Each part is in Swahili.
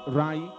right.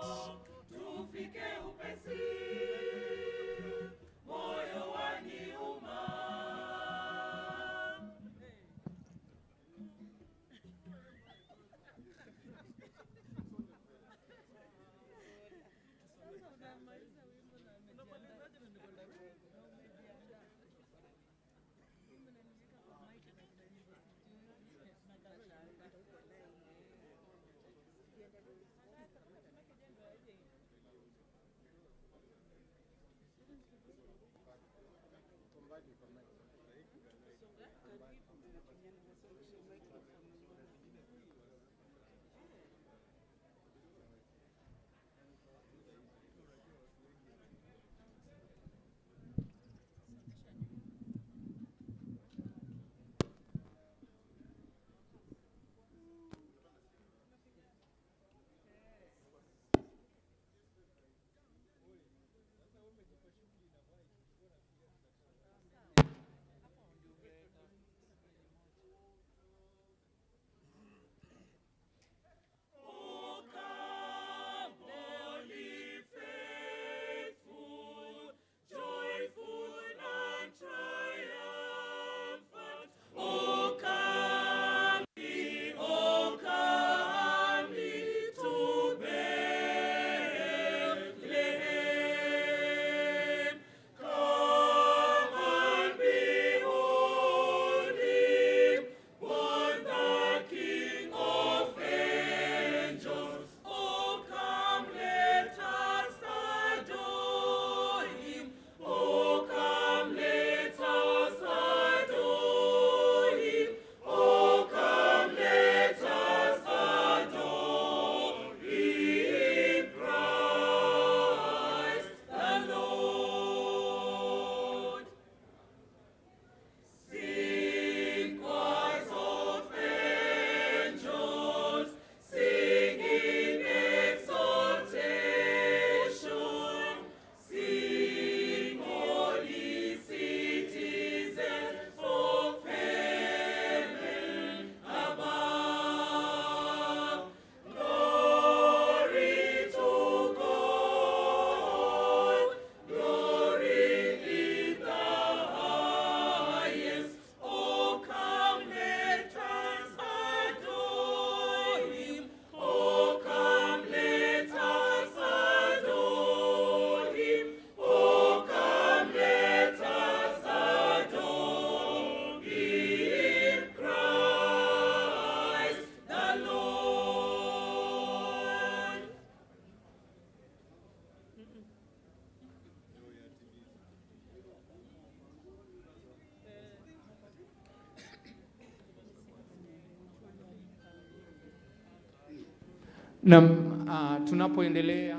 Na tunapoendelea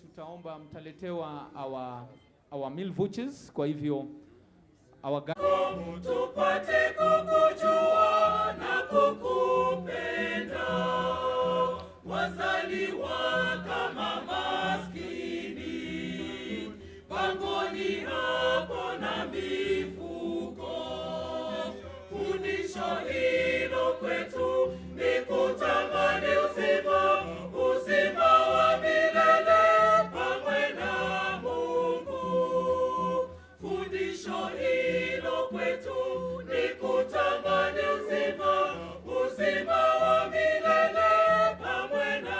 tutaomba mtaletewa our meal vouchers. Kwa hivyo tupate kukujua na kukupenda, wazaliwa kama maskini, pangoni hapo na mifuko. Fundisho hilo kwetu ni kutamani uzima wa milele pamoja na Mungu. Fundisho hilo kwetu ni kutamani uzima wa milele pamoja na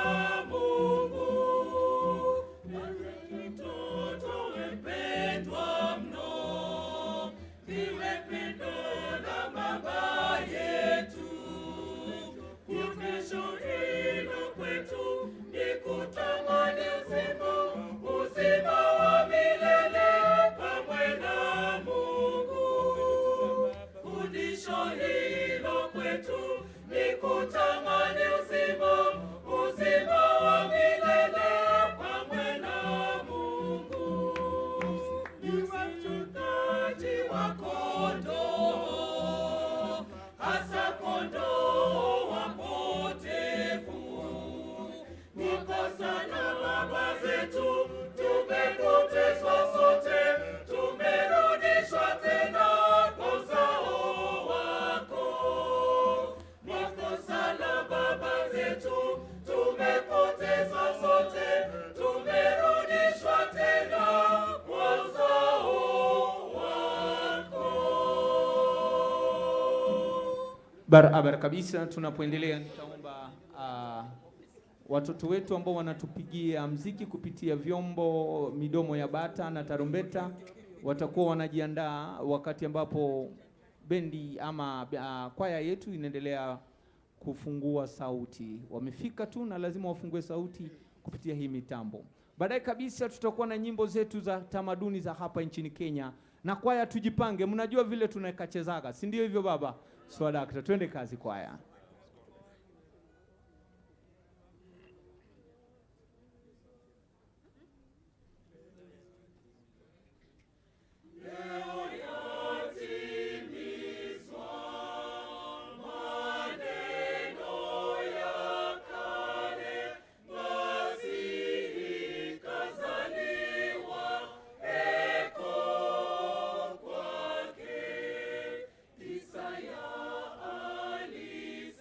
Mungu. Barabara kabisa. Tunapoendelea, nitaomba watoto wetu ambao wanatupigia mziki kupitia vyombo midomo ya bata na tarumbeta watakuwa wanajiandaa wakati ambapo bendi ama kwaya yetu inaendelea kufungua sauti. Wamefika tu na lazima wafungue sauti kupitia hii mitambo. Baadaye kabisa tutakuwa na nyimbo zetu za tamaduni za hapa nchini Kenya. Na kwaya tujipange, mnajua vile tunakachezaga, si ndio hivyo baba? Swadakta, twende kazi kwaya. Isaya ali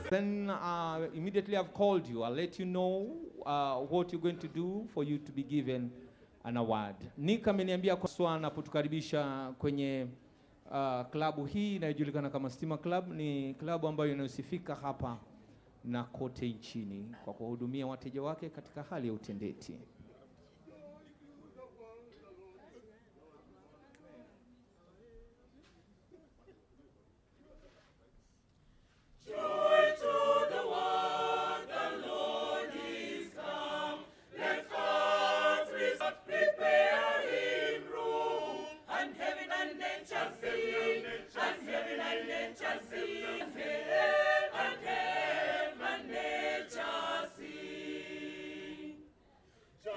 Then immediately I've called you. I'll let you know what you're going to do for you to be given an award. Nick ameniambia kwa swala anapotukaribisha kwenye klabu hii inayojulikana kama Stima Club. Ni klabu ambayo inayosifika hapa na kote nchini kwa kuhudumia wateja wake katika hali ya utendeti. Joy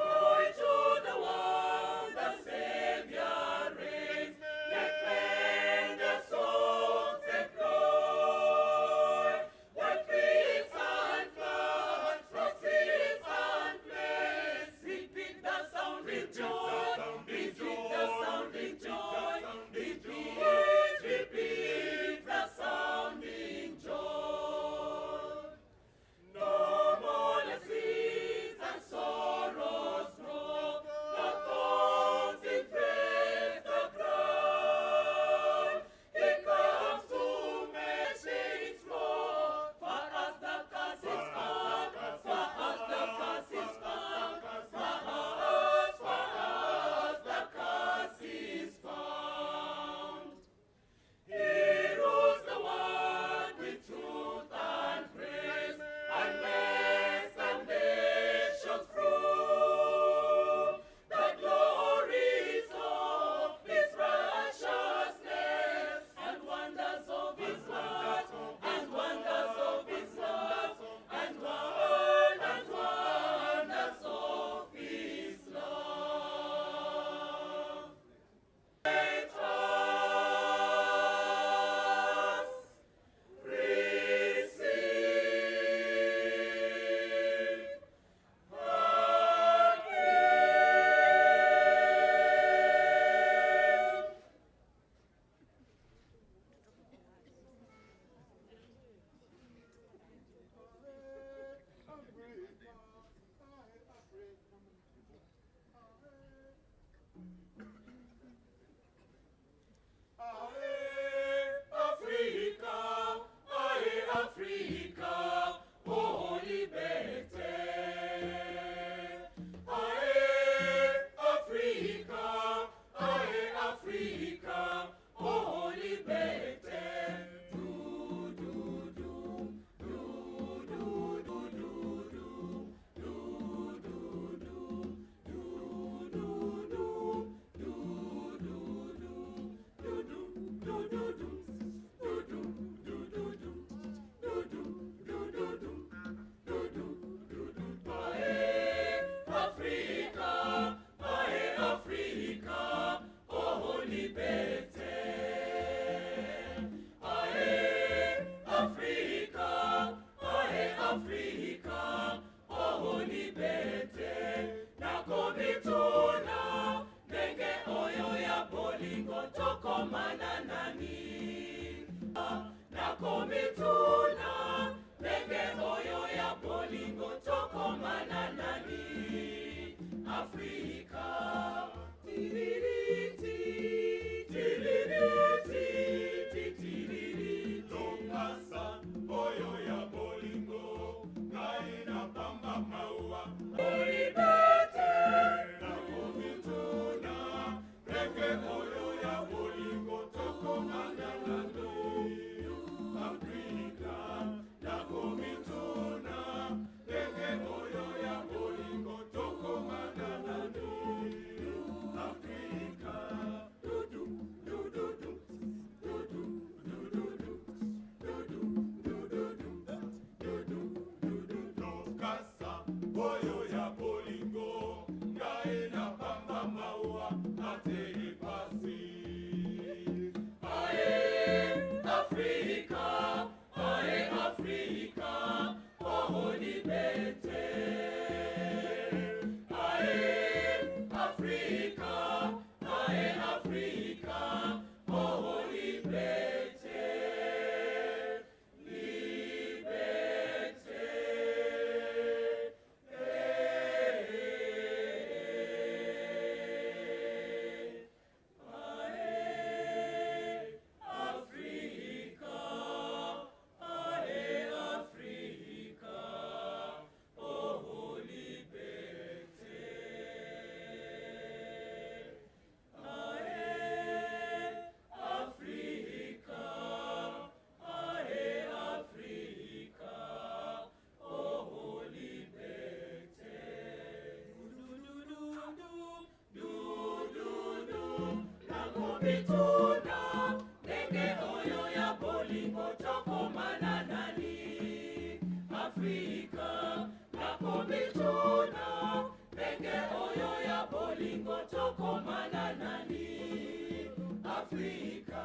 komituna nenge oyo ya bolingo tokomana nani Afrika na komituna nenge oyo ya bolingo tokomana nani Afrika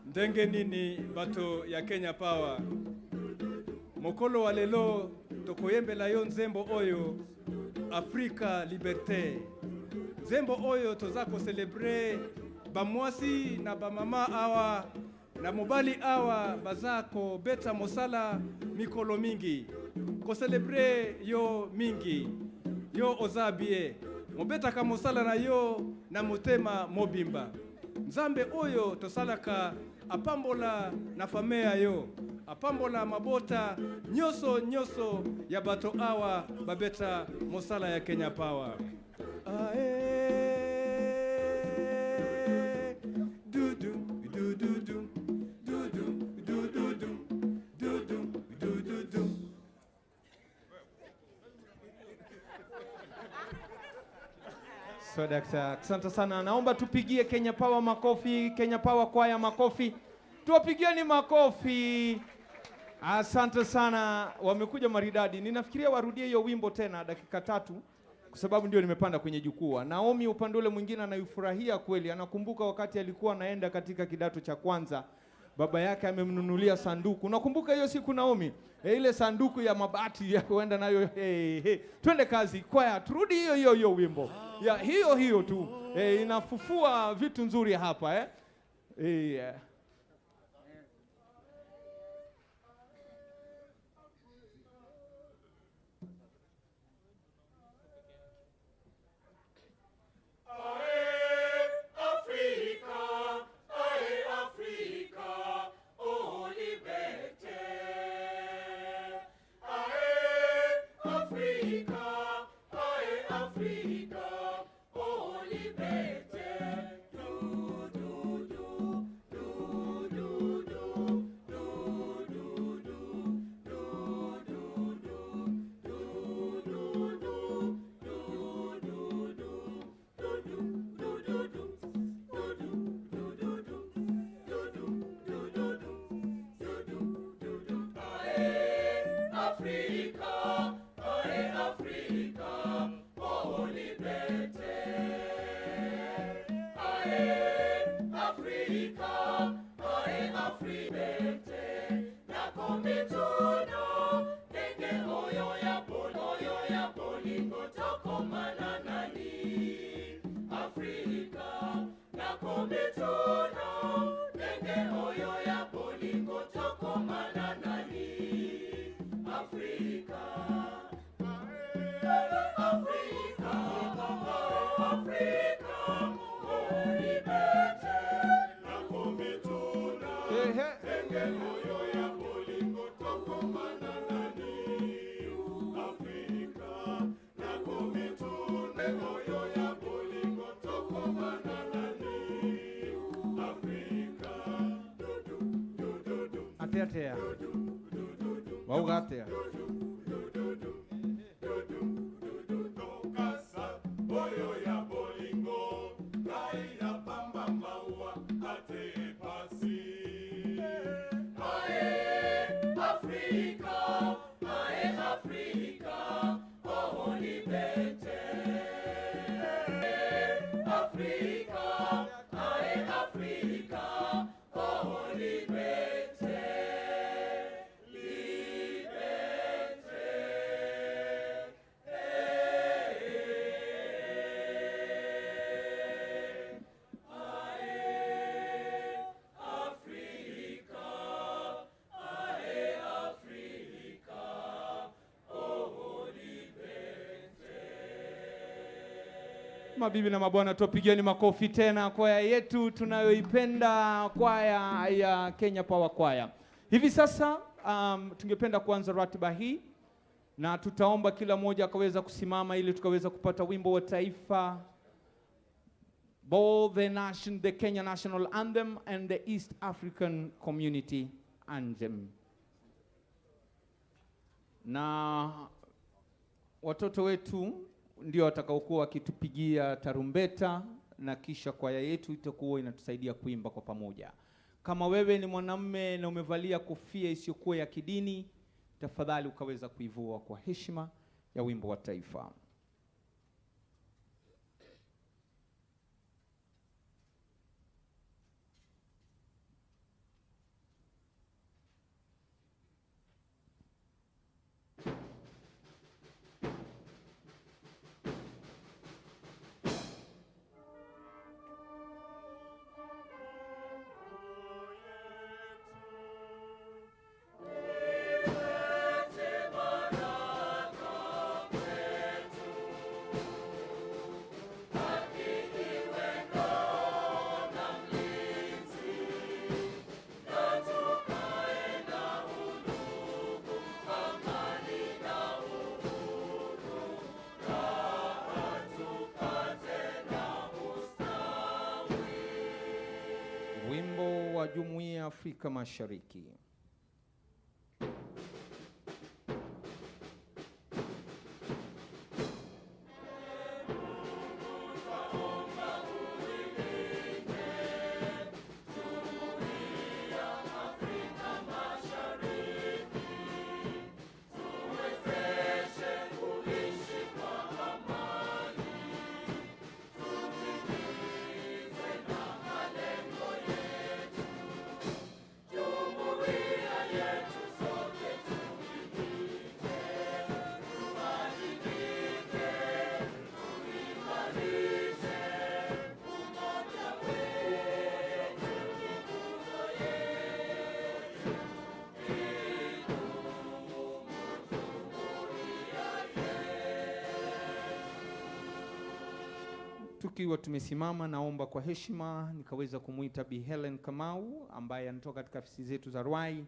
ndenge nini bato ya Kenya Power mokolo wa lelo tokoyembela yo nzembo oyo Afrika Liberté nzembo oyo toza ko célébrer bamwasi na bamama awa na mobali awa bazako beta mosala mikolo mingi ko célébrer yo mingi yo ozabie mobeta ka mosala na yo na motema mobimba nzambe oyo tosalaka apambola na famea yo apambola mabota nyoso ya bato awa babeta mosala ya Kenya Power du du du du du du du du du du du du du. So dakta, asante sana. Naomba tupigie Kenya Power makofi, Kenya Power Choir makofi. Tuwapigieni makofi. Asante sana, wamekuja maridadi. Ninafikiria warudie hiyo wimbo tena dakika 3 kwa sababu ndio nimepanda kwenye jukwaa. Naomi upande ule mwingine anaifurahia kweli. Anakumbuka wakati alikuwa anaenda katika kidato cha kwanza, baba yake amemnunulia sanduku. Nakumbuka hiyo siku Naomi, ile sanduku ya mabati ya kuenda nayo. Twende kazi kwaya, turudi hiyo wimbo. Ya hiyo tu. Inafufua vitu nzuri hapa Atea. Waugatea. Mabibi na mabwana, tupigieni makofi tena kwaya yetu tunayoipenda, kwaya ya Kenya Power Choir. Hivi sasa tungependa kuanza ratiba hii na tutaomba kila mmoja akaweza kusimama ili tukaweza kupata wimbo wa taifa, both the Kenya National Anthem and the East African Community Anthem. Na Watoto wetu ndio watakaokuwa wakitupigia tarumbeta na kisha kwaya yetu itakuwa inatusaidia kuimba kwa pamoja. Kama wewe ni mwanamume na umevalia kofia isiyokuwa ya kidini, tafadhali ukaweza kuivua kwa heshima ya wimbo wa taifa. Wimbo wa Jumuiya ya Afrika Mashariki. Tukiwa tumesimama, naomba kwa heshima nikaweza kumuita Bi Helen Kamau ambaye anatoka katika ofisi zetu za Ruai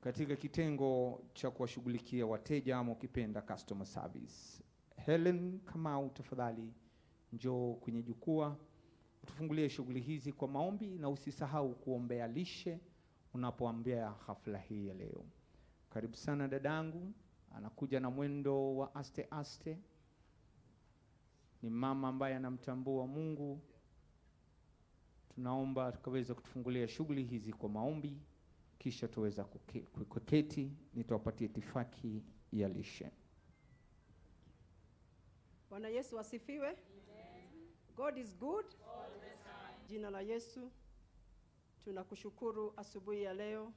katika kitengo cha kuwashughulikia wateja ama ukipenda customer service. Helen Kamau, tafadhali njoo kwenye jukwaa utufungulie shughuli hizi kwa maombi, na usisahau kuombea lishe unapoambia hafla hii ya leo. Karibu sana dadangu, anakuja na mwendo wa aste aste. Ni mama ambaye anamtambua Mungu. Tunaomba tukaweza kutufungulia shughuli hizi kwa maombi, kisha tuweza kuketi, nitawapatia itifaki ya lishe. Bwana Yesu asifiwe. Amen. God is good All the time. Jina la Yesu, tunakushukuru asubuhi ya leo.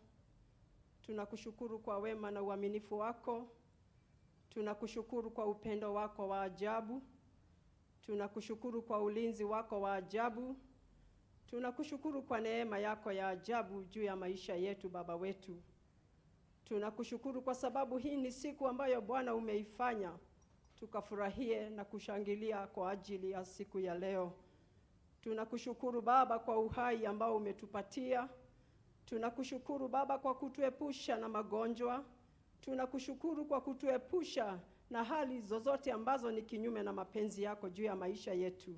Tunakushukuru kwa wema na uaminifu wako. Tunakushukuru kwa upendo wako wa ajabu. Tunakushukuru kwa ulinzi wako wa ajabu. Tunakushukuru kwa neema yako ya ajabu juu ya maisha yetu, Baba wetu. Tunakushukuru kwa sababu hii ni siku ambayo Bwana umeifanya, tukafurahie na kushangilia kwa ajili ya siku ya leo. Tunakushukuru Baba kwa uhai ambao umetupatia. Tunakushukuru Baba kwa kutuepusha na magonjwa. Tunakushukuru kwa kutuepusha na hali zozote ambazo ni kinyume na mapenzi yako juu ya maisha yetu.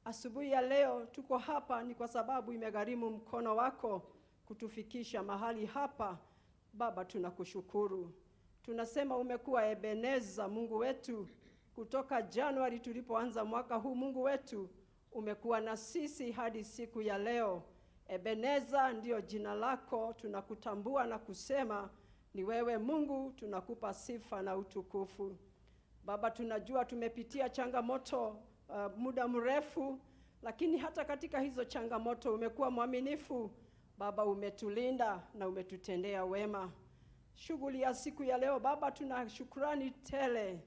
Asubuhi ya leo tuko hapa ni kwa sababu imegharimu mkono wako kutufikisha mahali hapa. Baba, tunakushukuru. Tunasema umekuwa Ebeneza, Mungu wetu. Kutoka Januari tulipoanza mwaka huu, Mungu wetu, umekuwa na sisi hadi siku ya leo. Ebeneza ndio jina lako. Tunakutambua na kusema ni wewe Mungu, tunakupa sifa na utukufu. Baba, tunajua tumepitia changamoto muda mrefu, lakini hata katika hizo changamoto umekuwa mwaminifu. Baba, umetulinda na umetutendea wema. Shughuli ya siku ya leo Baba, tuna shukrani tele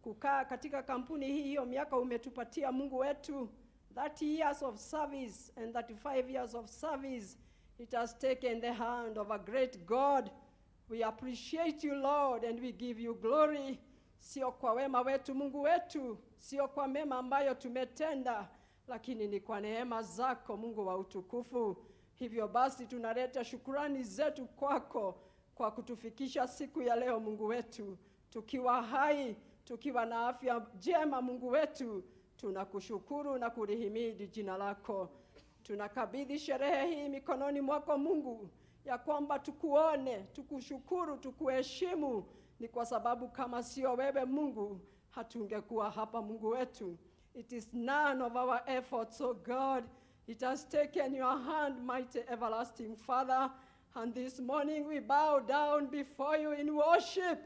kukaa katika kampuni hii. Hiyo miaka umetupatia Mungu wetu, 30 years of service and 35 years of service. It has taken the hand of a great God. We appreciate you, Lord, and we give you glory. Sio kwa wema wetu Mungu wetu, sio kwa mema ambayo tumetenda, lakini ni kwa neema zako Mungu wa utukufu. Hivyo basi tunaleta shukrani zetu kwako kwa kutufikisha siku ya leo Mungu wetu, tukiwa hai, tukiwa na afya njema Mungu wetu. Tunakushukuru na kulihimidi jina lako. Tunakabidhi sherehe hii mikononi mwako Mungu, ya kwamba tukuone, tukushukuru, tukuheshimu Ni kwa sababu kama sio wewe Mungu, hatungekuwa hapa Mungu wetu. It is none of our efforts, oh God. It has taken your hand, mighty everlasting Father. And this morning we bow down before you in worship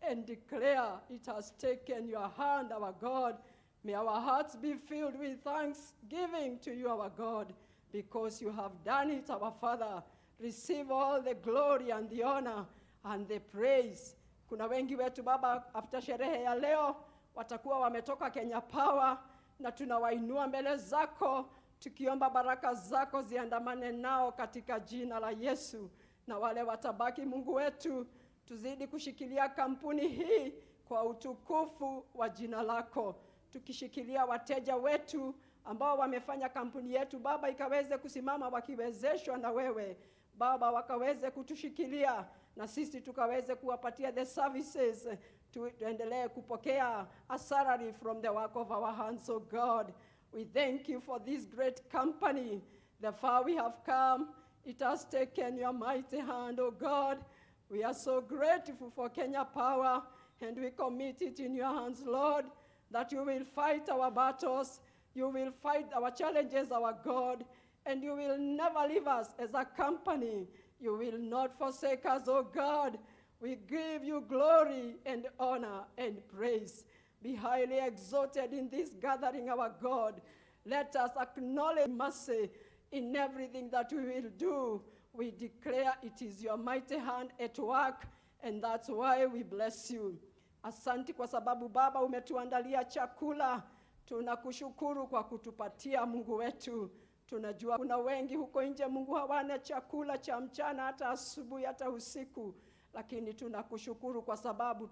and declare it has taken your hand, our God. May our hearts be filled with thanksgiving to you, our God, because you have done it, our Father. Receive all the glory and the honor and the praise. Kuna wengi wetu Baba, after sherehe ya leo, watakuwa wametoka Kenya Power, na tunawainua mbele zako, tukiomba baraka zako ziandamane nao katika jina la Yesu. Na wale watabaki Mungu wetu, tuzidi kushikilia kampuni hii kwa utukufu wa jina lako. Tukishikilia wateja wetu ambao wamefanya kampuni yetu Baba ikaweze kusimama wakiwezeshwa na wewe Baba, wakaweze kutushikilia na sisi tukaweze kuwapatia the services, tuendelee kupokea a salary from the work of our hands, oh God. We thank you for this great company. The far we have come, it has taken your mighty hand, oh God. We are so grateful for Kenya Power, and we commit it in your hands, Lord, that you will fight our battles, you will fight our challenges, our God, and you will never leave us as a company. You will not forsake us, oh God. We give you glory and honor and praise. Be highly exalted in this gathering, our God. Let us acknowledge mercy in everything that we will do. We declare it is your mighty hand at work, and that's why we bless you. Asante kwa sababu Baba umetuandalia chakula. Tunakushukuru kwa kutupatia Mungu wetu. Tunajua kuna wengi huko nje Mungu hawana chakula cha mchana, hata asubuhi, hata usiku. Lakini tunakushukuru kwa sababu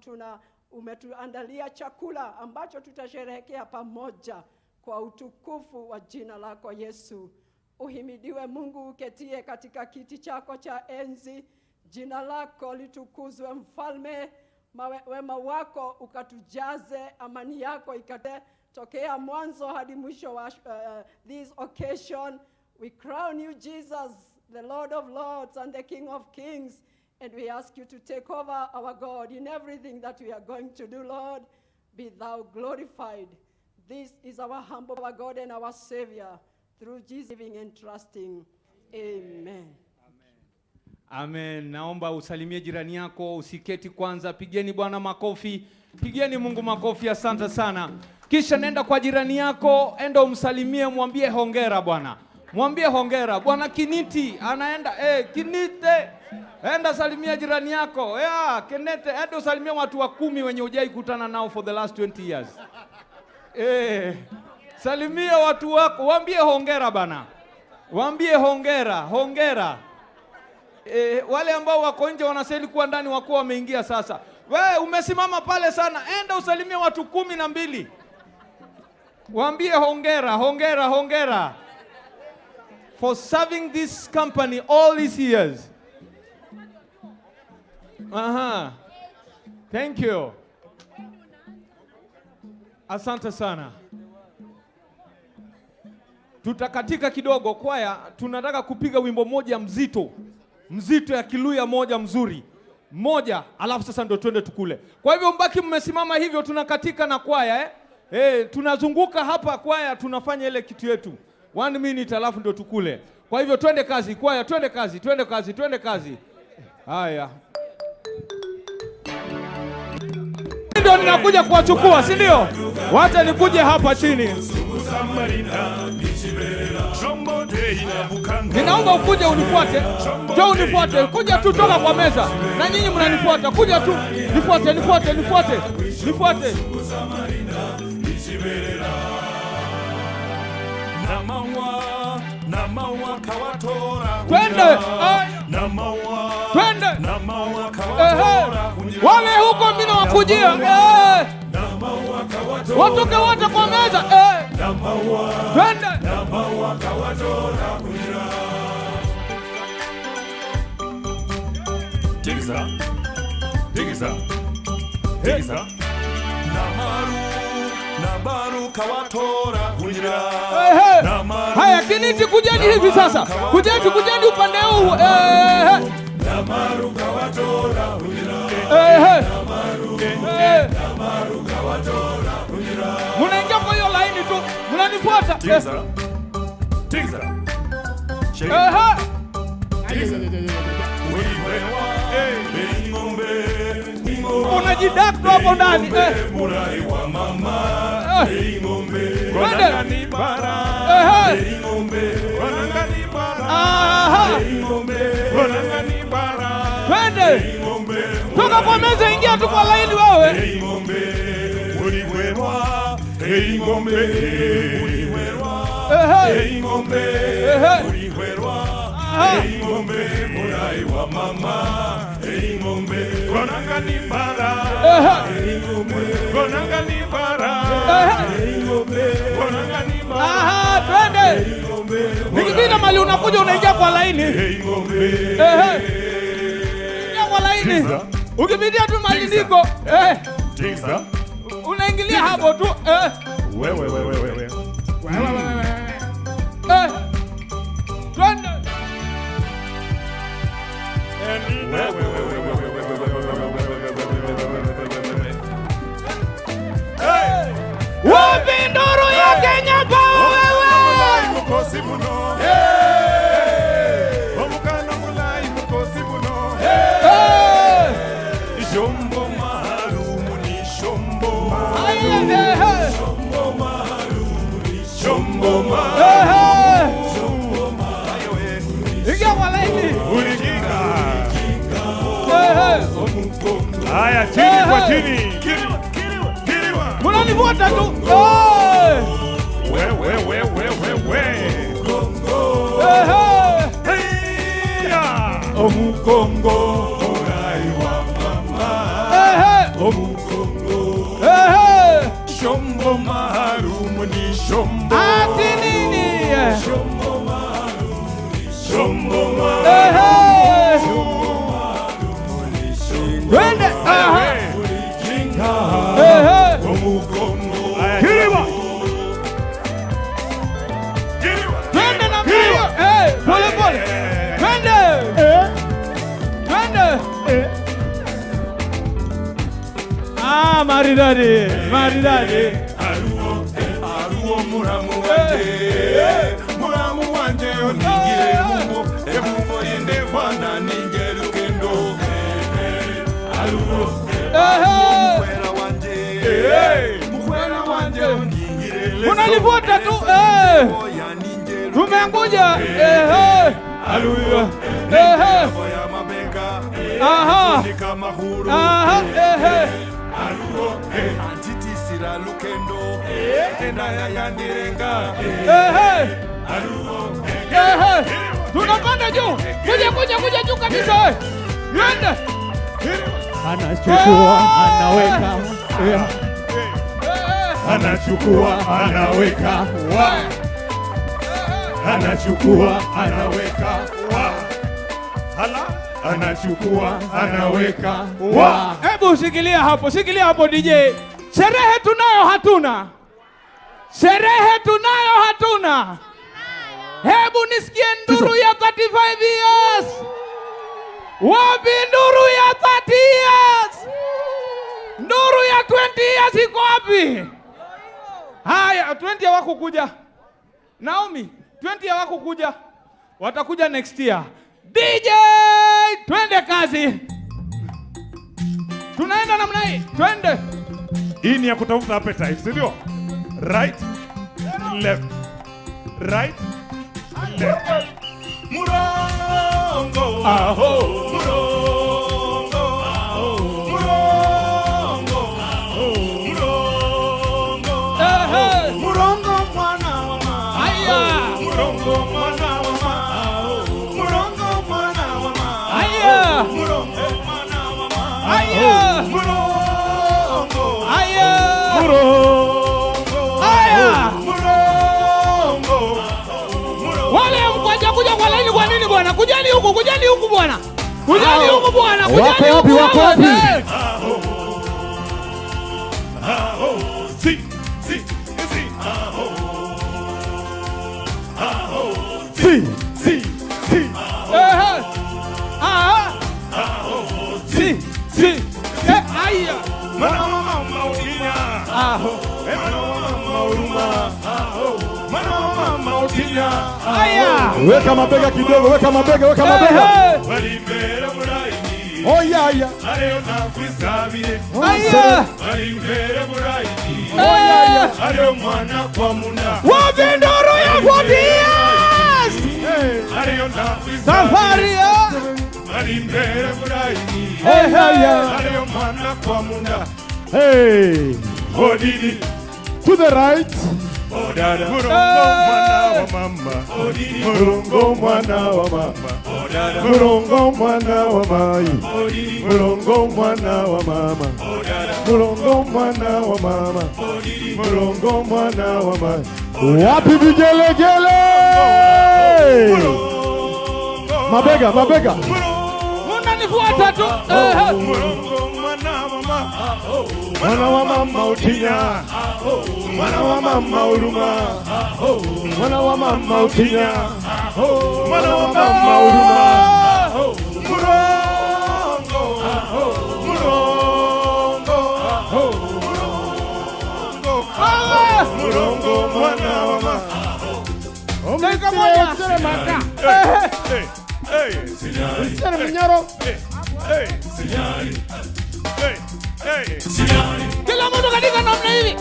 umetuandalia chakula ambacho tutasherehekea pamoja kwa utukufu wa jina lako Yesu. Uhimidiwe Mungu uketie katika kiti chako cha enzi. Jina lako litukuzwe Mfalme. Wema wako ukatujaze, amani yako ikate tokea mwanzo hadi mwisho wa this occasion. We crown you Jesus, the Lord of Lords and the King of Kings, and we ask you to take over, our God, in everything that we are going to do, Lord. Be thou glorified. This is our humble, our God and our Savior, through Jesus living and trusting. Amen. Amen. Naomba usalimie jirani yako, usiketi kwanza, pigeni Bwana makofi, pigeni Mungu makofi, asante sana. Kisha nenda kwa jirani yako, enda umsalimie, mwambie hongera Bwana. Mwambie hongera. Bwana Kiniti anaenda, Kinite, enda salimia jirani yako. Kenete, enda usalimie watu wa 10 wenye hujai kutana nao for the last 20 years. Salimia watu wako, waambie hongera bana. Waambie hongera, hongera. Wale ambao wako nje wanaseli kuwa ndani wako wameingia sasa. Wewe umesimama pale sana, enda usalimie watu 12. Waambie hongera, hongera, hongera for serving this company all these years. Thank you. Asante sana. Tutakatika kidogo kwaya, tunataka kupiga wimbo moja mzito ya Kiluya moja mzuri. Moja, alafu sasa ndo twende tukule. Kwa hivyo mbaki mmesimama hivyo, tunakatika na kwaya tunazunguka hapa kwaya, tunafanya ile kitu yetu 1 minute alafu ndo tukule. Kwa hivyo twende kazi kwaya, twende kazi, twende kazi, twende kazi. Haya. Ndio ninakuja kuwachukua, si ndio? Wacha nikuje hapa chini. Ninaomba ukuje unifuate. Njoo unifuate, kuja tu toka kwa meza. Na nyinyi mnanifuata, kuja tu. Nifuate. Nifuate. Namawa kawatora. Twende. Twende. Wale huko mimi nawakujia. Watoke wote kwa meza. Twende. Tegeza. Namaru kawatora kunjira. Haya, Kiniti kujeni hivi sasa. Kujeni upande huu. Namaru kawatora kunjira. Munaingia kwa hiyo laini tu. Munanifuata. Tiza. Tiza. Shake. Unajidakta hapo ndani. Murai wa mama. Ngombe. Twende. Bara. Ngombe. Wanangani bara. Ngombe. Wanangani bara. Twende. Ngombe. Toka kwa meza, ingia tu kwa laini wewe. Ngombe. Uliwerwa. Ngombe. Uliwerwa. Ngombe. Uliwerwa. Ngombe. Murai wa mama. Ngombe. Wanangani bara. Ngombe. Wanangani bara. Ngombe. Wanangani bara. Twende. Nikipita mali unakuja unaingia kwa laini. Ingia kwa laini. Ukipitia tu mali niko. Tiza. Unaingilia hapo tu. Wewe. Twende. Wapi nduru ya Kenya Power wewe? Mukosi muno. Omukana mulai mukosi muno. Shombo maharumu ni shombo. Shombo maharumu ni shombo maharumu. Shombo maharumu. Ingia kwa laini. Ulikinga. Haya, chini kwa chini. Kiriwa. Munanifuata tu. We. Omukongo murai wa mama. Omukongo. Shombo maharumu ni shombo. Ati nini? Shombo maharumu ni shombo maharumu. Twende. Ulikinga. Omukongo. Kiriwa. Twende na mbio. Pole. Twende. Maridadi. Aruo muramu wanje oningire mungu emungo yende fana ninge lukendo. Aruo mukwera wanje oningire leso. Munanifuata tu. Tumenguja. Aruo ya mabeka. Nika mahuru. Aruo antitisira lukendo. Enda ya yandirenga. Aruo. Tunapanda juu. Kuja juu kabisa. Twende. Anachukua, anaweka. Anachukua, anaweka. Anachukua, anaweka. Hala. Anachukua, anaweka. Hebu shikilia hapo DJ. Sherehe tunayo hatuna. Hebu nisikie nduru ya 35 years. Wapi nduru ya 30 years? Nduru ya 20 years iko wapi? Haya, 20 hawakukuja. Naomi, 20 hawakukuja. Watakuja next year. DJ, twende kazi. Tunaenda namna hii. Twende. Hii ni ya kutafuta appetite, si ndio? Right, left. Right, left. Murongo. Aho. Murongo. Murongo. Murongo. Murongo mwana wa mama. Aya. Murongo mwana wa mama. Murongo mwana wa mama. Aya. Murongo mwana wa mama. Aya. Murongo. Aya. Murongo. Aya. Murongo. Wale mkoja kuja kwa laini kwa nini bwana? Kujani huku bwana. Kujani huku bwana. Wako wapi? Si. Aya. Mwana wa mama utinya. Mwana wa mama uruma. Mwana wa mama utinya. Aya. Weka mabega kidogo, weka mabega, weka mabega. Walimbera muraini. Oh yeah yeah. Ayo na kwisabire. Aya. Walimbera muraini. Oh yeah yeah. Ayo mwana kwa muna. Wapinduru ya 40 years. Ayo na kwisabire. Safari ya. Walimbera muraini. Oh yeah yeah. Ayo mwana kwa muna. Hey. Odidi. To the right. Odada. Murongo mwana wa mama. Odidi. Murongo mwana wa mama. Odada. Murongo mwana wa mai. Odidi. Murongo mwana wa mama. Odada. Murongo mwana wa mama. Odidi. Murongo mwana wa mai. Wapi vigelegele? Mabega, mabega. Unanifuata tu. Murongo mwana wa mama. Mwana wa mama utinya. Mwana wa mama uruma. Mwana wa mama utinya. Mwana wa mama uruma. Murongo. Murongo. Murongo mwana wa mama. Dakika moja. Sinyari. Sere mnyoro. Sinyari. Kila mtu katika namna hivi.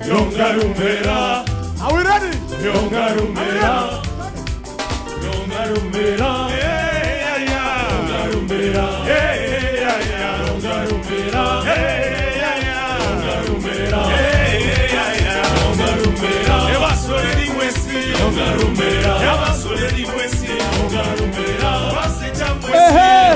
Yongarumera. Are we ready? Yongarumera. Yongarumera. Hey ya. Yongarumera. Hey ya. Yongarumera. Hey ya. Yongarumera. Hey ya. Yongarumera. Ebasore di mwesi. Yongarumera. Ebasore di mwesi. Yongarumera. Basecha mwesi.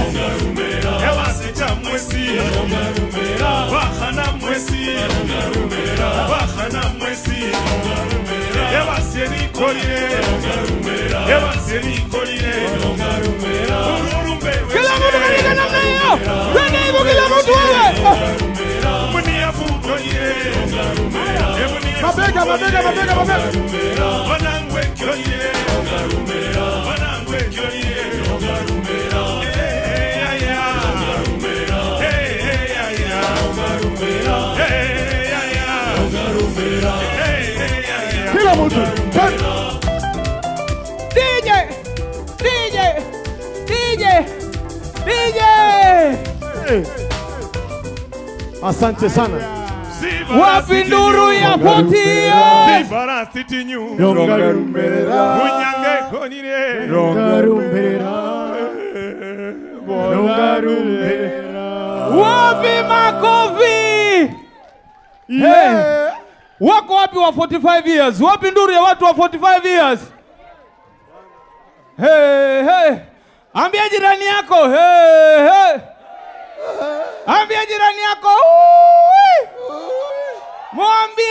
Yongarumera. Ebasecha mwesi. Yongarumera. Bahana mwesi. Yongarumera. Bahana mwesi. Yongarumera. Ebaseni kolire. Yongarumera. Ebaseni kolire. Yongarumera. Urumbe. Kila mtu katika namna hiyo. Twende hivyo kila mtu wewe. Munia fukolire. Yongarumera. Mabega, mabega, mabega, mabega. Wanangwe kolire. Yongarumera. Wanangwe kolire. Yongarumera. Hey ya ya. Yongarumera. Hey ya ya. Yongarumera. Hey ya ya. Yongarumera. Hey ya ya. Kila mtu. DJ. DJ. DJ. DJ. Hey. Asante sana. Wapi nduru ya 40 years. Sibara city new. Yongarumbera. Munyange konire. Yongarumbera. Yongarumbera. Wapi makofi? Yeah. Wako wapi wa 45 years? Wapi nduru ya watu wa 45 years? Hey, hey. Ambia jirani yako. Hey, hey. Ambia jirani yako. Mwambie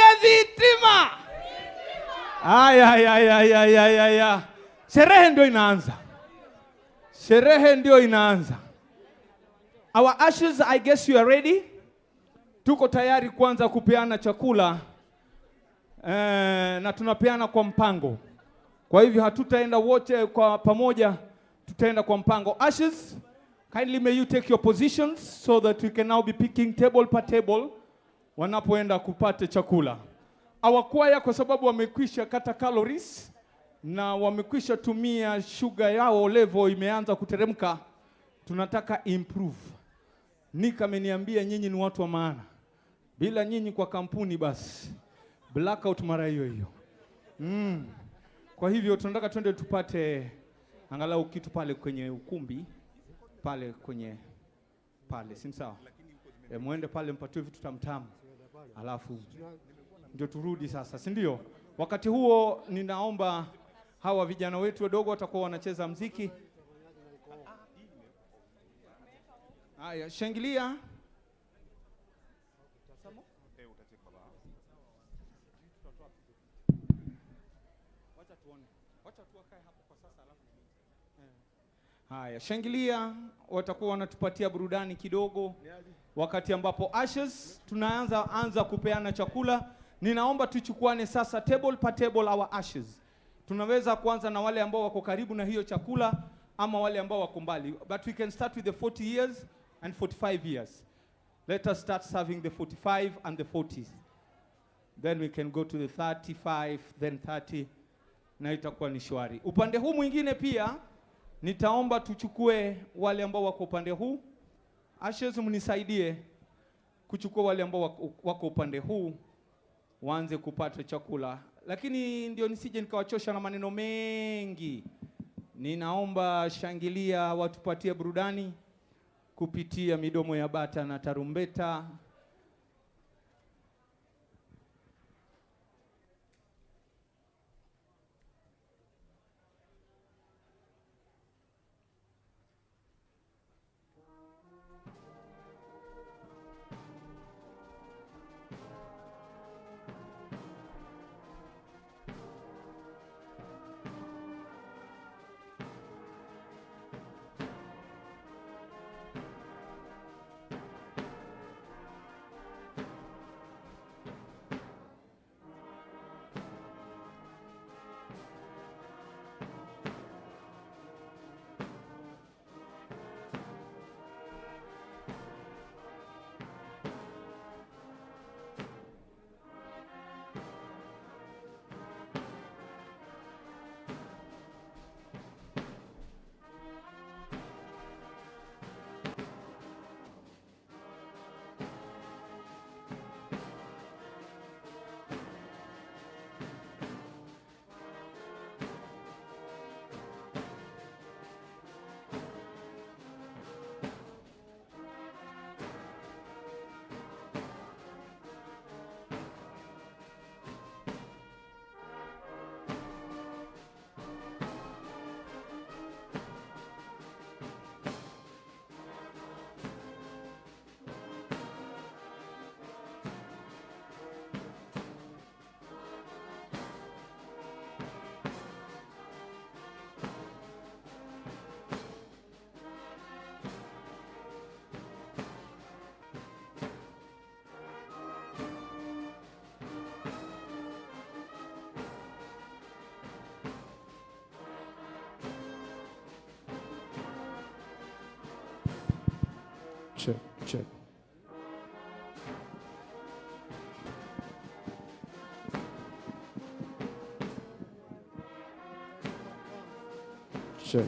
Stima. Aya. Sherehe ndio inaanza. Sherehe ndio inaanza. Our ashes, I guess you are ready. Tuko tayari kuanza kupeana chakula. Na tunapeana kwa mpango. Kwa hivyo hatutaenda wote kwa pamoja, tutaenda kwa mpango. Ashes, kindly may you take your positions so that we can now be picking table per table wanapoenda kupata chakula. Our choir, kwa sababu wamekwisha kata calories na wamekwisha tumia sugar yao level imeanza kuteremka, tunataka improve. Nika ameniambia nyinyi ni watu wa maana. Bila nyinyi kwa kampuni basi blackout mara hiyo hiyo. Kwa hivyo tunataka twende tupate angalau kitu pale kwenye ukumbi pale kwenye pale, si sawa? Muende pale mpatiwe vitu tamtamu. Alafu ndio turudi sasa, si ndio? Wakati huo ninaomba hawa vijana wetu wadogo watakuwa wanacheza muziki. Haya, shangilia. Haya, shangilia, watakuwa wanatupatia burudani kidogo. Wakati ambapo ashes tunaanza kupeana chakula, ninaomba tuchukuane sasa table per table our ashes. Tunaweza kuanza na wale ambao wako karibu na hiyo chakula, ama wale ambao wako mbali. But we can start with the 40 years and 45 years. Let us start serving the 45 and the 40s. Then we can go to the 35, then 30, na itakuwa ni shwari. Upande huu mwingine pia, nitaomba tuchukue wale ambao wako upande huu. Ashes, mnisaidie kuchukua wale ambao wako upande huu, waanze kupata chakula. Lakini ndio nisije nikawachosha na maneno mengi. Ninaomba shangilia watupatie burudani kupitia midomo ya bata na tarumbeta. Check, check. Check.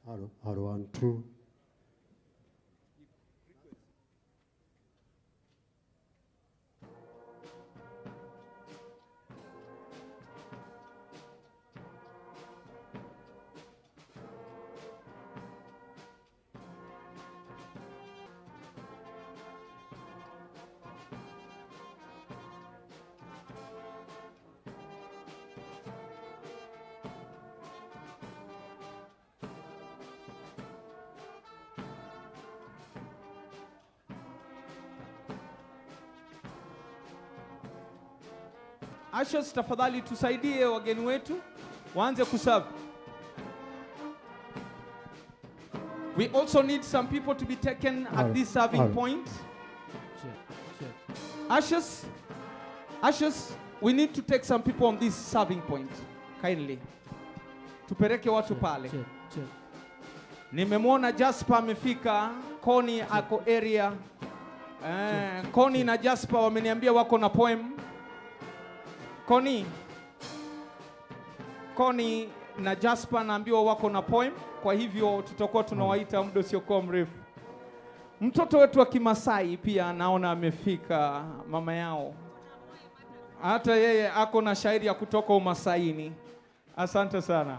Hello, 1, 2. Ashos, tafadhali tusaidie wageni wetu waanze kuserve. We also need some people to be taken at this serving point. Ashos, we need to take some people on this serving point. Kindly. Tupeleke watu pale. Nimemwona Jasper amefika, Connie ako area. Connie na Jasper wameniambia wako na poem. Connie na Jasper naambiwa wako na poem, kwa hivyo tutakuwa tunawaita muda usiokuwa mrefu. Mtoto wetu wa Kimasai pia naona amefika, mama yao. Hata yeye ako na shairi ya kutoka Umasaini. Asante sana.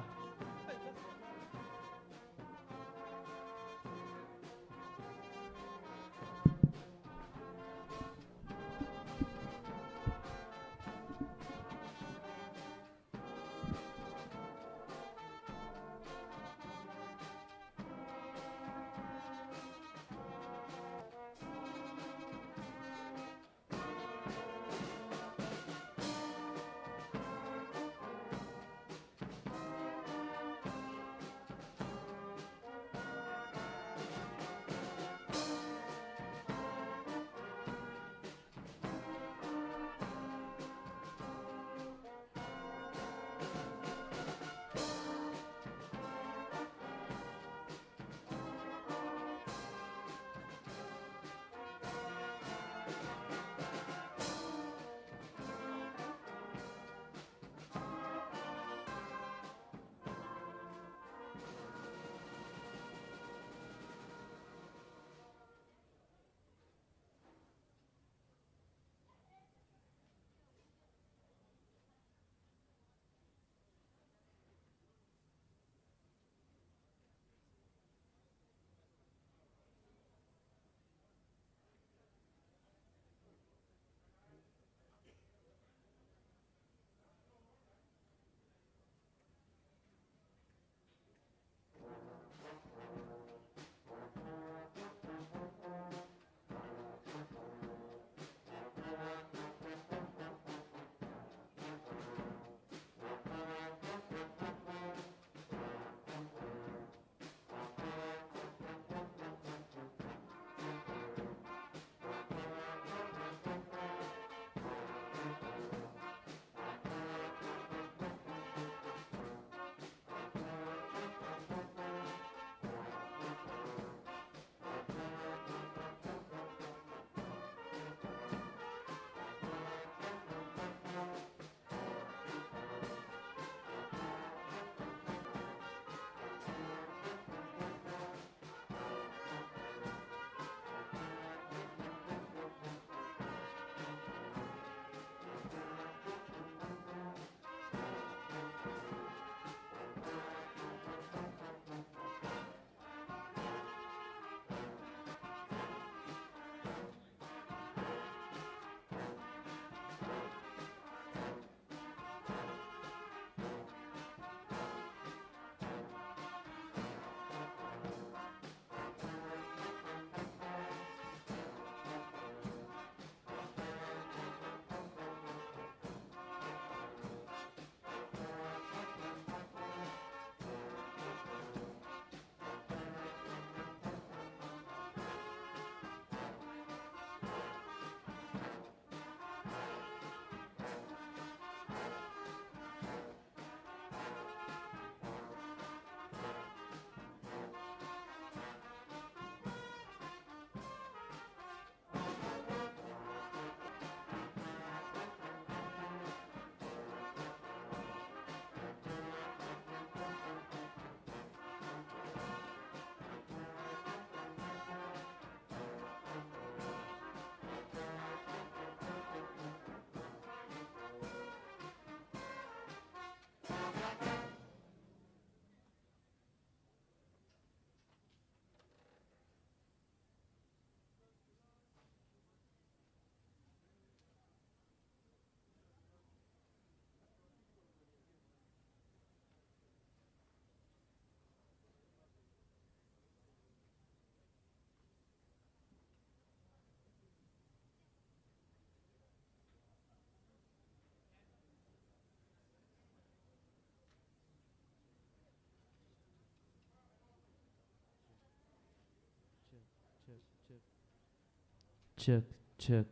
Check, check.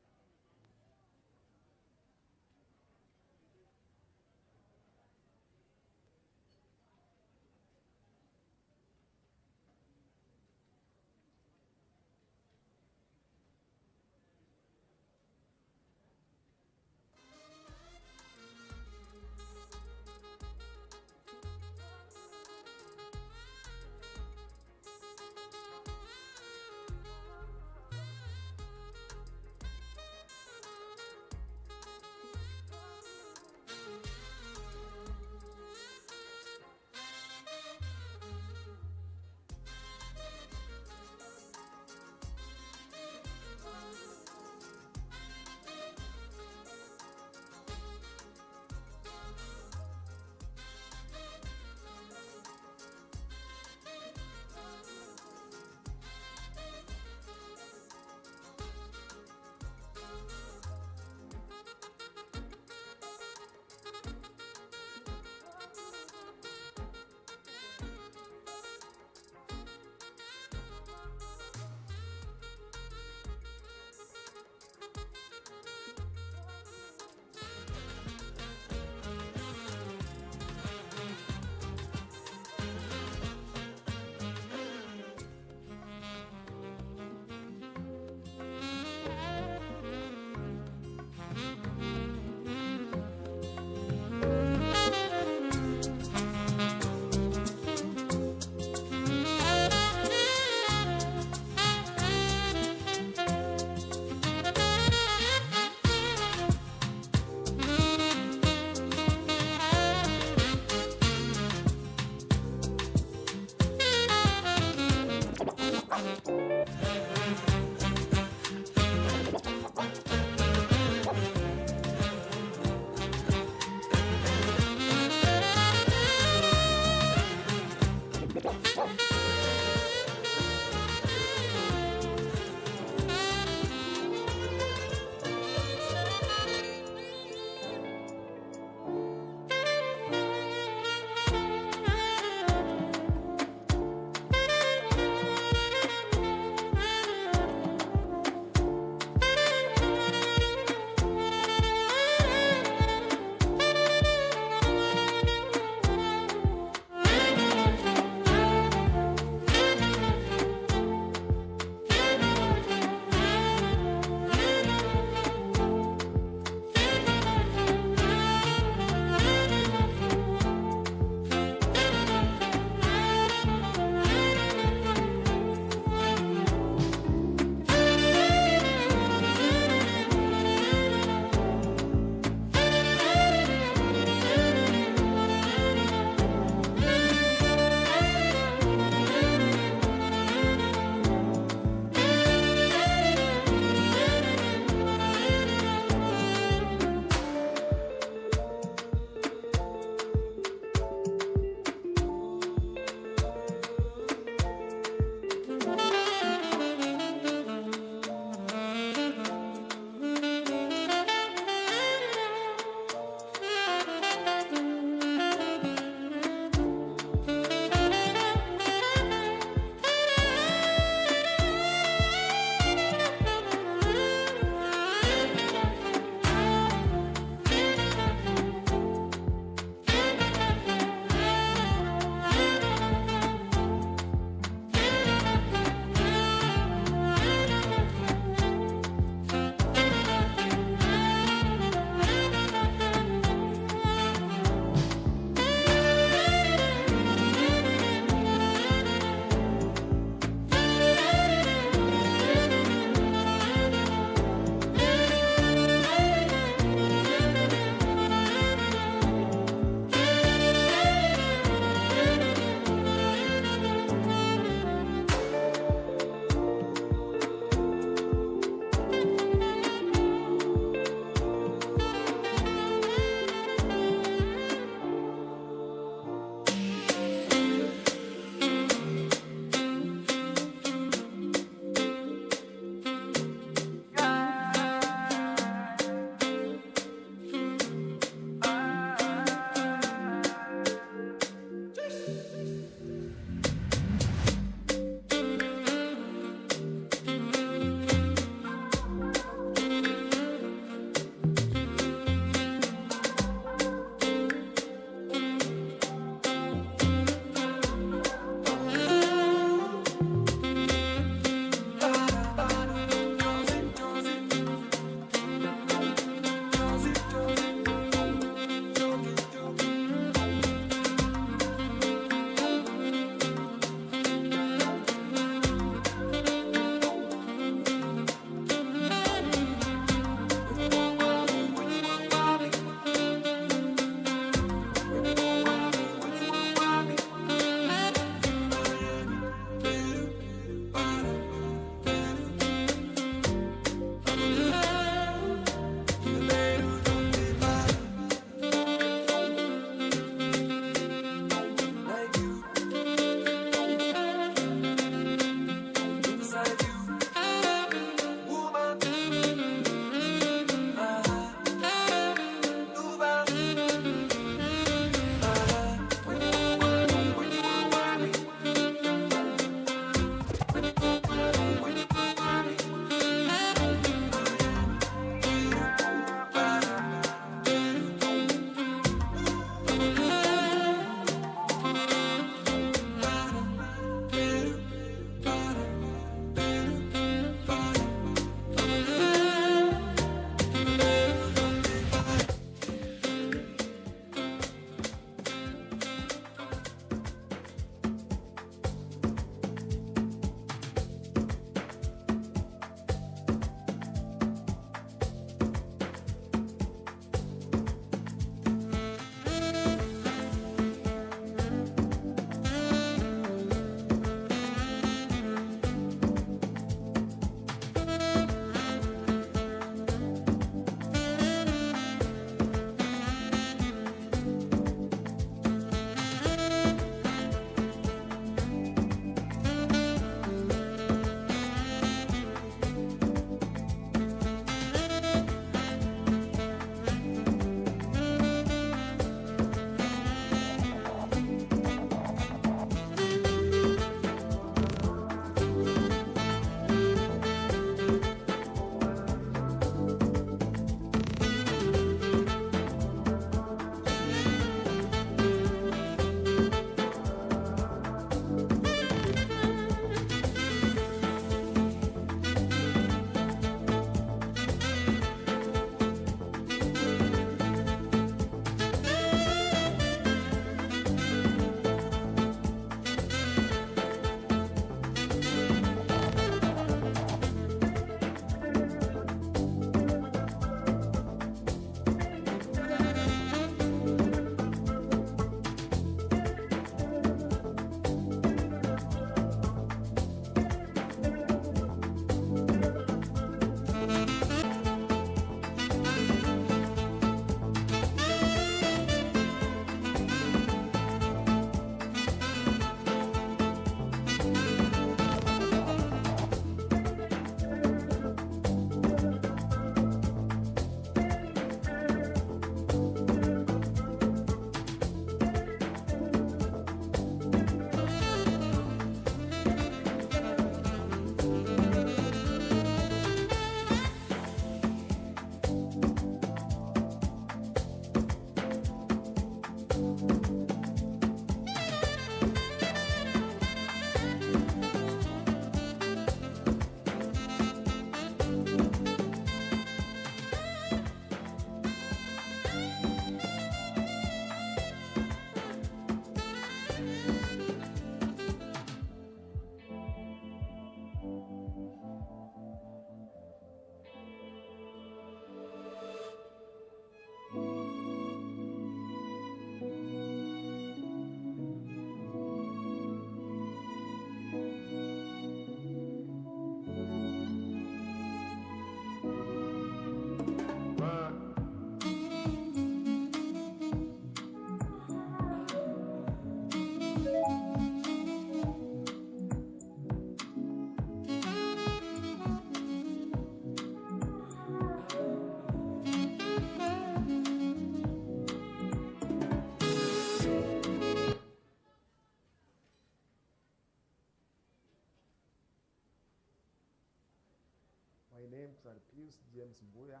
names are Pius James Mbuya,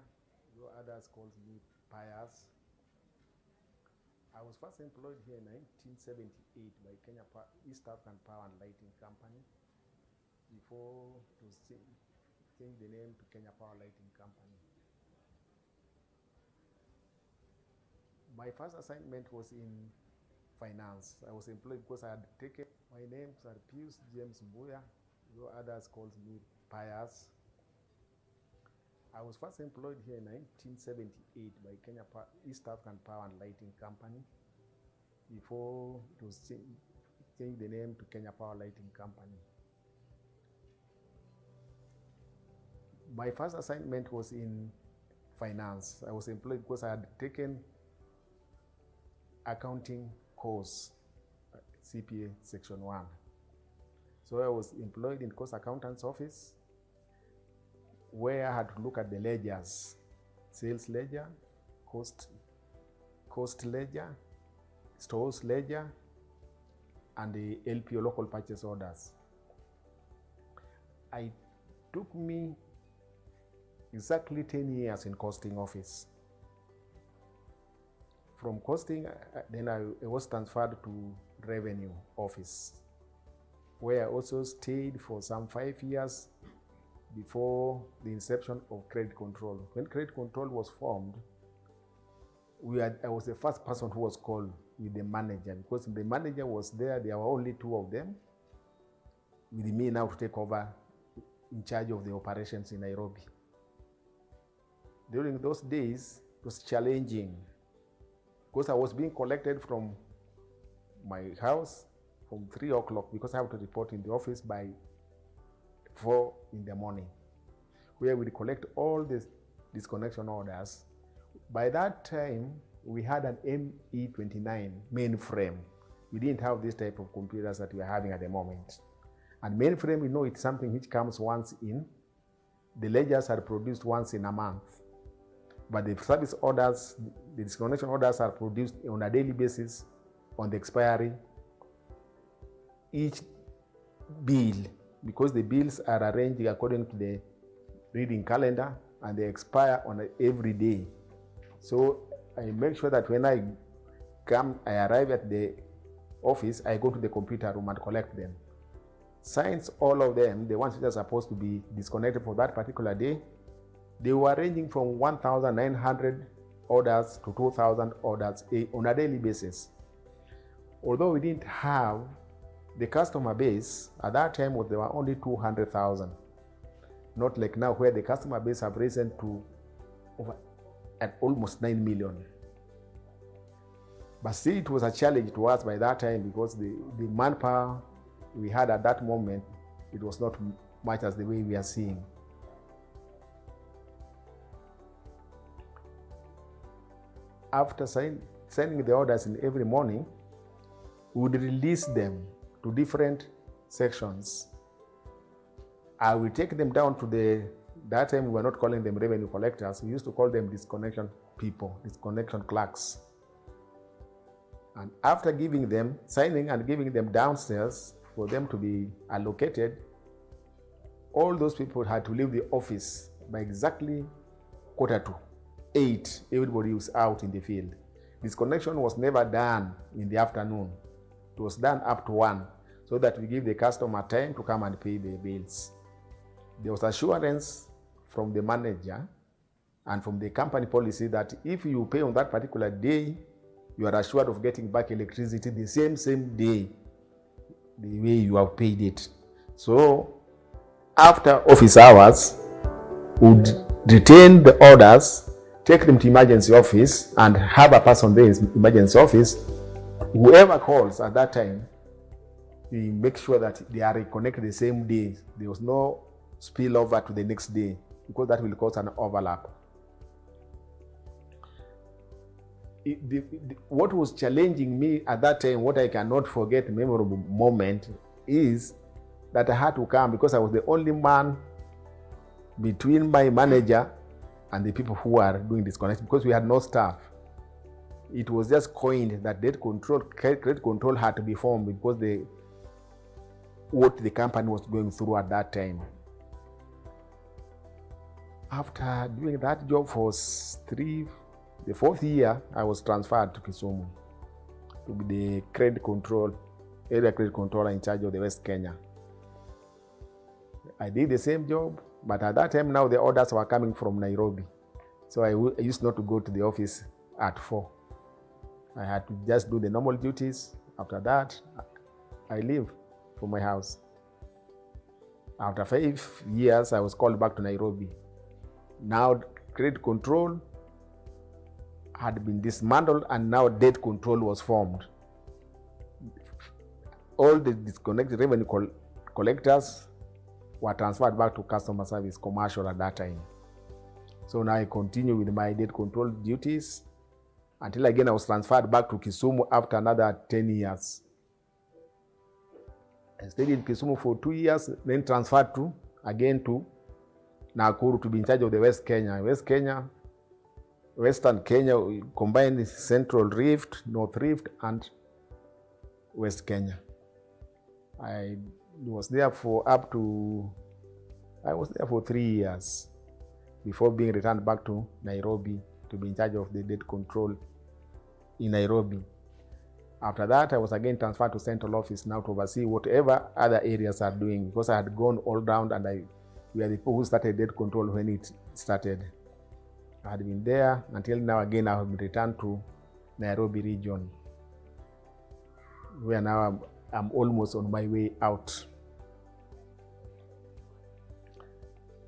though others call me Pius. I was first employed here in 1978 by East African Power and Lighting Company before it was changed the name to Kenya Power Lighting Company. My first assignment was in finance. I was employed because I had taken, my names are Pius James Mbuya, though others call me Pius. I was first employed here in 1978 by East African Power and Lighting Company before it was changed the name to Kenya Power Lighting Company. My first assignment was in finance. I was employed because I had taken accounting course, CPA Section 1. So I was employed in cost accountant's office, where I had to look at the ledgers, sales ledger, cost ledger, stores ledger, and the LPO, local purchase orders. It took me exactly 10 years in costing office. From costing, then I was transferred to revenue office, where I also stayed for some 5 years before the inception of credit control. When credit control was formed, I was the first person who was called with the manager, because the manager was there were only 2 of them, with me now to take over in charge of the operations in Nairobi. During those days, it was challenging, because I was being collected from my house from 3 o'clock, because I have to report in the office by 4 in the morning, where we collect all these disconnection orders. By that time, we had an ME29 mainframe. We didn't have this type of computers that we are having at the moment. And mainframe, we know it's something which comes once in. The ledgers are produced once in a month. But the service orders, the disconnection orders are produced on a daily basis on the expiry. Each bill, because the bills are arranged according to the reading calendar and they expire on every day. So I make sure that when I arrive at the office, I go to the computer room and collect them. Since all of them, the ones which are supposed to be disconnected for that particular day, they were ranging from 1,900 orders to 2,000 orders on a daily basis. Although we didn't have the customer base, at that time there were only 200,000. Not like now, where the customer base have risen to over at almost 9 million. But still, it was a challenge to us by that time, because the manpower we had at that moment, it was not much as the way we are seeing. After signing the orders in every morning, we would release them to different sections. I will take them down to that time we were not calling them revenue collectors. We used to call them disconnection people, disconnection clerks. And after giving them, signing and giving them downstairs for them to be allocated, all those people had to leave the office by exactly 7:45. Everybody was out in the field. Disconnection was never done in the afternoon. It was done up to 1, so that we give the customer time to come and pay the bills. There was assurance from the manager and from the company policy that if you pay on that particular day, you are assured of getting back electricity the same day, the way you have paid it. So after office hours, we would retain the orders, take them to emergency office, and have a person there in emergency office. Whoever calls at that time, we make sure that they are reconnected the same day. There was no spill over to the next day, because that will cause an overlap. What was challenging me at that time, what I cannot forget, memorable moment, is that I had to come, because I was the only man between my manager and the people who are doing disconnection, because we had no staff. It was just coined that credit control had to be formed, because what the company was going through at that time. After doing that job for the fourth year, I was transferred to Kisumu to be the area credit controller in charge of the West Kenya. I did the same job, but at that time now the orders were coming from Nairobi. So I used not to go to the office at 4. I had to just do the normal duties. After that, I leave from my house. After 5 years, I was called back to Nairobi. Now credit control had been dismantled and now debt control was formed. All the disconnected revenue collectors were transferred back to customer service commercial at that time. So now I continue with my debt control duties until again I was transferred back to Kisumu after another 10 years. I stayed in Kisumu for 2 years, then transferred to Nakuru to be in charge of the Western Kenya, combined Central Rift, North Rift, and West Kenya. I was there for 3 years before being returned back to Nairobi to be in charge of the debt control in Nairobi. After that, I was again transferred to central office now to oversee whatever other areas are doing, because I had gone all round and we are the people who started debt control when it started. I had been there until now again I have been returned to Nairobi region, where now I'm almost on my way out.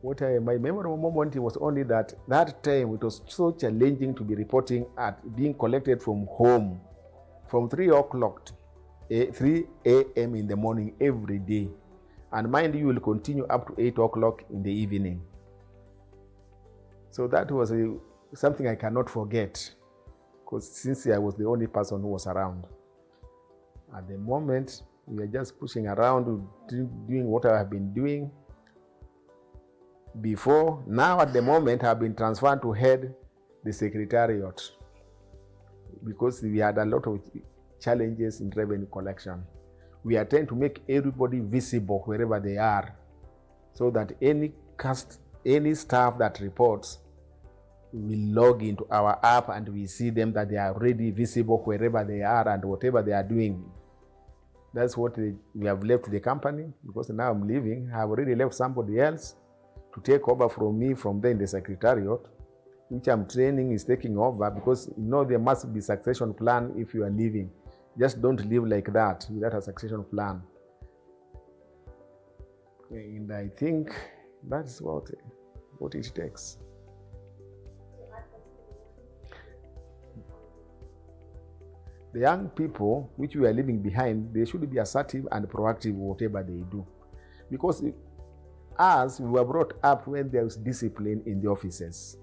My memorable moment was only that time it was so challenging to be reporting at being collected from home from 3 a.m. in the morning every day. And mind you, will continue up to 8 o'clock in the evening. So that was something I cannot forget, because since I was the only person who was around. At the moment, we are just pushing around, doing what I have been doing before. Now at the moment, I have been transferred to head the secretariat, because we had a lot of challenges in revenue collection. We are trying to make everybody visible wherever they are, so that any staff that reports will log into our app and we see them that they are already visible wherever they are and whatever they are doing. That's what we have left the company, because now I'm leaving. I have already left somebody else to take over from me from there in the secretariat, which I'm training is taking over, because there must be succession plan if you are leaving. Just don't live like that without a succession plan. And I think that's what it takes. The young people which we are leaving behind, they should be assertive and proactive whatever they do. Because we were brought up when there was discipline in the offices.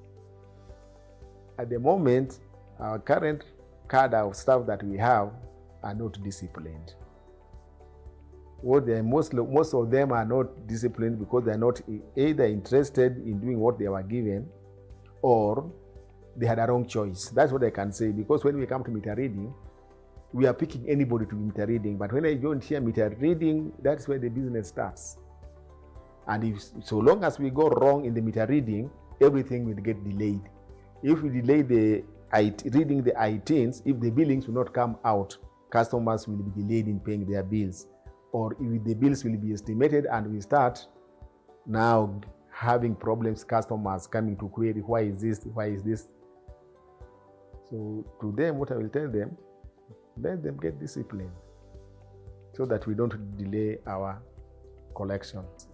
At the moment, our current cadre of staff that we have are not disciplined. Most of them are not disciplined because they are not either interested in doing what they were given, or they had a wrong choice. That's what I can say, because when we come to meter reading, we are picking anybody to be meter reading. But when I joined here meter reading, that's where the business starts. And so long as we go wrong in the meter reading, everything will get delayed. If we delay reading the ITINs, if the billings will not come out, customers will be delayed in paying their bills. Or if the bills will be estimated and we start now having problems, customers coming to query, why is this? So to them, what I will tell them, let them get disciplined so that we don't delay our collections.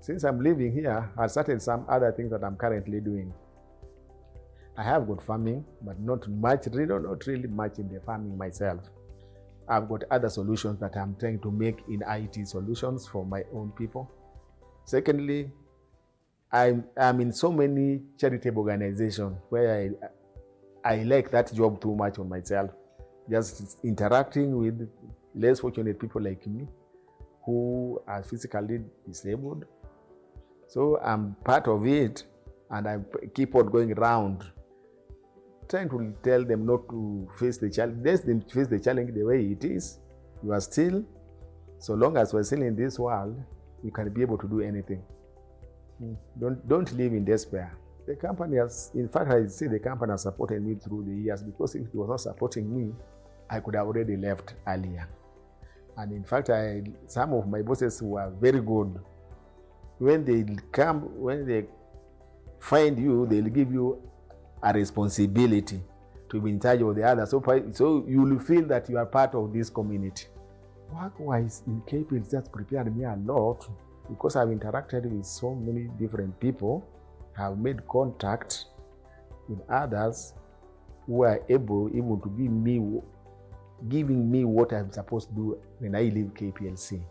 Since I'm living here, I've started some other things that I'm currently doing. I have got farming, but not really much in the farming myself. I've got other solutions that I'm trying to make in IT solutions for my own people. Secondly, I'm in so many charitable organizations where I like that job too much on myself. Just interacting with less fortunate people like me who are physically disabled. So I'm part of it, and I keep on going around trying to tell them not to face the challenge. Let them face the challenge the way it is. You are still, so long as we're still in this world, you can be able to do anything. don't live in despair. The company has, in fact, I say the company has supported me through the years, because if it was not supporting me, I could have already left earlier. And in fact, some of my bosses were very good. When they find you, they'll give you a responsibility to be in charge of the others. So you will feel that you are part of this community. Work-wise, in KP, it's just prepared me a lot, because I've interacted with so many different people, have made contact with others who are able even to giving me what I'm supposed to do when I leave KPLC.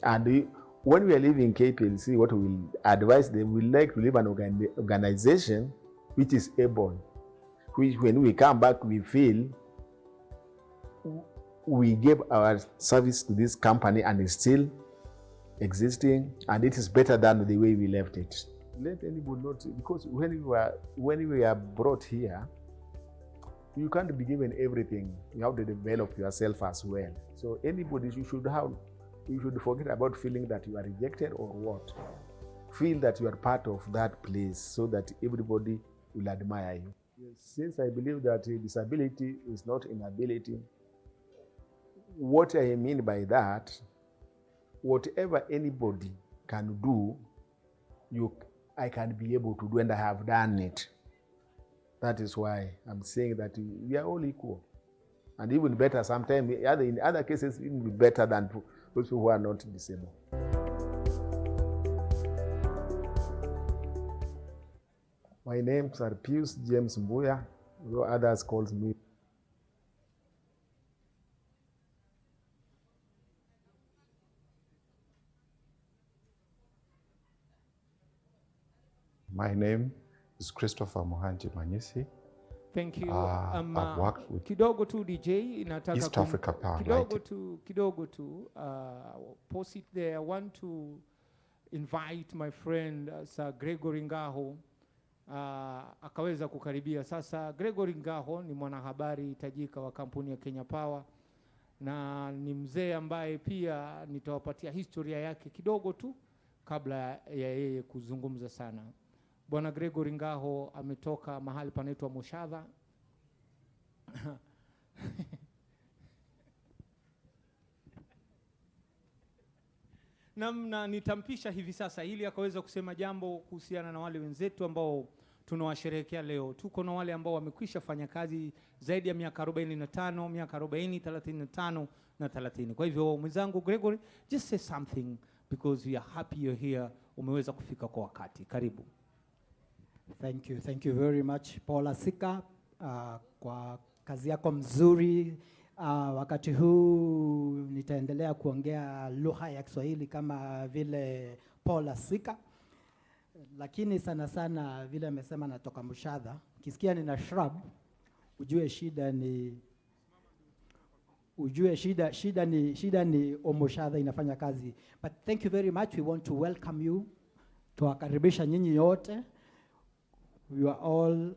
And when we are leaving KPLC, what we will advise them, we like to leave an organization which is able, which when we come back, we feel we gave our service to this company and it's still existing, and it is better than the way we left it. Let anybody not, because when we are brought here, you can't be given everything. You have to develop yourself as well. So anybody, you should forget about feeling that you are rejected or what. Feel that you are part of that place, so that everybody will admire you. Yes, since I believe that disability is not inability, what I mean by that, whatever anybody can do, I can be able to do, and I have done it. That is why I'm saying that we are all equal. And even better, sometimes in other cases, even better than those who are not disabled. My names are Pius James Mbuya, though others call me. My name is Christopher Muhanji Manyisi. Thank you. I've worked with kidogo tu DJ nataka East Africa Power kidogo tu post it there. I want to invite my friend Sir Gregory Ngaho akaweza kukaribia. Sasa Gregory Ngaho ni mwanahabari tajika wa kampuni ya Kenya Power, na ni mzee ambaye pia nitawapatia historia yake kidogo tu kabla ya yeye kuzungumza sana. Bwana Gregory Ngaho ametoka mahali panaitwa Moshadha. Namna nitampisha hivi sasa ili akaweza kusema jambo kuhusiana na wale wenzetu ambao tunawasherehekea leo. Tuko na wale ambao wamekwisha fanya kazi zaidi ya miaka 45, miaka 40, 35 na 30. Kwa hivyo mwenzangu Gregory, just say something because we are happy you're here. Umeweza kufika kwa wakati. Karibu. Thank you very much Paula Sika kwa kazi yako mzuri. Wakati huu nitaendelea kuongea lugha ya Kiswahili kama vile Paula Sika, lakini sana sana vile amesema natoka Moshadha. Kisikia nina shrub, ujue shida ni Moshadha inafanya kazi. But thank you very much. We want to welcome you, tuwakaribisha nyinyi yote. You are all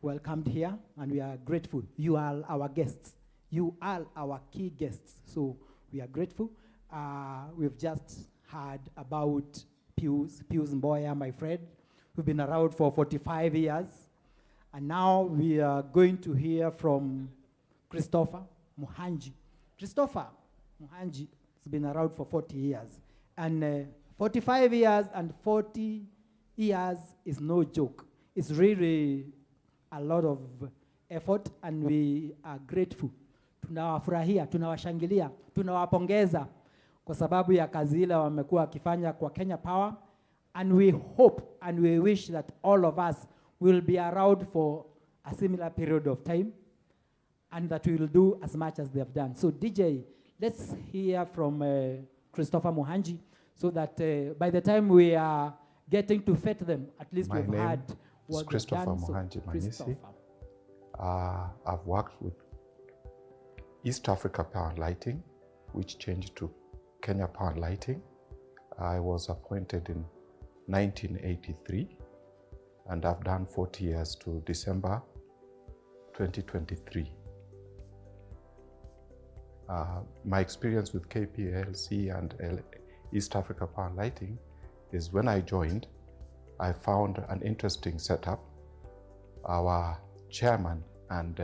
welcomed here and we are grateful. You are our guests. You are our key guests. So we are grateful. We've just heard about Pius Mbuya, my friend. We've been around for 45 years. And now we are going to hear from Christopher Muhanji. Christopher Muhanji has been around for 40 years. And 45 years and 40 years is no joke. It's really a lot of effort and we are grateful. Tunawafurahia, tunawashangilia, tunawapongeza kwa sababu ya kazi ile wamekuwa wakifanya kwa Kenya Power, and we hope and we wish that all of us will be around for a similar period of time and that we will do as much as they have done. So DJ, let's hear from Christopher Muhanji so that by the time we are getting to fet them, at least we've had what Christopher done. Muhanji Manyisi. I've worked with East Africa Power Lighting, which changed to Kenya Power Lighting. I was appointed in 1983 and I've done 40 years to December 2023. My experience with KPLC and East Africa Power Lighting is when I joined, I found an interesting setup. Our chairman and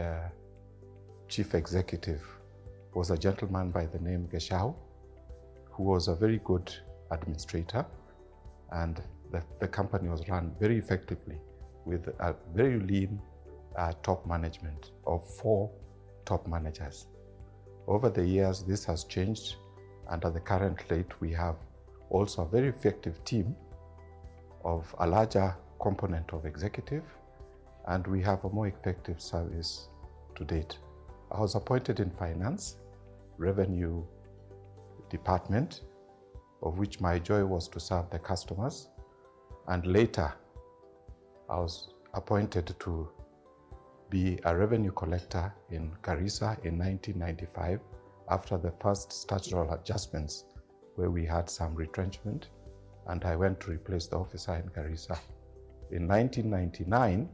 chief executive was a gentleman by the name Geshau, who was a very good administrator, and the company was run very effectively with a very lean top management of 4 top managers. Over the years, this has changed, and at the current rate, we have also a very effective team of a larger component of executive, and we have a more effective service to date. I was appointed in finance, revenue department, of which my joy was to serve the customers, and later I was appointed to be a revenue collector in Garissa in 1995 after the first statutory adjustments where we had some retrenchment, and I went to replace the officer in Garissa. In 1999,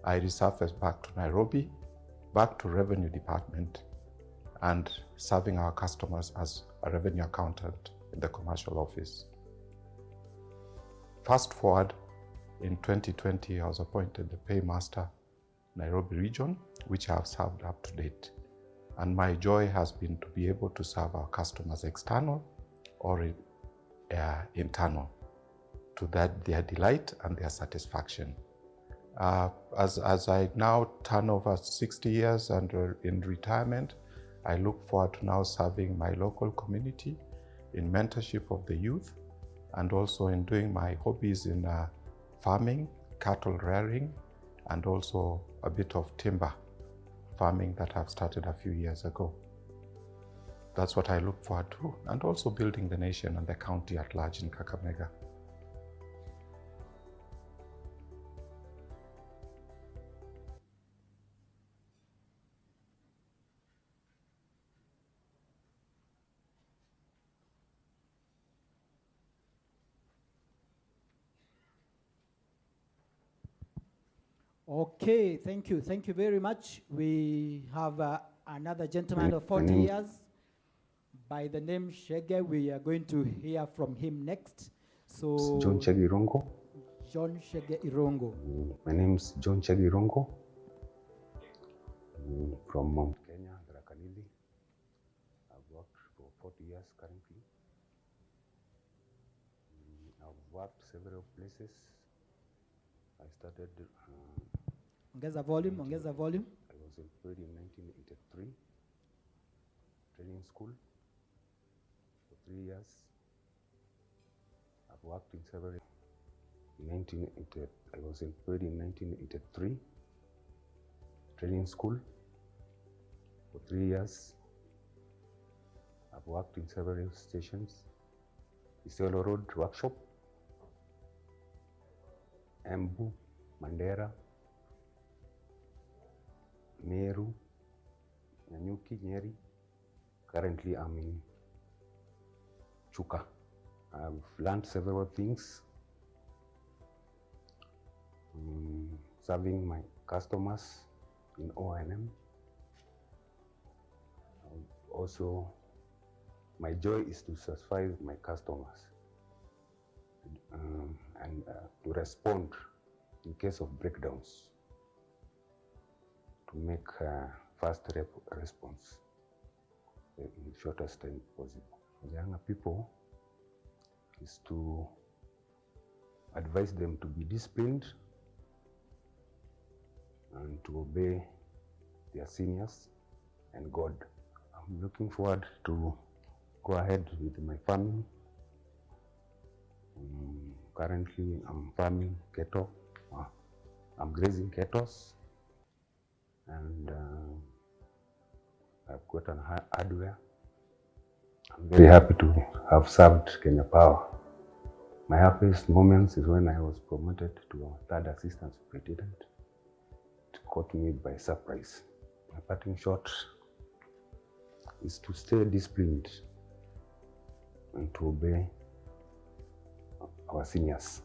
I resurfaced back to Nairobi, back to revenue department, and serving our customers as a revenue accountant in the commercial office. Fast forward, in 2020, I was appointed the paymaster Nairobi region, which I have served up to date. And my joy has been to be able to serve our customers external or internal, to their delight and their satisfaction. As I now turn over 60 years and in retirement, I look forward to now serving my local community in mentorship of the youth, and also in doing my hobbies in farming, cattle rearing, and also a bit of timber farming that I've started a few years ago. That's what I look forward to, and also building the nation and the county at large in Kakamega. Okay, thank you. Thank you very much. We have another gentleman of 40 years by the name Shege. We are going to hear from him next. So John Shege Irongo. John Shege Irongo. My name is John Shege Irongo. From Mount Kenya, Dharakanili. I've worked for 40 years currently. I've worked several places. I started Ongeza volume, ongeza volume. I was employed in 1983, training school for 3 years. I've worked in several. I was employed in 1983, training school for 3 years. I've worked in several stations. Isiolo Road Workshop, Embu, Mandera, Meru, Nanyuki, Nyeri. Currently I'm in Chuka. I've learned several things, serving my customers in O&M. Also, my joy is to satisfy my customers and to respond in case of breakdowns, to make fast response in the shortest time possible. For the younger people is to advise them to be disciplined and to obey their seniors and God. I'm looking forward to go ahead with my farming. Currently I'm farming cattle. I'm grazing cattle, and I've got an hardware. I'm very happy to have served Kenya Power. My happiest moments is when I was promoted to a third assistant superintendent. It caught me by surprise. My parting shot is to stay disciplined and to obey our seniors.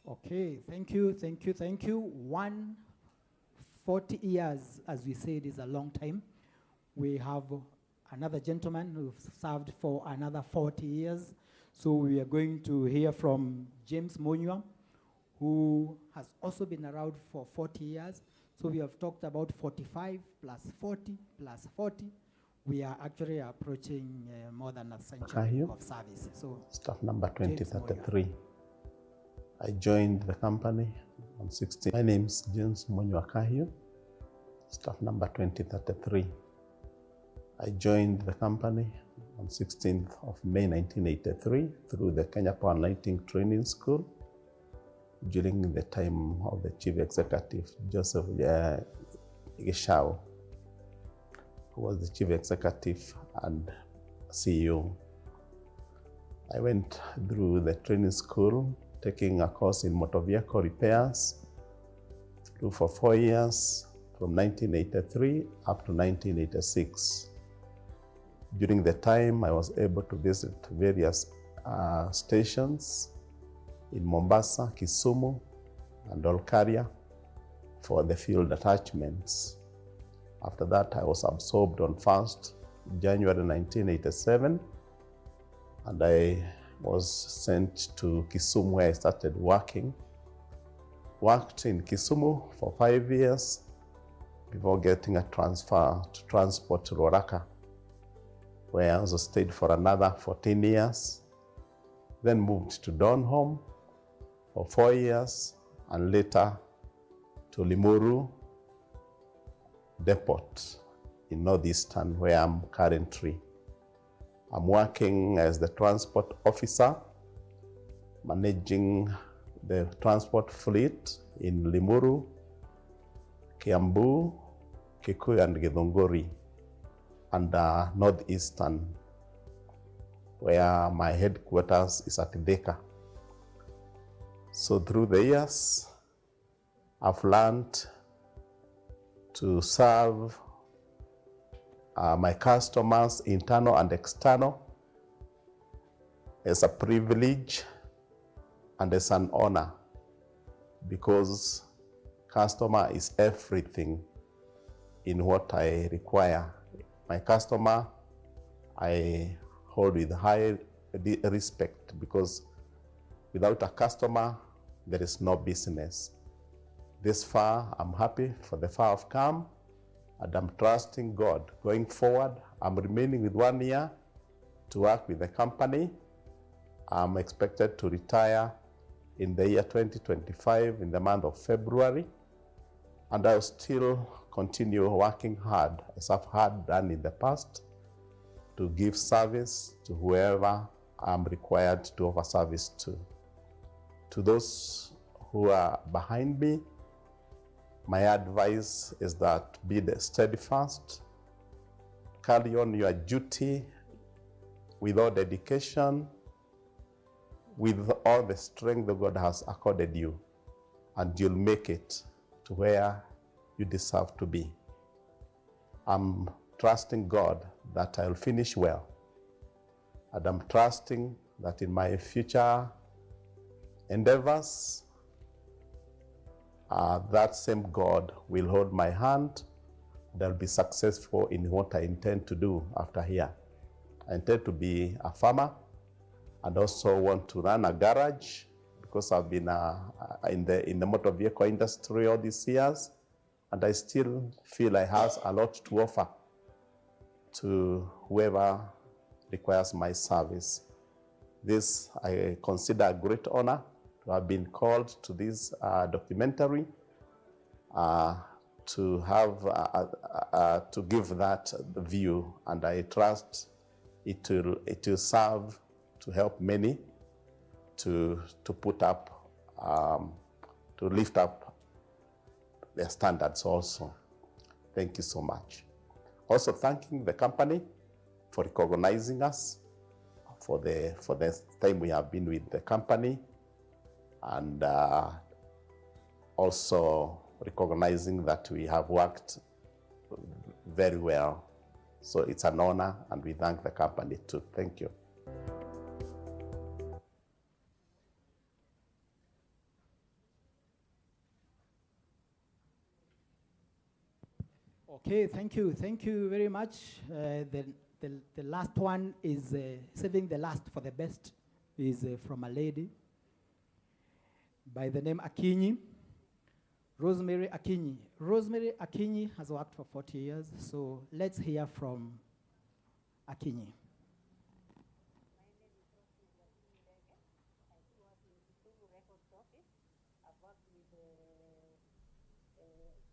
Okay, thank you, thank you, thank you. 140 years, as we said, is a long time. We have another gentleman who served for another 40 years. So we are going to hear from James Munywa, who has also been around for 40 years. So we have talked about 45 plus 40 plus 40. We are actually approaching more than a century of service. So staff number James 2033. I joined the company on 16. My name is James Munywa Kahio, staff number 2033. I joined the company on 16th of May 1983 through the Kenya Power Lighting Training School during the time of the Chief Executive, Joseph Geshao, who was the Chief Executive and CEO. I went through the training school, taking a course in motor vehicle repairs for 4 years, from 1983 up to 1986. During the time, I was able to visit various stations in Mombasa, Kisumu, and Olkaria for the field attachments. After that, I was absorbed on 1st January 1987, and I was sent to Kisumu, where I started working. Worked in Kisumu for 5 years before getting a transfer to Transport Roraka, where I also stayed for another 14 years. Then moved to Donholm for 4 years, and later to Limuru Depot in Northeastern, where I'm currently. I'm working as the transport officer, managing the transport fleet in Limuru, Kiambu, Kikuyu, and Githunguri, and Northeastern, where my headquarters is at Thika. So through the years, I've learned to serve my customers, internal and external, as a privilege and as an honor, because customer is everything in what I require. My customer, I hold with high respect, because without a customer, there is no business. This far, I'm happy for the far I've come, and I'm trusting God. Going forward, I'm remaining with 1 year to work with the company. I'm expected to retire in the year 2025, in the month of February, and I'll still continue working hard, as I've had done in the past, to give service to whoever I'm required to offer service to. To those who are behind me, my advice is that be steadfast, carry on your duty with all dedication, with all the strength that God has accorded you, and you'll make it to where you deserve to be. I'm trusting God that I'll finish well, and I'm trusting that in my future endeavors, that same God will hold my hand, and I'll be successful in what I intend to do after here. I intend to be a farmer, and also want to run a garage, because I've been in the motor vehicle industry all these years, and I still feel I have a lot to offer to whoever requires my service. This I consider a great honor to have been called to this documentary, to have to give that view, and I trust it will serve to help many to put up, to lift up their standards also. Thank you so much. Also thanking the company for recognizing us for the time we have been with the company, and also recognizing that we have worked very well. So it's an honor, and we thank the company too. Thank you. Okay, thank you. Thank you very much. The last one is saving the last for the best is from a lady by the name Akinyi, Rosemary Akinyi. Rosemary Akinyi has worked for 40 years, so let's hear from Akinyi.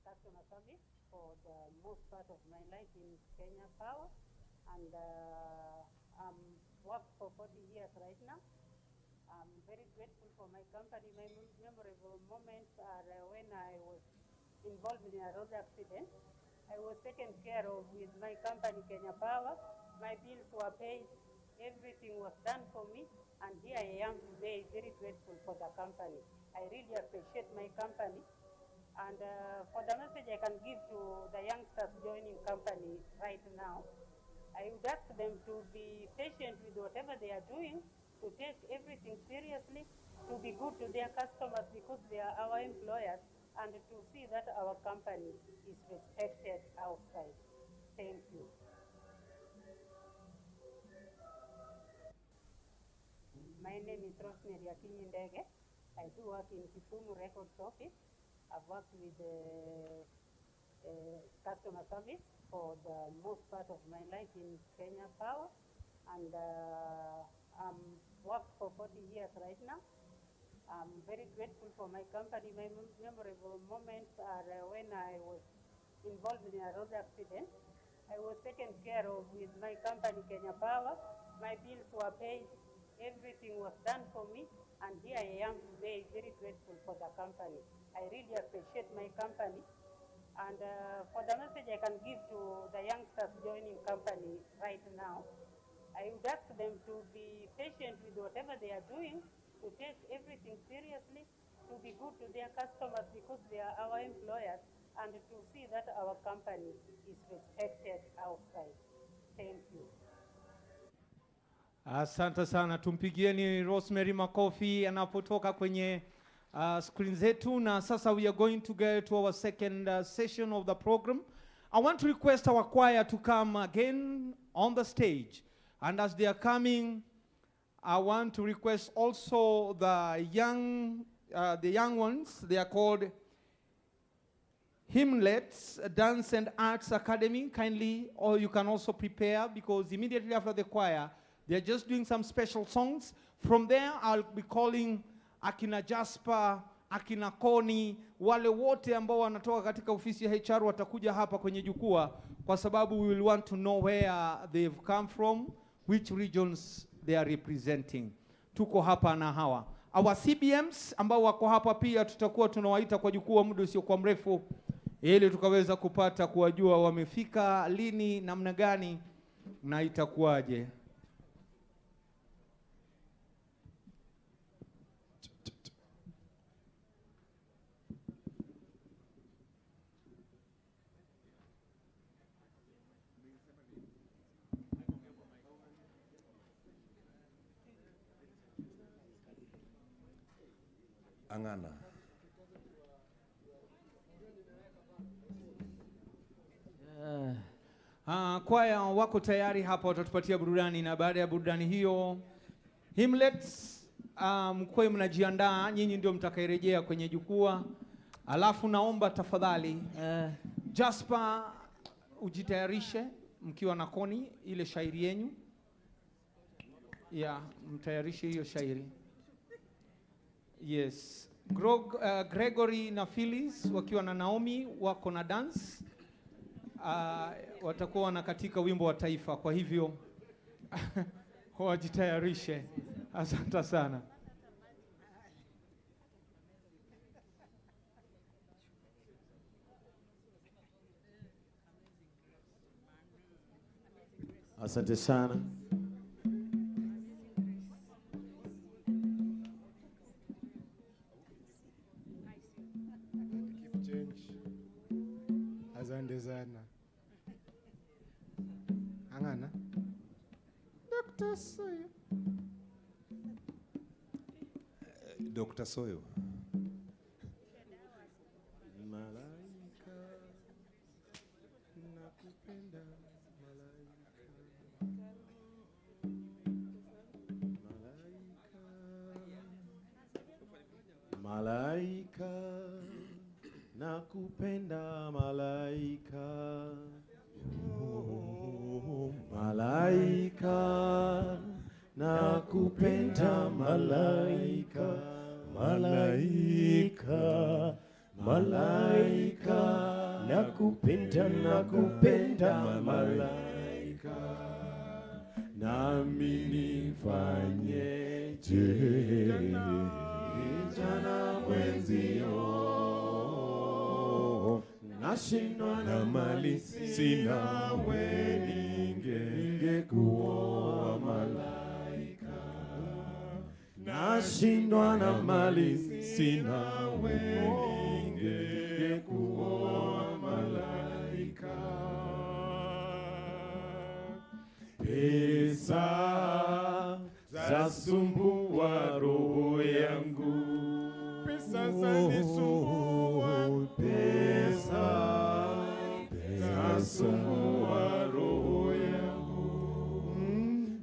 Customer service for the most part of my life in Kenya Power, and I'm worked for 40 years right now. I'm very grateful for my company. My memorable moments are when I was involved in a road accident. I was taken care of with my company Kenya Power. My bills were paid, everything was done for me, and here I am today very grateful for the company. I really appreciate my company. And for the message I can give to the youngsters joining company right now, I would ask them to be patient with whatever they are doing, to take everything seriously, to be good to their customers because they are our employers, and to see that our company is respected outside. Thank you. My name is Rosemary Akinyi. I do work in Kisumu Records Office. I've worked with customer service for the most part of my life in Kenya Power, and I'm worked for 40 years right now. I'm very grateful for my company. My memorable moments are when I was involved in a road accident. I was taken care of with my company Kenya Power. My bills were paid, everything was done for me, and here I am today very grateful for the company. I really appreciate my company. And for the message I can give to the youngsters joining company right now, I would ask them to be patient with whatever they are doing, to take everything seriously, to be good to their customers because they are our employers, and to see that our company is respected outside. Thank you. Asante sana, tumpigieni Rosemary makofi anapotoka kwenye screen zetu. Na sasa we are going to get to our second session of the program. I want to request our choir to come again on the stage. And as they are coming, I want to request also the young ones. They are called Hymnlets Dance and Arts Academy. Kindly, or you can also prepare, because immediately after the choir, they're just doing some special songs. From there, I'll be calling akina Jasper, akina Koni, wale wote ambao wanatoka katika ofisi ya HR watakuja hapa kwenye jukwaa, kwa sababu we will want to know where they've come from, which regions they are representing. Tuko hapa na hawa. Our CBMs ambao wako hapa pia tutakuwa tunawaita kwa jukwaa muda usio kwa mrefu, ili tukaweza kupata kuwajua wamefika lini, namna gani na itakuwaje. Angana. Kwaya wako tayari hapa, watatupatia burudani, na baada ya burudani hiyo Hymnlets mkwe mnajiandaa, nyinyi ndio mtakairejea kwenye jukwaa. Alafu naomba tafadhali Jasper ujitayarishe mkiwa na Koni ile shairi yenu. Mtayarishe hiyo shairi. Yes. Gregory na Phyllis wakiwa na Naomi wako na dance. Watakuwa na katika wimbo wa taifa, kwa hivyo wajitayarishe. Asante sana. Asante sana. Asante sana. Angana. Dr. Soyo. Dr. Soyo. Malaika Malaika, nakupenda malaika. Malaika, nakupenda malaika. Malaika, malaika, nakupenda malaika. Nami nifanyeje kijana mwenzio, nashindwa na mali sina, we ningekuoa malaika. Nashindwa na mali sina, we ningekuoa malaika. Pesa zasumbua roho yangu, pesa zanisumbua, pesa zasumbua roho yangu.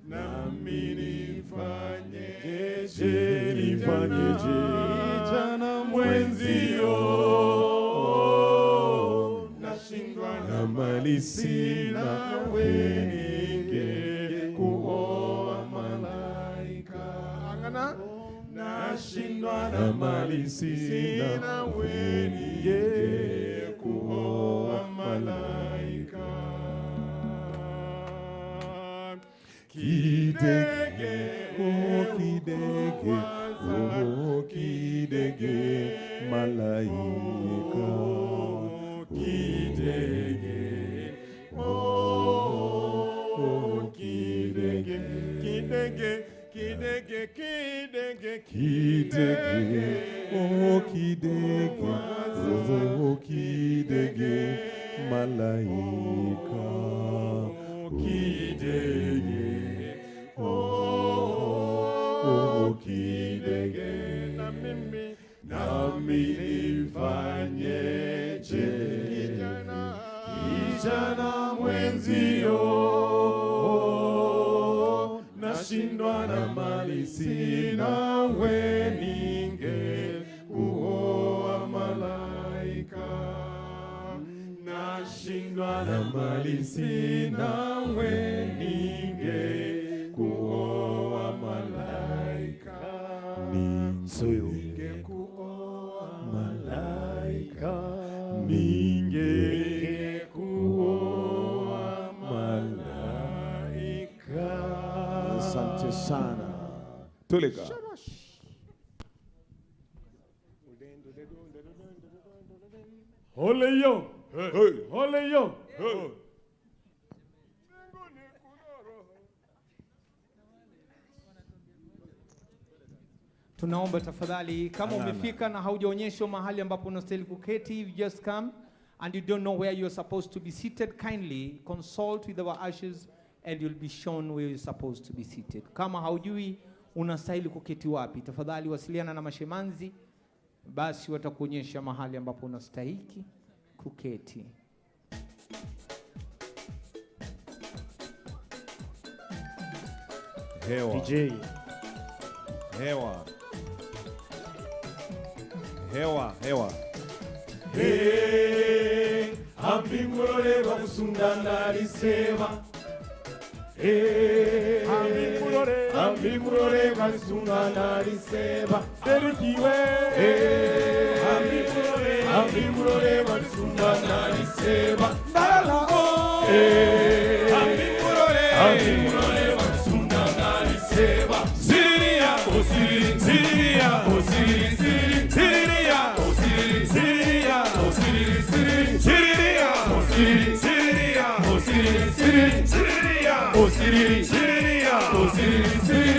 Nami nifanyeje kijana mwenzio, nashindwa na mali sina, we ningekuoa malaika. Nashindwa na mali sina, we ningekuoa malaika. Kidege, oh kidege, oh kidege malaika. Kidege, oh kidege, kidege, kidege, kidege, kidege, oh kidege, oh kidege malaika. Kidege, oh kidege, nami nifanyeje kijana mwenzio, nashindwa na mali sina, we ningekuoa malaika. Nashindwa na mali sina, we ningekuoa malaika. Ningekuoa malaika, ningekuoa malaika. Asante sana. Tulika. Ole yo. Hey. Ole yo. Hey. Tunaomba tafadhali, kama umefika na haujaonyeshwa mahali ambapo unastahili kuketi, you just come and you don't know where you're supposed to be seated, kindly consult with our ushers and you'll be shown where you're supposed to be seated. Kama haujui unastahili kuketi wapi, tafadhali wasiliana na mashemanzi, basi watakuonyesha mahali ambapo unastahili kuketi. Hewa. DJ. Hewa. Hewa, hewa. Hey, ambingurore wakusundana lisema. Hey, ambingurore wakusundana lisema. Derikiwe. Hey, ambingurore wakusundana lisema. Ndala o. Hey, ambingurore wakusundana lisema. Siria, o Siria, Siria, o Siria, Siria, o Siria, Siria, o Siria, Siria, o Siria, Siria, o Siria, Siria, o Siria, Siria, o Siria, Siria.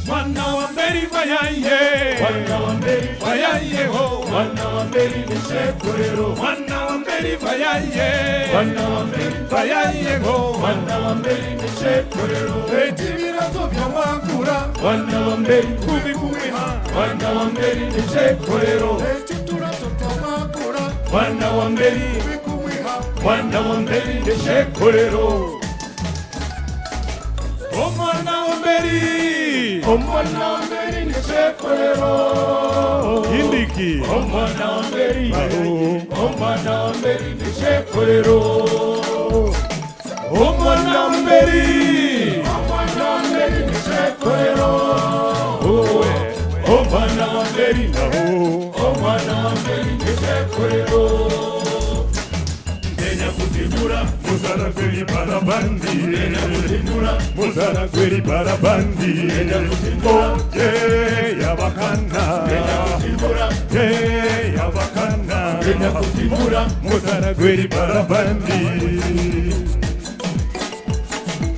Wana wa mberi vayaye, wana wa mberi vayaye ho, wana wa mberi nishekurero, wana wa mberi vayaye, wana wa mberi vayaye ho, wana wa mberi nishekurero. Etibira tobya makura, wana wa mberi kubi kubiha, wana wa mberi nishekurero. Etitura totomakura, wana wa mberi kubi kubiha, wana wa mberi nishekurero. Omwana wa mberi, omwana wa mberi. nishekorero indiki omwana wa mberi omwana wa mberi nishekorero omwana wa mberi nishekorero omwana wa mberi omwana wa mberi nishekorero ndenya kutimbura muzara kweli barabandi ndenya kutimbura muzara kweli barabandi ndenya kutimbura yabakana ndenya kutimbura yabakana ndenya kutimbura muzara kweli barabandi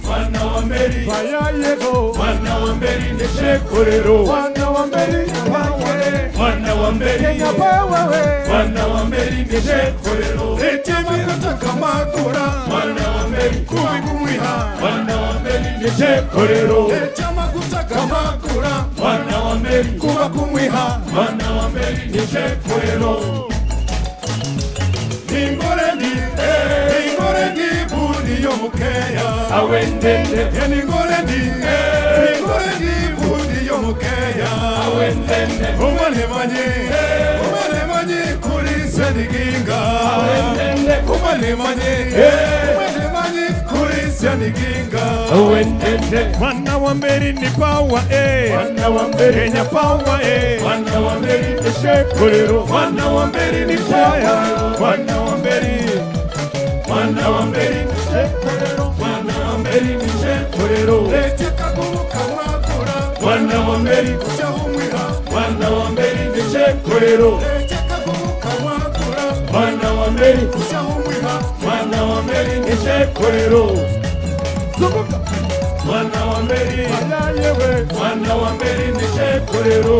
mwana wa mberi bayayego mwana wa mberi nishekorero mwana wa mberi mwana wa mberi mwana wa mberi nishekorero etemira takamakura mwana wa mberi kubigumwiha mwana wa mberi nishekorero etamakutakamakurura mwana wa mberi kubakumwiha mwana wa mberi nishekorero ningoreni budi yomukeya awendende ningoreni budi yomukeya awendende umalemanye kuri seniginga awendende umalemanye kuri seniginga awendende mwana wa mberi ni pawa mwana wa mberi Kenya pawa mwana wa mberi nishekorero mwana wa mberi ni pawa mwana wa mberi mwana wa mberi nishekorero mwana wa mberi nishekorero leteka kumukamwakura mwana wa mberi kushahumwiha mwana wa mberi nishekorero leteka kumukamwakura mwana wa mberi kushahumwiha mwana wa mberi nishekorero zunguka mwana wa mberi ayayewe mwana wa mberi nishekorero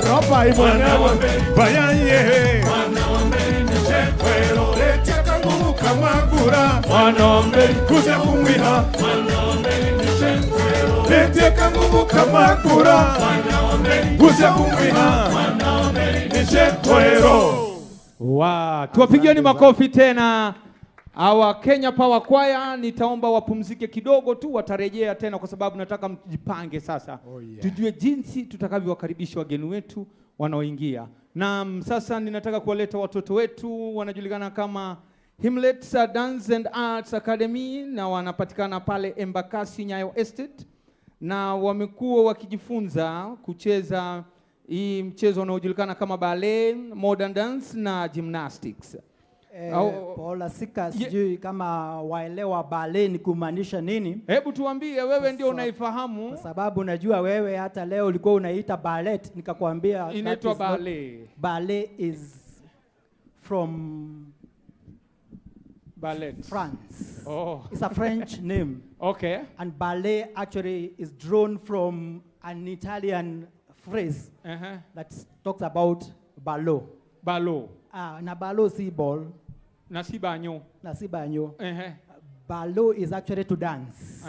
roba mwana wa mberi bayaye mwana wa mberi nishekorero leteka kumukamwakura mwana wa mberi kuja kumwiha mwana wa mberi nishekorero leteka kumukamwakura mwana wa mberi kuja kumwiha mwana wa mberi nishekorero. Wow, tuwapigieni makofi tena. Hawa Kenya Power Choir nitaomba wapumzike kidogo tu, watarejea tena kwa sababu nataka mjipange sasa. Tujue jinsi tutakavyowakaribisha wageni wetu wanaoingia. Na sasa ninataka kuwaleta watoto wetu wanajulikana kama Himlet Dance and Arts Academy na wanapatikana pale Embakasi Nyayo Estate, na wamekuwa wakijifunza kucheza hii mchezo unaojulikana kama ballet, modern dance na gymnastics. Paula Sika, sijui kama waelewa ballet ni kumaanisha nini. Hebu tuambie, wewe ndio unaifahamu. Kwa sababu najua wewe hata leo ulikuwa unaita ballet, nikakwambia inaitwa ballet. Ballet is from ballet, France. Oh. It's a French name. Okay. And ballet actually is drawn from an Italian phrase that talks about ballo. Ballo. Na ballo si ball. Na si banyo. Na si banyo. Ballo is actually to dance.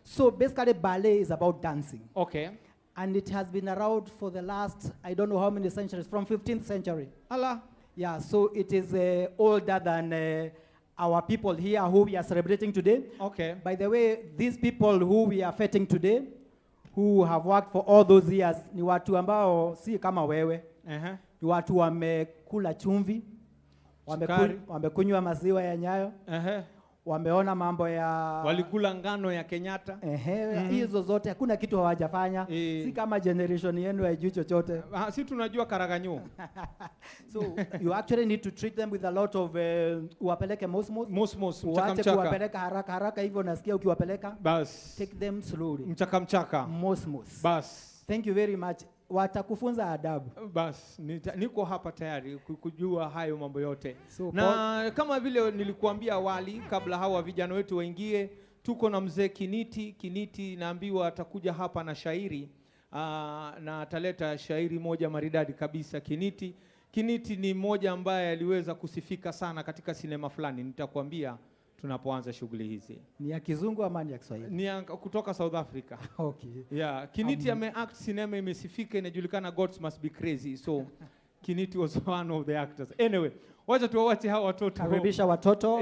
So basically ballet is about dancing. Okay. And it has been around for the last, I don't know how many centuries, from 15th century. Allah. Yeah, so it is older than our people here who we are celebrating today. Okay. By the way, these people who we are feting today, who have worked for all those years, ni watu ambao si kama wewe. Ni watu wamekula chumvi, wamekunywa maziwa ya Nyayo, wameona mambo ya walikula ngano ya Kenyatta. Hizo zote hakuna kitu hawajafanya. Si kama generation yenu haijui chochote. Si tunajua karaganyo. So you actually need to treat them with a lot of uwapeleke mosmos. Mosmos, mchaka kuwapeleka haraka hivyo, nasikia ukiwapeleka. Bas. Take them slowly. Mchaka. Mosmos. Bas. Thank you very much. Watakufunza adabu. Bas, niko hapa tayari kujua hayo mambo yote. So, na kama vile nilikuambia awali kabla hawa vijana wetu waingie, tuko na mzee Kiniti naambiwa atakuja hapa na shairi na ataleta shairi moja maridadi kabisa. Kiniti ni mmoja ambaye aliweza kusifika sana katika sinema fulani, nitakwambia tunapoanza shughuli hizi. Ni ya kizungu ama ni ya Kiswahili? Ni kutoka South Africa. Okay. Yeah, Kiniti ameact sinema imesifika, inajulikana Gods Must Be Crazy. So Kiniti was one of the actors. Anyway, wacha tuwawache hawa watoto. Karibisha watoto.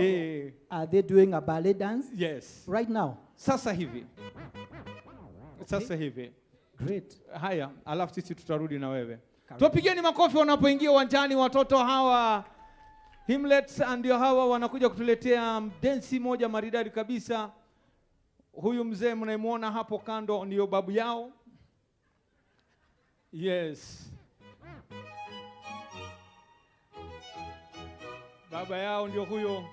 Are they doing a ballet dance? Yes. Right now. Sasa hivi. Great. Haya, alafu sisi tutarudi na wewe. Tuwapigeni makofi wanapoingia uwanjani watoto hawa. Himlets ndio hawa wanakuja kutuletea densi moja maridadi kabisa. Huyu mzee mnayemwona hapo kando ndio babu yao. Yes. Baba yao ndio huyo.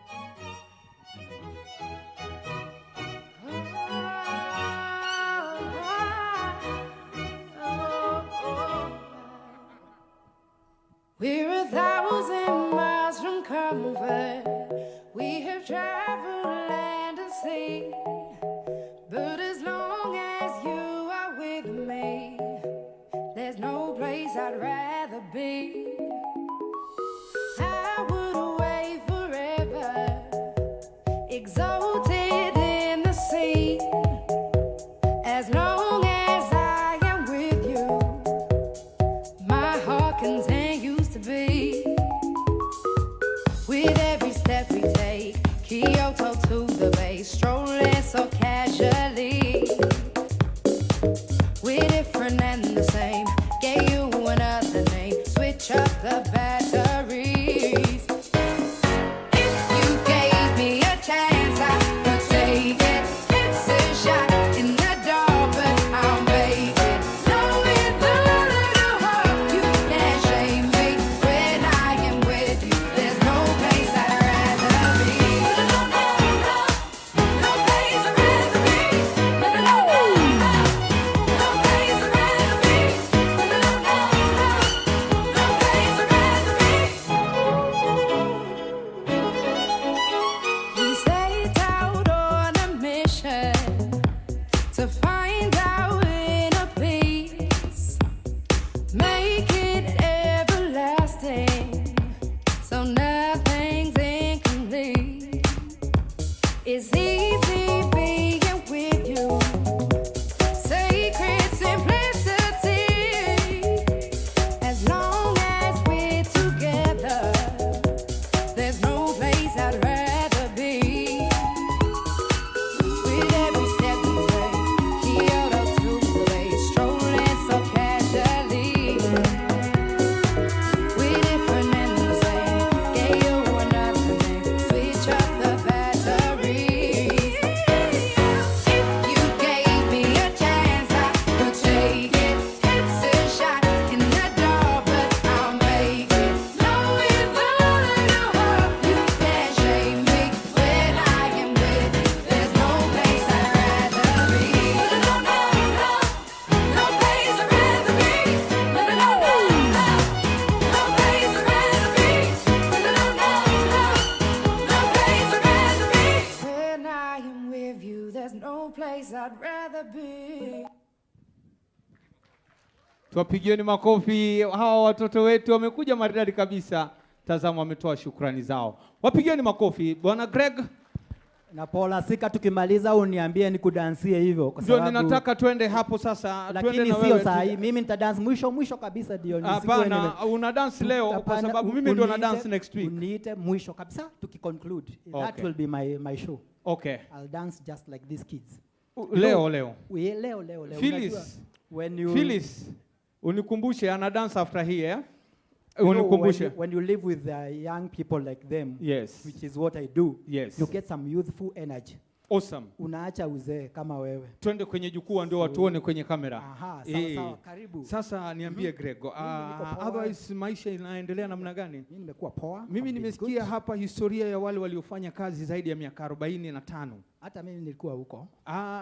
We're 1,000 miles from comfort. We have traveled land and sea. But as long as you are with me, there's no place I'd rather be. I would away forever, exalted in the sea. As long as I am with you, my heart continues to beat. With every step we take, Kyoto to the bay, strolling so casually. We're different and the same, gave you another name, switch up the batteries. If you gave me a chance, I would take it. It's a shot in the dark, but I'll make it. Knowing the little heart, you can't shame me. When I am with you, there's no place I'd rather be. No place I'd rather be. No place I'd rather be. No place I'd rather be. We set out on a mission to find our inner peace, make it everlasting, so nothing's incomplete. It's easy being with you, sacred simplicity. As long as we're together, there's no place I'd rather be. With every step we take, Kyoto to the bay, strolling so casually. We're different and the same, gave you another name, switch up the batteries. If you gave me a chance, I would take it. It's a shot in the dark, but I'll make it. Knowing the little heart, you can't shame me. When I am with you, there's no place I'd rather be. No place I'd rather be. No place I'd rather be. No place I'd rather be. When I am with you, there's no place I'd rather be. Tuwapigieni makofi hawa watoto wetu wamekuja maridadi kabisa. Tazama wametoa shukrani zao. Wapigieni makofi. Bwana Greg, Na Paula, sika tukimaliza uniambie nikudansie hivyo kwa ndio sababu ninataka twende hapo sasa. Twende lakini na sio wewe. saa hii. Mimi nitadance mwisho kabisa ndio Hapana, una dance leo kwa sababu mimi ndio na dance next week. Uniite mwisho kabisa tukiconclude. That Okay. will be my show. Okay. I'll dance just like these kids. Leo. Leo. Phyllis. Unajua, when you Phyllis, unikumbushe ana dance after here, eh? you know, Unikumbushe. when you live with young people like them, Yes. which is what I do, Yes. you get some youthful energy. Awesome. Unaacha uzee kama wewe. Twende kwenye jukwaa ndio watuone kwenye kamera. Aha, sawa, karibu. Sasa niambie Grego, otherwise maisha inaendelea namna gani? Mimi nimekuwa poa. Mimi nimesikia hapa historia ya wale waliofanya kazi zaidi ya miaka 45. Hata mimi nilikuwa huko.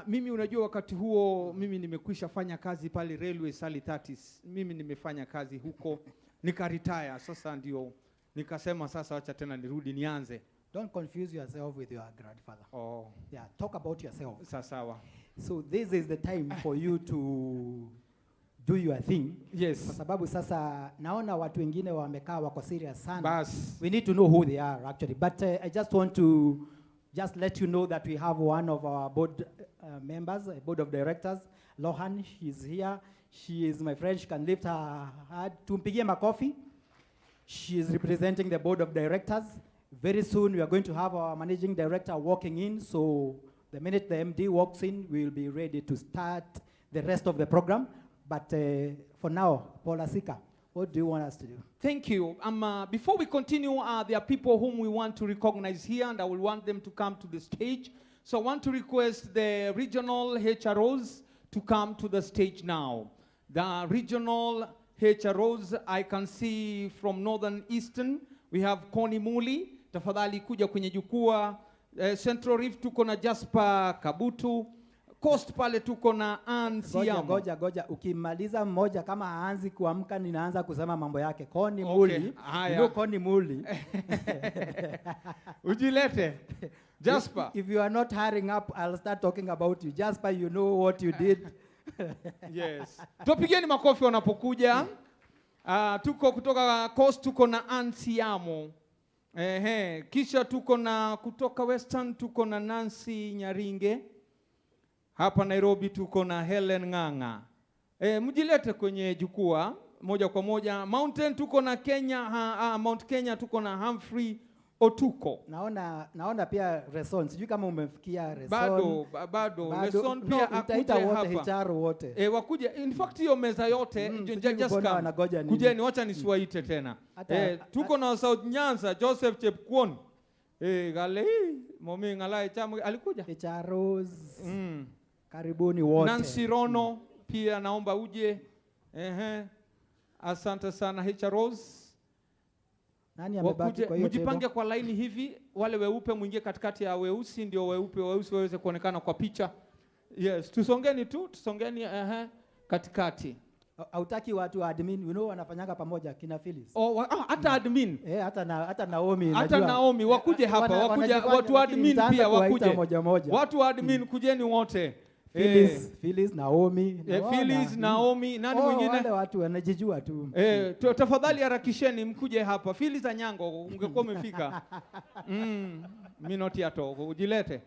Mimi unajua wakati huo mimi nimekwisha fanya kazi pale Railway Sally 30s. Mimi nimefanya kazi huko nikaretire. Sasa ndio nikasema sasa acha tena nirudi nianze. Don't confuse yourself with your grandfather. Oh. Yeah, talk about yourself. Sawa. So this is the time for you to do your thing. Yes. Kwa sababu sasa naona watu wengine wamekaa wako serious sana. Bas. We need to know who they are actually. But I just want to just let you know that we have one of our board members, board of directors, Lohan. She's here. She is my friend. She can lift her hand. Tumpigie makofi. She is representing the board of directors. Very soon we are going to have our managing director walking in. So the minute the MD walks in, we will be ready to start the rest of the program. But for now, Paul Asika, what do you want us to do? Thank you. Before we continue, there are people whom we want to recognize here, and I will want them to come to the stage. So I want to request the regional HROs to come to the stage now. The regional HROs, I can see from Northern Eastern, we have Connie Muli, tafadhali kuja kwenye jukwaa. Central Rift tuko na Jasper Kabutu. Coast pale tuko na Ansiamo. Goja. Ukimaliza mmoja kama haanzi kuamka ninaanza kusema mambo yake. Connie Muli. Connie Muli. Ujilete. Jasper. If you are not hurrying up, I'll start talking about you. Jasper, you know what you did. Yes. Tupigeni makofi wanapokuja. Tuko kutoka Coast tuko na Ansiamo. Kisha tuko na kutoka Western tuko na Nancy Nyaringe. Hapa Nairobi tuko na Helen Ng'ang'a. Mjilete kwenye jukwaa moja kwa moja. Mountain tuko na Kenya, Mount Kenya tuko na Humphrey Otuko. Naona pia Reson. Sijui kama umefikia Reson. Bado. Reson pia akuje hapa. HR wote. Wakuje. In fact hiyo meza yote just come. Kujeni wacha nisiwaite tena. Tuko na South Nyanza Joseph Chepkwon. Gale momi ngalai chamu alikuja. HROs. Karibuni wote. Nancy Rono pia naomba uje. Asante sana HROs. Nani amebaki kwa hiyo mjipange kwa laini hivi, wale weupe mwingie katikati ya weusi, ndio weusi waweze kuonekana kwa picha. Yes, tusongeni katikati. Hautaki watu wa admin, you know wanafanyanga pamoja kina Phyllis. Hata admin. Hata Naomi. Hata Naomi wakuje hapa, watu wa admin pia wakuje. Watu wa admin kujeni wote. Phyllis, Naomi. Phyllis, Naomi, nani mwingine? Wale watu wanajijua tu. Tafadhali harakisheni mkuje hapa. Phyllis Anyango, ungekuwa umefika. Mimi not yato, ujilete.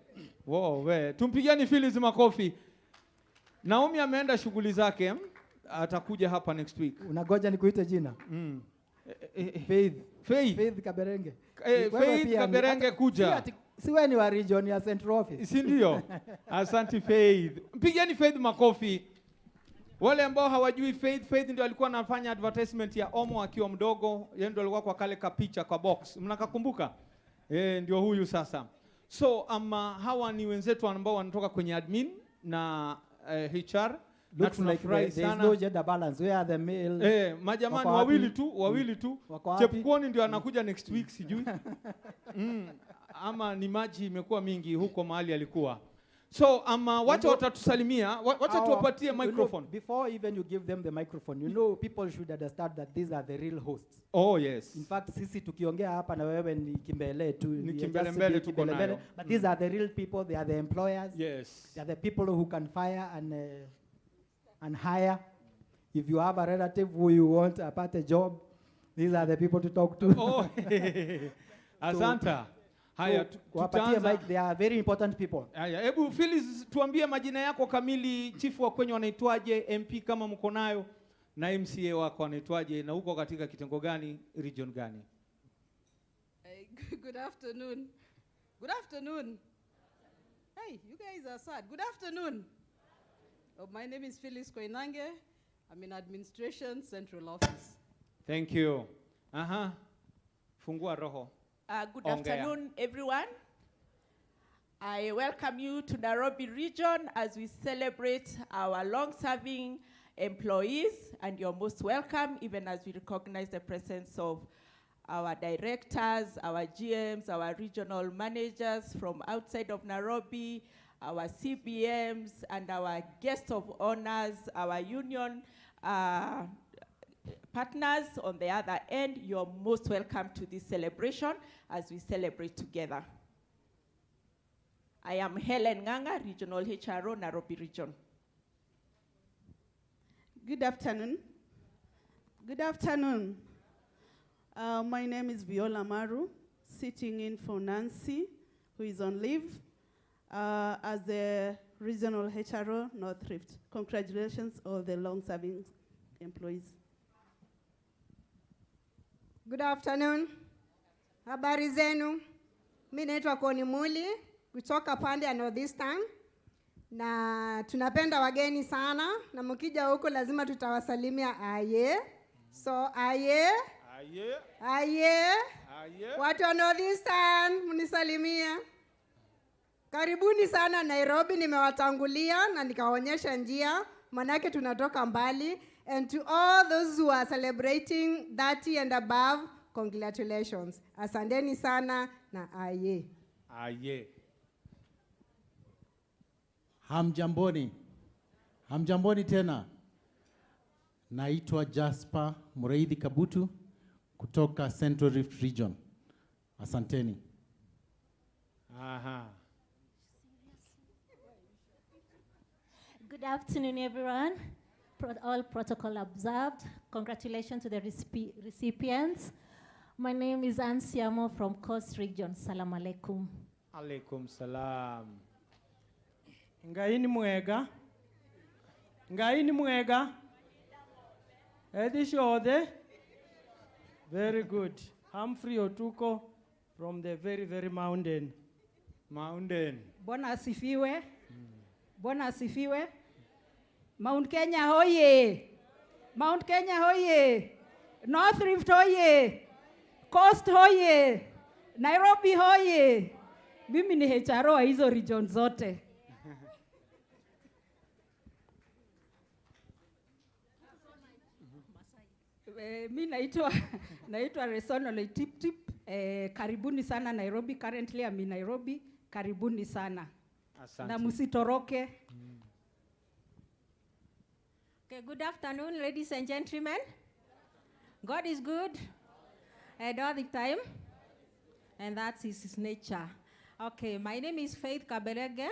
Tumpigeni Phyllis makofi. Naomi ameenda shughuli zake, atakuja hapa next week. Unagoja nikuite jina? Faith Kaberenge. Faith Kaberenge kuja. Si wewe ni wa region ya Central Office. Si ndio? Asante Faith. Mpigeni Faith makofi. Wale ambao hawajui Faith ndio alikuwa anafanya advertisement ya Omo akiwa mdogo. Yeye ndio alikuwa kwa kale kapicha kwa box. Mnakakumbuka? Ndio huyu sasa. So hawa ni wenzetu ambao wanatoka kwenye admin na HR. Looks like there's no gender balance. Where are the male? Majamani wawili tu. Chepkwoni ndio anakuja next week sijui. Ama ni maji imekuwa mingi huko mahali alikuwa. So wacha watatusalimia, wacha tuwapatie microphone. Before even you give them the microphone, you know people should understand that these are the real hosts. Oh yes. In fact sisi tukiongea hapa na wewe ni kimbele tu. Ni kimbele tuko nayo. But these are the real people, they are the employers. Yes. They are the people who can fire and hire. If you have a relative who you want apart a job, these are the people to talk to. Asanta. Haya, wapatie mic, they are very important people. Haya, hebu Phyllis tuambie majina yako kamili, chief wa kwenye wanaitwaje, MP kama mko nayo, na MCA wako wanaitwaje, na uko katika kitengo gani, region gani? Good afternoon. Good afternoon. Hey, you guys are sad. Good afternoon. My name is Phyllis Koinange. I'm in administration, central office. Thank you. Fungua roho. Good afternoon, everyone. I welcome you to Nairobi region as we celebrate our long-serving employees, and you're most welcome, even as we recognize the presence of our directors, our GMs, our regional managers from outside of Nairobi, our CBMs, and our guests of honors, our union partners on the other end. You're most welcome to this celebration as we celebrate together. I am Helen Ng'ang'a, Regional HRO, Nairobi Region. Good afternoon. Good afternoon. My name is Viola Maru, sitting in for Nancy, who is on leave, as the Regional HRO, North Rift. Congratulations all the long-serving employees. Good afternoon. Habari zenu. Mimi naitwa Connie Muli kutoka pande ya Northeastern. na tunapenda wageni sana, na mkija huko lazima tutawasalimia aye. So aye. Aye. Aye. Aye. Watu wa Northeastern mnisalimia. Karibuni sana Nairobi, nimewatangulia na nikaonyesha njia, manake tunatoka mbali. And to all those who are celebrating 30 and above, congratulations. Asanteni sana na aye. Aye. Hamjamboni. Hamjamboni tena. Naitwa Jasper Mureithi Kabutu kutoka Central Rift Region. Asanteni. Aha. Good afternoon, everyone. All protocol observed. Congratulations to the recipients. My name is Ansiamo from Coast Region. Salam alaikum. Alaikum salam. Ngaini mwega. Ngaini mwega. Edi shode. Very good. Humphrey Otuko from the very, very mountain. Mountain. Bwana asifiwe. Bwana asifiwe. Mount Kenya hoye. Mount Kenya hoye. North Rift hoye. Coast hoye. Nairobi hoye. Mimi ni HRO wa hizo region zote. Mi naitwa Resonolo Tip. Karibuni sana Nairobi. Currently I'm in Nairobi. Karibuni sana. Asante. Na musitoroke. Okay, good afternoon, ladies and gentlemen. God is good and all the time, and that's his nature. Okay, my name is Faith Kaberege.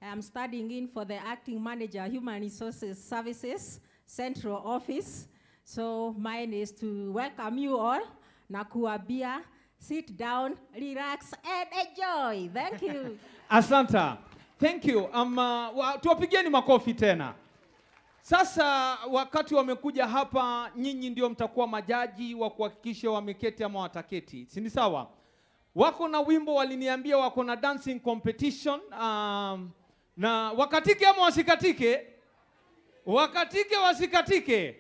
I'm studying in for the Acting Manager, Human Resources Services, Central Office. So mine is to welcome you all. Nakuabia, sit down, relax, and enjoy. Thank you. Asanta. Thank you. Tuwapigieni makofi tena. Sasa wakati wamekuja hapa, nyinyi ndio mtakuwa majaji wa kuhakikisha wameketi ama wataketi. Si ni sawa? Wako na wimbo, waliniambia wako na dancing competition. Na wakatike ama wasikatike? Wakatike wasikatike.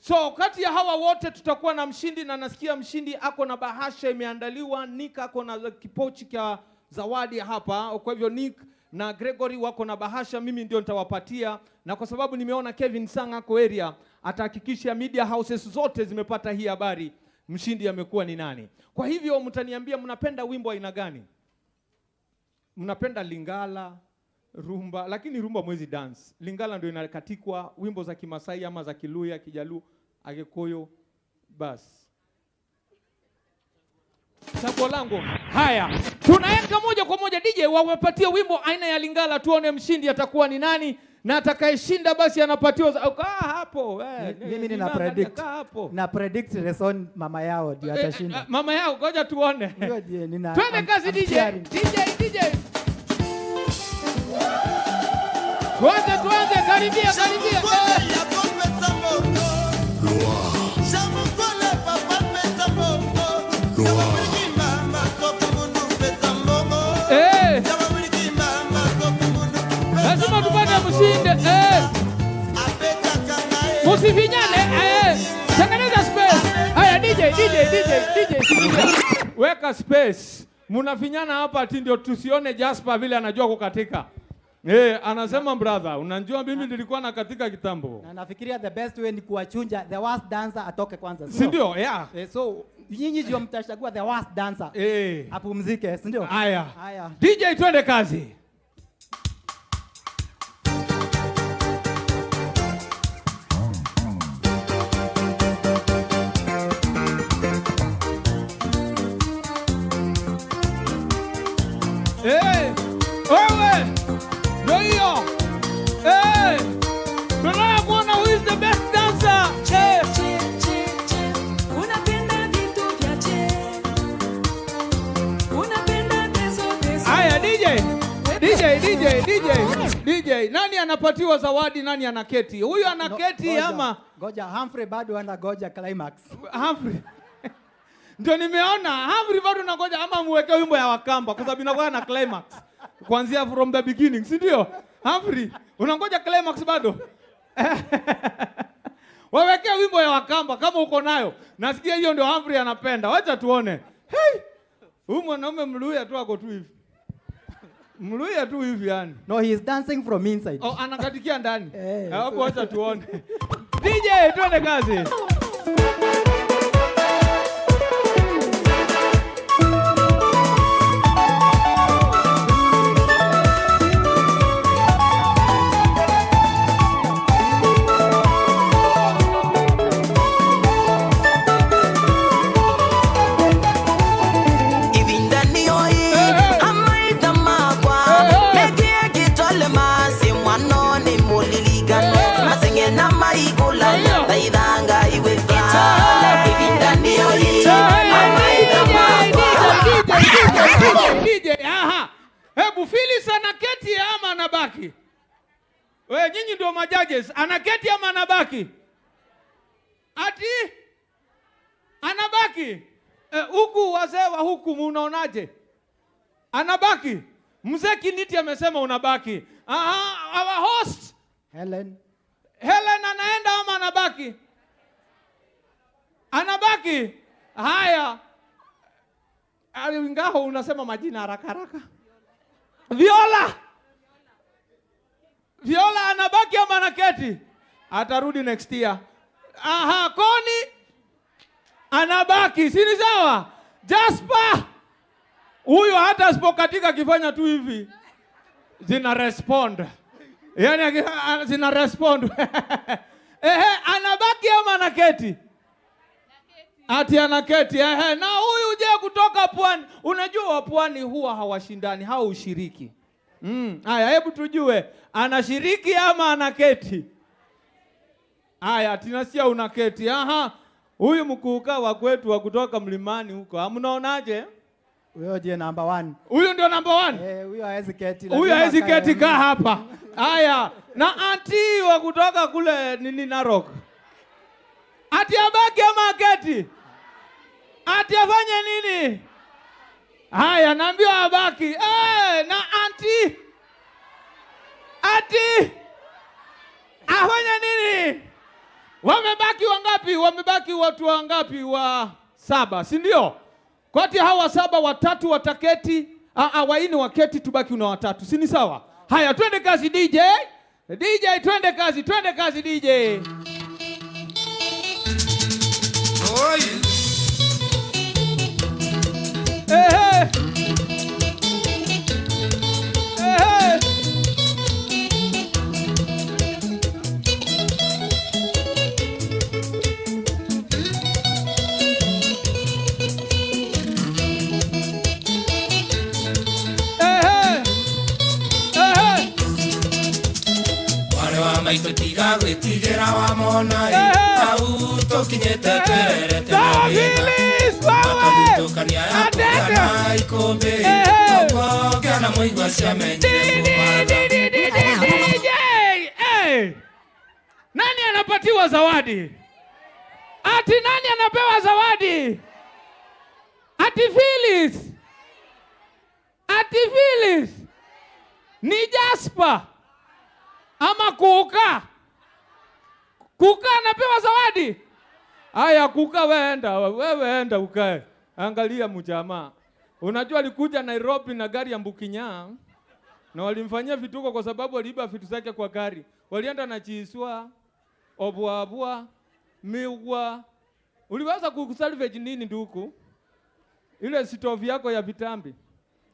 So kati ya hawa wote tutakuwa na mshindi, na nasikia mshindi ako na bahasha imeandaliwa. Nick ako na kipochi cha zawadi hapa. Kwa hivyo Nick na Gregory wako na bahasha, mimi ndio nitawapatia. Na kwa sababu nimeona Kevin Sang ako area, atahakikisha media houses zote zimepata hii habari mshindi amekuwa ni nani. Kwa hivyo mtaniambia mnapenda wimbo aina gani? Mnapenda Lingala, rumba, lakini rumba mwezi dance. Lingala ndio inakatikwa, wimbo za Kimasai ama za Kiluya, Kijalu, Agikuyu, bas. Chaguo langu. Haya, tunaenda moja kwa moja. DJ wawapatie wimbo aina ya Lingala, tuone mshindi atakuwa ni nani, na atakayeshinda basi anapatiwa hapo. Mimi nina predict Reson mama yao ndio atashinda. Mama yao, ngoja tuone. Twende kazi DJ. Tuanze, karibia. Lazima tupate mshinde. Musifinyane. Tengeneza space. Haya DJ. Weka space. Munafinyana hapa ati ndio tusione Jasper vile anajua kukatika. Anasema brother, unajua mimi nilikuwa na katika kitambo. Na nafikiria the best way ni kuwachunja the worst dancer atoke kwanza. Si ndio? Yeah. So nyinyi ndio mtachagua the worst dancer. Apumzike, si ndio? Haya. DJ twende kazi. Wewe ndio hiyo. Tunataka kuona who is the best dancer. Unapenda vitu vya unapenda deso. Haya DJ, nani anapatiwa zawadi, nani anaketi? Huyu anaketi ama? Ngoja, Humphrey bado anagoja climax. Humphrey. Ndio nimeona Humphrey bado anagoja, ama muweke wimbo ya Wakamba kwa sababu inakuwa na climax. Kuanzia from the beginning, si ndio? Humphrey, unangoja climax bado? Wawekea wimbo ya Wakamba kama uko nayo. Nasikia hiyo ndio Humphrey anapenda. Wacha tuone. Hey! Huyu mwanaume Mluya tu ako tu hivi. Mluya tu hivi yani. No, he is dancing from inside. Oh, anakatikia ndani. Hapo wacha tuone. DJ, tuende kazi. DJ, aha. Hebu Phyllis anaketi ama anabaki? Wewe nyinyi ndio majudges. Anaketi ama anabaki? Ati? Anabaki? Huku wazee wa huku munaonaje? Anabaki? Mzee Kiniti amesema unabaki. Aha, our host. Helen anaenda ama anabaki? Anabaki? Haya. Ingawa unasema majina haraka haraka. Viola anabaki ama anaketi? Atarudi next year. Aha, Koni anabaki, si ni sawa? Jasper huyo hata asipokatika akifanya tu hivi zina respond. Yaani zina respond. Anabaki ama anaketi? Ati anaketi. Na huyu je kutoka Pwani. Unajua wa Pwani huwa hawashindani, hao ushiriki. Haya, hebu tujue anashiriki ama anaketi? Haya, tinasia unaketi. Aha. Huyu mkuuka wa kwetu wa kutoka mlimani huko. Mnaonaje? Huyo ndiye number 1. Huyu ndio number 1? Huyo hawezi keti. Huyu hawezi keti kaa hapa. Haya, na anti wa kutoka kule nini Narok. Ati abaki ama aketi? Ati afanye nini? Haya, naambiwa abaki. Na anti. Ati afanye nini? Wamebaki wangapi? Wamebaki watu wangapi? Wa 7, si ndio? Kati hawa 7 watatu wataketi, waini waketi, tubaki una watatu. Si ni sawa? Haya, twende kazi DJ. DJ, twende kazi DJ. Oh yeah. Maito tiga gwĩtigĩra wa mona au tũkinyĩte twererete na wĩra tũkania ya kũgana ikũmbĩ tũkogĩa na mũigua ciamenyire Nani anapatiwa zawadi? Ati nani anapewa zawadi? Ati Phyllis. Ati Phyllis. Ni Jasper. Ama Kuka. Kuka anapewa zawadi. Haya Kuka, wewe enda ukae. Angalia mjamaa. Unajua alikuja Nairobi na gari ya Mbukinya na walimfanyia vituko kwa sababu aliiba vitu zake kwa gari. Walienda na chiswa, obwabwa, miwa. Uliweza kusalvage nini nduku? Ile stove yako ya vitambi.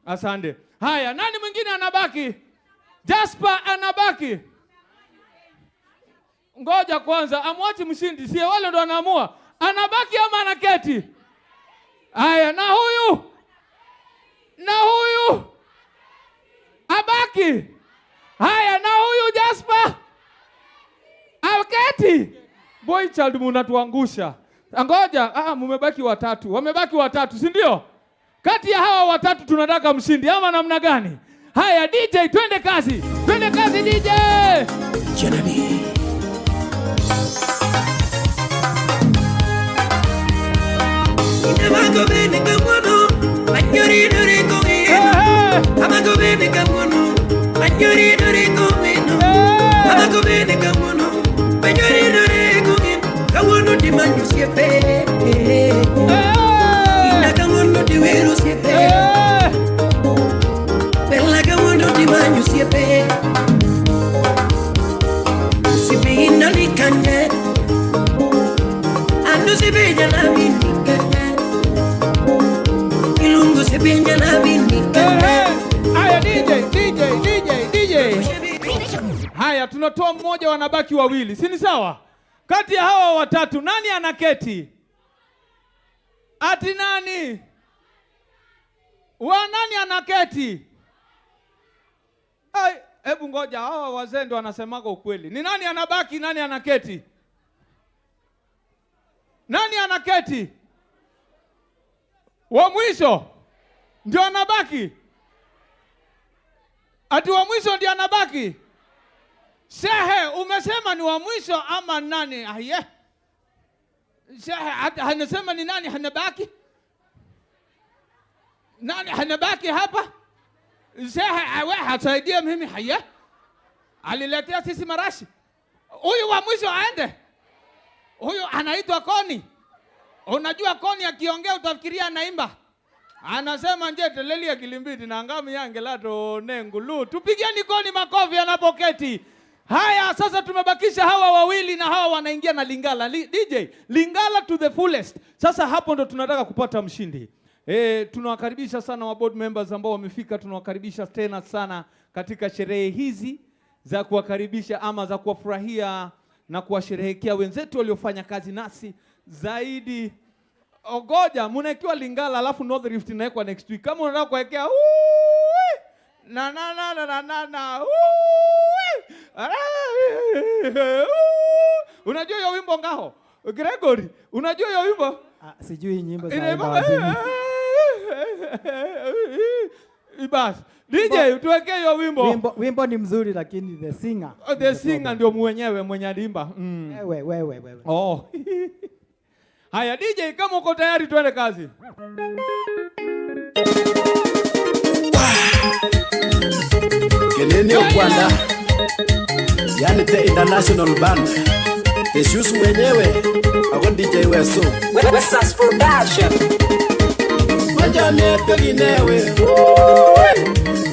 Asante. Haya, nani mwingine anabaki? Jasper anabaki. Ngoja kwanza, amwachi mshindi. Si wale ndo anaamua. Anabaki ama anaketi? Haya, na huyu? Na huyu? Abaki. Haya, na huyu Jasper? Aketi. Boy child mnatuangusha. Ngoja, mumebaki watatu. Wamebaki watatu, si ndio? Kati ya hawa watatu tunataka mshindi ama namna gani? Haya DJ, twende kazi. Twende kazi DJ. Janabi. Amago bene kamono, anyori dore komi. Amago bene kamono, anyori dore komi. mmoja wanabaki wawili. Si ni sawa? Kati ya hawa watatu nani anaketi? Ati nani? Nani anaketi? Ai, hebu ngoja, hawa wazee ndio wanasemaga ukweli. Ni nani anabaki, nani anaketi? Nani anaketi? Wa mwisho ndio anabaki? Ati wa mwisho ndio anabaki? Shehe, umesema ni wa mwisho ama nani? Aye. Shehe, anasema ni nani hanabaki? Nani hanabaki hapa? Shehe, awe hasaidie mimi haya. Aliletea sisi marashi. Huyu wa mwisho aende. Huyu anaitwa Koni. Unajua Koni akiongea utafikiria anaimba. Anasema nje teleli ya kilimbiti na ngami yange lato nengulu. Tupigieni Koni makofi anapoketi. Haya, sasa tumebakisha hawa wawili na hawa wanaingia na Lingala. DJ, Lingala to the fullest. Sasa hapo ndo tunataka kupata mshindi. Tunawakaribisha sana wa board members ambao wamefika, tunawakaribisha tena sana katika sherehe hizi za kuwakaribisha ama za kuwafurahia na kuwasherehekea wenzetu waliofanya kazi nasi zaidi. Ogoja, munaekiwa Lingala alafu North Rift inaekwa next week. Kama unataka kuwekea unajua hiyo wimbo ngaho? Gregory, unajua hiyo wimbo? Sijui nyimbo za wazimu. Basi, DJ tuwekee hiyo wimbo. Wimbo ni mzuri lakini the singer. The singer ndio mwenye alimba. Wewe. Oh. Haya DJ, kama uko tayari tuende kazi. Kenene Okwanda, yani the international band. Jesus mwenyewe, ako DJ Weso. Wesas Production. Wanja miaka ginewe,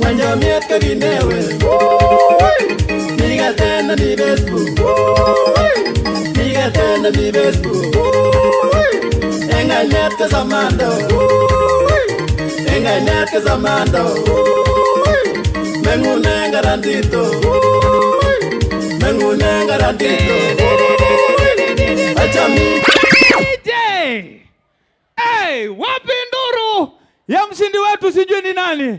wanja miaka ginewe, niga tena ni Facebook, niga tena ni Facebook, enga miaka zamando, enga miaka zamando, mengunenga randito, mengunenga randito, achami. DJ! Hey, wapi nduru ya mshindi wetu sijui ni nani?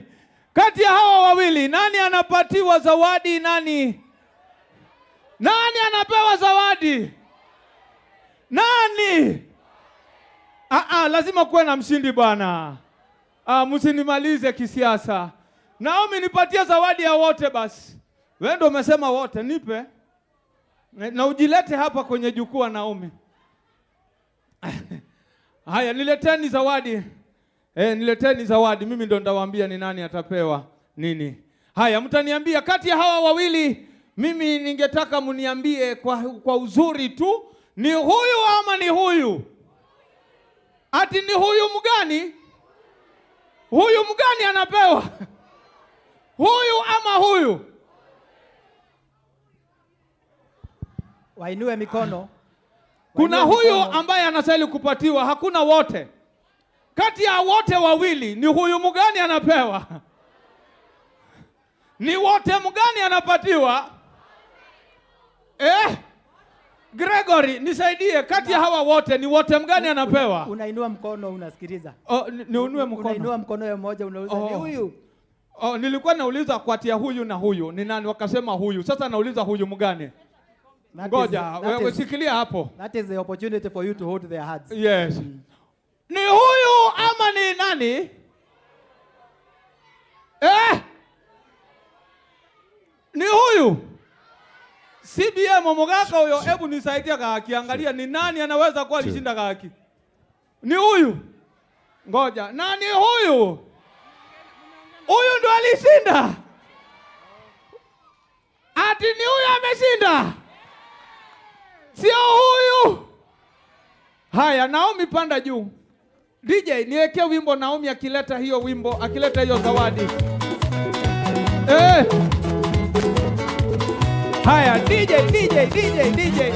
Kati ya hawa wawili nani anapatiwa zawadi? Nani anapewa zawadi? Nani? Lazima kuwe na mshindi bwana. Msinimalize kisiasa. Naomi nipatie zawadi ya wote basi. Wewe ndio umesema wote, nipe. Na ujilete hapa kwenye jukwaa Naomi. Haya, nileteni zawadi. Nileteni zawadi. Mimi ndo ndawaambia ni nani atapewa nini. Haya, mtaniambia kati ya hawa wawili, mimi ningetaka mniambie kwa uzuri tu, ni huyu ama ni huyu? Ati ni huyu mgani? Huyu mgani anapewa? Huyu ama huyu? Wainue mikono. Kuna huyu ambaye anastahili kupatiwa, hakuna wote. Kati ya wote wawili ni huyu mgani anapewa? Ni wote mgani anapatiwa? Gregory, nisaidie, kati ya hawa wote ni wote mgani anapewa? Unainua mkono unasikiliza. Niunue mkono. Unainua mkono mmoja unauliza ni huyu. Nilikuwa nauliza kati ya huyu na huyu ni nani, wakasema huyu. Sasa nauliza huyu mgani? Ngoja, wewe shikilia hapo. That is the opportunity for you to hold their hands. Yes. Ni huyu ama ni nani? Ni huyu. CBM Mogaka huyo, hebu nisaidia akiangalia ni nani anaweza kuwa alishinda haki. Ni huyu. Ngoja, nani huyu? Huyu ndo alishinda. Ati ni huyu ameshinda. Sio huyu. Haya, Naomi panda juu. DJ, niwekee wimbo Naomi akileta hiyo wimbo, akileta hiyo zawadi. Haya, DJ.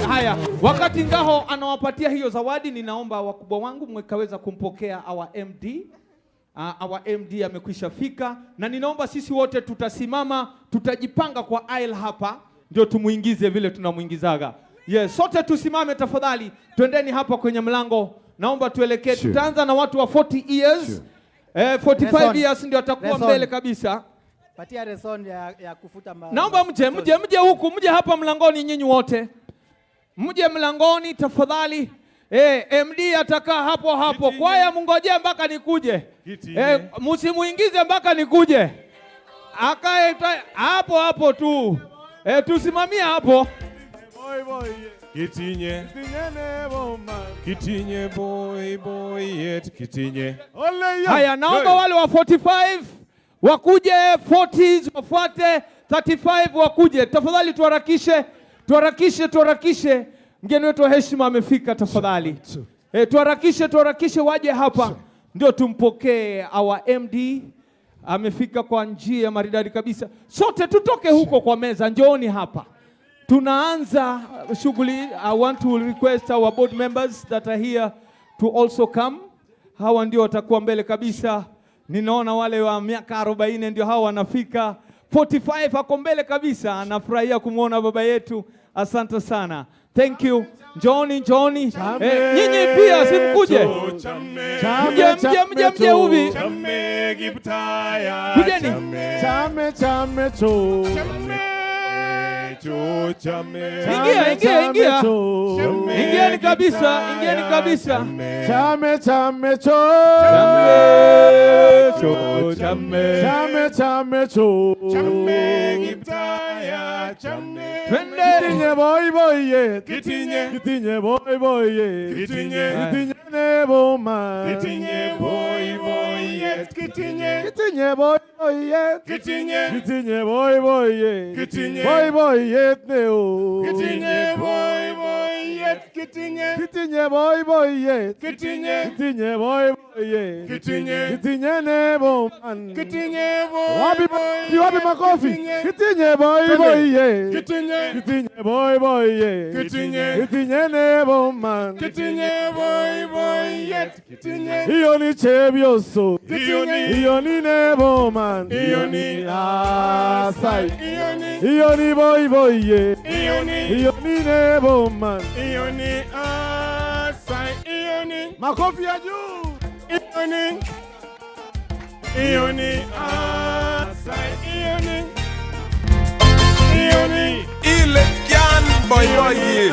Haya, wakati Ngaho anawapatia hiyo zawadi, ninaomba wakubwa wangu mwekaweza kumpokea our MD. Our MD amekwisha fika na ninaomba sisi wote tutasimama, tutajipanga kwa aisle hapa. ndio tumuingize vile tunamuingizaga. Yes, sote tusimame tafadhali. Twendeni hapa kwenye mlango. Naomba tuelekee. Tutaanza na watu wa 40 years. 45 years ndio atakuwa mbele kabisa. Patia reason ya kufuta Naomba mje huku, mje hapa mlangoni nyinyi wote. Mje mlangoni tafadhali. MD atakaa hapo. Kwaya mngojee mpaka nikuje. Msimuingize mpaka nikuje. Akae hapo tu. Tusimamia hapo. Kitinye boy yet kitinye. Haya, naomba wale wa 45 wakuje, 40s wafuate, 35 wakuje. Tafadhali tuharakishe. Mgeni wetu wa heshima amefika tafadhali. Tuharakishe waje hapa. Ndio tumpokee our MD. Amefika kwa njia maridadi kabisa. Sote tutoke huko kwa meza, njooni hapa. Tunaanza shughuli. I want to request our board members that are here to also come. Hawa ndio watakuwa mbele kabisa. Ninaona wale wa miaka 40 ndio hawa wanafika. 45 ako mbele kabisa. Anafurahia kumuona baba yetu. Asante sana. Thank you. Njooni. Nyinyi pia simkuje. Mje huvi. Kujeni. Ingia. Ingieni kabisa. Kitinye boy yet. Kitinye boy yet. Kitinye nebo man. Kitinye boy yet. Kitinye boy yet. Kitinye boy yet. Kitinye boy yet neo. Kitinye boy yet. Kitinye boy yet. Kitinye boy yet. Kitinye nebo man. Wapi makofi. Kitinye boy yet. Kitinye boy yet. Kitinye nebo man. Kitinye boy yet. Hiyo ni chebioso. Hiyo ni nebo man. Hiyo ni asai. Hiyo ni boy yet. Hiyo ni nebo man. Hiyo ni asai. Hiyo ni makofi ya juu. Hiyo ni asai. Hiyo ni ile kian boy ye.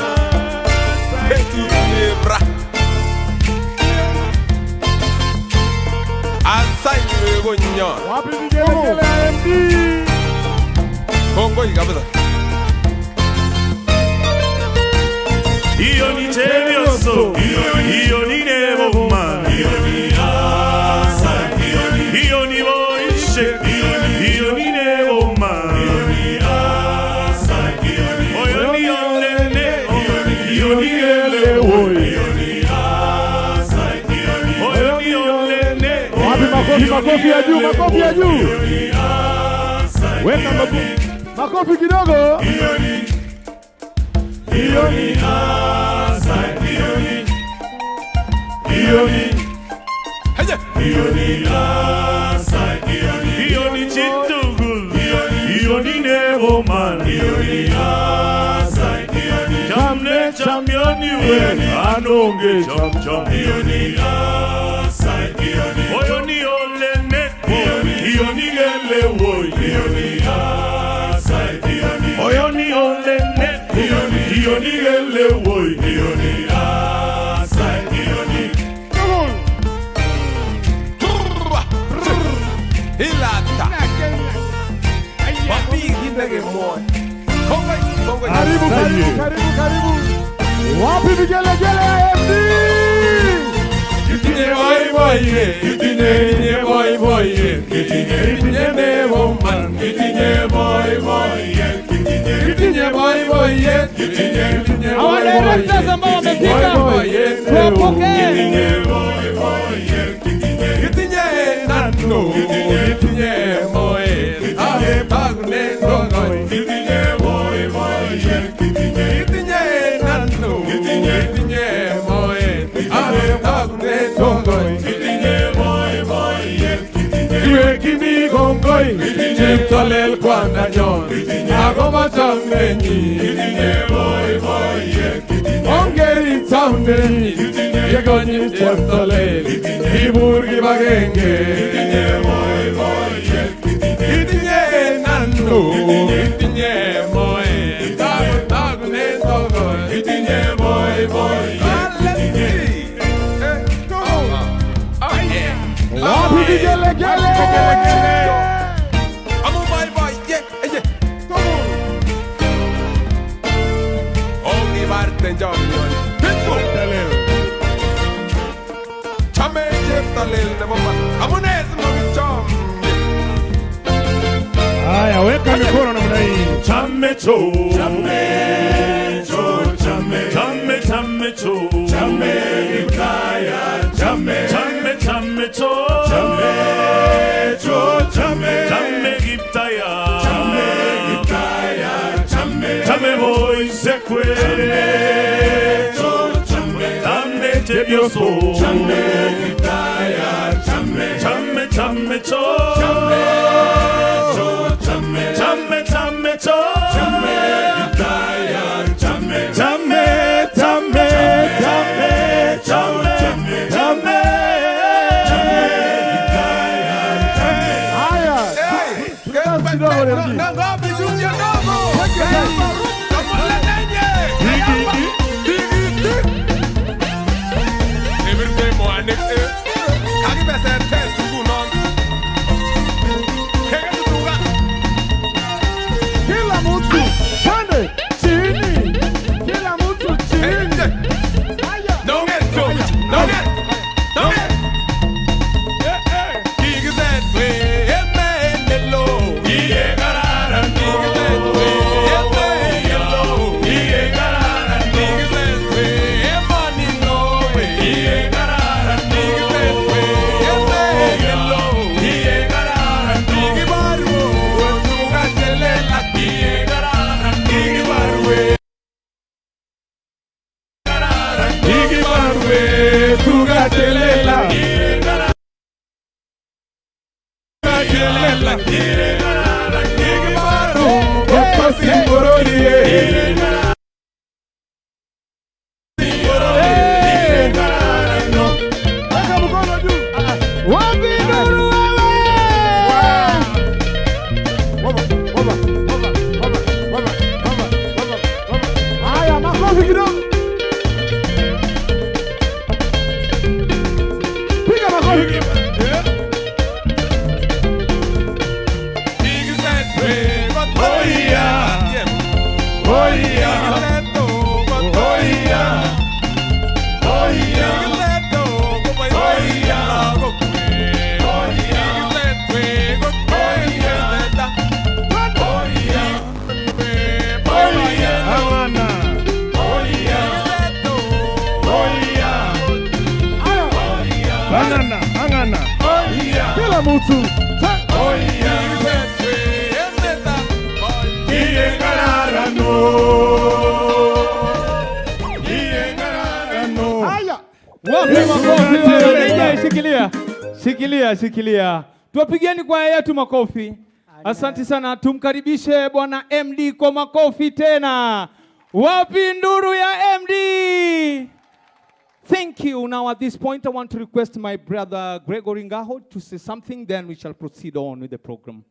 Beti lebra. Asai wegonyo. Wapi vigele MD. Kongo kabisa. Hiyo ni chebioso. Hiyo ni nebo man. Hiyo ni asai. Hiyo ni boishe. Hiyo ni nebo man. Hiyo ni asai. Hiyo ni olene. Hiyo ni elewo. Hiyo ni asai. Hiyo ni olene. Wapi makofi ya juu. Weka makofi kidogo. Hiyo ni asai. Hiyo ni asai. Hiyo ni chitugul. Hiyo ni nebo man. Hiyo ni asai. Chamne championi we anonge cham. Hiyo ni asai. Oyo ni olene. Hiyo ni gelewo. Hiyo ni asai. Oyo ni olene. Hiyo ni gelewo. Hiyo ni asai. Hilata. Wapi kindege moy. Kongo. Karibu. Wapi vigelegele MD. Kitinye boy ye. Kitinye boy ye. Kitinye nebo man. Kitinye boy ye. Kitinye boy ye. Kitinye Hawa directors ambao wamefika. Tuwapokee. Kitinye boy ye. Kitinye nano. Kitinye boy. Tagne gono. Kitinye boy ye. Kitinye nano. Kitinye boy. Tagne gono. Kitinye boy ye. Iwe kimi kongoi. Kitinye tolel kwa nanyon. Agoma chamene. Ongeri Towne, Yagoni Chaptole, Iburgi Bagenge, Idinye Nando, Idinye Moe, Dagne Togo, Idinye Boy. Let's see. Oh yeah. Lapi Gele. Amo my boy, yeah. Ongi Martin John. Chame Cheptalel, Amunes Mogichom. Haya, weka mikono namna hii. Chame cho. Chame Giptaya. Chame cho. Chame Giptaya. Chame boy sekwe. Chame tebioso. Chame Giptaya. Chame cho. Chame cho. Shikilia. Tuwapigieni kwa yetu makofi. Asante sana. Tumkaribishe Bwana MD kwa makofi tena. Wapi nduru ya MD? Thank you. Now at this point I want to request my brother Gregory Ngaho to say something, then we shall proceed on with the program.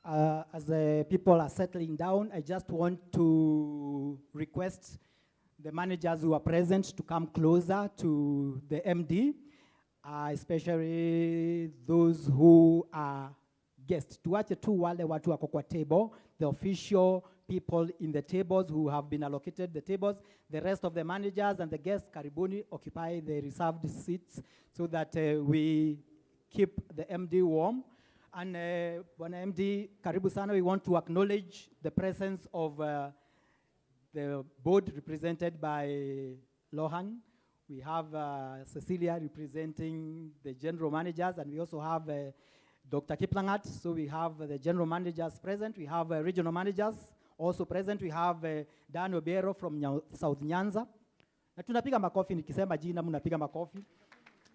As the people are settling down, I just want to request the managers who are present to come closer to the MD. Especially those who are guests. Tuache tu wale watu wako kwa table, the official people in the tables who have been allocated the tables. The rest of the managers and the guests, karibuni, occupy the reserved seats so that we keep the MD warm. And Bwana MD, karibu sana, we want to acknowledge the presence of the board represented by Lohan. We have Cecilia representing the general managers, and we also have Dr. Kiplangat. So we have the general managers present. We have regional managers also present. We have Dan Obiero from South Nyanza. Na tunapiga makofi, nikisema jina mnapiga makofi.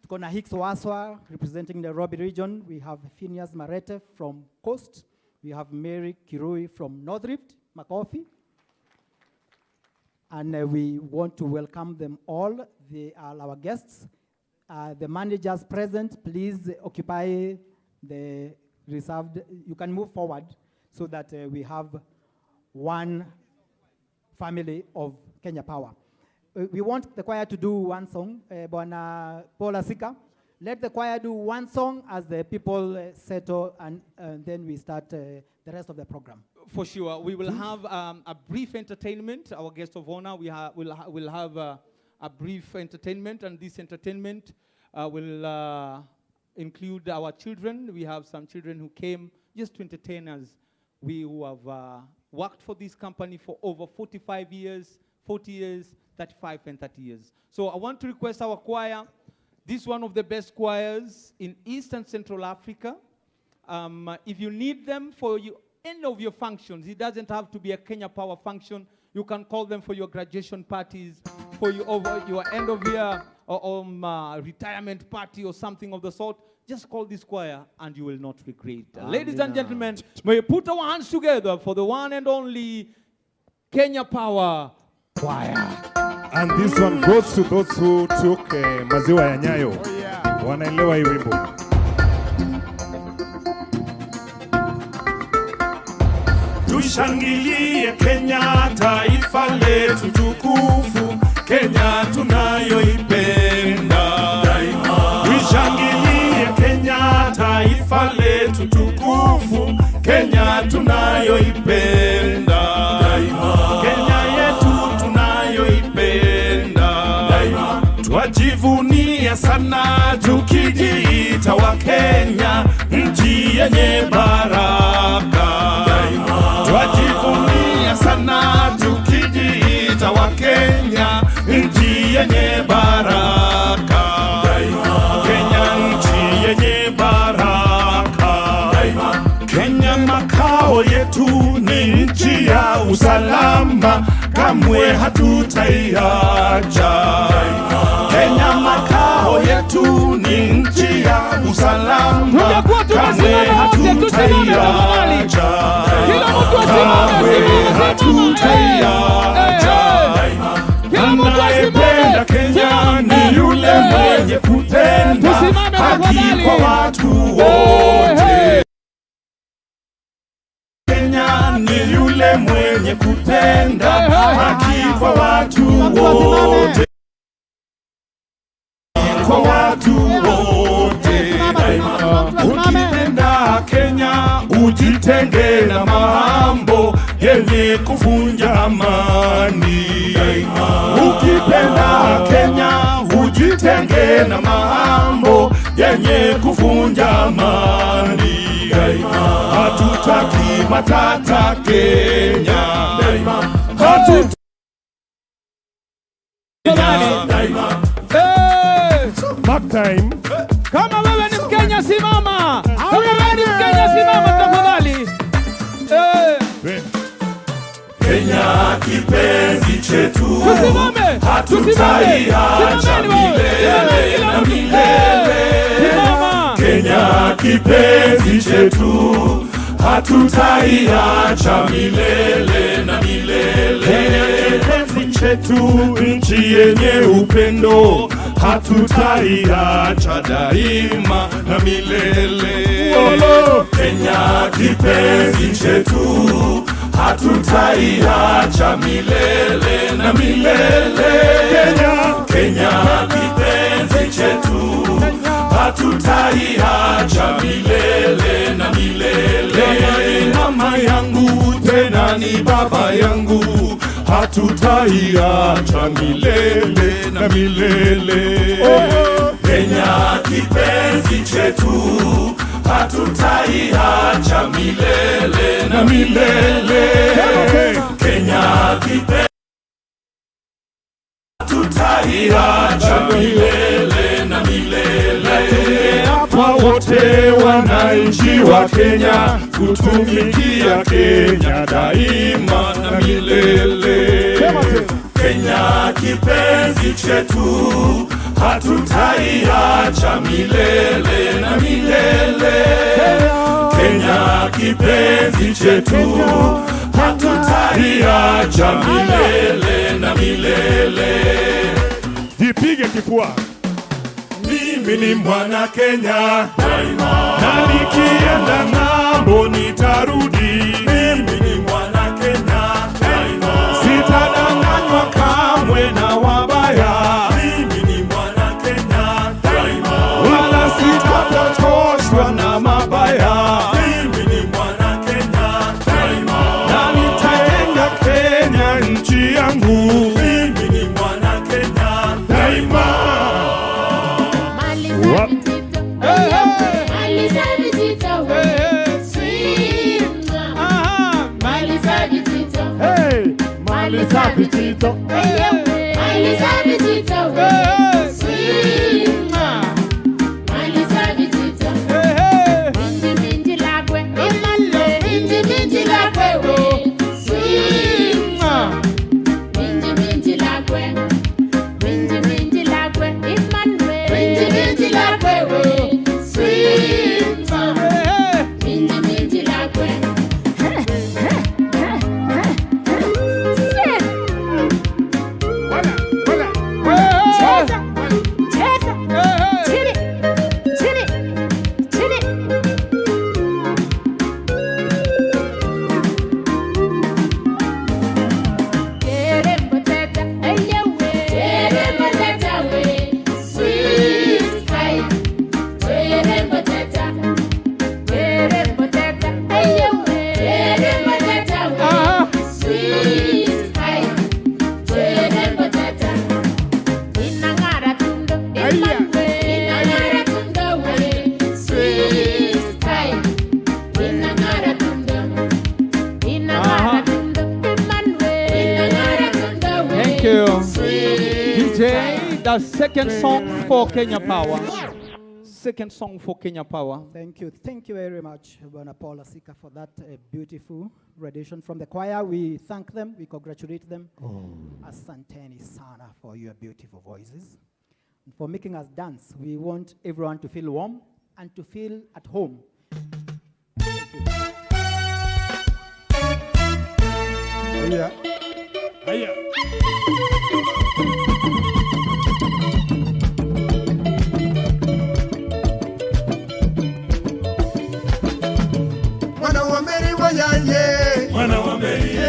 Tuko na Hicks Waswa representing the Nairobi region. We have Phineas Marete from Coast. We have Mary Kirui from North Rift, makofi. and we want to welcome them all. They are our guests. The managers present, please occupy the reserved. You can move forward so that we have one family of Kenya Power. We want the choir to do one song. Bwana Paula Sika, let the choir do one song as the people settle, and then we start the rest of the program. For sure. We will have a brief entertainment. Our guest of honor, we'll have a brief entertainment, and this entertainment will include our children. We have some children who came just to entertain us. We who have worked for this company for over 45 years, 40 years, 35 and 30 years. So I want to request our choir. This is one of the best choirs in East and Central Africa. If you need them for any of your functions, it doesn't have to be a Kenya Power function. You can call them for your graduation parties, for your end of year or retirement party or something of the sort. Just call this choir and you will not regret. Ladies and gentlemen, may you put our hands together for the one and only Kenya Power Choir. And this one goes to those who took maziwa ya Nyayo. Wanaelewa hii wimbo. Tushangilie Kenya, taifa letu tukufu, Kenya tunayoipenda daima. Tushangilie Kenya, taifa letu tukufu, Kenya tunayoipenda daima. Kenya yetu tunayoipenda daima. Twajivunia sana tukijiita wa Kenya, nchi yenye baraka daima. Twajivunia sana tukijiita wa Kenya, nchi yenye baraka daima. Kenya nchi yenye baraka daima. Kenya makao yetu ni nchi ya usalama, kamwe hatutaiacha. Kenya makao yetu ni nchi ya usalama, kamwe hatutaiacha. Kamwe hatutaiacha. Anayependa Kenya ni yule mwenye kutenda haki kwa watu wote. Kenya ni yule mwenye kutenda haki kwa watu wote. Kwa watu wote. Ukipenda Kenya ujitenge na mambo yenye kuvunja amani. Ukipenda Kenya ujitenge na mambo yenye kuvunja amani. Hatutaki matata Kenya. Hatutaki daima. Back time. Kama wewe ni Mkenya simama. Kama wewe ni Mkenya simama tafadhali. Kenya kipenzi chetu, hatutaiacha milele na milele. Kenya kipenzi chetu, hatutaiacha milele na milele. Kenya kipenzi chetu, nchi yenye upendo, hatutaiacha daima na milele. Kenya kipenzi chetu, hatutaiacha milele na milele. Kenya kipenzi chetu, hatutaiacha milele na milele. Ni mama yangu tena ni baba yangu, hatutaiacha milele na milele. Kenya kipenzi chetu, hatutaiacha milele na milele. Kenya kipenzi, hatutaiacha milele na milele. Hapa wote wananchi wa Kenya, kutumikia Kenya daima na milele. Kenya kipenzi chetu, hatutaiacha milele na milele. Kenya kipenzi chetu, hatutaiacha milele na milele. Jipige kifua. Mimi ni mwana Kenya daima, na nikienda ng'ambo nitarudi. Mimi ni mwana Kenya daima, sitadanganywa kamwe na wabaya. Mimi ni mwana Kenya daima, wala sitapotoshwa na mabaya. Mimi ni mwana Kenya daima, na nitaenda Kenya nchi yangu. Mimi ni mwana Kenya daima. The second song for Kenya Power. Second song for Kenya Power. Thank you. Thank you very much, Bwana Paul Asika, for that beautiful rendition from the choir. We thank them. We congratulate them. Asanteni sana for your beautiful voices. And for making us dance. We want everyone to feel warm and to feel at home. Yeah. Yeah. Mwana wa Meri wayaye, mwana wa Meri,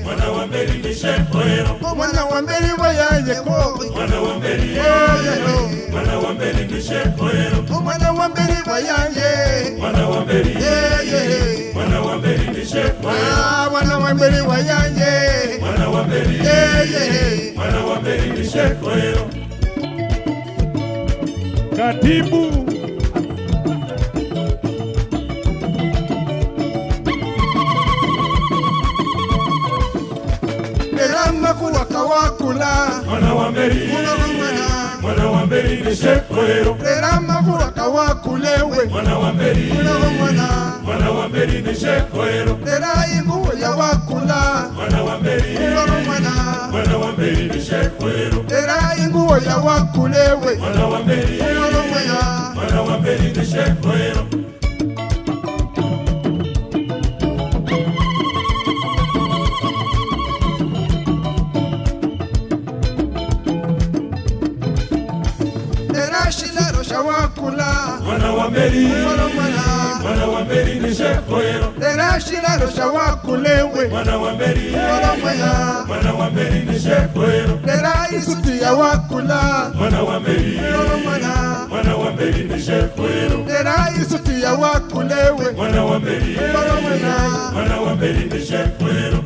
mwana wa Meri ni shekoero. Mwana wa Meri wayaye ko, mwana wa Meri, mwana wa Meri ni shekoero. Mwana wa Meri wayaye, mwana wa Meri, mwana wa Meri ni shekoero. Mwana wa Meri wayaye, mwana wa Meri, mwana wa Meri ni shekoero. Katibu Erama kuwa kawakula, mwana wa Meri, mwana wa Meri ni shekoero. Erama kuwa kawakulewe, mwana wa Meri, mwana wa Meri ni shekoero. Era ingu ya wakula, mwana wa Meri, mwana wa Meri ni shekoero. Era ingu ya wakulewe, mwana wa Meri, mwana wa Meri ni shekoero. Shawakula, mwana wa Meri, mwana wa Meri ni shekoero. Era shilaro shawakulewe, mwana wa Meri, mwana wa Meri ni shekoero. Era isuti ya wakula, mwana wa Meri, mwana wa Meri ni shekoero. Era isuti ya wakulewe, mwana wa Meri, mwana wa Meri ni shekoero.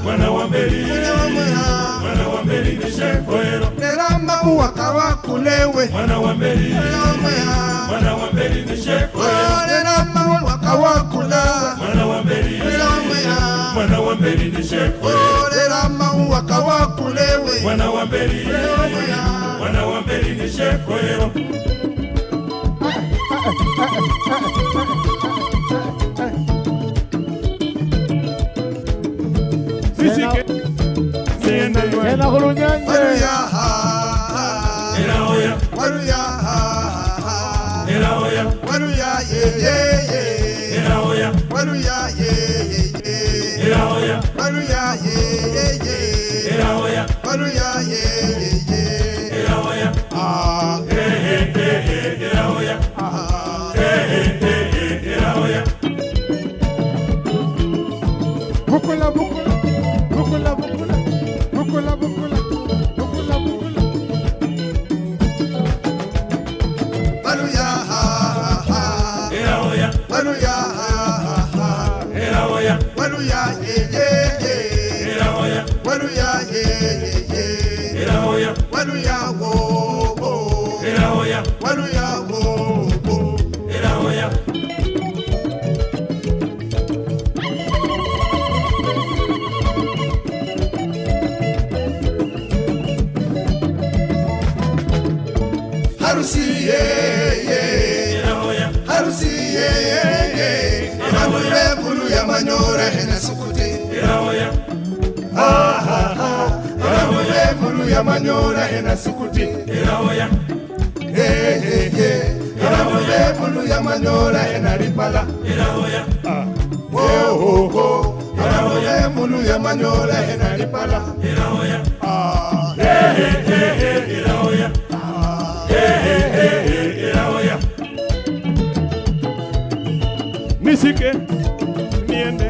Mwana wa Meri, mwana wa Meri ni shekoero. Neramba uwa kawakulewe, mwana wa Meri, mwana wa Meri ni shekoero. Neramba uwa kawakula, mwana wa Meri, mwana wa Meri ni shekoero. Neramba uwa kawakulewe, mwana wa Meri, mwana wa Meri ni shekoero. Sisi Waluya Waluya ye ye ye Waluya ye ye ye Waluya ye ye ye Waluya ye ye ye Ah Bukula bukula bukula bukula bukula bukula bukula bukula Waluya Waluya Waluya ye ye ye Waluya ye ye ye Waluya wo wo Waluya wo wo Harusi ye ye Harusi ye ye Amamule bulu ya manyora hena sukuti Amamule bulu ya manyora hena sukuti Amamule bulu ya manyora hena ripala Amamule bulu ya manyora hena ripala Nisike niende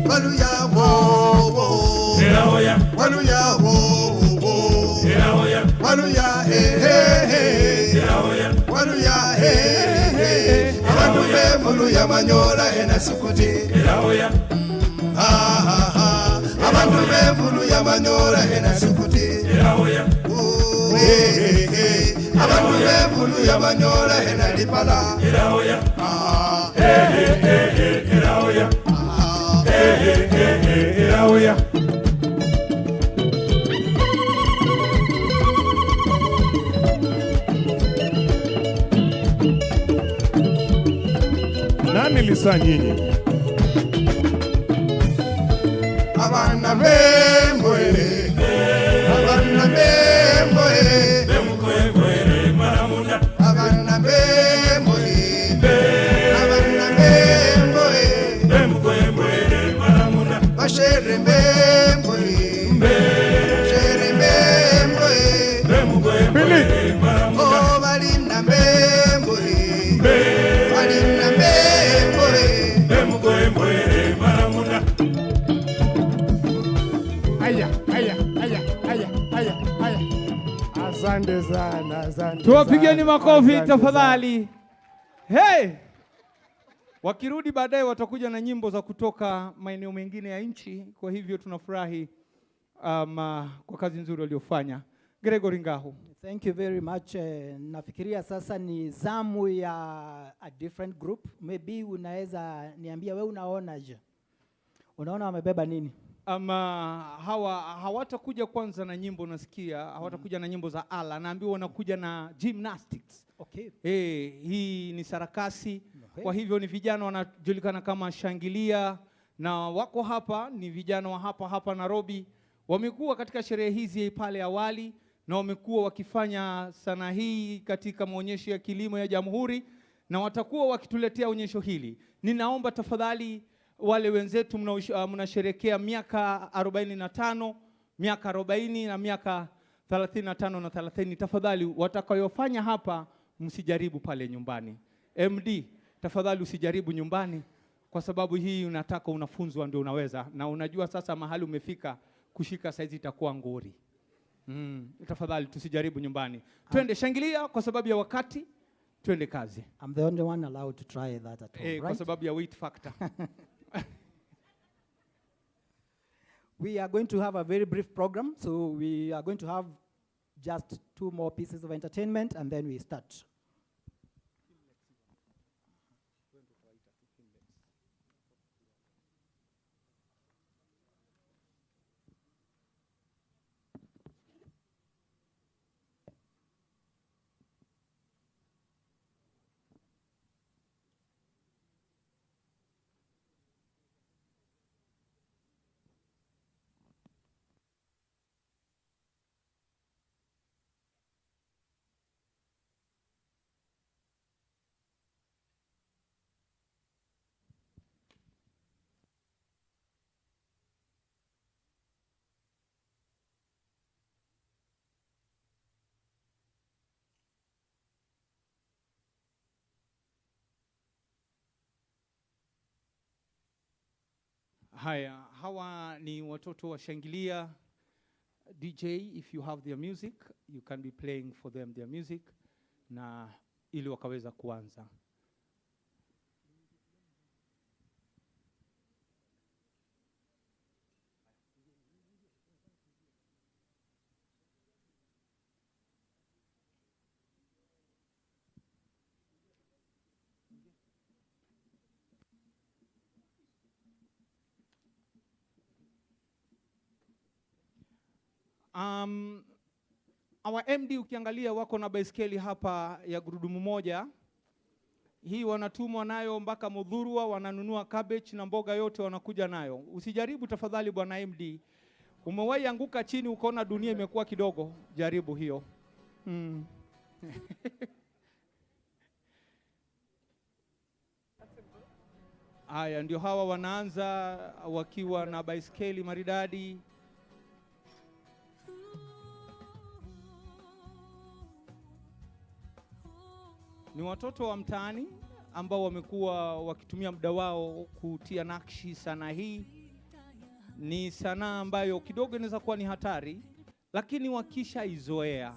Waluya wo wo Waluya wo wo Waluya he he he Waluya he he Abantu bevuluya manyola hena sukuti Abantu bevuluya manyola hena sukuti Abantu bevuluya manyola hena lipala Nani lisa nyinyi? Abana bemboe Abana bemboe Abana bemboe Abana bemboe Bashere bemboe Bashere bemboe Oh balina bemboe Balina bemboe Aya Asante sana, asante. Tuwapigeni makofi tafadhali. Hey! Wakirudi baadaye watakuja na nyimbo za kutoka maeneo mengine ya nchi, kwa hivyo tunafurahi kwa kazi nzuri waliofanya. Gregory Ngahu. Thank you very much. Nafikiria sasa ni zamu ya a different group. Maybe unaweza niambia wewe unaonaje? Unaona wamebeba nini? Hawatakuja kwanza na nyimbo nasikia, hawatakuja na nyimbo za ala, naambiwa wanakuja na gymnastics. Okay. Hii ni sarakasi. Okay. Kwa hivyo ni vijana wanajulikana kama Shangilia na wako hapa, ni vijana wa hapa Nairobi. Wamekuwa katika sherehe hizi pale awali na wamekuwa wakifanya sanaa hii katika maonyesho ya kilimo ya Jamhuri na watakuwa wakituletea onyesho hili. Ninaomba tafadhali wale wenzetu mnasherehekea miaka 45, miaka 40 na miaka 35 na 30, tafadhali watakayofanya hapa msijaribu pale nyumbani. MD, tafadhali usijaribu nyumbani kwa sababu hii unataka unafunzwa ndio unaweza, na unajua sasa mahali umefika kushika saizi itakuwa ngori. Tafadhali tusijaribu nyumbani. Twende Shangilia kwa sababu ya wakati, twende kazi. I'm the only one allowed to try that at home, right? Kwa sababu ya weight factor. We are going to have a very brief program, so we are going to have just 2 more pieces of entertainment and then we start. Haya, hawa ni watoto wa Shangilia. DJ, if you have their music, you can be playing for them their music, na ili wakaweza kuanza. Our MD ukiangalia wako na baiskeli hapa ya gurudumu moja. Hii wanatumwa nayo mpaka Mudhurwa, wananunua cabbage na mboga yote wanakuja nayo. Usijaribu tafadhali bwana MD. Umewahi anguka chini ukaona dunia imekuwa kidogo, jaribu hiyo. Haya, ndio hawa wanaanza wakiwa na baiskeli maridadi. Ni watoto wa mtaani ambao wamekuwa wakitumia muda wao kutia nakshi sanaa hii. Ni sanaa ambayo kidogo inaweza kuwa ni hatari, lakini wakisha izoea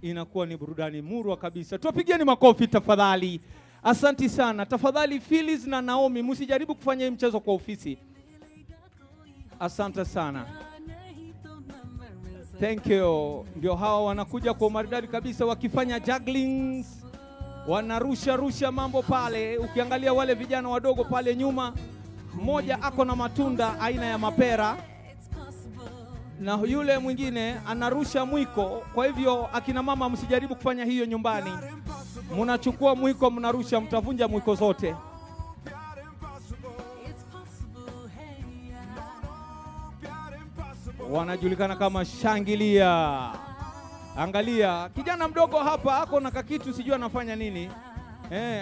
inakuwa ni burudani murwa kabisa. Tuwapigieni makofi tafadhali. Asanti sana. Tafadhali Phyllis na Naomi, msijaribu kufanya hii mchezo kwa ofisi. Asante sana. Thank you. Ndio hawa wanakuja kwa maridadi kabisa wakifanya jugglings. Wanarusha mambo pale. Ukiangalia wale vijana wadogo pale nyuma, mmoja ako na matunda aina ya mapera na yule mwingine anarusha mwiko. Kwa hivyo akina mama msijaribu kufanya hiyo nyumbani. Mnachukua mwiko mnarusha, mtavunja mwiko zote. Wanajulikana kama Shangilia. Angalia, kijana mdogo hapa ako na kakitu sijui anafanya nini.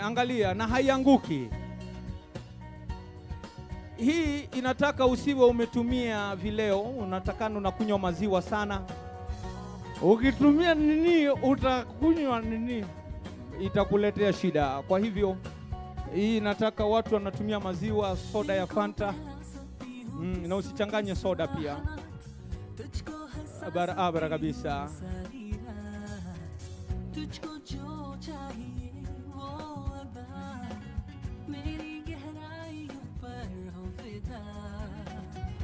Angalia, na haianguki. Hii inataka usiwe umetumia vileo, unatakana unakunywa maziwa sana. Ukitumia nini utakunywa nini, itakuletea shida. Kwa hivyo hii inataka watu wanatumia maziwa, soda ya Fanta. Na usichanganye soda pia. Barabara kabisa.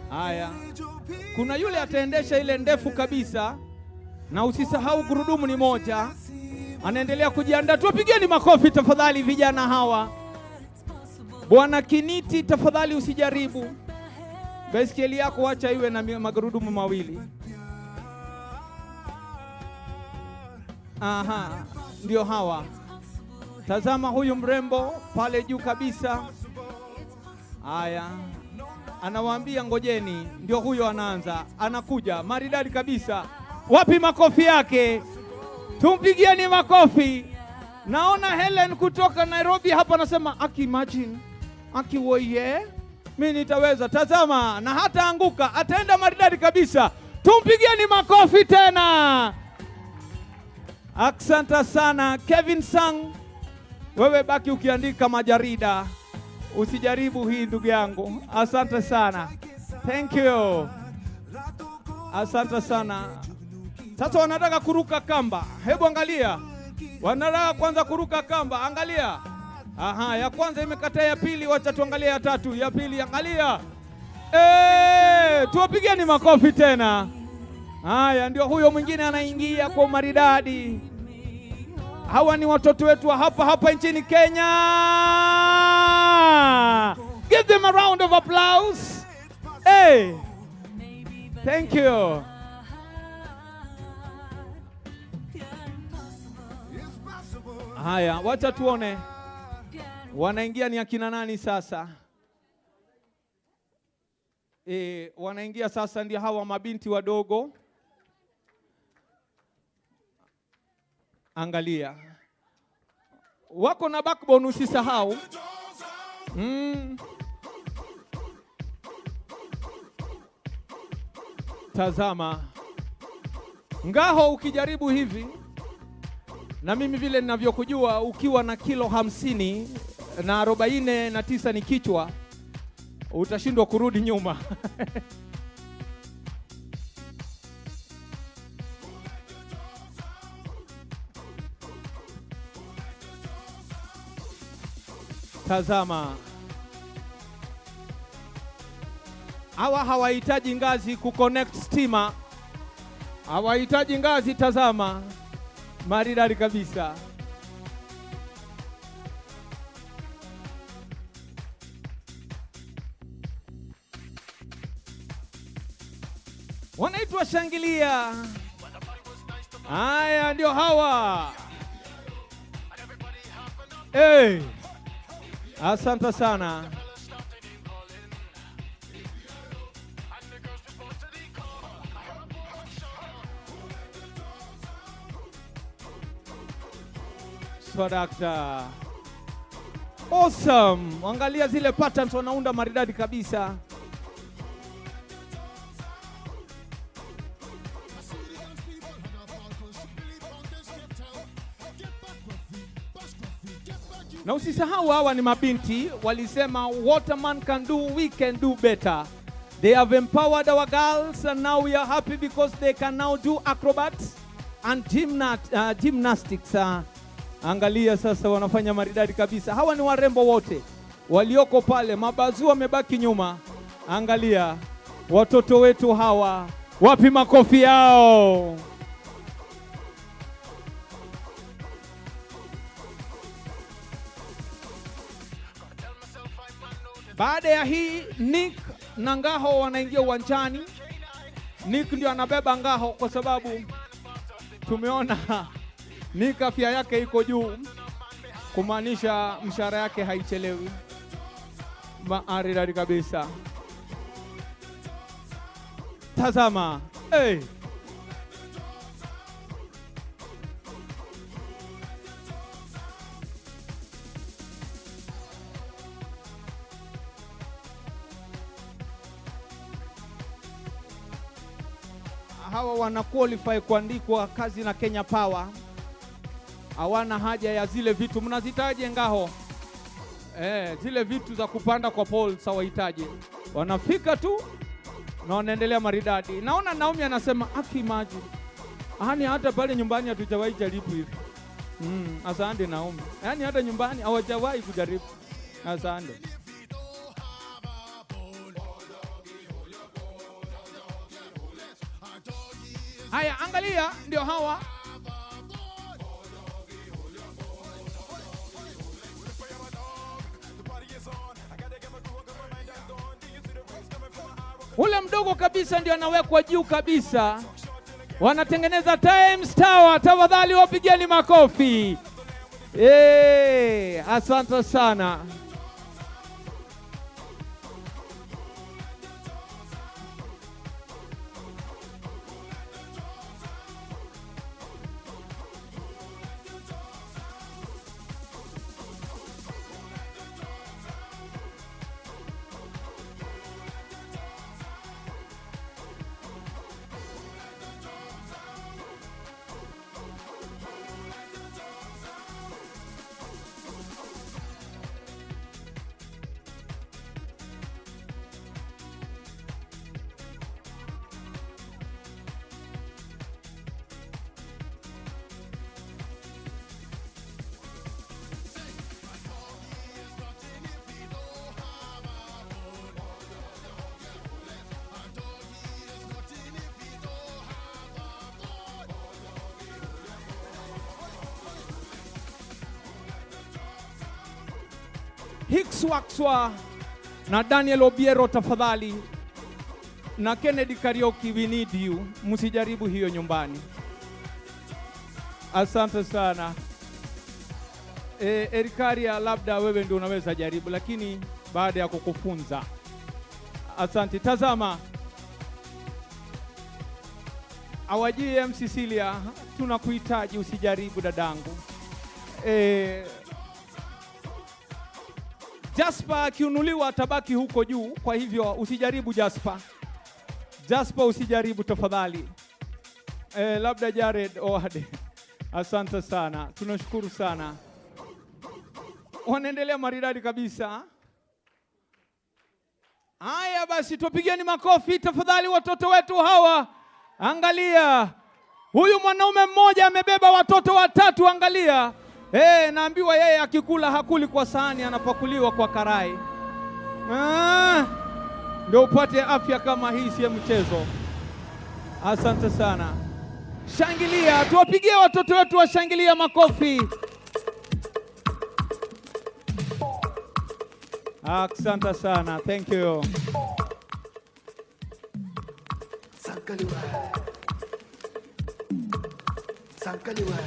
Haya, kuna yule ataendesha ile ndefu kabisa, na usisahau gurudumu ni moja. Anaendelea kujiandaa. Tuwapigieni makofi tafadhali vijana hawa. Bwana Kiniti, tafadhali usijaribu. Baiskeli yako acha iwe na magurudumu mawili. Aha, ndio hawa. Tazama huyu mrembo pale juu kabisa. Haya, anawaambia ngojeni. Ndio huyo anaanza, anakuja maridadi kabisa. Wapi makofi yake? Tumpigieni makofi. Naona Helen kutoka Nairobi hapa anasema imagine, woye, mimi nitaweza. Tazama, na hata anguka, ataenda maridadi kabisa. Tumpigieni makofi tena. Asante sana. Kevin Sang, wewe baki ukiandika majarida, usijaribu hii ndugu yangu. Asante sana. Thank you. Asante sana. Sasa wanataka kuruka kamba. Hebu angalia. Wanataka kwanza kuruka kamba. Angalia. Aha, ya kwanza imekataa, ya pili wacha tuangalie ya tatu. Ya pili angalia. Tuwapigieni makofi tena. Haya, ndio huyo mwingine anaingia kwa maridadi. Hawa ni watoto wetu wa hapa nchini Kenya. Give them a round of applause. Hey. Thank you. Haya, wacha tuone wanaingia ni akina nani sasa. Wanaingia sasa ndio hawa mabinti wadogo. Angalia, wako na backbone, usisahau. Tazama, ngaho ukijaribu hivi, na mimi vile ninavyokujua, ukiwa na kilo 50 na 49 ni kichwa, utashindwa kurudi nyuma. Tazama, hawa hawahitaji ngazi kuconnect stima, hawahitaji ngazi. Tazama, maridadi kabisa. Wanaitwa Shangilia. Haya ndio hawa. Hey, asante sana. Swadakta. Awesome. Angalia zile patterns wanaunda maridadi kabisa. Na usisahau hawa ni mabinti, walisema what a man can do, we can do better. They have empowered our girls and now we are happy because they can now do acrobats and gymnastics. Angalia sasa wanafanya maridadi kabisa. Hawa ni warembo wote walioko pale, mabazu wamebaki nyuma. Angalia watoto wetu hawa, wapi makofi yao? Baada ya hii Nick na Ngaho wanaingia uwanjani. Nick ndio anabeba Ngaho kwa sababu tumeona Nick afya yake iko juu, kumaanisha mshahara yake haichelewi. Maridadi kabisa. Tazama, hey. Hawa wana qualify kuandikwa kazi na Kenya Power. Hawana haja ya zile vitu mnazitaje Ngaho. Zile vitu za kupanda kwa pole hawahitaji. Wanafika tu na wanaendelea maridadi. Naona Naomi anasema akimaji. Yaani hata pale nyumbani hatujawahi jaribu hivi. Asante Naomi. Yaani hata nyumbani hawajawahi kujaribu. Asante. Haya, angalia ndio hawa. Ule mdogo kabisa ndio anawekwa juu kabisa. Wanatengeneza Times Tower. Tafadhali wapigeni makofi. Asante sana. Hicks Waxwa na Daniel Obiero tafadhali, na Kennedy Karaoke, we need you. Msijaribu hiyo nyumbani. Asante sana. Erikaria, labda wewe ndio unaweza jaribu, lakini baada ya kukufunza. Asante. Tazama, awajie Cecilia, tunakuhitaji, usijaribu dadangu. Jasper akiunuliwa atabaki huko juu, kwa hivyo usijaribu Jasper. Jasper usijaribu tafadhali. Labda Jared Oade. Asante sana. Tunashukuru sana. Wanaendelea maridadi kabisa. Haya basi, tupigeni makofi tafadhali watoto wetu hawa. Angalia. Huyu mwanaume mmoja amebeba watoto watatu, angalia. Naambiwa yeye akikula hakuli kwa sahani, anapakuliwa kwa karai. Ndio upate afya kama hii, si mchezo. Asante sana. Shangilia, tuwapigie watoto wetu washangilia makofi. Asante sana. Thank you. Sankaliwa. Sankaliwa.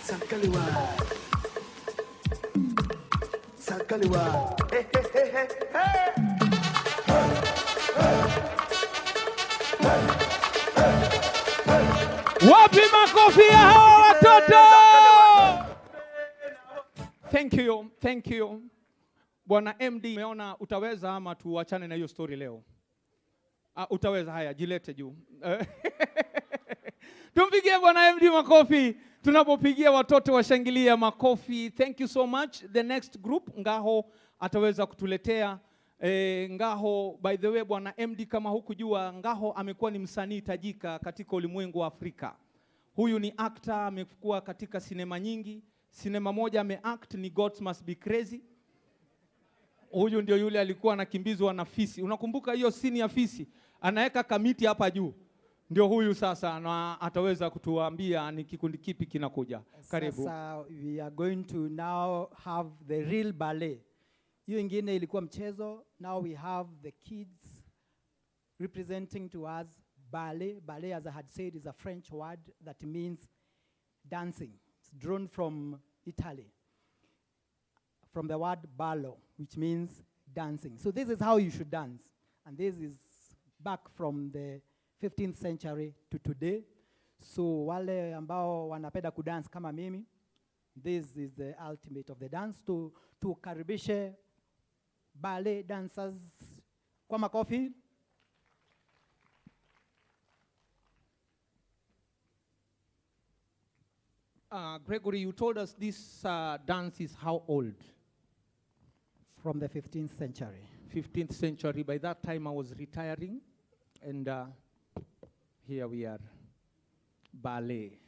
Sankaliwa. Sankaliwa. Hey, hey, hey, hey, hey. Wapi makofi ya hawa watoto? Thank you. Thank you. Bwana MD, umeona utaweza ama tuachane na hiyo story leo? Utaweza. Haya, jilete juu. Tumpigie Bwana MD makofi. Tunapopigia watoto washangilia makofi. Thank you so much. The next group, Ngaho ataweza kutuletea. Ngaho, by the way, Bwana MD, kama hukujua, Ngaho amekuwa ni msanii tajika katika ulimwengu wa Afrika. Huyu ni actor, amekuwa katika sinema nyingi. Sinema moja ameact ni God Must Be Crazy. Huyu ndio yule alikuwa anakimbizwa na fisi. Unakumbuka hiyo scene ya fisi? Anaweka kamiti hapa juu. Ndio huyu sasa, na ataweza kutuambia ni kikundi kipi kinakuja. Karibu. Sasa we are going to now have the real ballet. Hiyo ingine ilikuwa mchezo. Now we have the kids representing to us ballet. Ballet, as I had said, is a French word that means dancing. It's drawn from Italy, from the word ballo, which means dancing. So this is how you should dance. And this is back from the 15th century to today. So wale ambao wanapenda kudance kama mimi, this is the ultimate of the dance. To karibishe ballet dancers kwa makofi. Gregory, you told us this dance is how old? From the 15th century. 15th century. By that time I was retiring, and here we are. Ballet.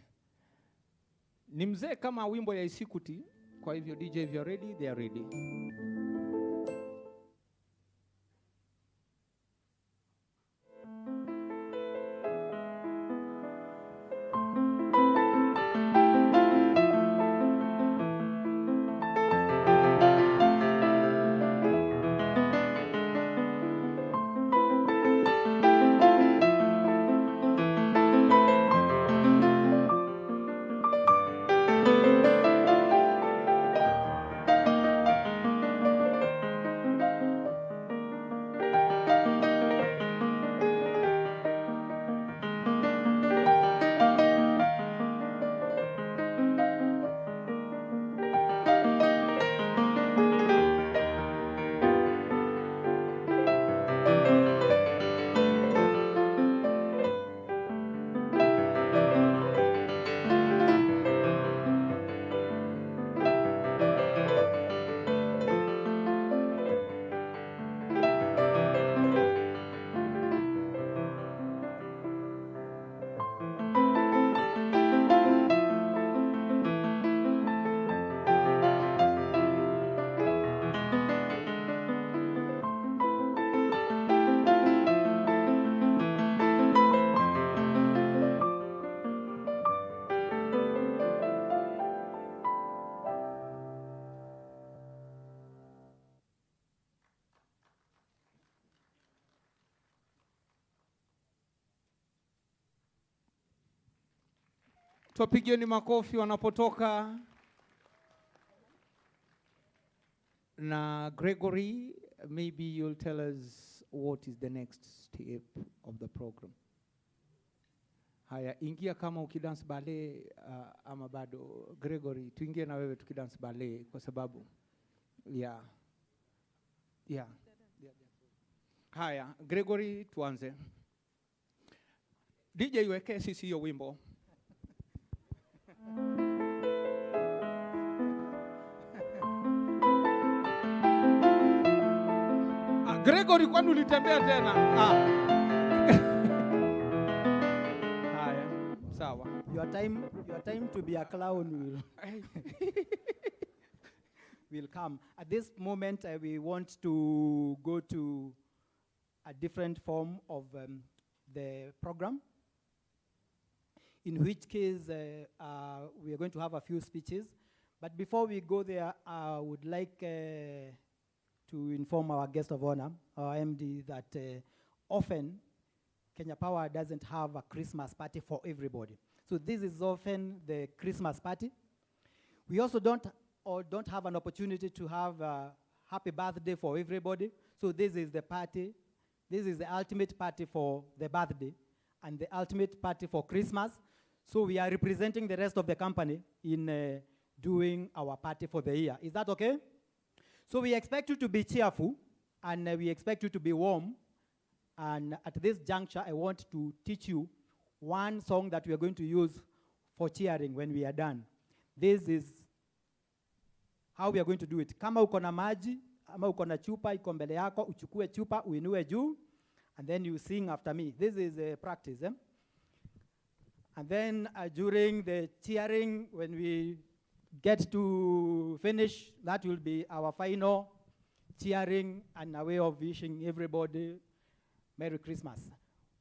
Ni mzee kama wimbo ya Isikuti. Kwa hivyo DJ, if you're ready, they are ready. Tuwapigieni makofi wanapotoka. Na Gregory, maybe you'll tell us what is the next step of the program. Haya, ingia kama ukidance ballet ama bado. Gregory, tuingie na wewe tukidance ballet kwa sababu yeah. Haya, Gregory, tuanze. DJ weke sisi hiyo wimbo. Gregory, kwani ulitembea tena? Haya, sawa. Your time to be a clown will come. At this moment, we want to go to a different form of the program, in which case we are going to have a few speeches. But before we go there, I would like to inform our guest of honor, our MD, that often Kenya Power doesn't have a Christmas party for everybody. So this is often the Christmas party. We also don't have an opportunity to have a happy birthday for everybody. So this is the party. This is the ultimate party for the birthday and the ultimate party for Christmas. So we are representing the rest of the company in doing our party for the year. Is that okay? So we expect you to be cheerful, and we expect you to be warm. And at this juncture, I want to teach you one song that we are going to use for cheering when we are done. This is how we are going to do it. Kama uko na maji, ama uko na chupa iko mbele yako, uchukue chupa, uinue juu, and then you sing after me. This is a practice. And then during the cheering, when we get to finish, that will be our final cheering and a way of wishing everybody Merry Christmas.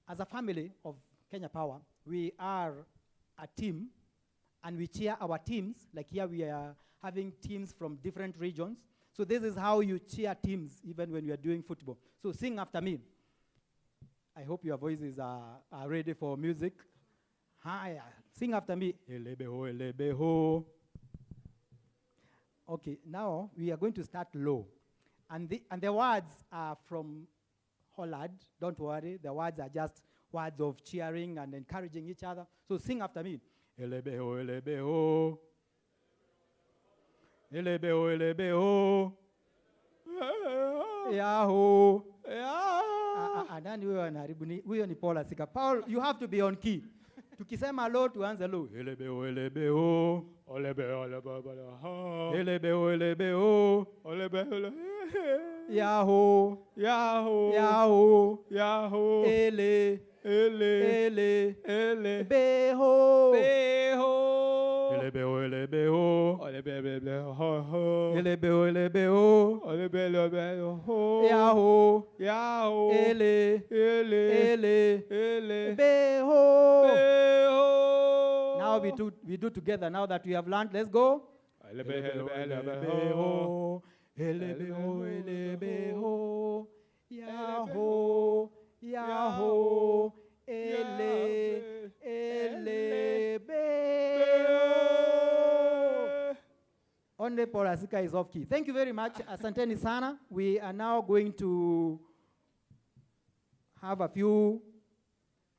As a family of Kenya Power, we are a team, and we cheer our teams. Like here we are having teams from different regions. So this is how you cheer teams, even when you are doing football. So sing after me. I hope your voices are ready for music. Hi, sing after me. Elebeho, elebeho. Okay, now we are going to start low. And the words are from Holland. Don't worry, the words are just words of cheering and encouraging each other. So sing after me. Elebeho, elebeho. Elebeho, elebeho. Yahoo. Nani huyo anaharibu ni? Huyo ni Paul Asika. Paul, you have to be on key. Tukisema low, tuanze low. Elebeho, elebeho. Olebeho, olebeho. Elebeho, elebeho. Olebeho. Yahoo. Yahoo. Yahoo. Yahoo. Ele. Ele. Ele. Ele. Beho. Beho. Elebeho, elebeho. Olebeho. Elebeho, elebeho. Olebeho. Yahoo. Yahoo. Ele. Ele. Ele. Ele. Beho. Beho. Now we do together. Now that we have learned, let's go. Elebeho, elebeho. Elebeho, elebeho. Yahoo. Yahoo. Ele. Elebeho. Only Paul Asika is off key. Thank you very much. Asanteni sana. We are now going to have a few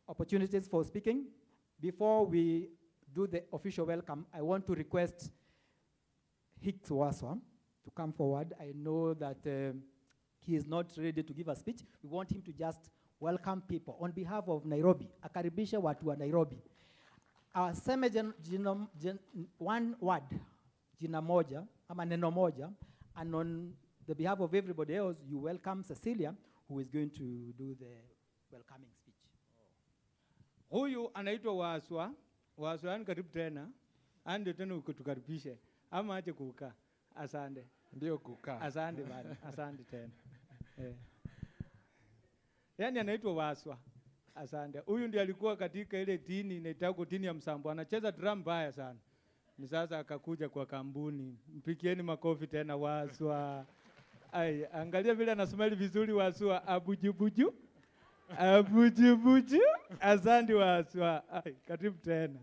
opportunities for speaking. Before we do the official welcome, I want to request Hicks Waswa to come forward. I know that he is not ready to give a speech. We want him to just welcome people on behalf of Nairobi. Akaribisha watu wa Nairobi. Seme one word, jina moja, ama neno moja, and on the behalf of everybody else, you welcome Cecilia, who is going to do the welcoming speech. Huyu anaitwa Waswa. Waswa ni karibu tena. Ande tena ukutukaribishe. Ama aje kukaa. Asante. Ndio kukaa. Asante bana. Asante tena. Yani anaitwa Waswa. Asante. Huyu ndiye alikuwa katika ile tini inaitwa tini ya Msambo. Anacheza drum mbaya sana. Ni sasa akakuja kwa kampuni. Mpikieni makofi tena Waswa. Ai, angalia vile anasmile vizuri Waswa. Abujubuju. Abujubuju. Asante Waswa. Ai, karibu tena.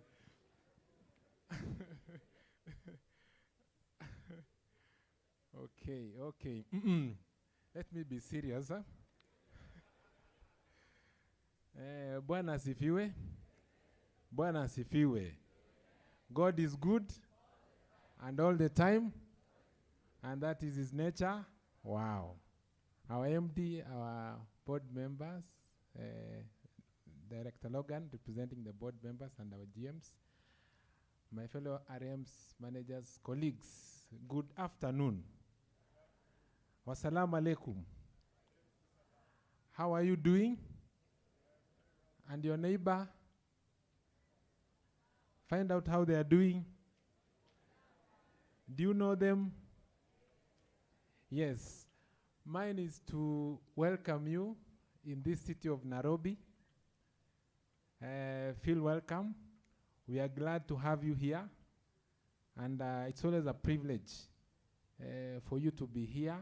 Okay. Let me be serious. Bwana asifiwe. Bwana asifiwe. God is good and all the time, and that is his nature. Wow. Our MD, our board members, Director Logan representing the board members and our GMs, my fellow RMs, managers, colleagues, good afternoon. Wassalamu alaikum. How are you doing? And your neighbor? Find out how they are doing. Do you know them? Yes. Mine is to welcome you in this city of Nairobi. Feel welcome. We are glad to have you here. And it's always a privilege for you to be here.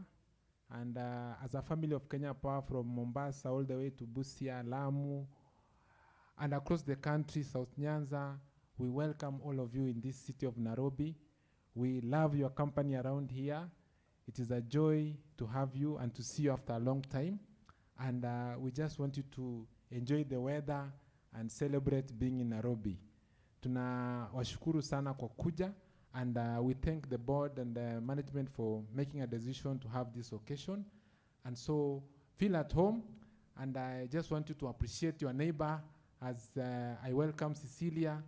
And as a family of Kenya Power, from Mombasa all the way to Busia, Lamu, and across the country, South Nyanza, we welcome all of you in this city of Nairobi. We love your company around here. It is a joy to have you and to see you after a long time. And we just want you to enjoy the weather and celebrate being in Nairobi. Tunawashukuru sana kwa kuja, and we thank the board and the management for making a decision to have this occasion. And so feel at home, and I just want you to appreciate your neighbor as I welcome Cecilia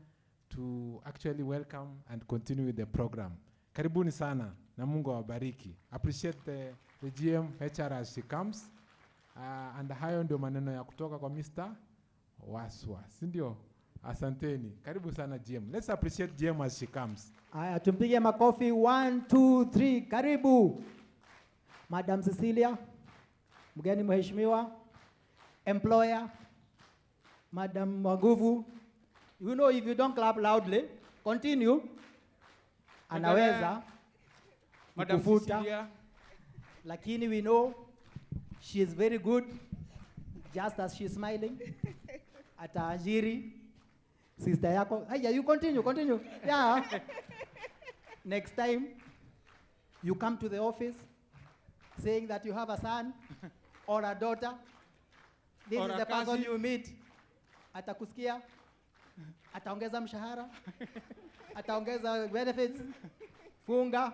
to actually welcome and continue with the program. Karibuni sana na Mungu awabariki. Appreciate the GM HR as she comes. And hayo ndio maneno ya kutoka kwa Mr. Waswa. Sindio? Asanteni. Karibu sana GM. Let's appreciate GM as she comes. Aya, tumpige makofi. 1, 2, 3. Karibu. Madam Cecilia, mgeni mheshimiwa, employer, Madam Maguvu. You know, if you don't clap loudly, continue. Anaweza Madam kufuta, Cecilia. lakini we know she is very good, just as she's smiling. Ataajiri sister yako. Hey, yeah, you continue. Yeah. Next time, you come to the office saying that you have a son or a daughter. This Or is a the person cousin. you meet. Atakusikia, ataongeza mshahara, ataongeza benefits, funga.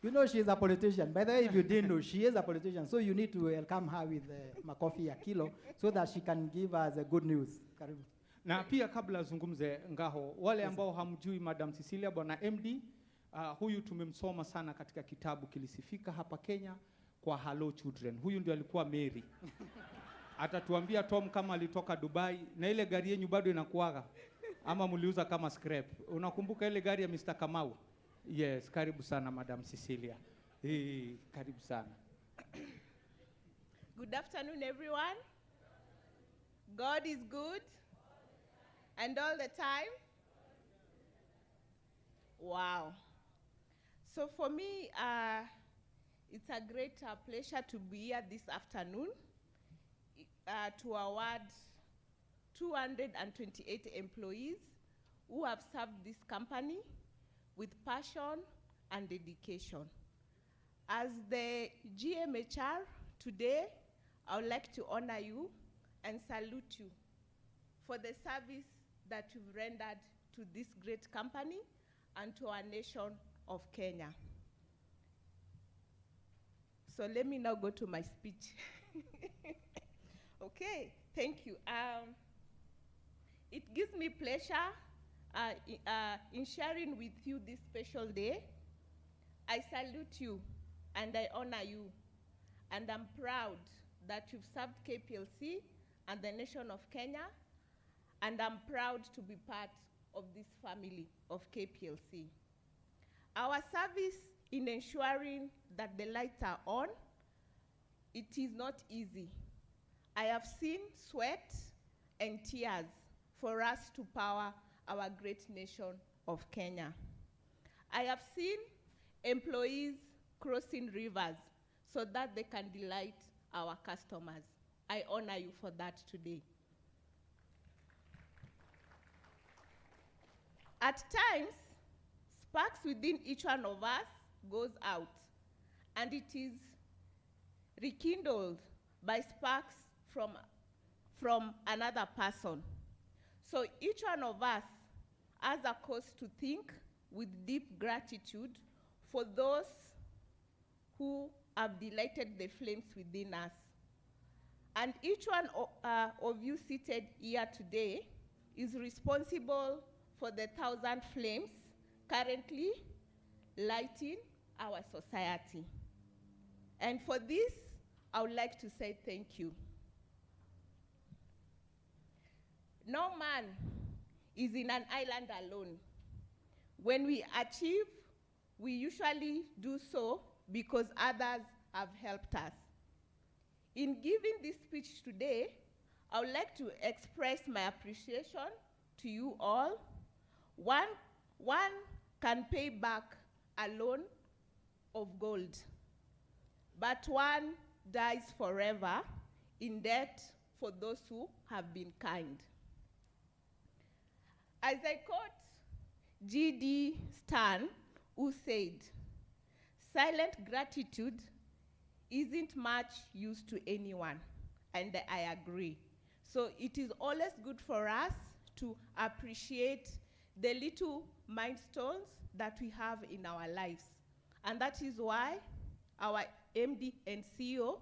You know she is a politician. By the way, if you didn't know, she is a politician. So you need to welcome her with makofi ya kilo so that she can give us good news. Karibu. Na pia kabla zungumze Ngaho, wale ambao hamjui Madam Cecilia, bwana MD, huyu tumemsoma sana katika kitabu kilisifika hapa Kenya kwa Hello Children. Huyu ndio alikuwa Mary. Atatuambia Tom kama alitoka Dubai na ile gari yenu bado inakuaga ama mliuza kama scrap. Unakumbuka ile gari ya Mr. Kamau? Yes, karibu sana Madam Cecilia. Karibu sana. Good afternoon, everyone. God is good. And all the time? Wow. So for me, it's a great pleasure to be here this afternoon to award 228 employees who have served this company with passion and dedication. As the GMHR today, I would like to honor you and salute you for the service that you've rendered to this great company and to our nation of Kenya. So let me now go to my speech. Okay, thank you. It gives me pleasure in sharing with you this special day. I salute you and I honor you, and I'm proud that you've served KPLC and the nation of Kenya, and I'm proud to be part of this family of KPLC. Our service in ensuring that the lights are on, it is not easy. I have seen sweat and tears for us to power our great nation of Kenya. I have seen employees crossing rivers so that they can delight our customers. I honor you for that today. At times, sparks within each one of us goes out, and it is rekindled by sparks from another person. So each one of us has a cause to think with deep gratitude for those who have delighted the flames within us. And each one of you seated here today is responsible for the 1,000 flames currently lighting our society. And for this, I would like to say thank you. No man is in an island alone. When we achieve, we usually do so because others have helped us. In giving this speech today, I would like to express my appreciation to you all. One can pay back a loan of gold, but one dies forever in debt for those who have been kind. As I quote G.D. Stan, who said, "Silent gratitude isn't much use to anyone," and I agree. So it is always good for us to appreciate the little milestones that we have in our lives. And that is why our MD and CEO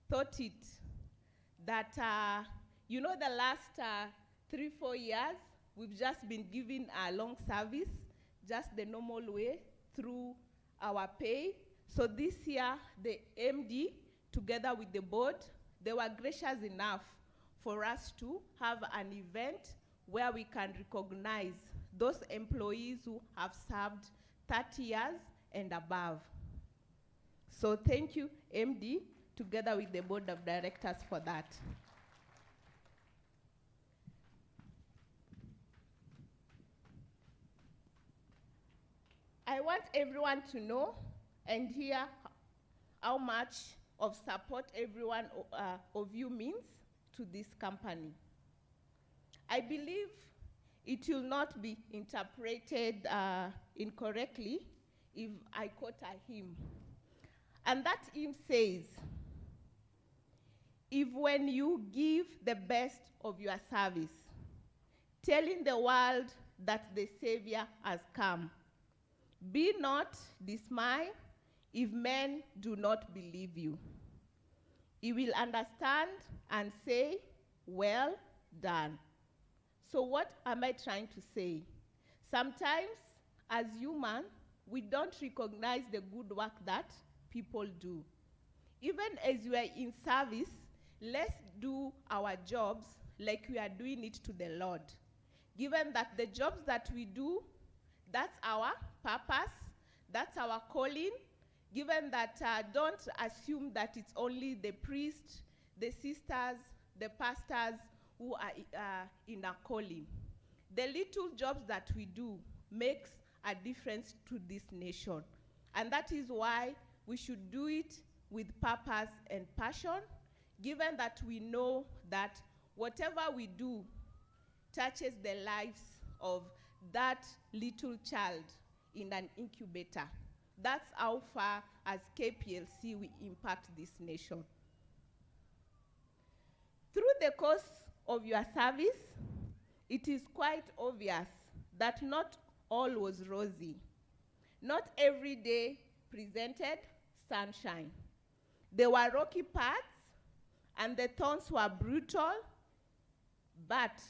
thought it that, the last 3-4 years, we've just been giving a long service, just the normal way through our pay. So this year, the MD, together with the board, they were gracious enough for us to have an event where we can recognize those employees who have served 30 years and above. So thank you, MD, together with the board of directors for that. I want everyone to know and hear how much of support everyone of you means to this company. I believe it will not be interpreted incorrectly if I quote a hymn. And that hymn says, "If when you give the best of your service, telling the world that the Savior has come, be not dismayed if men do not believe you. You will understand and say, well done." So what am I trying to say? Sometimes, as humans, we don't recognize the good work that people do. Even as we are in service, let's do our jobs like we are doing it to the Lord. Given that the jobs that we do, that's our purpose, that's our calling. Given that, don't assume that it's only the priests, the sisters, the pastors who are in a calling. The little jobs that we do makes a difference to this nation. And that is why we should do it with purpose and passion, given that we know that whatever we do touches the lives of that little child in an incubator. That's how far as KPLC we impact this nation. Through the course of your service, it is quite obvious that not all was rosy. Not every day presented sunshine. There were rocky paths, and the thorns were brutal, but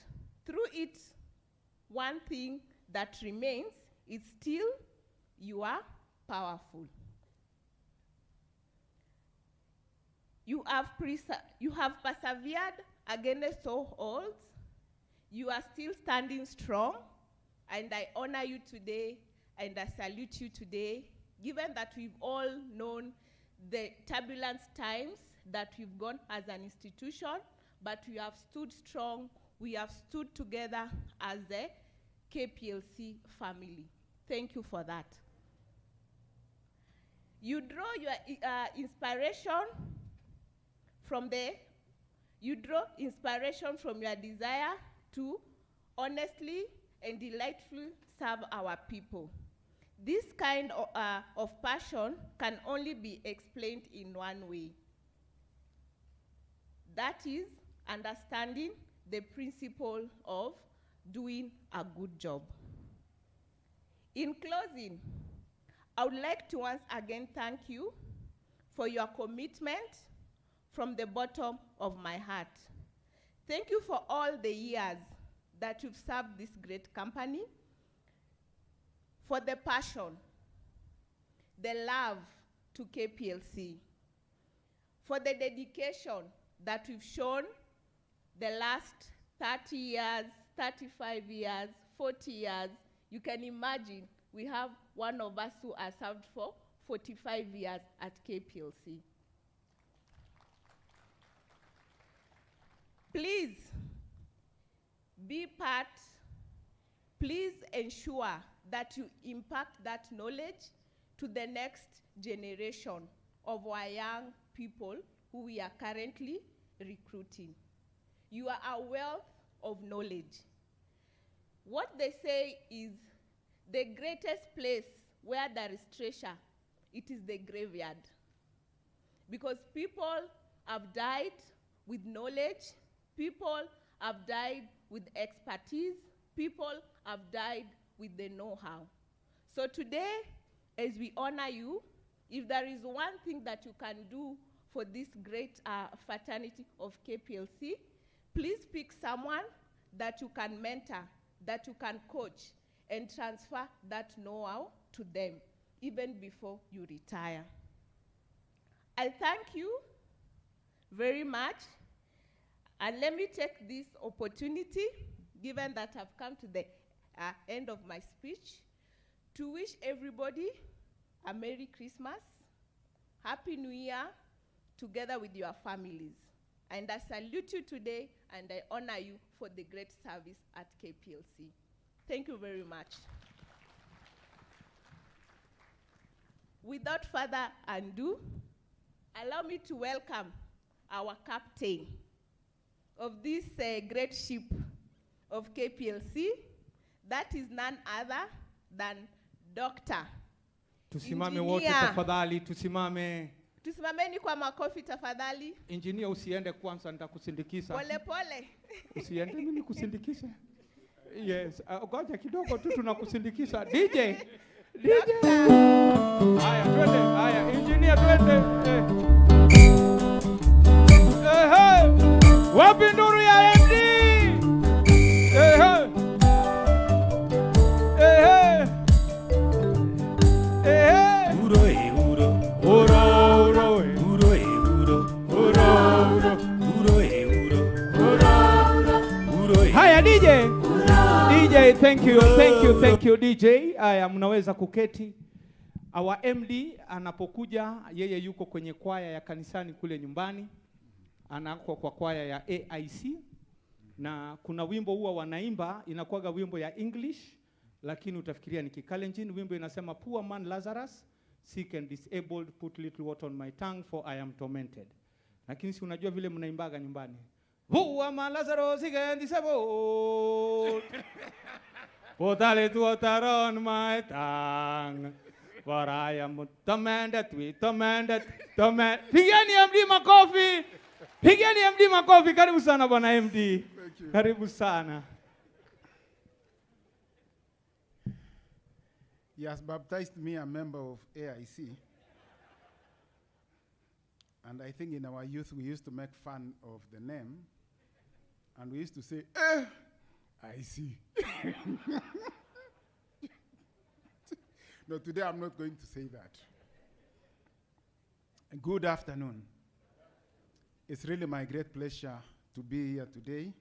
through it, one thing that remains is still you are powerful. You have persevered against all odds. You are still standing strong, and I honor you today, and I salute you today, given that we've all known the turbulent times that we've gone as an institution, but we have stood strong. We have stood together as a KPLC family. Thank you for that. You draw your inspiration from your desire to honestly and delightfully serve our people. This kind of passion can only be explained in one way. That is understanding the principle of doing a good job. In closing, I would like to once again thank you for your commitment from the bottom of my heart. Thank you for all the years that you've served this great company, for the passion, the love to KPLC, for the dedication that we've shown the last 30 years, 35 years, 40 years. You can imagine we have one of us who has served for 45 years at KPLC. Please be part, please ensure that you impact that knowledge to the next generation of our young people who we are currently recruiting. You are a wealth of knowledge. What they say is the greatest place where there is treasure, it is the graveyard. Because people have died with knowledge, people have died with expertise, people have died with the know-how. So today, as we honor you, if there is one thing that you can do for this great fraternity of KPLC, please pick someone that you can mentor, that you can coach, and transfer that know-how to them, even before you retire. I thank you very much, and let me take this opportunity, given that I've come to the end of my speech, to wish everybody a Merry Christmas, Happy New Year, together with your families. And I salute you today, and I honor you for the great service at KPLC. Thank you very much. Without further ado, allow me to welcome our captain of this great ship of KPLC. That is none other than Dr. Tusimame wote tafadhali, tusimame. Tusimameni kwa makofi tafadhali. Engineer, usiende kwanza, nitakusindikiza. Pole pole. Usiende, mimi nikusindikishe. Yes, ngoja kidogo tu tunakusindikisha. DJ. Haya, twende. Haya, engineer twende. Wapi nduru ya MD? Haya DJ, thank you DJ. Haya, mnaweza kuketi. Our MD anapokuja, yeye yuko kwenye kwaya ya kanisani kule nyumbani, anako kwa kwaya ya AIC, na kuna wimbo huwa wanaimba, inakuwaga wimbo ya English, lakini utafikiria ni Kikalenjin. Wimbo inasema, poor man Lazarus, sick and disabled, put little water on my tongue, for I am tormented. Lakini si unajua vile mnaimbaga nyumbani, poor man Lazarus, sick and disabled, put little water on my tongue, for I am tormented, tormented. Pigeni MD makofi. Pigeni MD makofi. Karibu sana bwana MD. Karibu sana. He has baptized me a member of AIC. And I think in our youth we used to make fun of the name. And we used to say, I see. No, today I'm not going to say that. Good afternoon. It's really my great pleasure to be here today.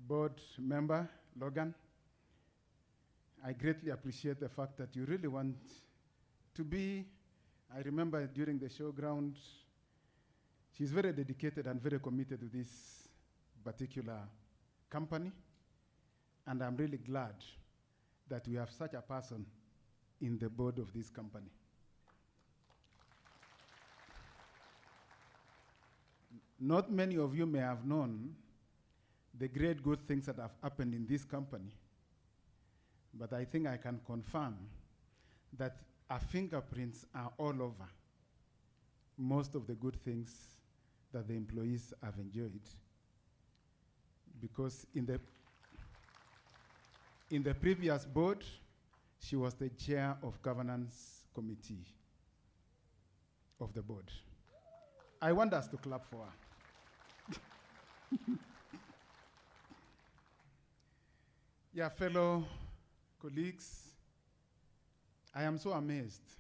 Board member, Logan, I greatly appreciate the fact that you really want to be. I remember during the showground, she's very dedicated and very committed to this particular company. And I'm really glad that we have such a person in the board of this company. Not many of you may have known the great good things that have happened in this company, but I think I can confirm that our fingerprints are all over most of the good things that the employees have enjoyed. Because in the previous board, she was the chair of governance committee of the board. I want us to clap for her. Yeah, fellow colleagues, I am so amazed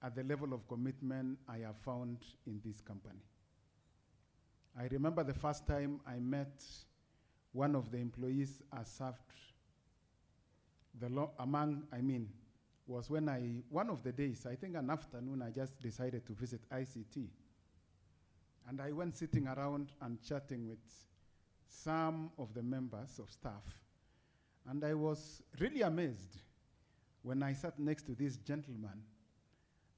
at the level of commitment I have found in this company. I remember the first time I met one of the employees has served was when one of the days, I think an afternoon, I just decided to visit ICT. And I went sitting around and chatting with some of the members of staff. And I was really amazed when I sat next to this gentleman,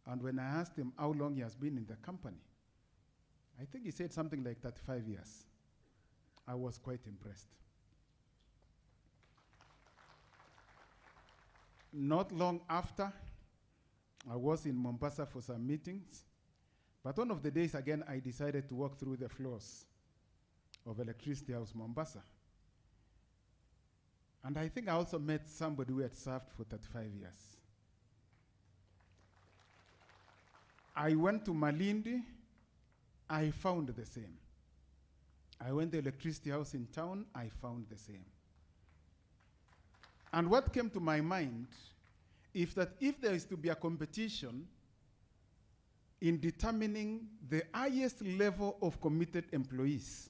and when I asked him how long he has been in the company. I think he said something like 35 years. I was quite impressed. Not long after, I was in Mombasa for some meetings, but one of the days again, I decided to walk through the floors of Electricity House Mombasa. And I think I also met somebody who had served for 35 years. I went to Malindi, I found the same. I went to the Electricity House in town, I found the same. And what came to my mind is that if there is to be a competition in determining the highest level of committed employees,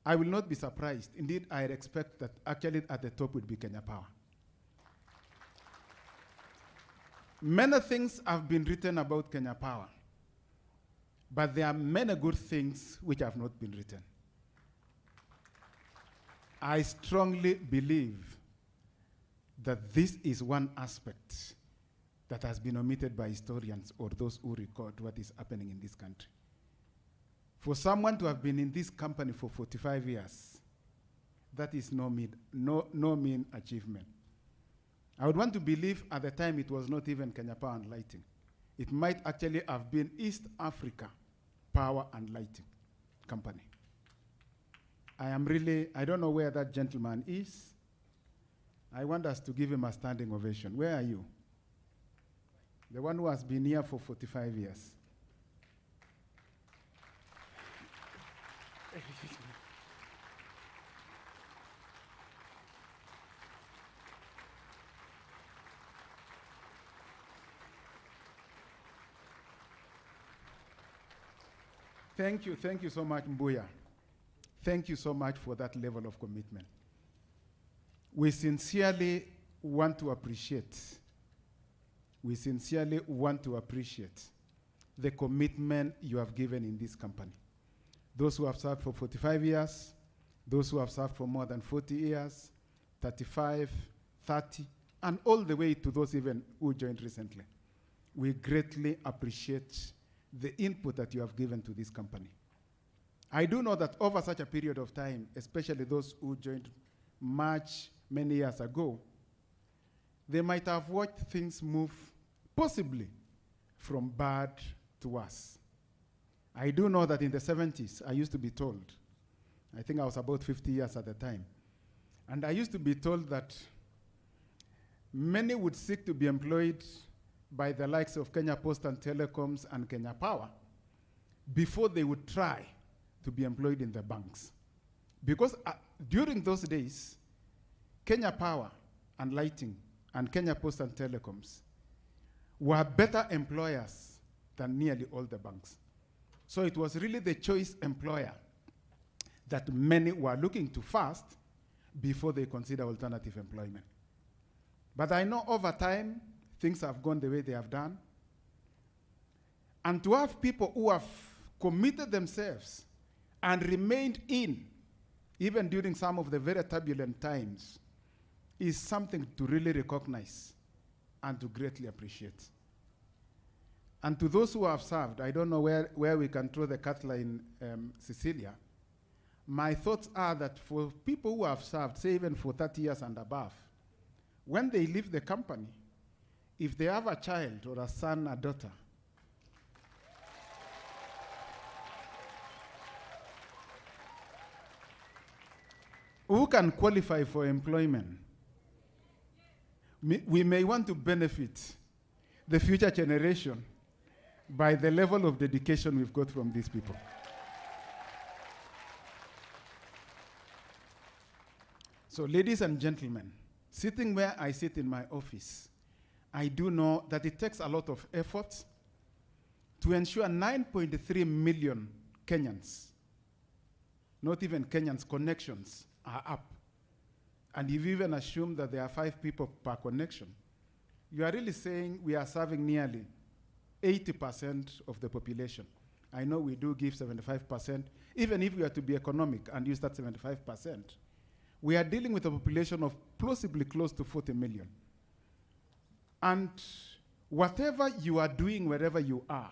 I will not be surprised. Indeed, I expect that actually at the top would be Kenya Power. Many things have been written about Kenya Power, but there are many good things which have not been written. I strongly believe that this is one aspect that has been omitted by historians or those who record what is happening in this country. For someone to have been in this company for 45 years, that is no mean achievement. I would want to believe at the time it was not even Kenya Power and Lighting. It might actually have been East Africa Power and Lighting Company. I don't know where that gentleman is. I want us to give him a standing ovation. Where are you? The one who has been here for 45 years. Thank you so much, Mbuya. Thank you so much for that level of commitment. We sincerely want to appreciate the commitment you have given in this company. Those who have served for 45 years, those who have served for more than 40 years, 35, 30, and all the way to those even who joined recently. We greatly appreciate the input that you have given to this company. I do know that over such a period of time, especially those who joined many years ago, they might have watched things move possibly from bad to worse. I do know that in the 70s, I used to be told, I think I was about 50 years at the time, and I used to be told that many would seek to be employed by the likes of Kenya Post and Telecoms and Kenya Power before they would try to be employed in the banks. Because during those days, Kenya Power and Lighting and Kenya Post and Telecoms were better employers than nearly all the banks. So it was really the choice employer that many were looking to first before they consider alternative employment. But I know over time, things have gone the way they have done. And to have people who have committed themselves and remained in, even during some of the very turbulent times, is something to really recognize and to greatly appreciate. And to those who have served, I don't know where we can throw the cutler in Cecilia. My thoughts are that for people who have served, say even for 30 years and above, when they leave the company, if they have a child or a son, a daughter, who can qualify for employment, we may want to benefit the future generation by the level of dedication we've got from these people. So, ladies and gentlemen, sitting where I sit in my office, I do know that it takes a lot of effort to ensure 9.3 million Kenyans not even Kenyans, connections are up. And if you even assume that there are 5 people per connection, you are really saying we are serving nearly 80% of the population. I know we do give 75%. Even if we are to be economic and use that 75%, we are dealing with a population of possibly close to 40 million. And whatever you are doing wherever you are,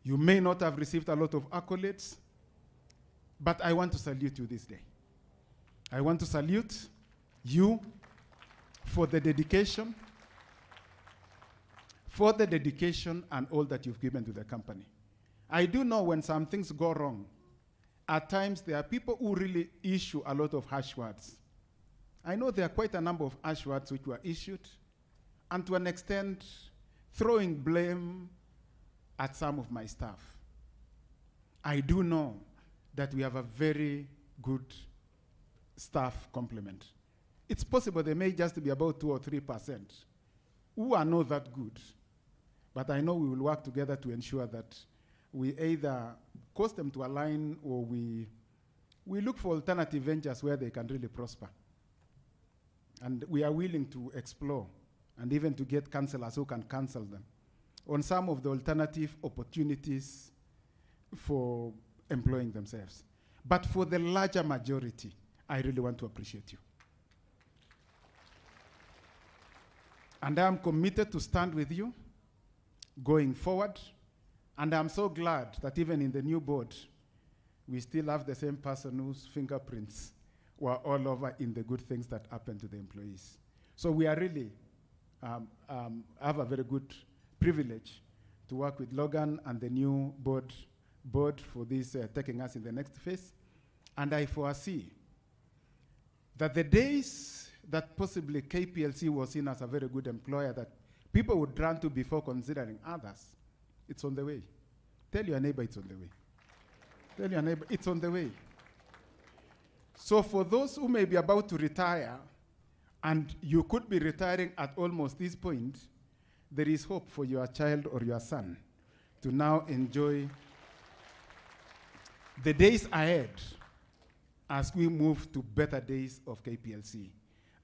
you may not have received a lot of accolades, but I want to salute you this day. I want to salute you for the dedication and all that you've given to the company. I do know when some things go wrong, at times there are people who really issue a lot of harsh words. I know there are quite a number of harsh words which were issued, and to an extent, throwing blame at some of my staff. I do know that we have a very good staff complement. It's possible there may just be about 2 or 3% who are not that good. But I know we will work together to ensure that we either cause them to align or we look for alternative ventures where they can really prosper. And we are willing to explore and even to get counselors who can counsel them on some of the alternative opportunities for employing themselves. But for the larger majority, I really want to appreciate you. And I am committed to stand with you going forward. And I'm so glad that even in the new board, we still have the same person whose fingerprints were all over in the good things that happened to the employees. So we are really have a very good privilege to work with Logan and the new board for this taking us in the next phase. And I foresee that the days that possibly KPLC was seen as a very good employer that people would run to before considering others, it's on the way. Tell your neighbor it's on the way. Tell your neighbor it's on the way. So for those who may be about to retire, and you could be retiring at almost this point, there is hope for your child or your son to now enjoy the days ahead as we move to better days of KPLC.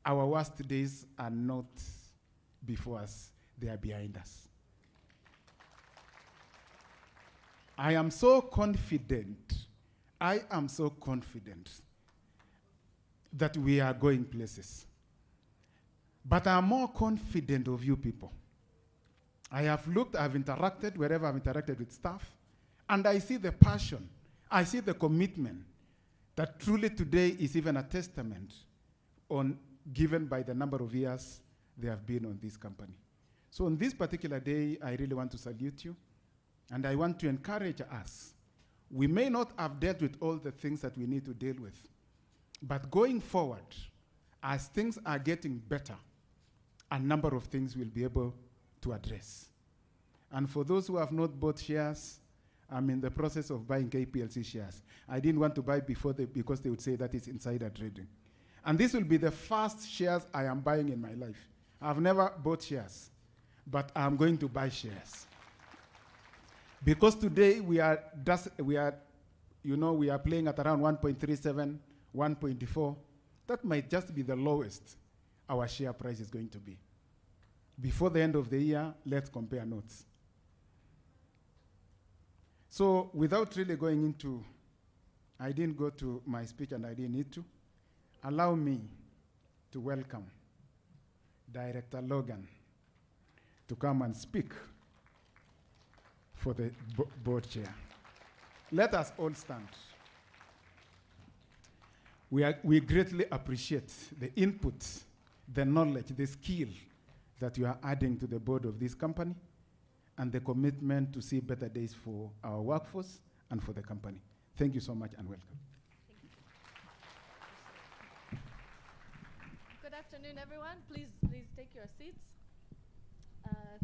Our worst days are not before us, they are behind us. I am so confident that we are going places. But I'm more confident of you people. I have looked, I've interacted wherever I've interacted with staff, and I see the passion, I see the commitment that truly today is even a testament given by the number of years they have been on this company. So on this particular day, I really want to salute you, and I want to encourage us. We may not have dealt with all the things that we need to deal with, but going forward, as things are getting better, a number of things we'll be able to address. And for those who have not bought shares, I'm in the process of buying KPLC shares. I didn't want to buy before because they would say that it's insider trading. And this will be the first shares I am buying in my life. I've never bought shares, but I'm going to buy shares. Because today we are playing at around 1.37, 1.4. That might just be the lowest our share price is going to be. Before the end of the year, let's compare notes. So without really going into, I didn't go to my speech and I didn't need to, allow me to welcome Director Logan to come and speak for the board chair. Let us all stand. We greatly appreciate the input, the knowledge, the skill that you are adding to the board of this company and the commitment to see better days for our workforce and for the company. Thank you so much and welcome. Good afternoon, everyone. Please take your seats.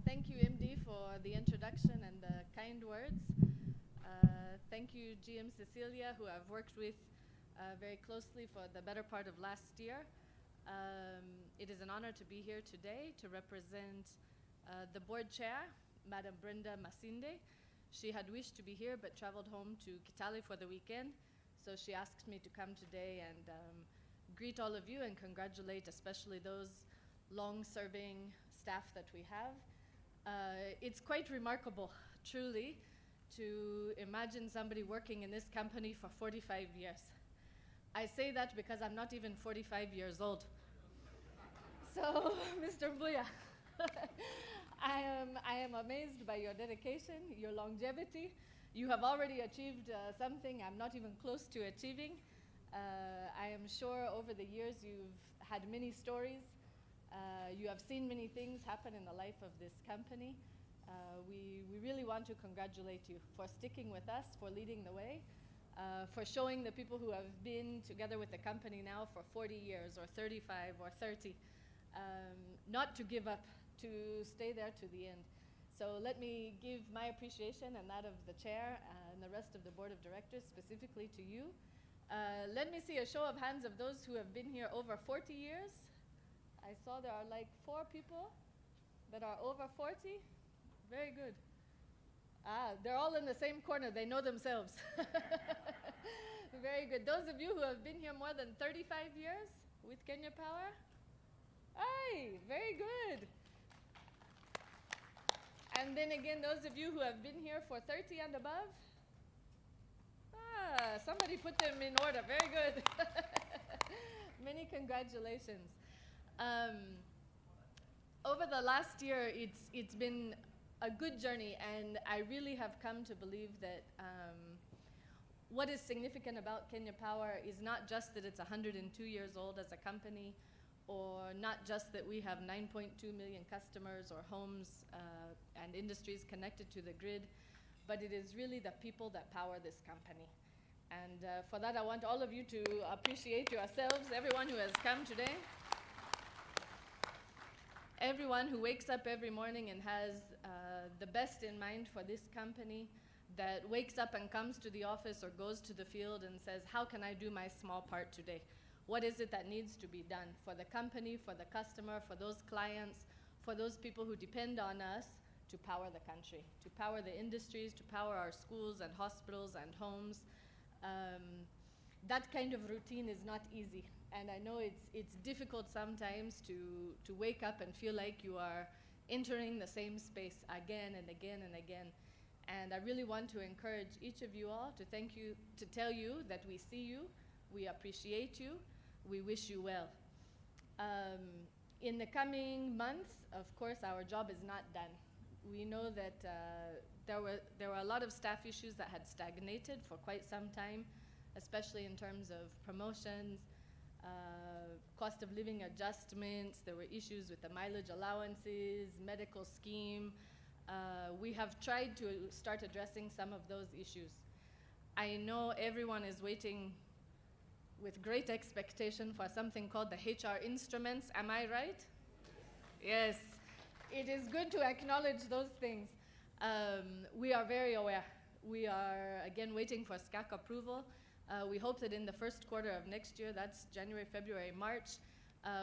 Thank you, MD, for the introduction and the kind words. Thank you, GM Cecilia, who I've worked with very closely for the better part of last year. It is an honor to be here today to represent the board chair, Madam Brenda Masinde. She had wished to be here but traveled home to Kitale for the weekend. So she asked me to come today and greet all of you and congratulate especially those long-serving staff that we have. It's quite remarkable, truly, to imagine somebody working in this company for 45 years. I say that because I'm not even 45 years old. So, Mr. Mbuya, I am amazed by your dedication, your longevity. You have already achieved something I'm not even close to achieving. I am sure over the years you've had many stories. You have seen many things happen in the life of this company. We really want to congratulate you for sticking with us, for leading the way, for showing the people who have been together with the company now for 40 years or 35 or 30, not to give up, to stay there to the end. So let me give my appreciation and that of the chair and the rest of the board of directors specifically to you. Let me see a show of hands of those who have been here over 40 years. I saw there are like 4 people that are over 40. Very good. They're all in the same corner. They know themselves. Very good. Those of you who have been here more than 35 years with Kenya Power? Hey, very good. And then again, those of you who have been here for 30 and above? Somebody put them in order. Very good. Many congratulations. Over the last year, it's been a good journey, and I really have come to believe that what is significant about Kenya Power is not just that it's 102 years old as a company, or not just that we have 9.2 million customers or homes and industries connected to the grid, but it is really the people that power this company. And for that, I want all of you to appreciate yourselves, everyone who has come today. Everyone who wakes up every morning and has the best in mind for this company, that wakes up and comes to the office or goes to the field and says, how can I do my small part today? What is it that needs to be done for the company, for the customer, for those clients, for those people who depend on us to power the country, to power the industries, to power our schools and hospitals and homes. That kind of routine is not easy. And I know it's difficult sometimes to wake up and feel like you are entering the same space again and again and again. And I really want to encourage each of you all to thank you, to tell you that we see you, we appreciate you, we wish you well. In the coming months, of course, our job is not done. We know that there were a lot of staff issues that had stagnated for quite some time, especially in terms of promotions, cost of living adjustments. There were issues with the mileage allowances, medical scheme. We have tried to start addressing some of those issues. I know everyone is waiting with great expectation for something called the HR instruments. Am I right? Yes. It is good to acknowledge those things. We are very aware. We are, again, waiting for SCAC approval. We hope that in the first quarter of next year, that's January, February, March,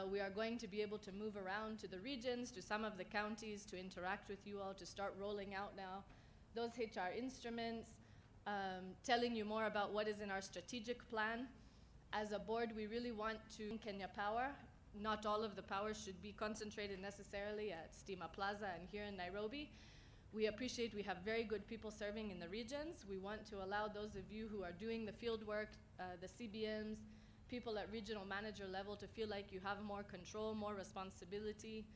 we are going to be able to move around to the regions, to some of the counties, to interact with you all, to start rolling out now those HR instruments, telling you more about what is in our strategic plan. As a board, we really want to Kenya Power. Not all of the power should be concentrated necessarily at Stima Plaza and here in Nairobi. We appreciate we have very good people serving in the regions. We want to allow those of you who are doing the field work, the CBMs, people at regional manager level to feel like you have more control, more responsibility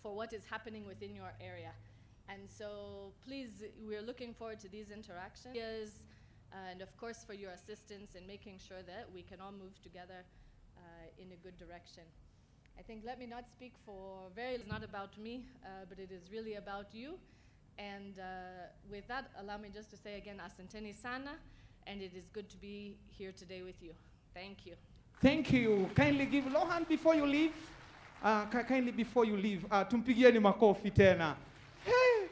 for what is happening within your area. And so please, we're looking forward to these interactions and of course for your assistance in making sure that we can all move together in a good direction. I think, let me not speak for it's not about me, but it is really about you. And with that, allow me just to say again, asanteni sana, and it is good to be here today with you. Thank you. Thank you. Kindly give low hand before you leave. Kindly before you leave. Tumpigieni makofi tena. Hey.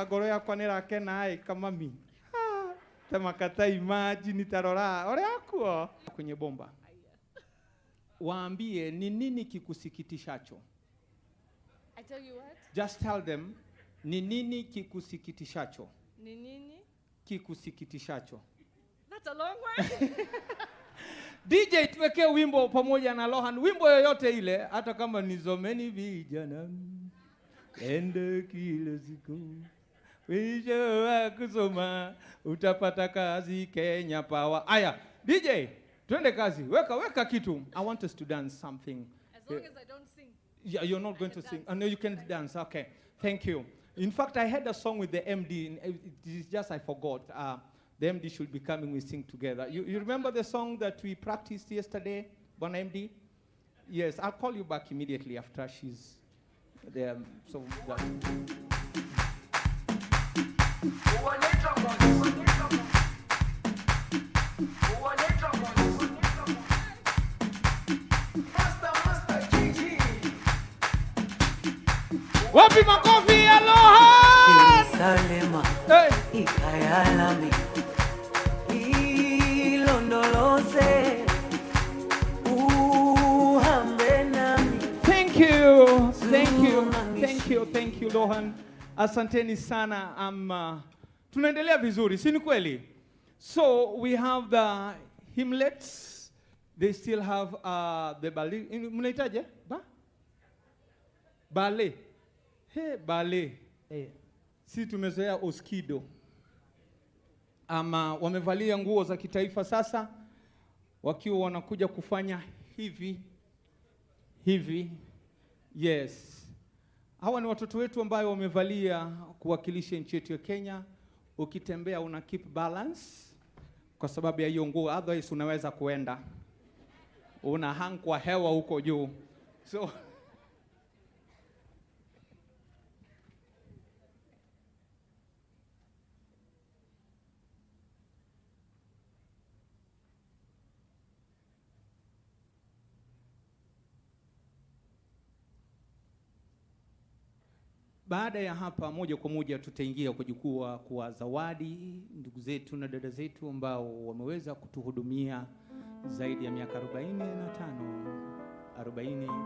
Goro yakwa nirakena ai kama mi. Tamakata imagine tarora. Ore akuo kwenye bomba. Waambie ni nini kikusikitishacho. I tell you what? Just tell them ni nini kikusikitishacho. Ni nini kikusikitishacho. That's a long word. DJ tuwekee wimbo pamoja na Lohan, wimbo yoyote ile, hata kama ni zomeni vijana ende kila siku wisho wa kusoma utapata kazi Kenya Power. Aya, DJ, twende kazi. Weka kitu. I want us to dance something. As long as I don't sing. Yeah, you're not going to sing. I know you can dance. Okay, thank you. In fact, I had a song with the MD. It's just I forgot. The MD should be coming. We sing together. You remember the song that we practiced yesterday, Bon MD? Yes, I'll call you back immediately after she's there. So. Wapi makofi ya Lohan? Salema, hey. Ikayalami, Ilondoloze, uhambe nami. Thank you, thank you Lohan. Asanteni sana. Tunaendelea vizuri, si ni kweli? So we have the hymnlets. They still have the ballet. Mnaitaje? Ballet. Hey, ballet. Si tumezoea oskido. Wamevalia nguo za kitaifa sasa, wakiwa wanakuja kufanya hivi. Yes. Hawa ni watoto wetu ambao wamevalia kuwakilisha nchi yetu ya Kenya. Ukitembea una keep balance kwa sababu ya hiyo nguo, otherwise unaweza kuenda una hang kwa hewa huko juu. So baada ya hapa moja kwa moja tutaingia kwa jukwaa kwa zawadi ndugu zetu na dada zetu ambao wameweza kutuhudumia zaidi ya miaka 35 na 30.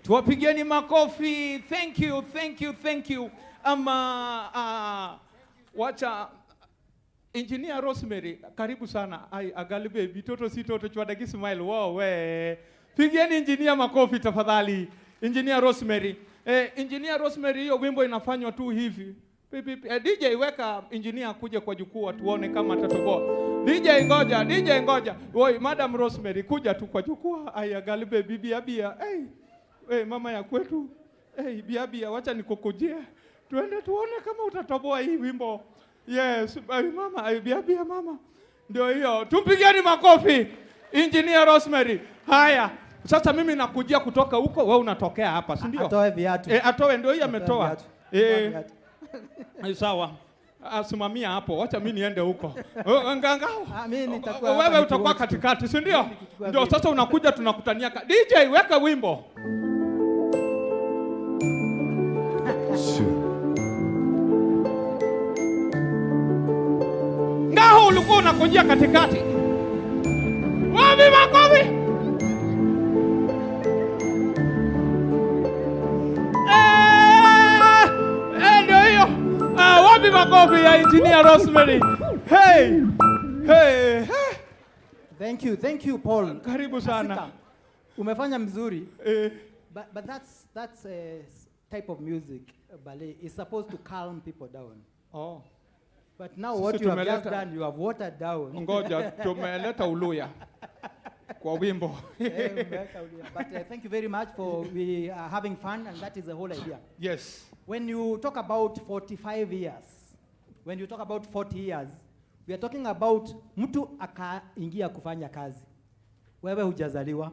Tuwapigieni makofi. Thank you. Wacha Engineer Rosemary, karibu sana. Agalibe bitoto si toto chwadagi smile. Wow, we. Pigieni engineer makofi tafadhali. Engineer Rosemary. Engineer Rosemary, hiyo wimbo inafanywa tu hivi. DJ weka engineer kuja kwa jukwaa tuone kama atatoboa. DJ ngoja. Woi, Madam Rosemary kuja tu kwa jukwaa. Agalibe bibi abia. Mama ya kwetu. Bibi abia, wacha nikukujie. Tuende tuone kama utatoboa hii wimbo. Yes, mama, bibi mama. Ndio hiyo. Tumpigieni makofi. Engineer Rosemary. Haya. Sasa mimi nakujia kutoka huko, wewe unatokea hapa, si ndio? Atoe viatu. Atoe, ndio hiyo ametoa. Sawa. Asimamia hapo. Wacha mimi niende huko. Ngangao. Mimi nitakuwa wewe utakuwa katikati, si ndio? Ndio sasa unakuja tunakutania. DJ weka wimbo. Ngao ulikuwa unakujia katikati. Wapi makofi? Wapi makofi ya Engineer Rosemary? Hey. Thank you Paul. Karibu sana. Umefanya mzuri. But that's a type of music, ballet. It's supposed to calm people down. Oh. But now what you have just done, you have watered down. Ngoja tumeleta uluya kwa wimbo. But thank you very much for we are having fun, and that is the whole idea. Yes. When you talk about 45 years, when you talk about 40 years, we are talking about mtu akaingia kufanya kazi. Wewe hujazaliwa.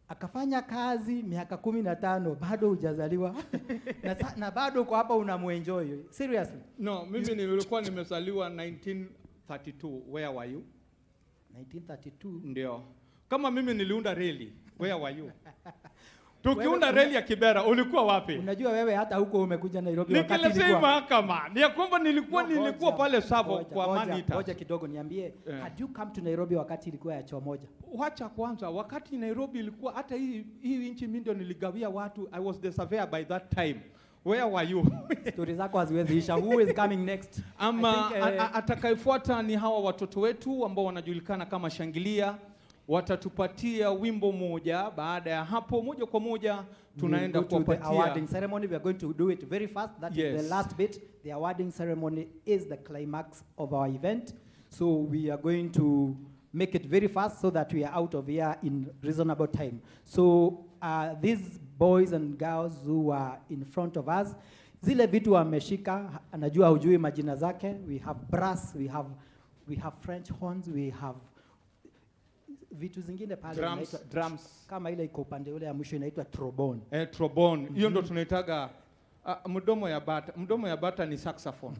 Akafanya kazi miaka 15 bado hujazaliwa. na bado uko hapa unamuenjoy. Seriously? No, mimi nilikuwa nimezaliwa 1932. Where were you? 1932. Ndio. Kama mimi niliunda reli, where were you? Tukiunda reli ya Kibera, ulikuwa wapi? Unajua wewe hata huko umekuja Nairobi wakati nilikuwa. Nikilesema mahakama. Ni ya kwamba nilikuwa pale Savo kwa Manita. Ngoja kidogo niambie, had you come to Nairobi wakati ilikuwa ya Chomoja? Wacha kwanza, wakati Nairobi ilikuwa hata hii nchi mimi ndio niligawia watu. I was the surveyor by that time. Where were you? Story zako haziwezi isha. Who is coming next? Atakayefuata ni hawa watoto wetu ambao wanajulikana kama Shangilia. Watatupatia wimbo moja. Baada ya hapo moja kwa moja tunaenda kuwapatia the awarding ceremony. We are going to do it very fast. That is the last bit. The awarding ceremony is the climax of our event. So we are going to make it very fast so that we are out of here in reasonable time. So these boys and girls who are in front of us, zile vitu wameshika, anajua hujui majina zake. We have brass, we have French horns, we have vitu zingine pale drums kama ile iko upande ule ya mwisho inaitwa trombone. Trombone. Hiyo ndo tunaitaga mdomo ya bata. Mdomo ya bata ni saxophone.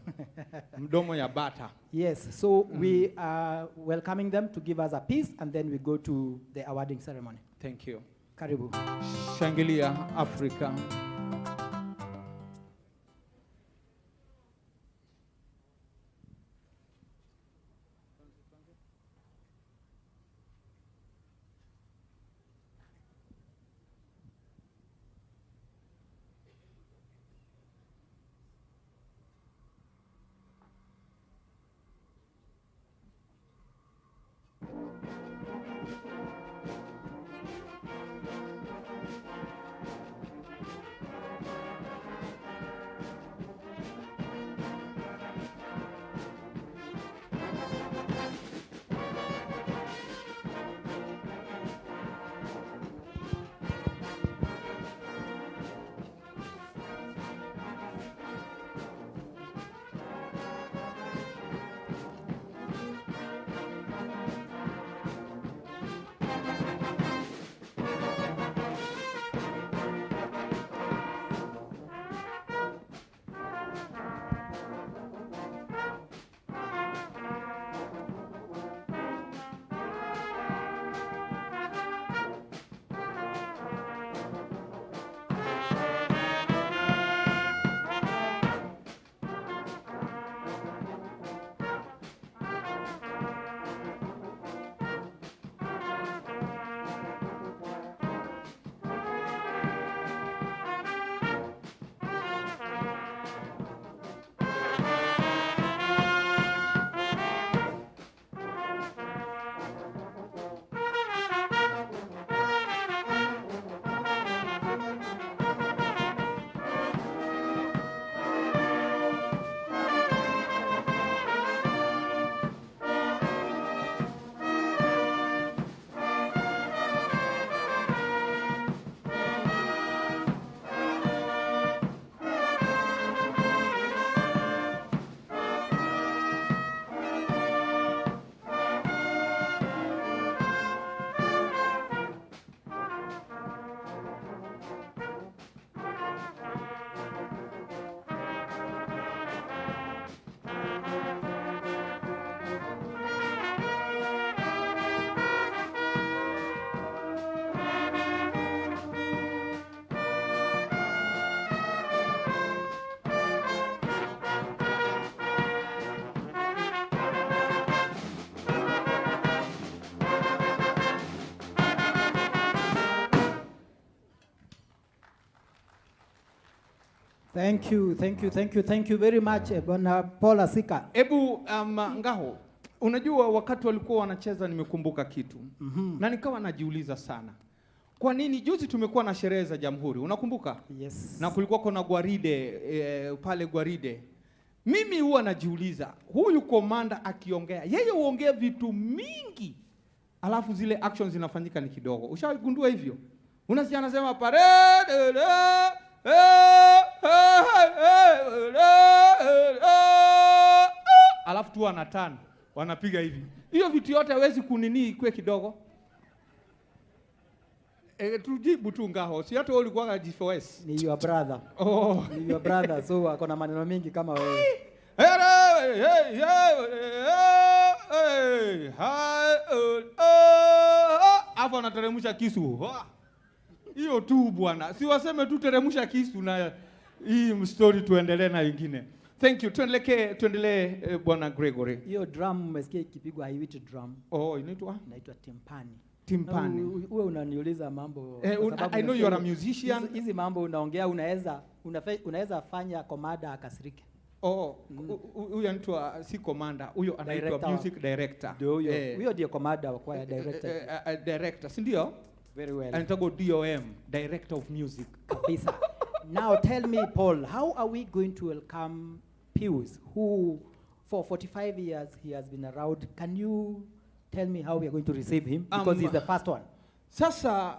Mdomo ya bata. Yes, so we are welcoming them to give us a piece and then we go to the awarding ceremony. Thank you. Karibu. Shangilia Africa. Thank you very much, Bwana Paul Asika. Ebu Ngaho, unajua wakati walikuwa wanacheza nimekumbuka kitu. Na nikawa najiuliza sana. Kwa nini juzi tumekuwa na sherehe za Jamhuri, unakumbuka? Yes. Na kulikuwa kuna gwaride pale gwaride. Mimi huwa najiuliza, huyu komanda akiongea, yeye huongea vitu mingi, alafu zile actions zinafanyika ni kidogo. Ushagundua hivyo? Unasikia anasema parade, alafu tu wanatana, wanapiga hivi. Hiyo vitu yote hawezi kunini ikue kidogo. Tujibu tu Ngaho, si hata wewe ulikuwa GFOS. Ni your brother. Oh, ni your brother, so akona maneno mengi kama wewe. Hapo anateremsha kisu. Hiyo tu bwana. Si waseme tu teremsha kisu na hii story tuendelee na nyingine. Thank you. Tuendelee Bwana Gregory. Hiyo drum umesikia ikipigwa haiwiti drum. Oh, inaitwa timpani. Timpani. Wewe unaniuliza mambo I know you are a musician. Hizi mambo unaongea unaweza fanya komanda akasirike. Oh, huyo anaitwa si commander, huyo anaitwa music director. Huyo ndio commander wa choir director. Director, si ndio? Very well. Anaitwa DOM, director of music. Kabisa. Now tell me, Paul, how are we going to welcome Pius, who for 45 years he has been around? Can you tell me how we are going to receive him? Because he's the first one. Sasa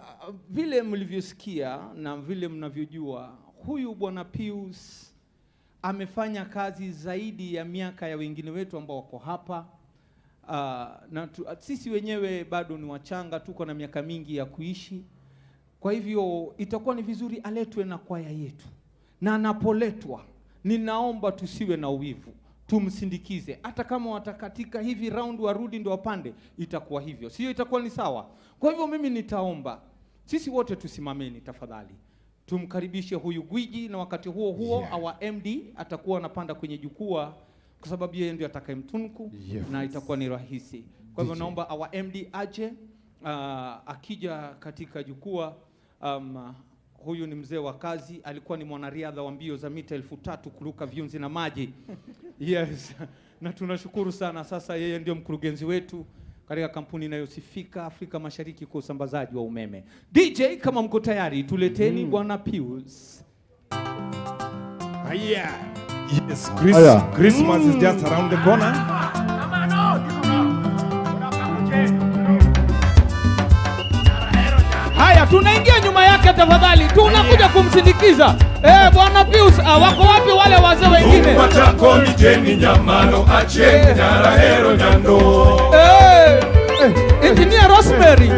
vile mlivyosikia na vile mnavyojua, huyu Bwana Pius amefanya kazi zaidi ya miaka ya wengine wetu ambao wako hapa. Sisi wenyewe bado ni wachanga, tuko na miaka mingi ya kuishi. Kwa hivyo itakuwa ni vizuri aletwe na kwaya yetu. Na anapoletwa, ninaomba tusiwe na uwivu. Tumsindikize. Hata kama watakatika hivi round warudi ndio wapande, itakuwa hivyo. Sio itakuwa ni sawa. Kwa hivyo mimi nitaomba sisi wote tusimameni tafadhali. Tumkaribishe huyu gwiji, na wakati huo our MD atakuwa anapanda kwenye jukwaa kwa sababu yeye ndiye atakayemtunuku na itakuwa ni rahisi. Kwa hivyo naomba our MD aje, akija katika jukwaa. Huyu ni mzee wa kazi, alikuwa ni mwanariadha wa mbio za mita 3000 kuruka viunzi na maji. Yes. Na tunashukuru sana. Sasa yeye ndio mkurugenzi wetu katika kampuni inayosifika Afrika Mashariki kwa usambazaji wa umeme. DJ, kama mko tayari, tuleteni Bwana Pius. Yes, Christmas is just around the corner. Haya, tunaingia nyuma yake tafadhali. Tunakuja kumsindikiza. Bwana Pius, wako wapi wale wazee wengine? Matako ni jeni nyamano ache nyarahero nyando. Engineer Rosemary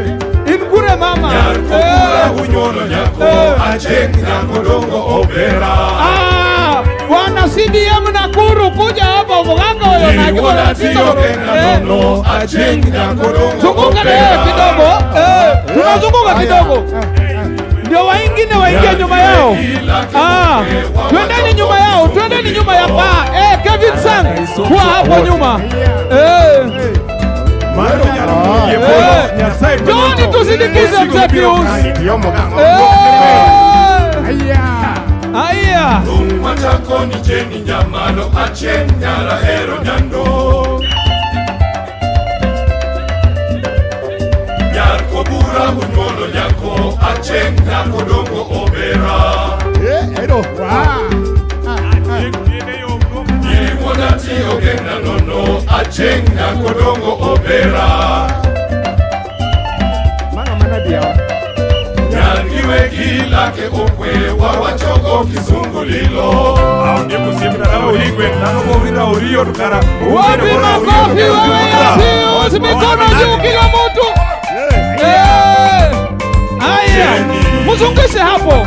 Ingure mama. Nyarko unyolo nyako ache nyakodongo opera. Bwana CDM Nakuru kuja hapa mganga huyo na kibola sio kenga no ache nyakodongo. Zunguka kidogo. Tunazunguka kidogo. Ndio wengine waingia nyuma yao. Twendeni nyuma yao, twendeni nyuma ya Kevin Sang kwa hapo nyuma. Johnny tusindikize mzee Pius. Aya. Matako ni jeni nyamano ache nyarahero nyando. Nyarko bura unyolo nyako ache nyakodongo obera. Edo. Wadati ogena nono ache nyakodongo opera. Mana dia. Nyangiwe kilake okwe wawachogo kizungulilo. Au ni kusimina na uigwe nano movida orio tukara. Wapi makofi wewe ya Pius, mikono juu kila mtu. Aya, mzungishe hapo.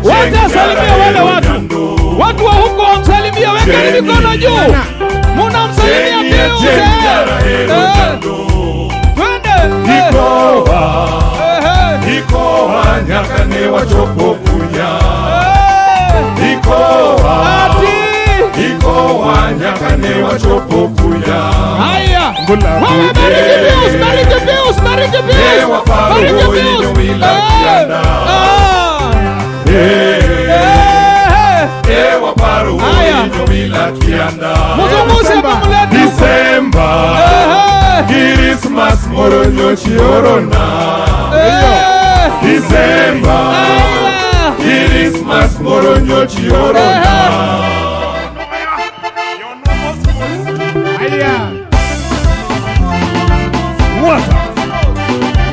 Watasalimia wale watu. Watu wa huko wamsalimia, wekeni mikono juu. Munamsalimia Pius. Twende. Ikowa nyakane wachopo kunya. Ikowa nyakane wachopo kunya. Haya. Bariki Pius. moronyo chiorona. December, Christmas moronyo chiorona.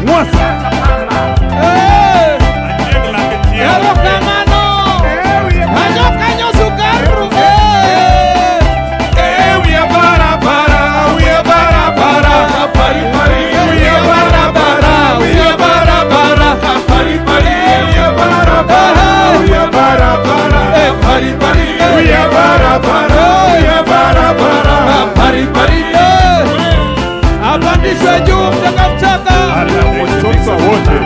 Mwasa. Hello, Kamano. Ayo kanyo sukaru. We are bara bara, we are bara bara, pari pari. We are bara bara, we are bara bara, pari pari. We are bara bara, we are bara bara, pari pari. We are bara bara, we are bara bara, pari pari. Apandishwe juu mchaka mchaka. Sasa wote.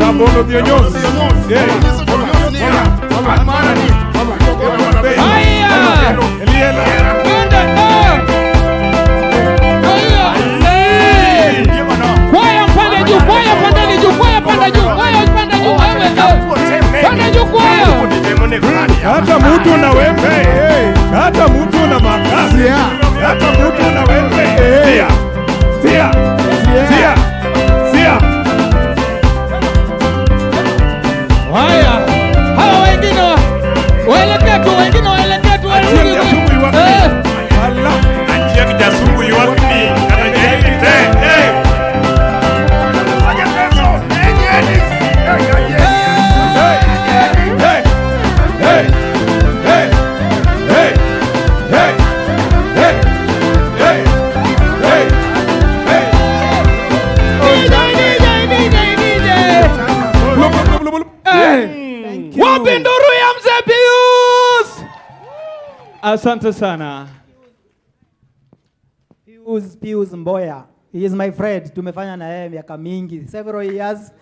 Rabono Dionyosi. Kwaya mpande juu, kwaya pande juu, kwaya pande juu, kwaya pande juu, wewe pande juu kwaya. Hata mtu na wembe, hata mtu na makasi, hata mtu na wembe. Sia. Haya, hawa wengine waelekea tu, wengine waelekea tu. Anjia kijasumu yuwakini, Wapinduru ya mzee Pius. Asante sana. Pius Mboya. He is my friend. Tumefanya na yeye miaka mingi. Several years.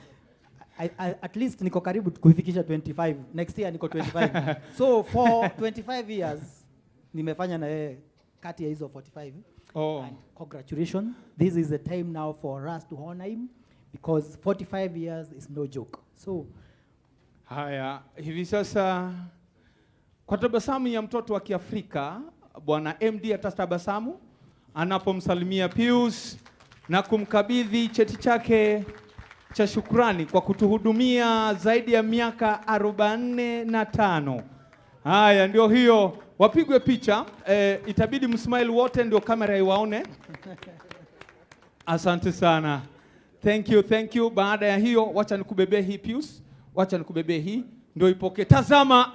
At least niko karibu kufikisha 25. Next year niko 25. So for 25 years nimefanya na yeye kati ya hizo 45. Oh. And congratulations. This is the time now for us to honor him because 45 years is no joke. So haya, hivi sasa kwa tabasamu ya mtoto wa Kiafrika, Bwana MD atatabasamu anapomsalimia Pius na kumkabidhi cheti chake cha shukrani kwa kutuhudumia zaidi ya miaka 45. Haya, ndio hiyo, wapigwe picha. Itabidi msmile wote ndio kamera iwaone. Asante sana. Thank you. Baada ya hiyo, wacha nikubebee hii Pius. Wacha nikubebee hii ndio ipokee. Tazama,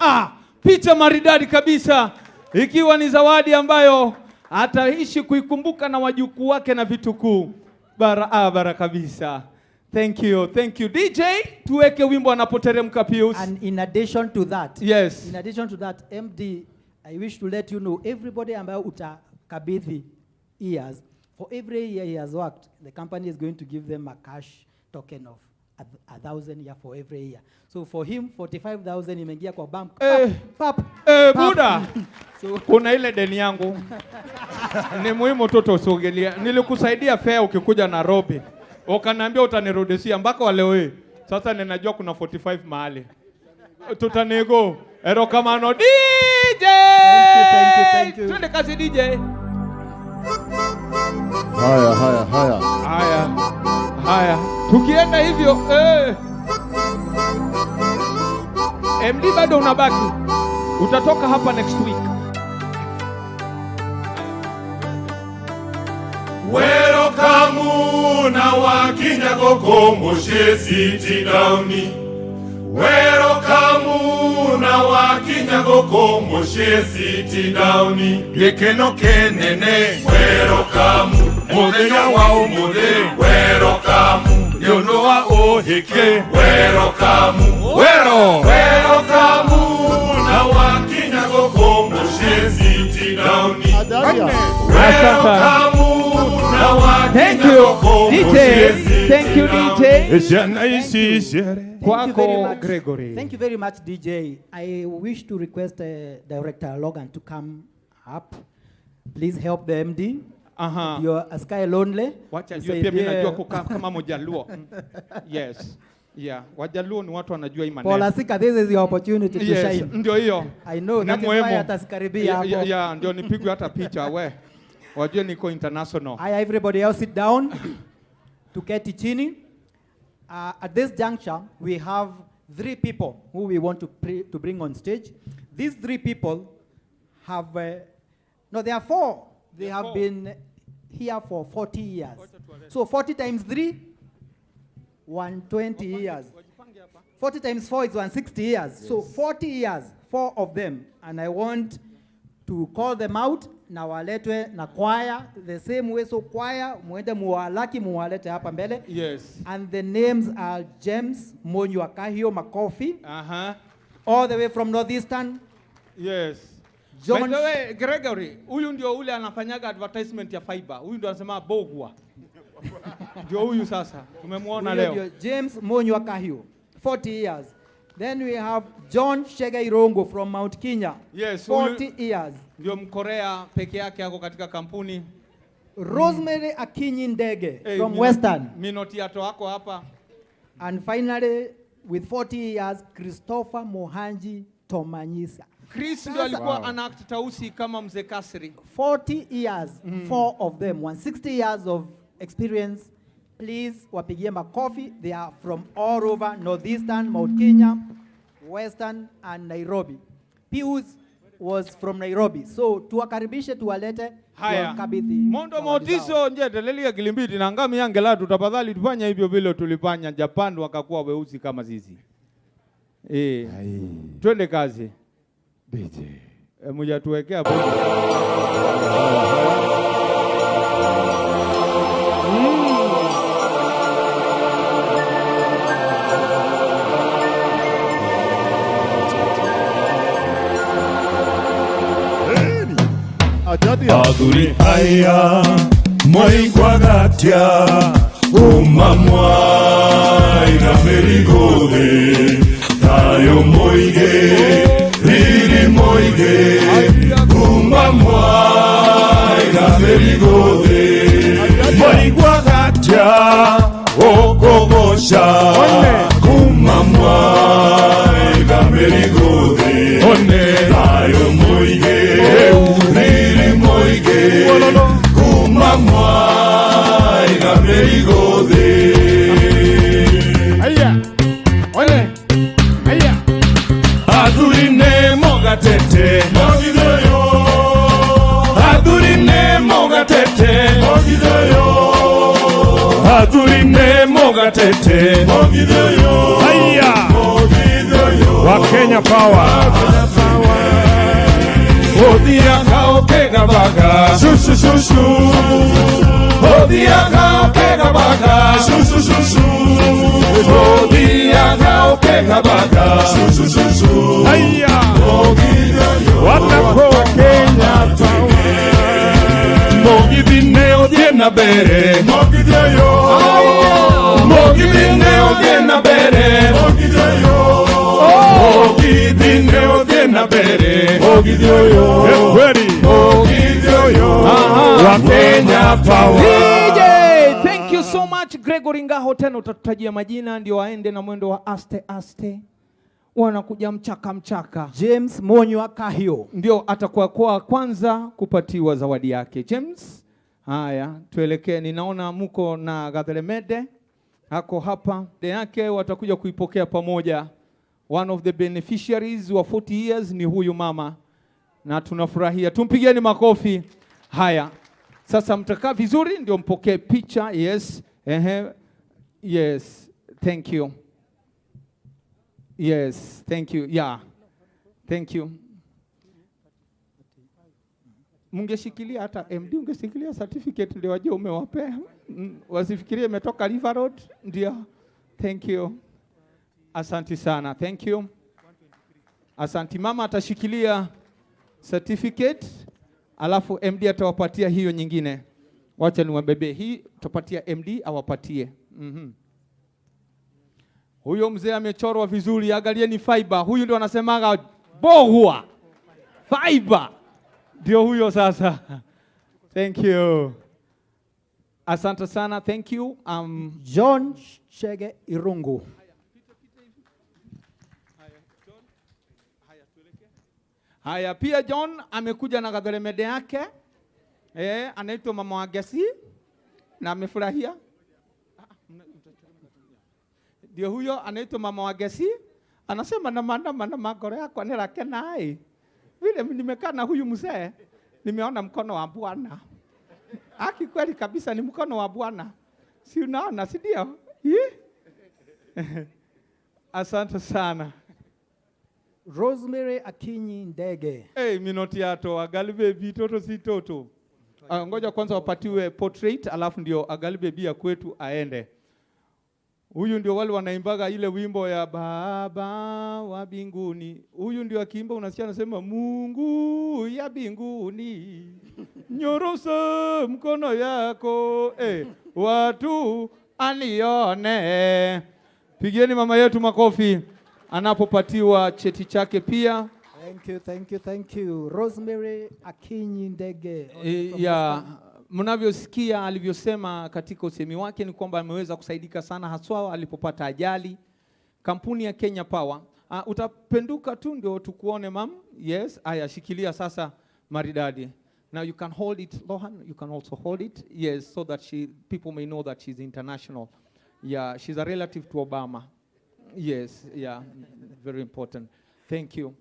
picha maridadi kabisa, ikiwa ni zawadi ambayo ataishi kuikumbuka na wajukuu wake na vitukuu. Bara kabisa. Thank you. DJ, tuweke wimbo anapoteremka Pius. And in addition to that, yes. In addition to that, MD, I wish to let you know everybody ambayo utakabidhi years, for every year he has worked, the company is going to give them a cash token of 1,000 year for every year. So for him 45,000 imeingia kwa bank. Pap. Buda. So kuna ile deni yangu. Ni muhimu toto usogelia. Nilikusaidia fare ukikuja Nairobi. Ukaniambia utanirudishia mpaka wa leo hii. Sasa ninajua kuna 45 mahali. Tutanego. Ero kama no DJ. Thank you. Twende kazi DJ. Haya. Tukienda hivyo, MD bado unabaki. Utatoka hapa next week. Welcome na wakinyago komoshe sit down. Welcome na wakinyago komoshe sit down. Gekeno kenene. Welcome. Modenya wa omode. Welcome. Yono wa oheke. Welcome. Welcome na wakinyago komoshe sit down. Thank you DJ. Thank you DJ. Gregory. Thank you very much DJ. I wish to request Director Logan to come up. Please help the MD. You're a sky lonely. Wacha jua pia mimi najua kukaa kama Mjaluo. Yes. Yeah, Wajaluo ni watu wanajua hii maneno. Polasika, this is your opportunity to shine. Ndio hiyo. I know, that is why atasikaribia hapo. Yeah, ndio nipigwe hata picha we. Wajue niko international. Hi, everybody else sit down. Tuketi chini. At this juncture, we have 3 people who we want to bring on stage. These 3 people have, no, there are 4. They have been here for 40 years. So 40 times 3, 120 years. 40 times 4 is 160 years. Yes. So 40 years, 4 of them. And I want to call them out. Na waletwe na choir, the same way. So choir, muende muwalaki muwalete hapa mbele. Yes. And the names are James Monyuakahio Makofi. All the way from Northeastern. Yes. John. By the way, Gregory, huyu ndio ule anafanyaga advertisement ya fiber. Huyu ndio anasema bogwa. Ndio huyu sasa. Tumemuona leo. James Monyuakahio, 40 years. Then we have John Shegairongo from Mount Kenya. Yes, 40 years. Ndio Mkorea peke yake yako katika kampuni. Rosemary Akinyi Ndege from Western. Minoti yato wako hapa. And finally, with 40 years, Christopher Mohanji Tomanyisa. Chris ndio alikuwa anact Tausi kama mzee Kasri. 40 years, 4 of them, 160 years of experience. Please wapigie makofi. They are from all over Northeastern, Mount Kenya, Western and Nairobi. Pius was from Nairobi. So tuwakaribishe tuwalete tuwakabidhi. Mondo Motiso nje telelia Kilimbiti na ngami yange la tutafadhali tufanya hivyo vile tulifanya Japan wakakuwa weusi kama sisi. Twende kazi. DJ. Mmoja tuwekea hapo. Aduri aya mwaigwagatia umamwai na merigode tayo moige riri moige umamwai na merigode mwaigwagatia okogosha umamwai na merigode tayo moige kumamwai na merigode. Aya, ole, aya. Adurine mogatete, mogideyo. Adurine mogatete, mogideyo. Adurine mogatete, mogideyo. Aya, mogideyo. Wakenya power. Odia kao pega baga, shu shu shu shu. Odia kao pega baga, shu shu shu shu. Odia kao pega baga, shu shu shu shu. Haya, watakuwa Kenya power. Mogi bine odie na bere, mogi deyo. Mogi bine odie na bere, mogi deyo. Mogi bine odie na bere, mogi deyo. Wakenya power. DJ, thank you so much Gregory Ngaho. Tena utatutajia majina ndio waende na mwendo wa aste aste. Wanakuja mchaka mchaka. James Monyuakahio ndio atakuwa kwa kwanza kupatiwa zawadi yake. James, haya tuelekee. Ninaona muko na Gathelemede hako hapa de yake, watakuja kuipokea pamoja. One of the beneficiaries wa 40 years ni huyu mama, na tunafurahia. Tumpigeni makofi. Haya, sasa mtakaa vizuri ndio mpokee picha. Yes, yes, thank you. Yes, thank you. Yeah, thank you. Mungeshikilia hata MD, ungeshikilia certificate ndio wajue umewapea. Wasifikirie imetoka River Road. Ndio, thank you. Asanti sana, thank you. Asanti. Mama atashikilia certificate, alafu MD atawapatia hiyo nyingine. Wacha niwabebe hii, tutapatia MD awapatie. Huyo mzee amechorwa vizuri, angalieni fiber. Huyu ndio anasemaga bohua. Fiber. Ndio huyo sasa. Thank you. Asante sana, thank you. John Shege Irungu. Haya, pia John amekuja na Gathelemede yake. Anaitwa mama wa Gesi na amefurahia. Ndio huyo anaitwa mama wa Gesi, anasema na magoro yako ni rake nae. Vile nimekaa na huyu mzee, nimeona mkono wa Bwana. Aki kweli kabisa ni mkono wa Bwana. Si unaona, si ndio? Asante sana. Rosemary Akinyi Ndege. Minoti yato agali baby toto si toto. Ngoja kwanza wapatiwe portrait alafu ndio agali baby ya kwetu aende. Huyu ndio wale wanaimbaga ile wimbo ya Baba wa mbinguni. Huyu ndio akiimba unasikia anasema Mungu ya mbinguni. Nyorosha mkono yako watu anione. Pigieni mama yetu makofi anapopatiwa cheti chake pia. Thank you. Rosemary Akinyi Ndege. Mnavyosikia alivyosema katika usemi wake ni kwamba ameweza kusaidika sana haswa alipopata ajali. Kampuni ya Kenya Power. Utapenduka tu ndio tukuone mam. Yes, aya shikilia sasa maridadi. Now you can hold it, Lohan, you can also hold it. Yes, so that people may know that she's international. Yeah, she's a relative to Obama. Yes, yeah, very important. Thank you.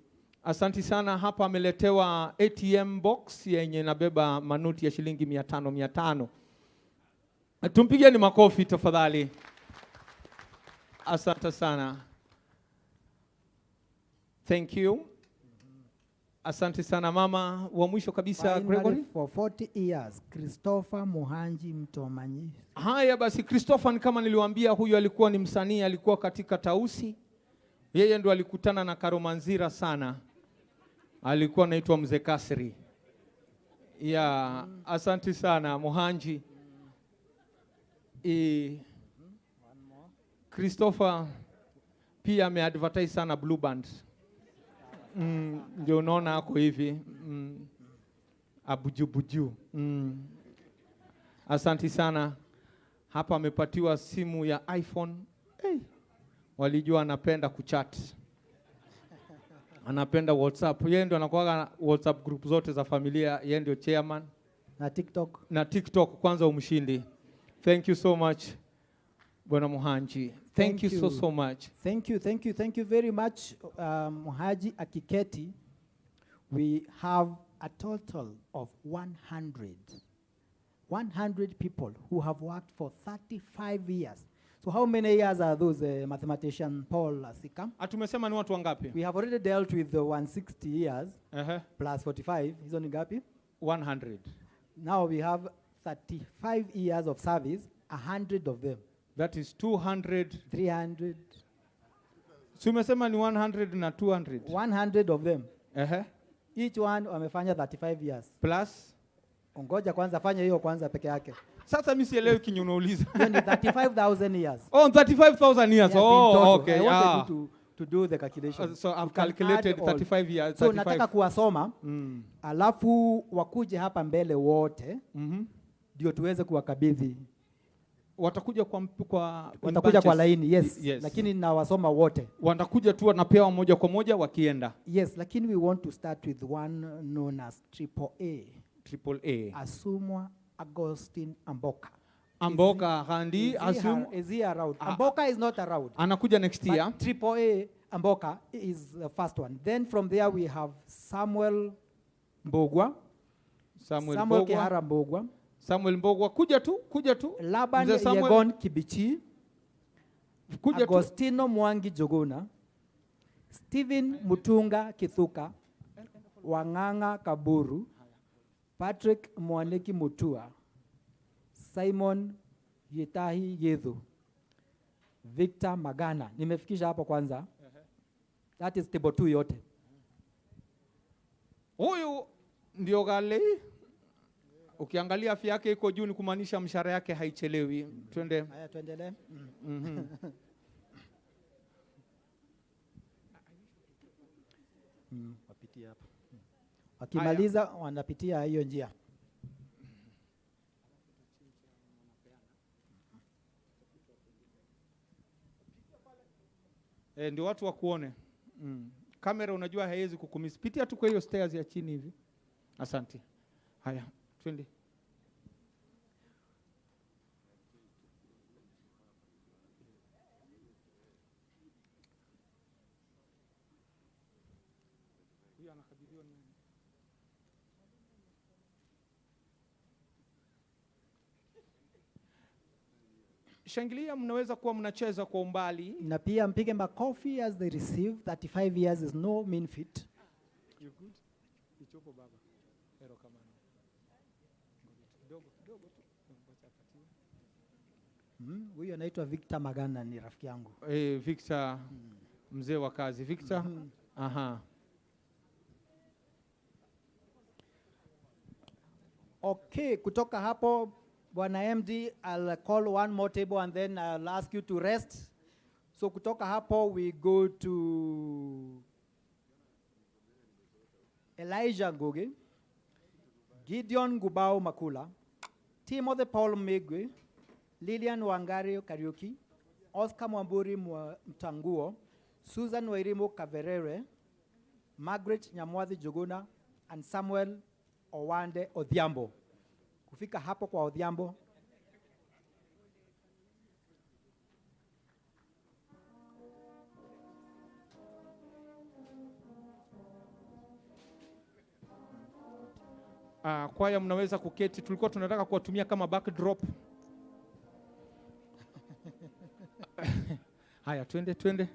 Asante sana. Hapa ameletewa ATM box yenye nabeba manuti ya shilingi 500. Tumpigeni makofi tafadhali. Asante sana. Thank you. Asante sana mama. Wa mwisho kabisa Gregory. For 40 years, Christopher Muhanji Mtomanyi. Haya basi, Christopher ni kama niliwaambia, huyu alikuwa ni msanii, alikuwa katika Tausi. Yeye ndo alikutana na Karomanzira sana. Alikuwa anaitwa Mzee Kasri. Asante sana Muhanji. Christopher pia ameadvertise sana Blue Band. Ndio unaona hapo hivi. Abuju. Asante sana. Hapa amepatiwa simu ya iPhone. Walijua anapenda kuchat. Anapenda WhatsApp. Yeye ndio anakuwa WhatsApp group zote za familia. Yeye ndio chairman. Na TikTok kwanza umshindi. Thank you so much Bwana Muhanji. Thank you so much. Thank you very much Muhaji akiketi. We have a total of 100 people who have worked for 35 years. So how many years are those mathematician Paul Asika? Atumesema ni watu wangapi? We have already dealt with the 160 years plus 45. Hizo ni ngapi? 100. Now we have 35 years of service, 100 of them. That is 200. 300. So umesema ni 100 na 200. 100 of them. Each one wamefanya 35 years. Plus? Ngoja kwanza fanya hiyo kwanza peke yake. Sasa mimi sielewi kinyo unauliza. Hiyo ni 35,000 years. 35,000 years. Yes, okay. I wanted you to do the calculation. So I've calculated 35 years. So nataka kuwasoma. Alafu wakuje hapa mbele wote. Ndio tuweze kuwakabidhi. Watakuja kwa laini, yes. Lakini nawasoma wote. Watakuja tu wanapewa moja kwa moja wakienda. Yes, lakini we want to start with one known as AAA. Asumwa Augustine Amboka. Amboka handi is he around? Amboka is not around. Anakuja next year. AAA Amboka is the first one. Then from there we have Samuel Mbogwa. Samuel Kehara Mbogwa. Samuel Mbogwa kuja tu. Laban Yegon Kibichi. Kuja Agostino Mwangi Jogona. Steven Mutunga Kithuka. Wanganga Kaburu. Patrick Mwaneki Mutua. Simon Yetahi Yedhu. Victor Magana. Nimefikisha hapo kwanza. That is table 2 yote. Huyu ndio gale. Ukiangalia afya yake iko juu ni kumaanisha mshahara yake haichelewi. Twende. Haya tuendelee. Wapitia hapa. Wakimaliza wanapitia hiyo njia. Ndio watu wakuone. Kamera unajua haiwezi kukumisi. Pitia tu kwa hiyo stairs ya chini hivi. Asante. Haya, twende. Shangilia, mnaweza kuwa mnacheza kwa umbali. Na pia mpige makofi as they receive. 35 years is no mean feat. You good? Ichopo baba. Ero kama dogo tu. Huyu anaitwa Victor Magana, ni rafiki yangu. Victor, mzee wa kazi. Victor? Aha. Okay, kutoka hapo Bwana MD, I'll call one more table and then I'll ask you to rest. So kutoka hapo we go to Elijah Ngugi, Gideon Gubao Makula, Timothy Paul Migwe, Lilian Wangari Kariuki, Oscar Mwamburi Mtanguo, Susan Wairimu Kaverere, Margaret Nyamwathi Juguna, and Samuel Owande Odhiambo. Kufika hapo kwa Odhiambo. Kwaya mnaweza kuketi, tulikuwa tunataka kuwatumia kama backdrop. Haya, twende.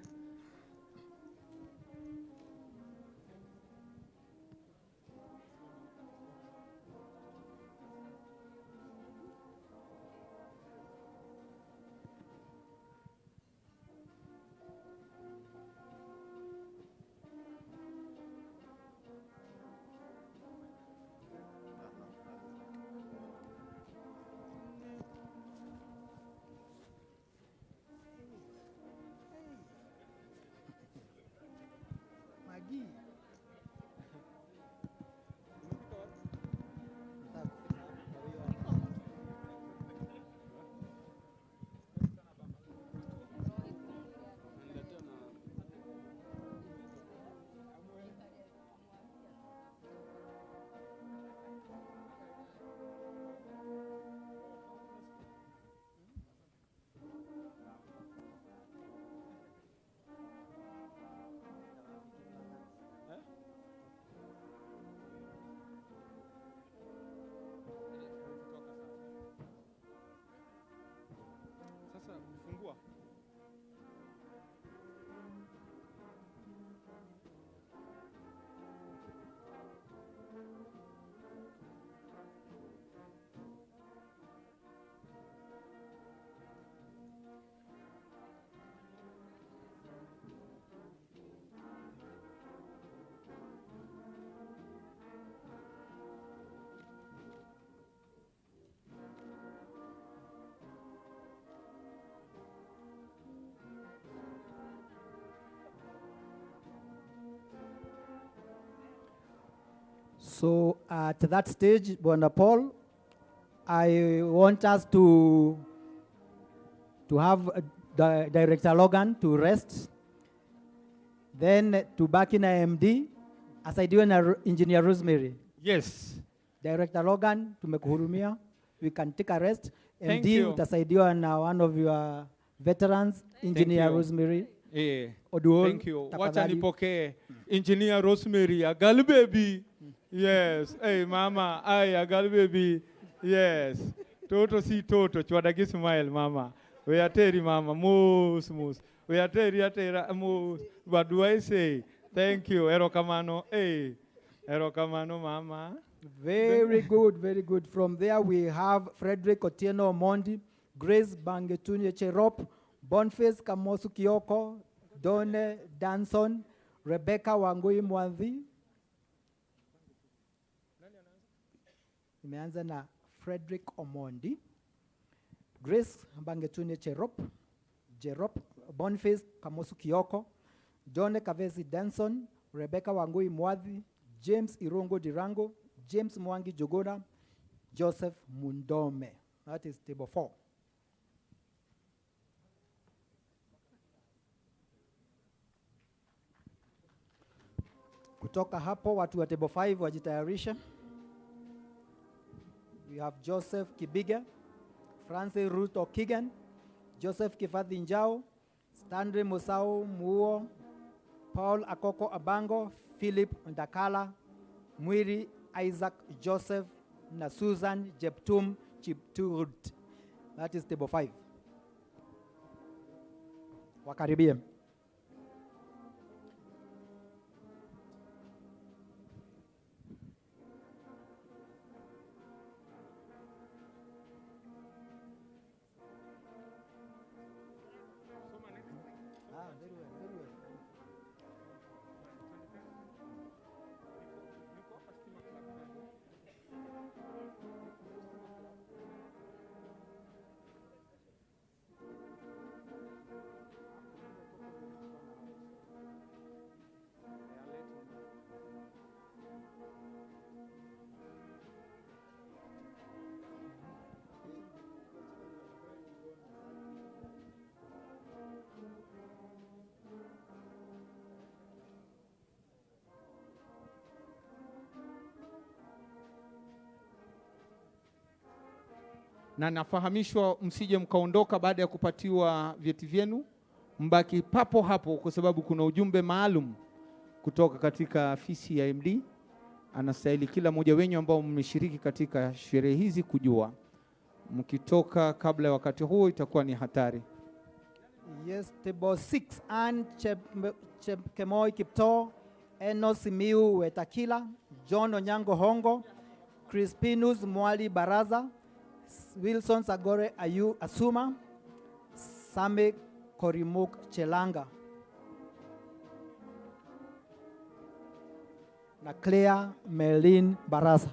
So at that stage, Bwana Paul, I want us to have Director Logan to rest, then to back in IMD, asaidiwe na Engineer Rosemary. Yes. Director Logan, tumekuhurumia. We can take a rest. Thank MD, you. utasaidiwa na one of your veterans, Engineer you. Rosemary. Oduol, thank you. Wacha nipokee Engineer Rosemary, a girl baby. Yes. Hey mama, a girl baby. Yes. Toto si toto, chwadagi smile mama. We are teri mama, moose. We are teri moose. What do I say? Thank you. Erokamano. Hey. Erokamano mama. Very good, very good. From there we have Frederick Otieno Omondi, Grace Bangetunye Cherop, Boniface Kamosu Kioko, Done Danson, Rebecca Wangui Mwanzi. Imeanza na Frederick Omondi, Grace Bangetunye Jerop, Boniface Kamosu Kioko, Done Kavezi Danson, Rebecca Wangui Mwadhi, James Irongo Dirango, James Mwangi Jogona, Joseph Mundome. That is table 4. Kutoka hapo watu wa table 5 wajitayarisha. We have Joseph Kibiga, Francis Ruth Okigan, Joseph Kifadhi Njao, Stanley Musau Muo, Paul Akoko Abango, Philip Ndakala, Mwiri Isaac Joseph, na Susan Jeptum Chipturut. That is table 5. Wakaribie. Na nafahamishwa msije mkaondoka baada ya kupatiwa vyeti vyenu, mbaki papo hapo kwa sababu kuna ujumbe maalum kutoka katika afisi ya MD. Anastahili kila mmoja wenyu ambao mmeshiriki katika sherehe hizi kujua. Mkitoka kabla ya wakati huo itakuwa ni hatari. Yes, table 6 and Chepkemoi Kipto, Enos Miu Wetakila, John Onyango Hongo, Crispinus Mwali Baraza, Wilson Sagore Ayu Asuma, Same Korimuk Chelanga, na Claire Melin Barasa.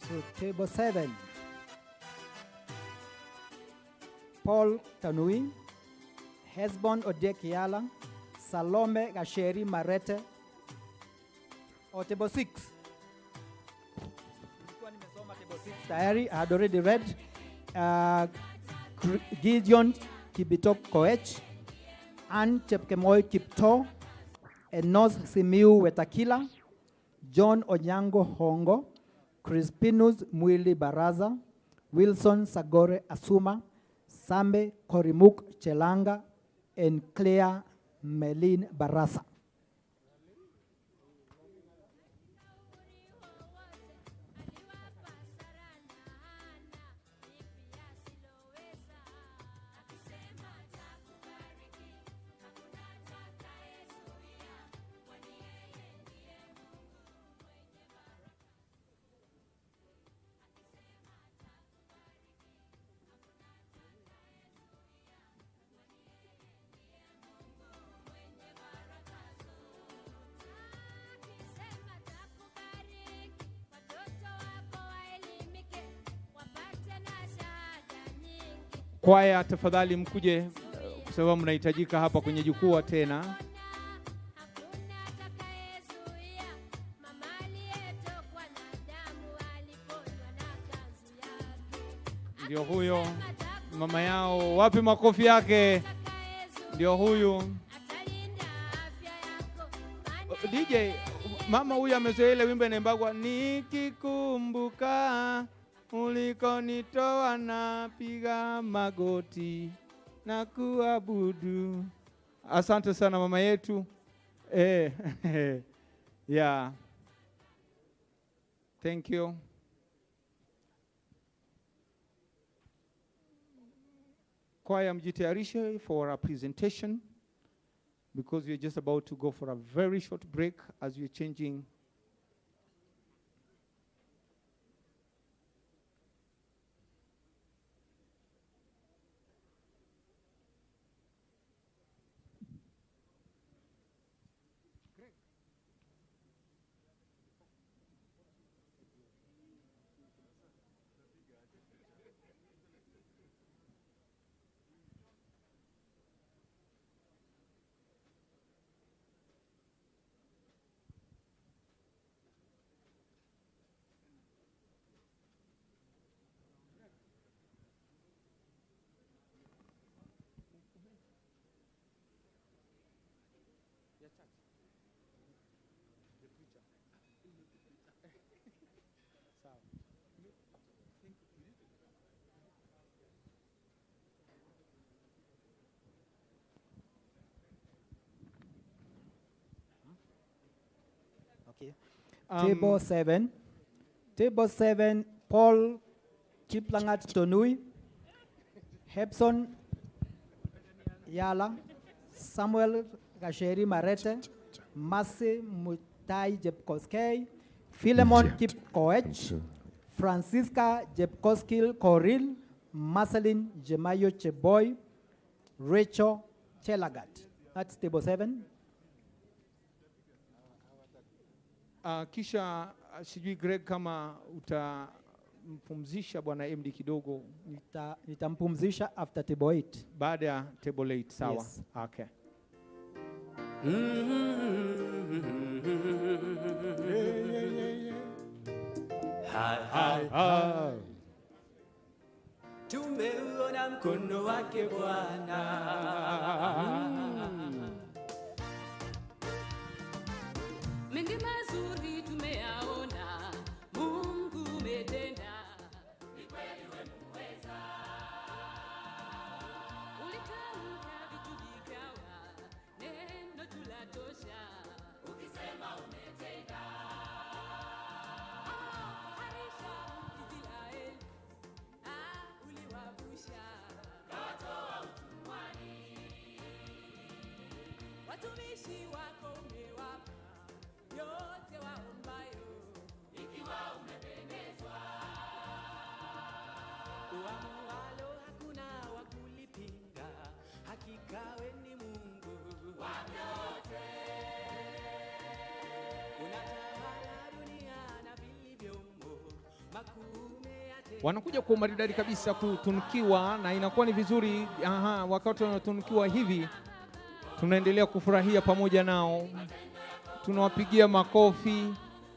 So table 7, Paul Tanui, Hesbon Odekiala, Salome Gasheri Marete. Or table 6. Diary I had already read. Gideon Kibitok Koech, Ann Chepkemoi Kipto, Enos Simiu Wetakila, John Onyango Hongo, Crispinus Mwili Baraza, Wilson Sagore Asuma, Sambe Korimuk Chelanga, and Claire Melin Barasa. Kwaya tafadhali mkuje kwa sababu mnahitajika hapa kwenye jukwaa tena. Ndio huyo mama yao, wapi makofi yake? Ndio huyu DJ. Mama huyu amezoea ile wimbo inaimbwa, nikikumbuka ulikonitoa napiga magoti na kuabudu. Asante sana mama yetu. Yeah. Thank you. Choir, mjitayarishe for our presentation because we're just about to go for a very short break as we're changing. Okay. Table 7, Paul Kiplangat Tonui, Hebson Yala, Samuel Gasheri Marete, Masi Mutai Jepkoskei, Philemon Kipkoech, Francisca Jepkoskil Koril, Marceline Jemayo Cheboy, Rachel Chelagat. That's table 7. Kisha sijui Greg kama utampumzisha bwana MD kidogo. Nitampumzisha after table 8. Baada ya table 8, sawa? Yes. Okay. Tumeuona mkono wake Bwana. Mengi mazuri tumeyaona, Mungu umetenda, ni kweli wewe muweza. Ulitamka vitu vikawa, neno tulatosha, ukisema umetenda. Harisha Israeli, uliwavusha, kawatoa utumwani. Watumishi wako umewapa yote waombayo, ikiwa umependezwa. Uamualo hakuna wa kulipinga, hakika wewe ni Mungu wa vyote. Unatawala dunia na vilivyomo, makuu umeyatenda. Wanakuja kwa maridadi kabisa kutunukiwa na inakuwa ni vizuri. Wakati wanatunukiwa hivi tunaendelea kufurahia pamoja nao. Tunawapigia makofi.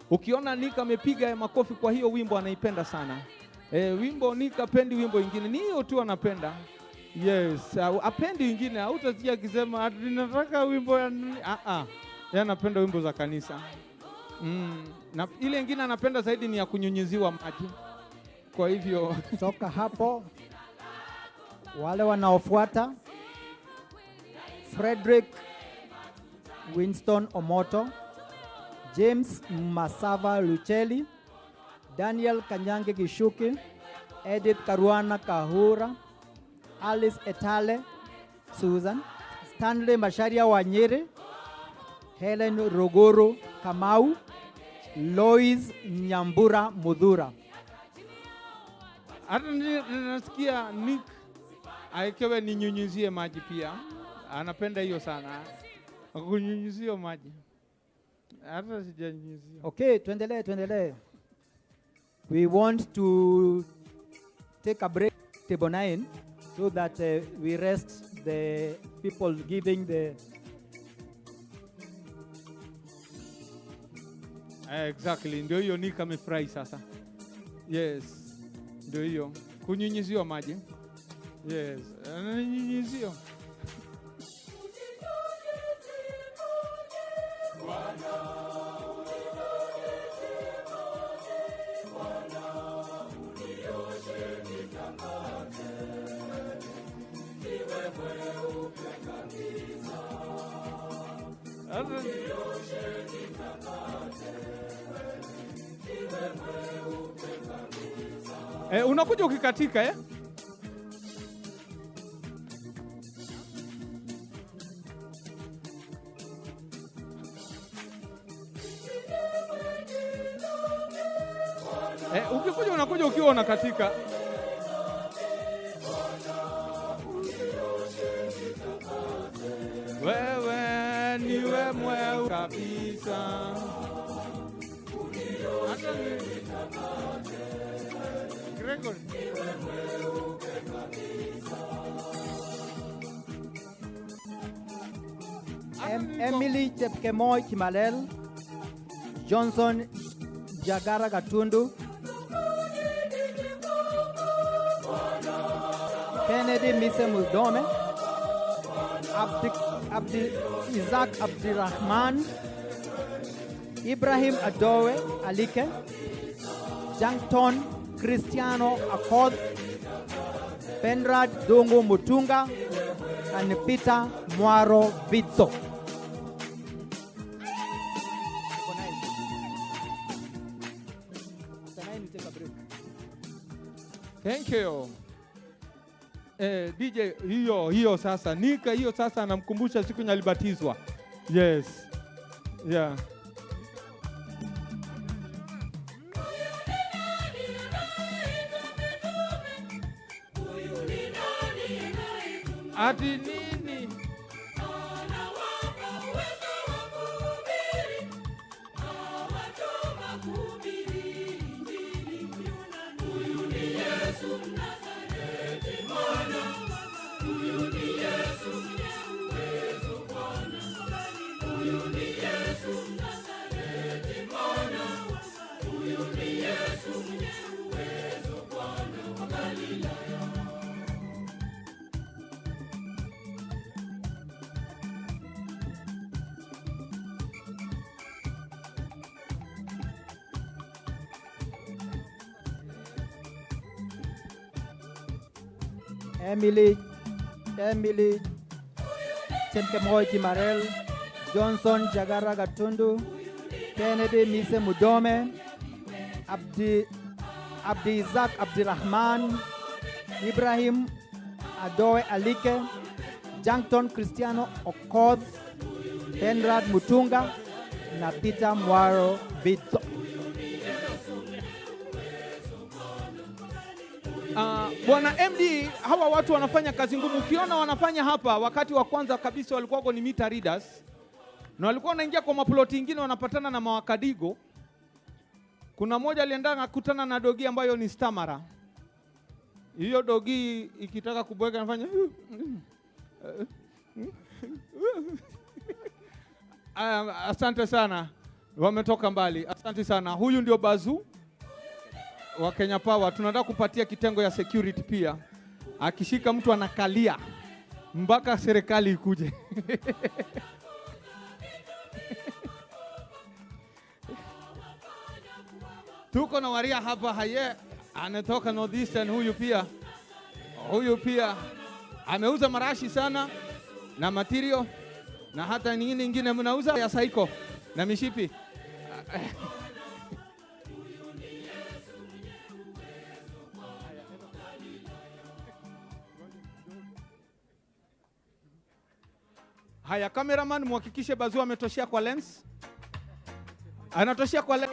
Ukiona Nika amepiga makofi kwa hiyo wimbo anaipenda sana. Wimbo Nika pendi wimbo ingine. Ni hiyo tu anapenda. Yes, apendi wengine. Hautasikia akisema ninataka wimbo ya yeye anapenda wimbo za kanisa. Na ile nyingine anapenda zaidi ni ya kunyunyiziwa maji. Kwa hivyo toka hapo wale wanaofuata Frederick Winston Omoto, James Masava Lucheli, Daniel Kanyange Gishuki, Edith Karuana Kahura, Alice Etale Susan, Stanley Masharia Wanyere, Helen Rogoro Kamau, Lois Nyambura Mudhura. Hata nasikia Nick aikewe ninyunyizie maji pia. Anapenda hiyo sana. Kunyunyizia maji. Hata sijanyunyizia. Okay, tuendelee. We want to take a break. Table 9. so that we rest the people giving the. Exactly, ndio hiyo Nika amefurahi sasa. Yes, ndio hiyo. Kunyunyiziwa maji. Yes, ananyunyiziwa. Unakuja ukikatika eh? Ukikuja unakuja ukiwa unakatika. Wewe niwe mweu kabisa. Gregory. Emily Chepkemoi Kimalel, Johnson Jagara Gatundu, Kennedy Mise Mudome, Isaac Abdirahman, Ibrahim Adowe Alike, Jankton Cristiano Akoth, Penrad Dungu Mutunga, and Peter Mwaro Vitso. Thank you. DJ hiyo sasa Nika hiyo sasa anamkumbusha siku nyalibatizwa. Yes. Yeah. Ati nini? Emily Chepkemoi Kimarel, Johnson Jagara Gatundu, Kennedy Mise Mudome, Abdi Isaac Abdirahman, Ibrahim Adowe Alike, Jankton Cristiano Okoth, Penrad Mutunga, na Peter Mwaro Vitso. Bwana MD, hawa watu wanafanya kazi ngumu. Ukiona wanafanya hapa, wakati wa kwanza kabisa walikuwa ni meter readers. Na walikuwa wanaingia kwa maploti ingine wanapatana na mawakadigo. Kuna mmoja alienda akakutana na dogi ambayo ni stamara. Hiyo dogi ikitaka kubweka anafanya asante sana. Wametoka mbali. Asante sana. Huyu ndio Bazu wa Kenya Power. Tunataka kupatia kitengo ya security pia. Akishika mtu anakalia mpaka serikali ikuje. Tuko na waria hapa haye anatoka Northeastern. Huyu pia ameuza marashi sana na material na hata nyingine mnauza ya saiko na mishipi. Haya, cameraman muhakikishe Bazu ametoshea kwa lens. Anatoshea kwa lens.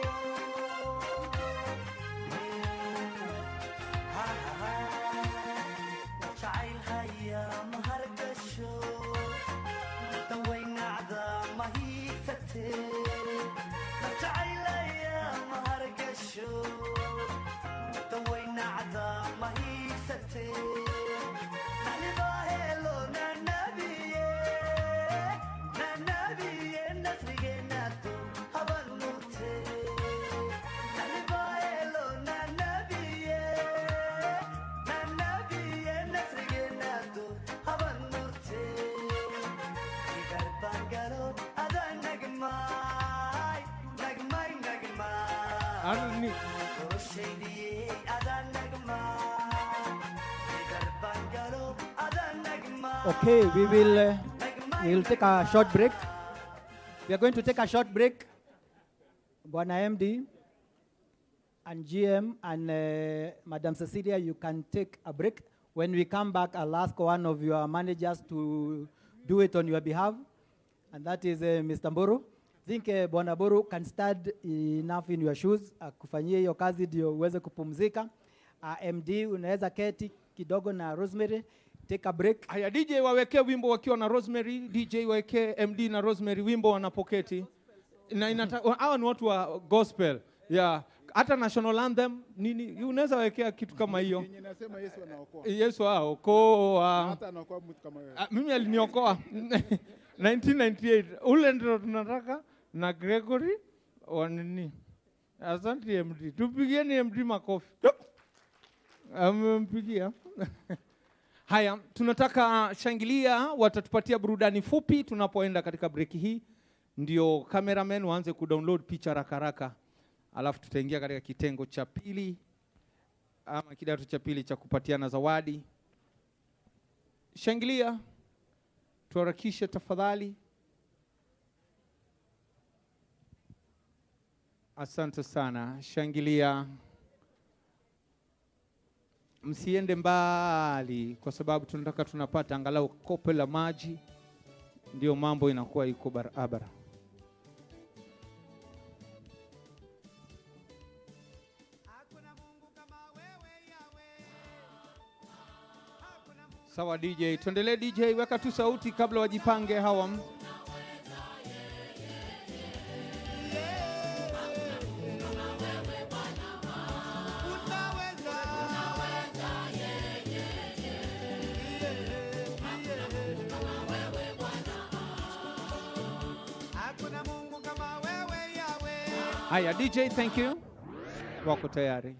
Arni. Okay, we will take a short break. We are going to take a short break. Bwana MD and GM and Madam Cecilia, you can take a break. When we come back, I'll ask one of your managers to do it on your behalf, and that is Mr. Mburu. I think Bwana Mburu can stand enough in your shoes, kufanyia hiyo kazi ndio uweze kupumzika. MD unaweza keti kidogo na Rosemary. Take a break. Haya, DJ waweke wimbo wakiwa na Rosemary, DJ waweke MD na Rosemary wimbo wanapoketi. Na hawa ni watu wa gospel. Yeah. Hata national anthem nini unaweza wekea kitu kama hiyo. Ninasema Yesu anaokoa. Yesu aokoa. Hata anaokoa mtu kama wewe. Mimi aliniokoa 1998. Ule ndio tunataka na Gregory wa nini. Asante MD. Tupigieni MD makofi. Amempigia. Haya, tunataka shangilia watatupatia burudani fupi tunapoenda katika break hii. Ndio cameraman waanze kudownload picha haraka. Alafu tutaingia katika kitengo cha pili ama kidato cha pili cha kupatiana zawadi. Shangilia. Tuharakishe tafadhali. Asante sana. Shangilia. Msiende mbali kwa sababu tunataka tunapata angalau kope la maji, ndio mambo inakuwa iko barabara. Sawa DJ, tuendelee DJ, weka tu sauti kabla wajipange hawa. Haya DJ, thank you. Wako tayari.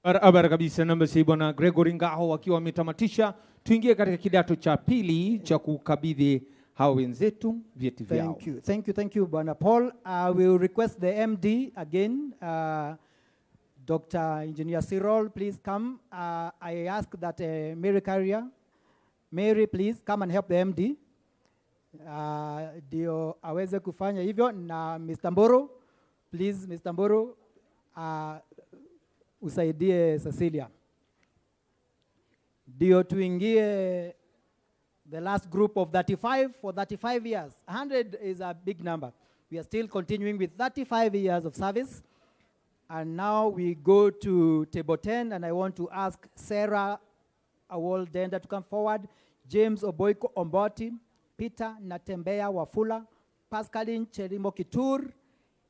Barabara kabisa. Namba si Bwana Gregory Ngaho wakiwa wametamatisha. Tuingie katika kidato cha pili cha kukabidhi hao wenzetu vyeti vyao. Thank you, Bwana Paul. I will request the MD again, Dr. Engineer Cyril, please come. I ask that Mary Carrier, Mary, please come and help the MD. Ndio aweze kufanya hivyo, na Mr. Mburu, please, Mr. Mburu, usaidie Cecilia. Ndio tuingie the last group of 35 for 35 years. 100 is a big number. We are still continuing with 35 years of service. And now we go to table 10, and I want to ask Sarah Awol-Denda to come forward, James Oboiko Omboti, Peter Natembea Wafula, Pascaline Cherimo Kitur,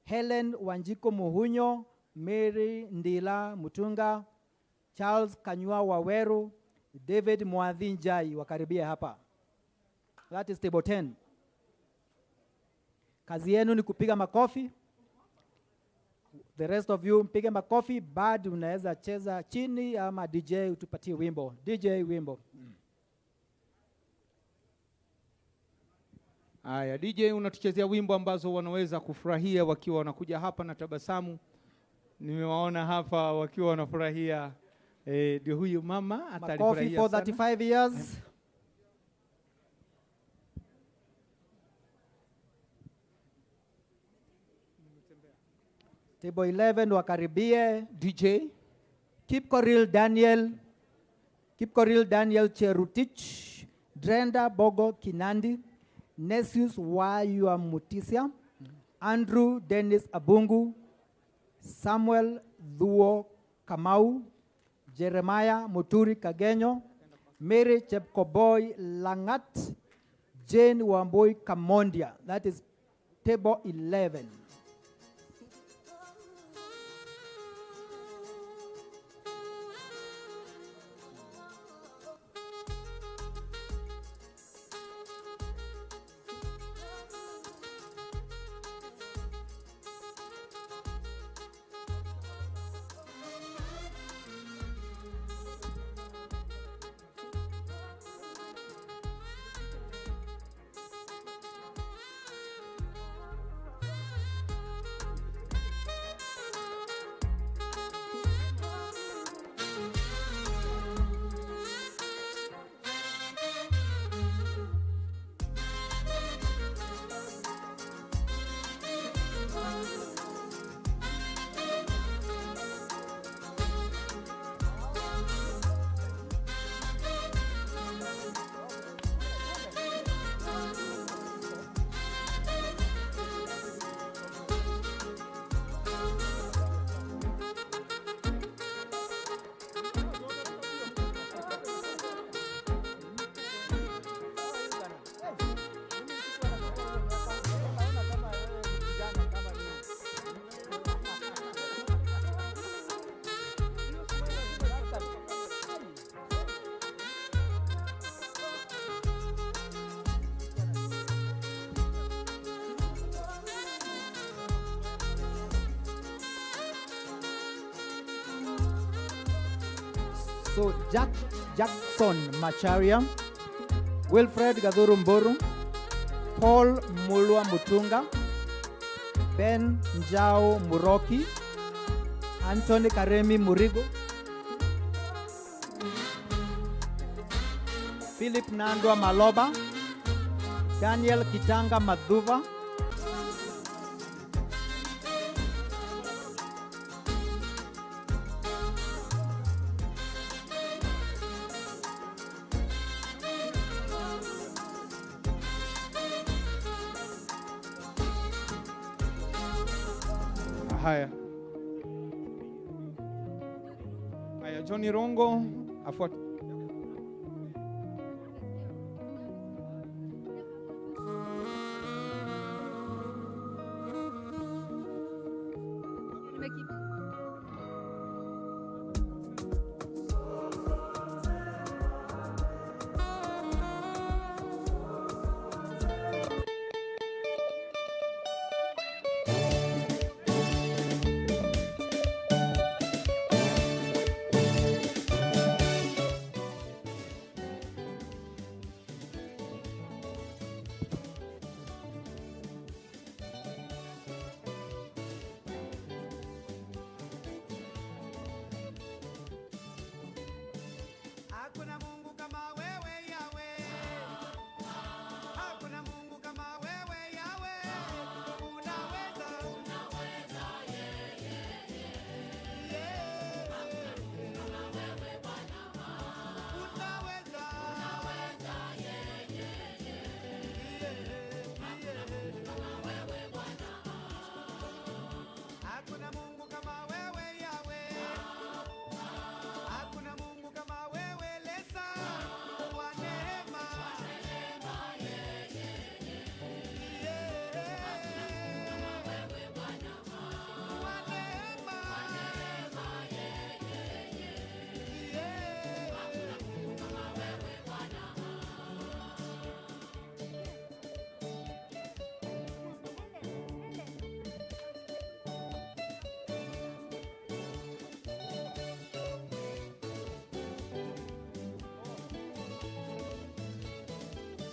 Helen Wanjiko Muhunyo, Mary Ndila Mutunga, Charles Kanyua Waweru, David Mwadhinjai wakaribia hapa. That is table 10. Kazi yenu ni kupiga makofi. The rest of you mpige makofi. Bad unaweza cheza chini ama DJ utupatie wimbo. DJ wimbo. Aya, DJ unatuchezea wimbo ambazo wanaweza kufurahia wakiwa wanakuja hapa na tabasamu. Nimewaona hapa wakiwa wanafurahia. Ndio huyu mama atalifurahia for 35 years. Table 11 wakaribie. DJ Kipkoril Daniel Cherutich, Drenda Bogo Kinandi, Nesius Wayua Mutisia, Andrew Dennis Abungu, Samuel Dhuo Kamau, Jeremiah Muturi Kagenyo, Mary Chepkoboy Langat, Jane Wamboi Kamondia. That is table 11. So Jackson Macharia, Wilfred Gadhuru Mboru, Paul Mulwa Mutunga, Ben Njao Muroki, Anthony Karemi Murigo, Philip Nandwa Maloba, Daniel Kitanga Madhuva, Haya, Johnny Rongo afuata.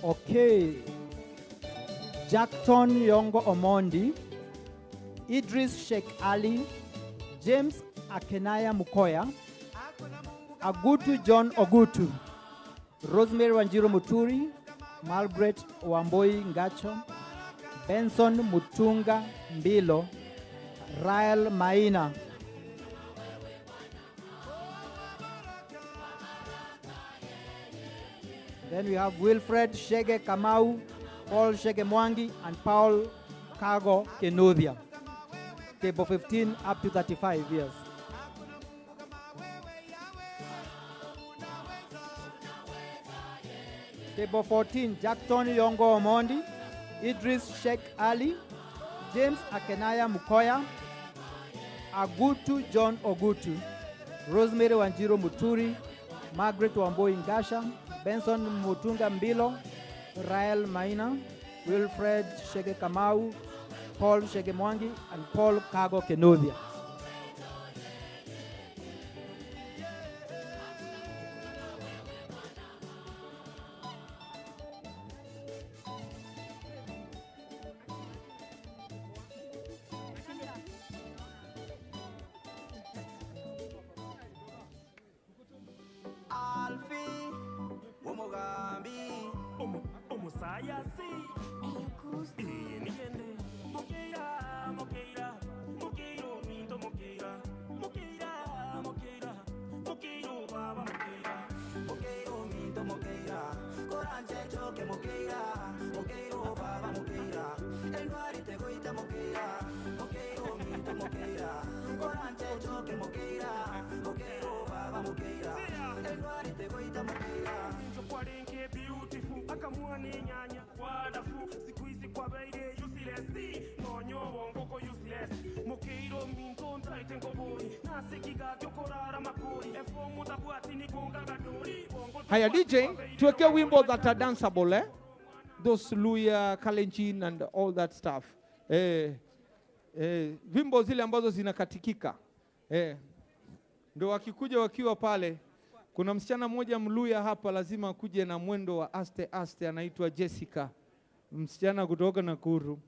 Okay. Jackton Yongo Omondi, Idris Sheikh Ali, James Akenaya Mukoya, Agutu John Ogutu, Rosemary Wanjiro Muturi, Margaret Wamboi Ngacho, Benson Mutunga Mbilo, Rael Maina. Then we have Wilfred Shege Kamau, Paul Shege Mwangi, and Paul Kago Kenuthia. Table 15 up to 35 years. Table 14, Jackton Yongo Omondi, Idris Sheikh Ali, James Akenaya Mukoya, Agutu John Ogutu, Rosemary Wanjiro Muturi, Margaret Wamboi Ngasha, Benson Mutunga Mbilo, Rael Maina, Wilfred Shege Kamau, Paul Shege Mwangi, and Paul Kago Kenuthia. Haya DJ, tuweke wimbo that are danceable, eh? Those Luya, Kalenjin and all that stuff. Wimbo zile ambazo zinakatikika. Ndio wakikuja wakiwa pale. Kuna msichana mmoja Mluya hapa lazima akuje na mwendo wa aste aste, anaitwa Jessica. Msichana kutoka Nakuru.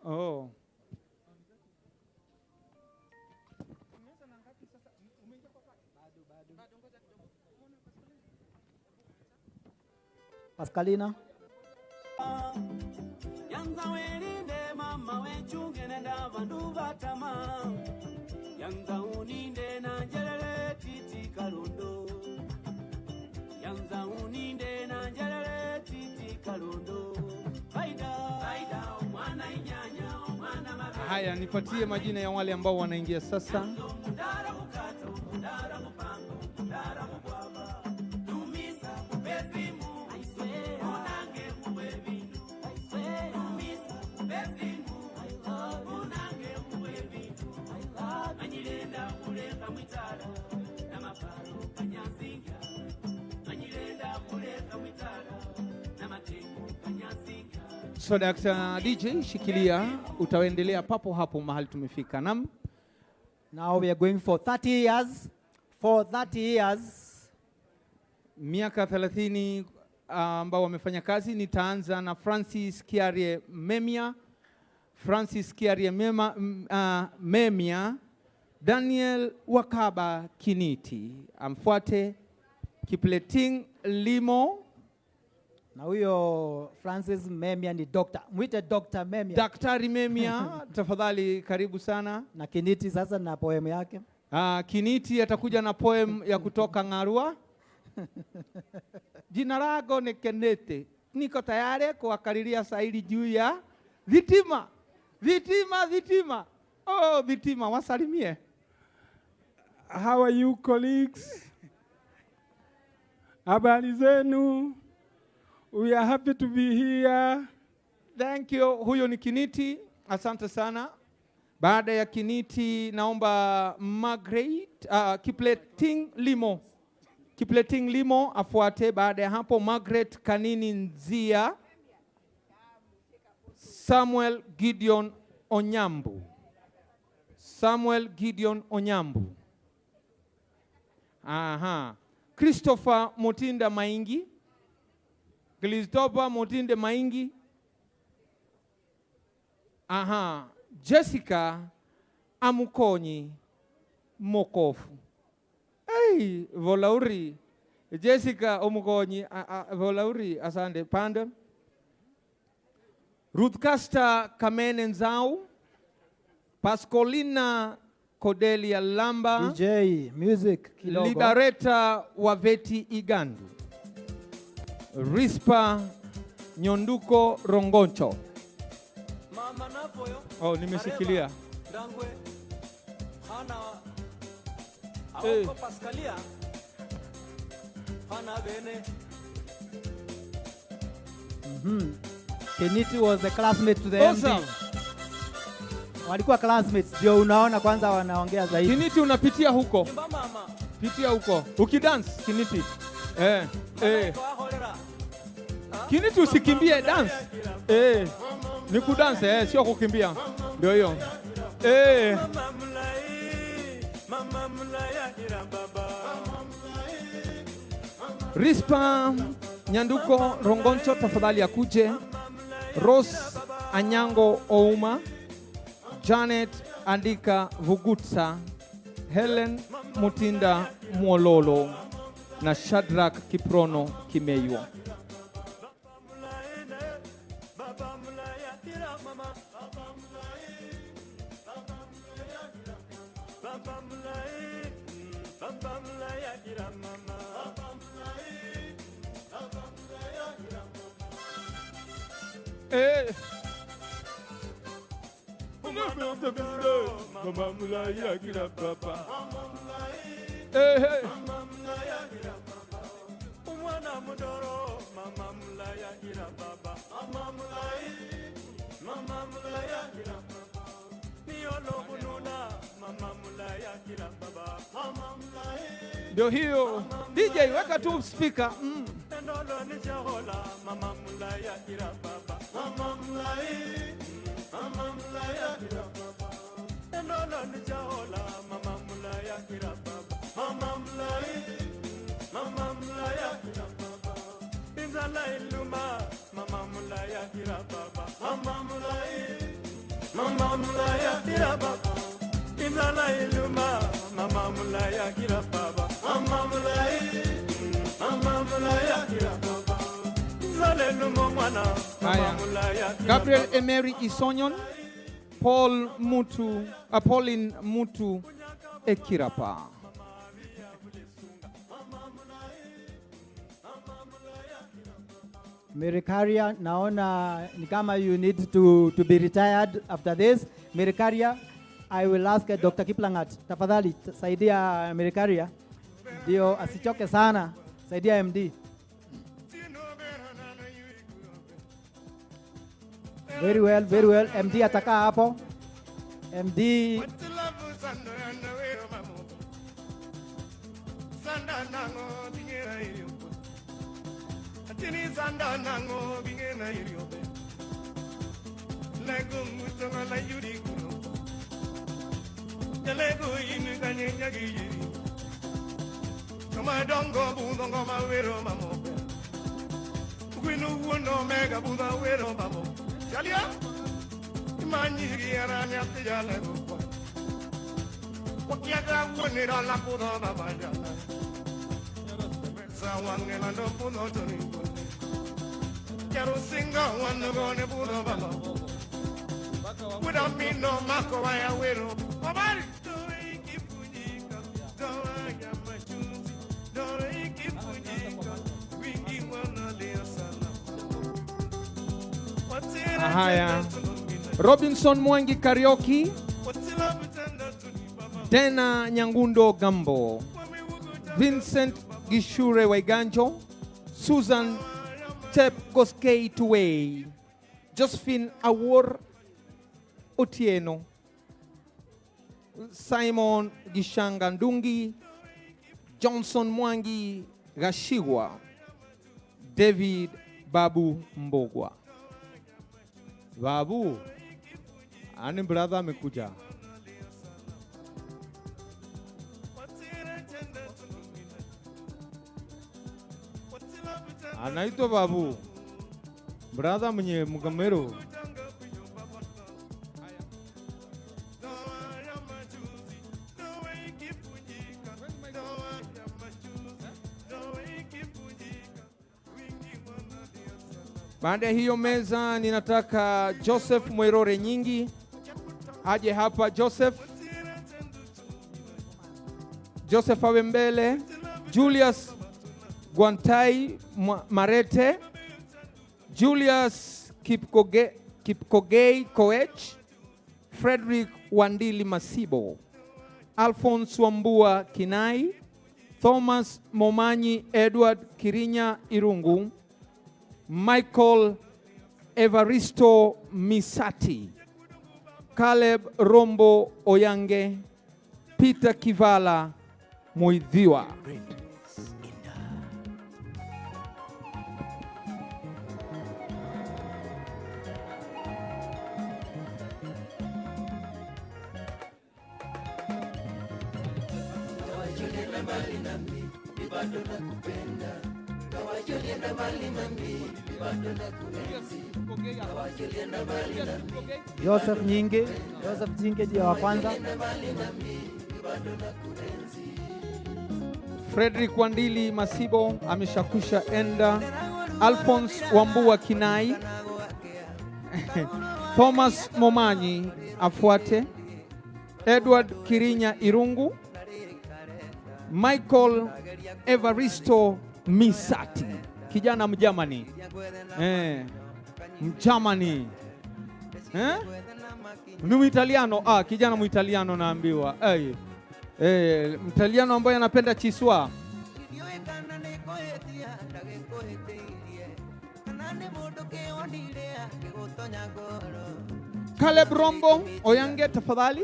Oh. Pascalina. Yanza welinde mama wechunge nenda vandu vatama. Yanza uninde na njelele titi kalundo. Yanza uninde na njelele titi kalundo. Faida mwana inyanya mwana mabe. Haya, nipatie majina ya wale ambao wanaingia sasa. Mudara mukato mudara mupango mudara mubwaba. Tumisa kubezimu. So Dr. DJ, shikilia, utaendelea papo hapo mahali tumefika. Naam. Now we are going for 30 years. For 30 years. Miaka 30 ambao wamefanya kazi. Nitaanza na Francis Kiarie Memia. Francis Kiarie Memia. Daniel Wakaba Kiniti. Amfuate Kipleting Limo. Na huyo Francis Memia ni doctor. Mwite Dr. Memia. Daktari Memia, tafadhali karibu sana. Na Kiniti sasa na poem yake. Kiniti atakuja na poem ya kutoka Ngarua. Jina lako ni Kenete. Niko tayari kuwakariria saili juu ya vitima. Vitima. Oh, vitima, wasalimie. How are you, colleagues? Habari zenu? We are happy to be here. Thank you. Huyo ni Kiniti. Asante sana. Baada ya Kiniti naomba Margaret Kipleting Limo afuate. Baada ya hapo Margaret Kanini Nzia, Samuel Gideon Onyambu. Aha. Christopher Mutinda Maingi, Christopher Mutinde Maingi. Aha, Jessica Amukonyi Mokofu. Hey, Volauri. Jessica Omukonyi Volauri asante panda. Ruth Casta Kamene Nzau. Pascolina Cordelia Lamba. DJ, music kidogo. Libereta Waveti Igandu. Rispa Nyonduko Rongoncho. Mama napoyo. Oh, nimeshikilia. Dangwe. Hana. Eh. Awako Pascalia. Hana bene. Keniti was the classmate to the Awesome. MD. Walikuwa classmates, ndio unaona kwanza wanaongea zaidi. Kiniti unapitia huko. Pitia huko. Ukidance Kiniti. Kiniti usikimbie dance. Ni kudance sio kukimbia. Ndio hiyo. Rispa Nyanduko Rongoncho tafadhali akuje. Rose Anyango Ouma. Janet Andika Vugutsa, Helen Mutinda Mwololo na Shadrack Kiprono Kimeiwa. Mama mulaya kila papa. Umwana mudoro mama mulaya kila baba. Mama mulaya kila baba. Niolo bununa mama mulaya kila baba. Ndio hiyo. DJ weka tu speaker. Ndolo ni jahola mama mulaya kila baba. Mama mulaya. Mama mulaya kila baba. Ndolo ni jahola mama mulaya kila baba. Mama mulaya. Mama mulaya kila baba. Inzala iluma mama mulaya kila baba. Mama mulaya. Mama mulaya kila baba. Inzala iluma mama mulaya kila baba. Mama mulaya. Mama mulaya kila baba. Inzala iluma mwana mama mulaya. Gabriel Emery Isonyon, Paul Mutu, Pauline Mutu Ekirapa. Merikaria, naona ni kama you need to be retired after this. Merikaria, I will ask Dr. Kiplangat, tafadhali saidia Merikaria ndio asichoke sana, saidia MD. Very well, very well. MD atakaa hapo. MD Jalia, imanyiri arani atijala go. Wakiaga woni la pudo baba jala. Sawange la no pudo toni. Kero singa wanu go ne pudo baba. Without me no mako waya wero. Babari do ikifunyika. Do ya machuzi. Do ikifunyika. Wingi wana lea sana. Haya. Robinson Mwangi Karaoke. Dena Nyangundo Gambo. Vincent Gishure Waiganjo. Susan Tep Goskei Tuwei. Josephine Awor Otieno. Simon Gishanga Ndungi. Johnson Mwangi Gashiwa. David Babu Mbogwa. Babu, ani brother amekuja. Anaitwa Babu. Brother mwenye Mgamero. Baada ya hiyo meza ninataka Joseph Mwerore Nyingi aje hapa. Joseph awe mbele. Julius Gwantai Marete, Julius Kipkogei Koech, Frederick Wandili Masibo, Alphonse Wambua Kinai, Thomas Momanyi Edward Kirinya Irungu, Michael Evaristo Misati, Caleb Rombo Oyange, Peter Kivala Muidhiwa. Joseph Nyingi ndio wa kwanza. Frederick Wandili Masibo ameshakusha enda. Alphonse Wambua Kinai. Thomas Momanyi afuate. Edward Kirinya Irungu. Michael Evaristo Misati, kijana Mjamani. Mjamani. Ni Muitaliano, kijana Muitaliano naambiwa. Mtaliano ambaye anapenda chiswa. Caleb Rombo Oyange tafadhali.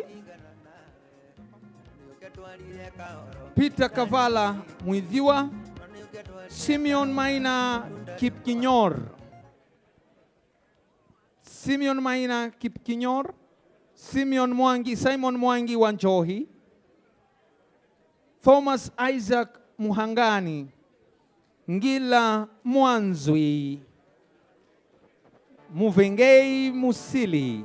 Peter Kavala Muidhiwa. Simeon Maina Kipkinyor. Simon Mwangi Wanjohi. Thomas Isaac Muhangani. Ngila Mwanzwi. Muvengei Musili.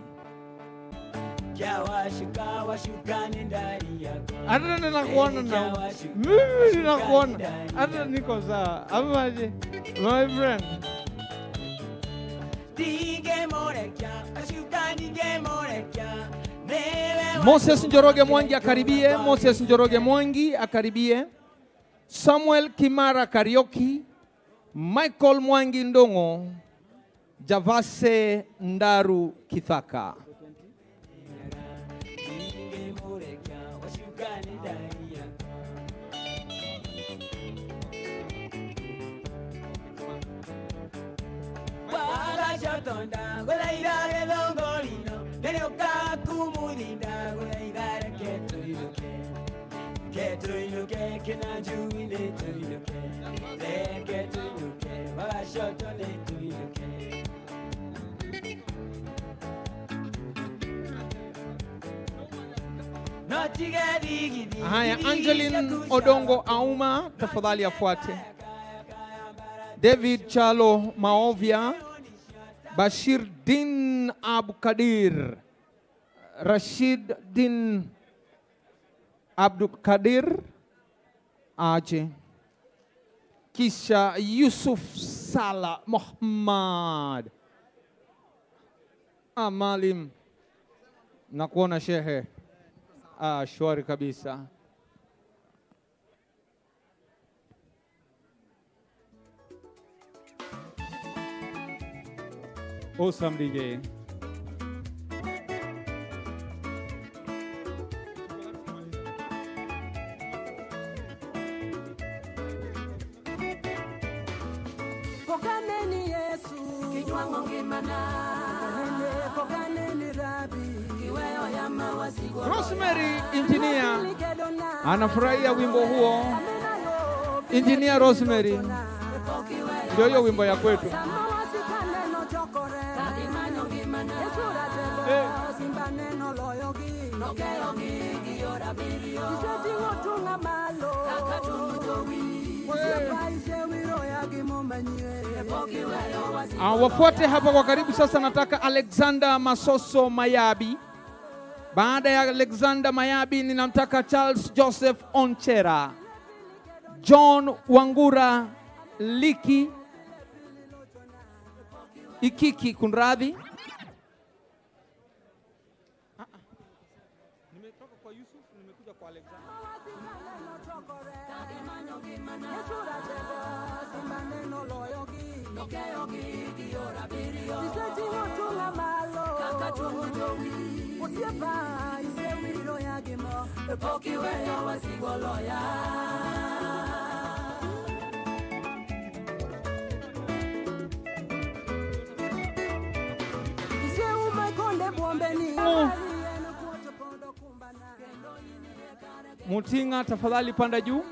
Hata ninakuona na mimi ninakuona. Hata niko sawa. Amaje? My friend. Moses Njoroge Mwangi akaribie. Samuel Kimara Karioki. Michael Mwangi Ndongo. Javase Ndaru Kithaka. Haya, Angeline Odongo Auma tafadhali afuate. David Chalo Maovia. Bashir Din Abdukadir. Rashid Din Abdukadir aje. Kisha Yusuf Sala Muhammad. Malim nakuona shehe. Shwari kabisa. Awesome DJ. Kokaneni Yesu kinywango ngimana. Kokaneni Rabi kiweo ya mawasigo. Rosemary Engineer anafurahia wimbo huo. Engineer Rosemary, ndio hiyo wimbo ya kwetu. Iseti wotunga malo. Wafuate hapa kwa karibu sasa. Nataka Alexander Masoso Mayabi. Baada ya Alexander Mayabi ninamtaka Charles Joseph Onchera, John Wangura Liki Ikiki kunradhi. Nimetoka kwa Yusuf, nimekuja kwa Alexander. Mutinga tafadhali panda juu.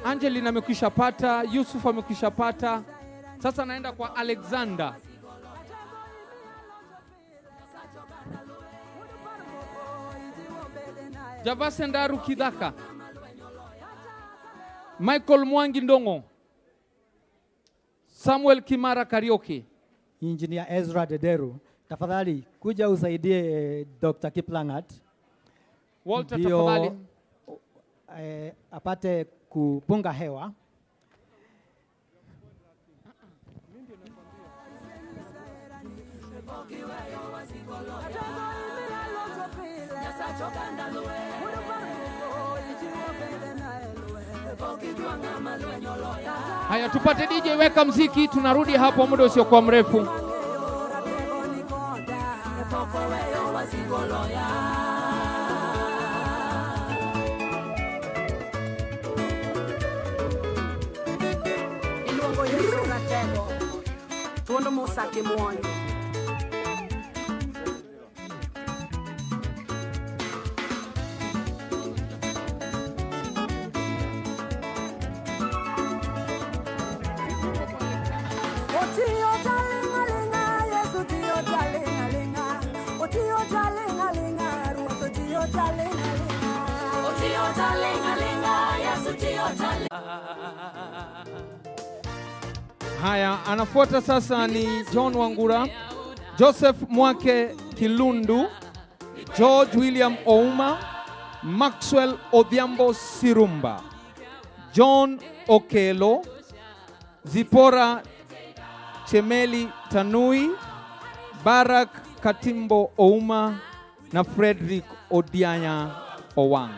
Angelina amekwisha pata, Yusuf amekwisha pata. Sasa naenda kwa Alexander. Javase Ndaru Kidaka, Michael Mwangi Ndongo, Samuel Kimara Karioke, Engineer Ezra Dederu, tafadhali kuja usaidie Dr. Kiplangat. Walter tafadhali apate kupunga hewa. Haya, tupate DJ, weka mziki, tunarudi hapo muda usiokuwa mrefu. Ilongo Yesu natego tuondo musake mwonyo Haya, anafuata sasa ni John Wangura, Joseph Mwake Kilundu, George William Ouma, Maxwell Odhiambo Sirumba, John Okelo, Zipora Chemeli Tanui, Barak Katimbo Ouma na Frederick Odianya Owang.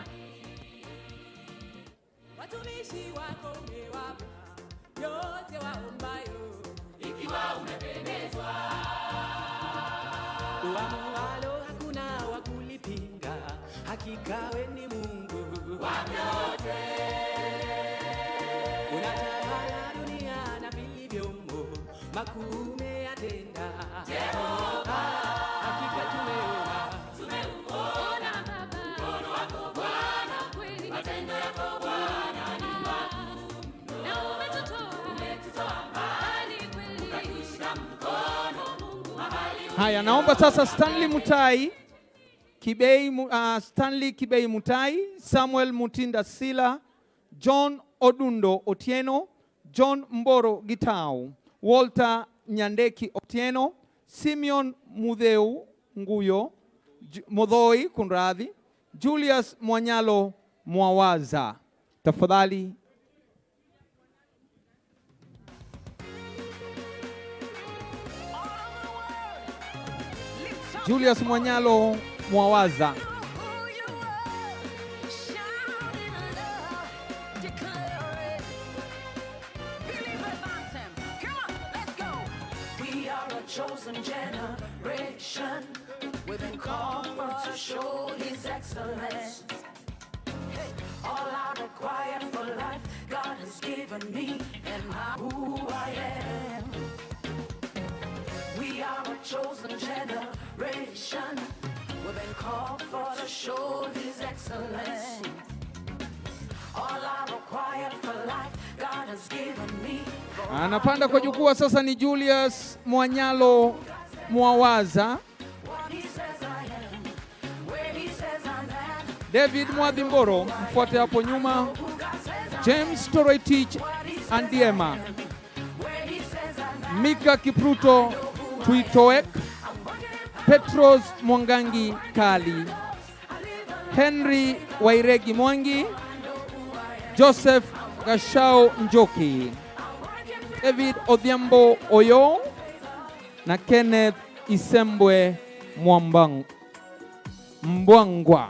Hakika wewe ni Mungu wa vyote, unatawala dunia na vilivyomo, makuu umeyatenda Jehova. Hakika tumeona mkono wako Bwana, kweli matendo yako Bwana ni makuu, na umetutoa mbali kweli, ukatushika mkono Mungu mahali. Haya, naomba sasa Stanley Mutai Stanley Kibei Mutai, Samuel Mutinda Sila, John Odundo Otieno, John Mboro Gitau, Walter Nyandeki Otieno, Simeon Mudheu Nguyo, Modhoi kunradhi, Julius Mwanyalo Mwawaza. Tafadhali. Julius Mwanyalo Mwawaza. We are a chosen generation. We've been called to show His excellence. All I require for life, God has given me, and I'm who I am. We are a chosen generation. We've been called for to show His excellence. All I require for life, God has given me. Anapanda kwa jukwaa sasa ni Julius Mwanyalo Mwawaza. David Mwadhimboro mfuate hapo nyuma. James Toroitich Andiema, Mika Kipruto Tuitoek, Petros Mwangangi Kali, Henry Wairegi Mwangi, Joseph Gashao Njoki, David Odhiambo Oyo na Kenneth Isembwe Mbwangwa.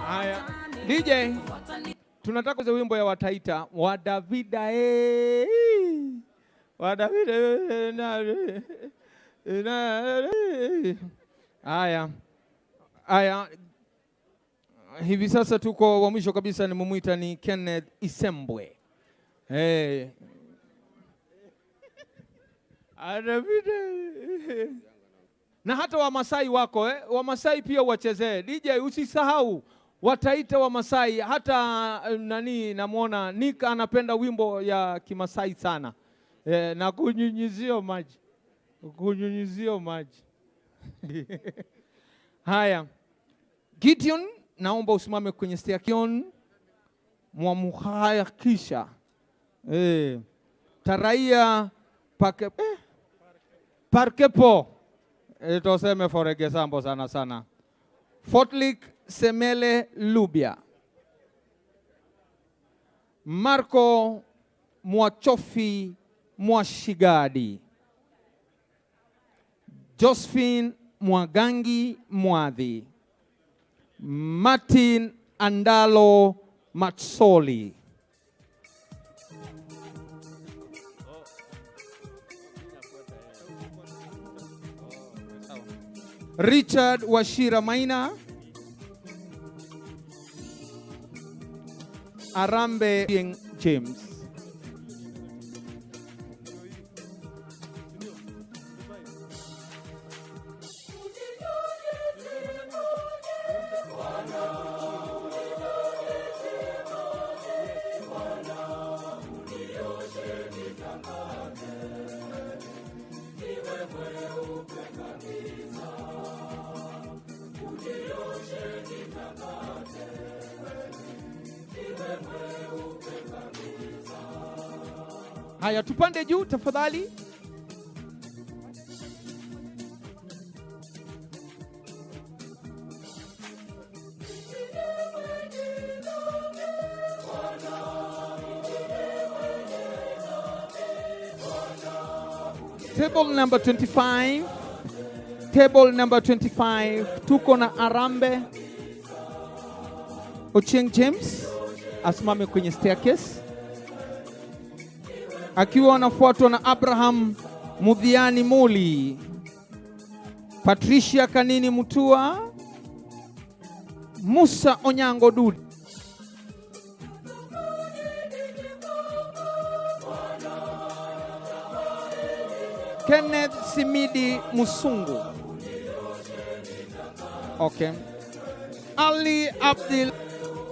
Haya, DJ, tunataka kuze wimbo ya Wataita wa Davida wa Davida haya, hivi sasa tuko wa mwisho kabisa, nimumuita ni Kenneth Isembwe. Na hata Wamasai wako Wamasai pia wachezee. DJ usisahau Wataita Wamasai, hata namuona Nick anapenda wimbo ya Kimasai sana. Na kunyunyizio maji. Haya. Gideon, naomba usimame kwenye station mwamuhaya kisha. Taraia Parkepo. Toseme forege sambo sana. Fortlick Semele Lubia. Marco Mwachofi Mwashigadi. Josephine Mwagangi Mwadhi. Martin Andalo Matsoli. Richard Washira Maina. Arambe James. Haya, tupande juu tafadhali. Table number 25. Table number 25. Tuko na Arambe Ochieng James asimame kwenye staircase, akiwa anafuatwa na Abraham Mudhiani Muli, Patricia Kanini Mutua, Musa Onyango Dudi, Kenneth Simidi Musungu, okay, Ali Abdil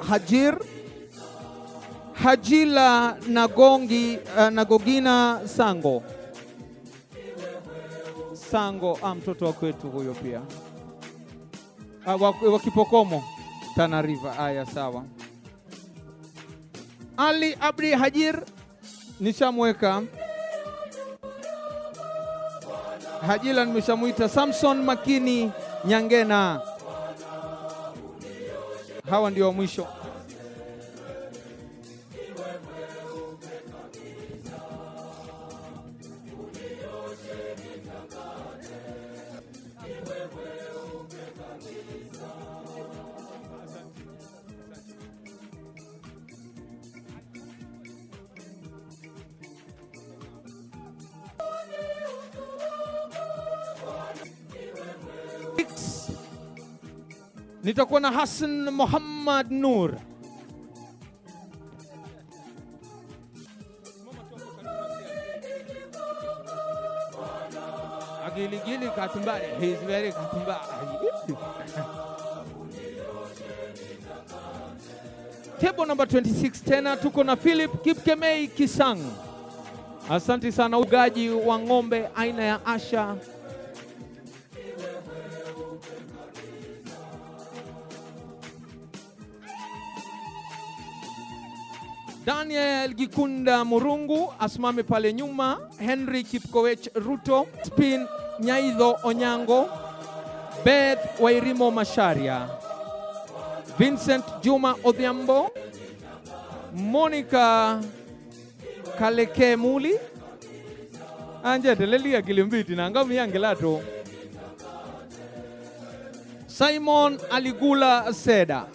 Hajir, Hajila Nagogina Sango. Mtoto wa kwetu huyo pia. Wa Kipokomo, Tana River. Aya, sawa. Ali Abdi Hajir nishamweka. Hajila nimeshamuita. Samson Makini Nyangena. Hawa ndio wa mwisho. Nitakuwa na Hassan Muhammad Nur. Gili Katumbari, he is very Katumbari. Table number 26 tena tuko na Philip Kipkemei Kisang. Asante sana, ugaji wa ng'ombe aina ya Asha. Daniel Gikunda Murungu asimame pale nyuma. Henry Kipkoech Ruto, Spin Nyaidho Onyango, Beth Wairimo Masharia, Vincent Juma Odhiambo, Monica Kaleke Muli, Anjete Lelia Gilimbiti na ngami Angelato, Simon Aligula Seda.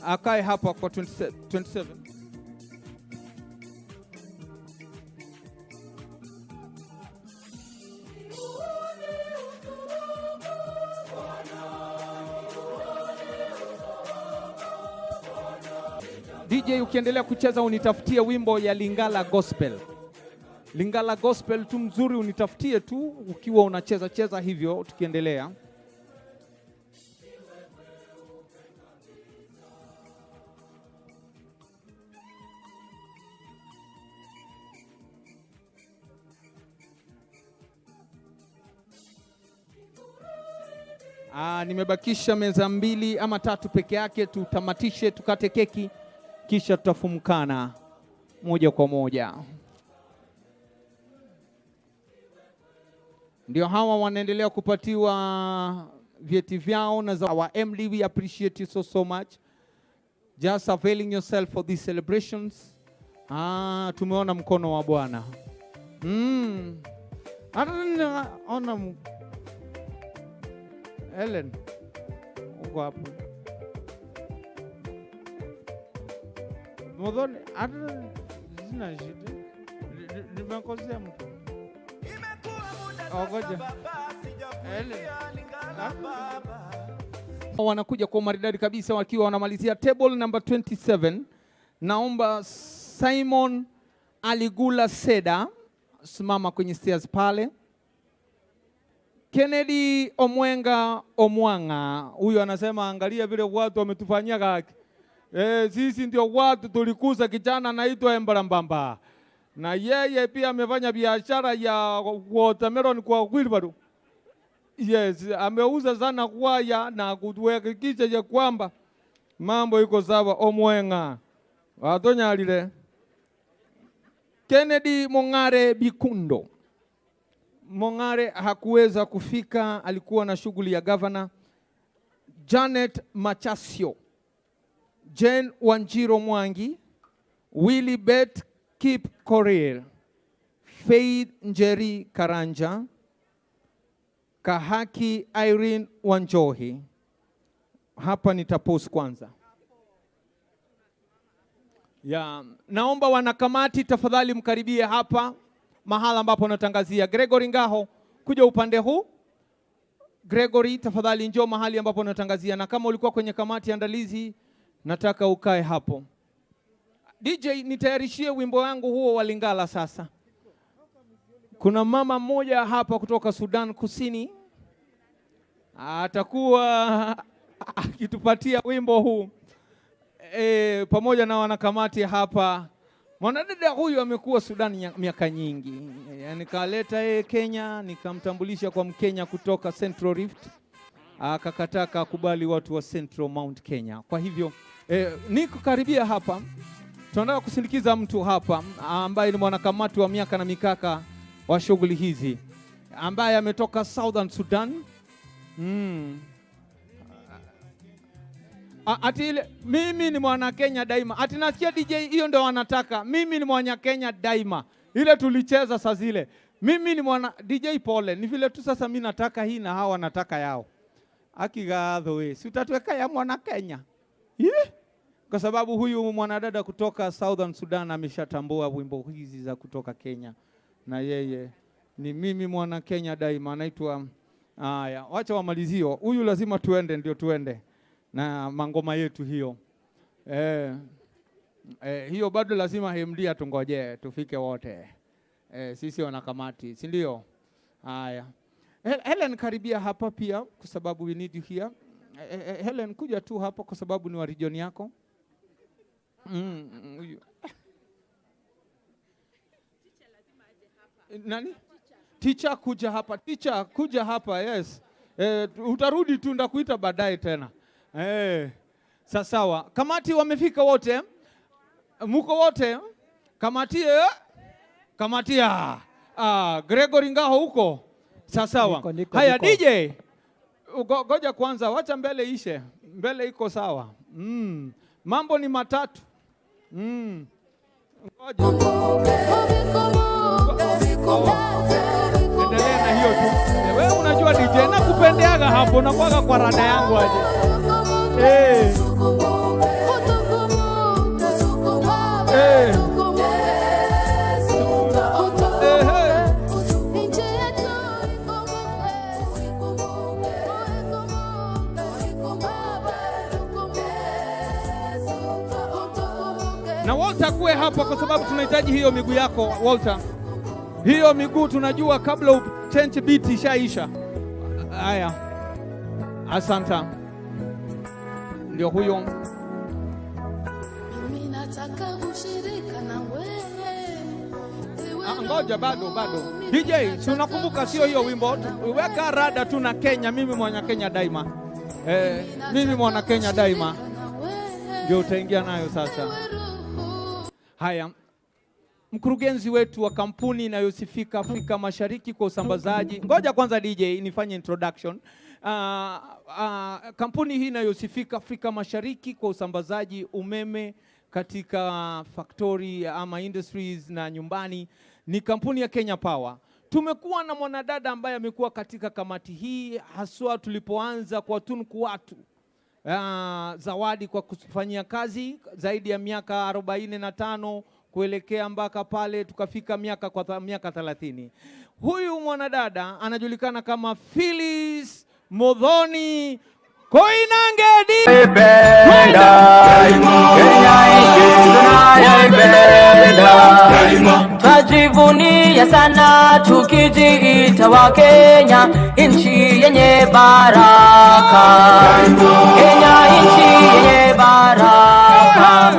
Akae hapa kwa 27. DJ ukiendelea kucheza unitafutie wimbo ya Lingala Gospel. Lingala Gospel tu mzuri, unitafutie tu ukiwa unacheza cheza hivyo tukiendelea. Nimebakisha meza 2 ama 3 peke yake, tutamatishe tukate keki kisha tutafumkana moja kwa moja. Ndio hawa wanaendelea kupatiwa vyeti vyao na za our MD. We appreciate you so much just availing yourself for these celebrations. Tumeona mkono wa Bwana. Ona Helen uko hapo. Modoni hata zina shida. Nimekosea mtu. Ngoja. Helen. Wanakuja kwa maridadi kabisa wakiwa wanamalizia table number 27. Naomba Simon Aligula Seda simama kwenye stairs pale. Kennedy Omwenga Omwanga, huyu anasema angalia vile watu wametufanyia kaki. Sisi ndio watu tulikuza kijana anaitwa Embarambamba. Na yeye pia amefanya biashara ya watermelon kwa wheelbarrow. Yes, ameuza sana kwaya na kutuhakikisha ya kwamba mambo iko sawa. Omwenga watonya alile. Kennedy Mongare Bikundo. Mongare hakuweza kufika, alikuwa na shughuli ya governor. Janet Machasio, Jane Wanjiro Mwangi, Willy Bet Kip Korir, Faith Njeri Karanja, Kahaki Irene Wanjohi. Hapa nitapost kwanza. Naomba wanakamati tafadhali mkaribie hapa mahala ambapo natangazia. Gregory Ngaho kuja upande huu. Gregory tafadhali njoo mahali ambapo natangazia, na kama ulikuwa kwenye kamati andalizi nataka ukae hapo. DJ nitayarishie wimbo wangu huo wa Lingala sasa. Kuna mama mmoja hapa kutoka Sudan Kusini atakuwa akitupatia wimbo huu pamoja na wanakamati hapa. Mwanadada huyu amekuwa Sudan miaka nyingi. Nikaleta Kenya, nikamtambulisha kwa Mkenya kutoka Central Rift. Akakataa kukubali watu wa Central Mount Kenya. Kwa hivyo niko karibia hapa. Tunataka kusindikiza mtu hapa ambaye ni mwanakamati wa miaka na mikaka wa shughuli hizi, ambaye ametoka Southern Sudan. Ati ile mimi ni mwana Kenya daima. Ati nasikia DJ hiyo ndio wanataka. Mimi ni mwana Kenya daima. Ile tulicheza saa zile. Mimi ni mwana DJ pole. Ni vile tu sasa mimi nataka hii na hawa nataka yao. Akigadho we. Si utatuweka ya mwana Kenya. Kwa sababu huyu mwanadada kutoka Southern Sudan ameshatambua wimbo hizi za kutoka Kenya. Na yeye ni mimi mwana Kenya daima. Anaitwa Haya, wacha wamalizio. Huyu lazima tuende, ndio tuende na mangoma yetu hiyo. Hiyo bado lazima MD atungoje tufike wote. Sisi wanakamati, si ndio? Haya. Helen, karibia hapa pia kwa sababu we need you here. Helen, kuja tu hapa kwa sababu ni wa region yako. Nani? Teacher kuja hapa. Teacher kuja hapa, yes. Utarudi tu, ndakuita baadaye tena. Sawa. Kamati wamefika wote? Muko wote? Kamati Gregory Ngaho huko? Sawa. Haya DJ. Goja kwanza, wacha mbele ishe. Mbele iko sawa. Mambo ni matatu. Ngoja. Endelea na hiyo tu. Wewe unajua DJ nakupendeaga hapo na kwa rada yangu aje. Na Walter kuwe hapa kwa sababu tunahitaji hiyo miguu yako Walter. Hiyo miguu tunajua kabla uchange beat ishaisha. Haya. Asante. Ndio huyo. Mimi nataka ushirika na wewe. Ngoja bado. DJ, si unakumbuka sio hiyo wimbo? Weka rada tu na Kenya, mimi mwana Kenya daima. Mimi mwana Kenya daima. Ndio utaingia nayo sasa. Haya. Mkurugenzi wetu wa kampuni inayosifika Afrika Mashariki kwa usambazaji. Ngoja kwanza DJ nifanye introduction. Kampuni hii inayosifika Afrika Mashariki kwa usambazaji umeme katika factory ama industries na nyumbani ni kampuni ya Kenya Power. Tumekuwa na mwanadada ambaye amekuwa katika kamati hii haswa tulipoanza kwa tunuku watu zawadi kwa kufanyia kazi zaidi ya miaka 45 kuelekea mpaka pale tukafika miaka 30. Huyu mwanadada anajulikana kama Phyllis Modhoni Koinange Twajivunia sana tukijiita wa Kenya, nchi yenye baraka. Kenya nchi yenye baraka.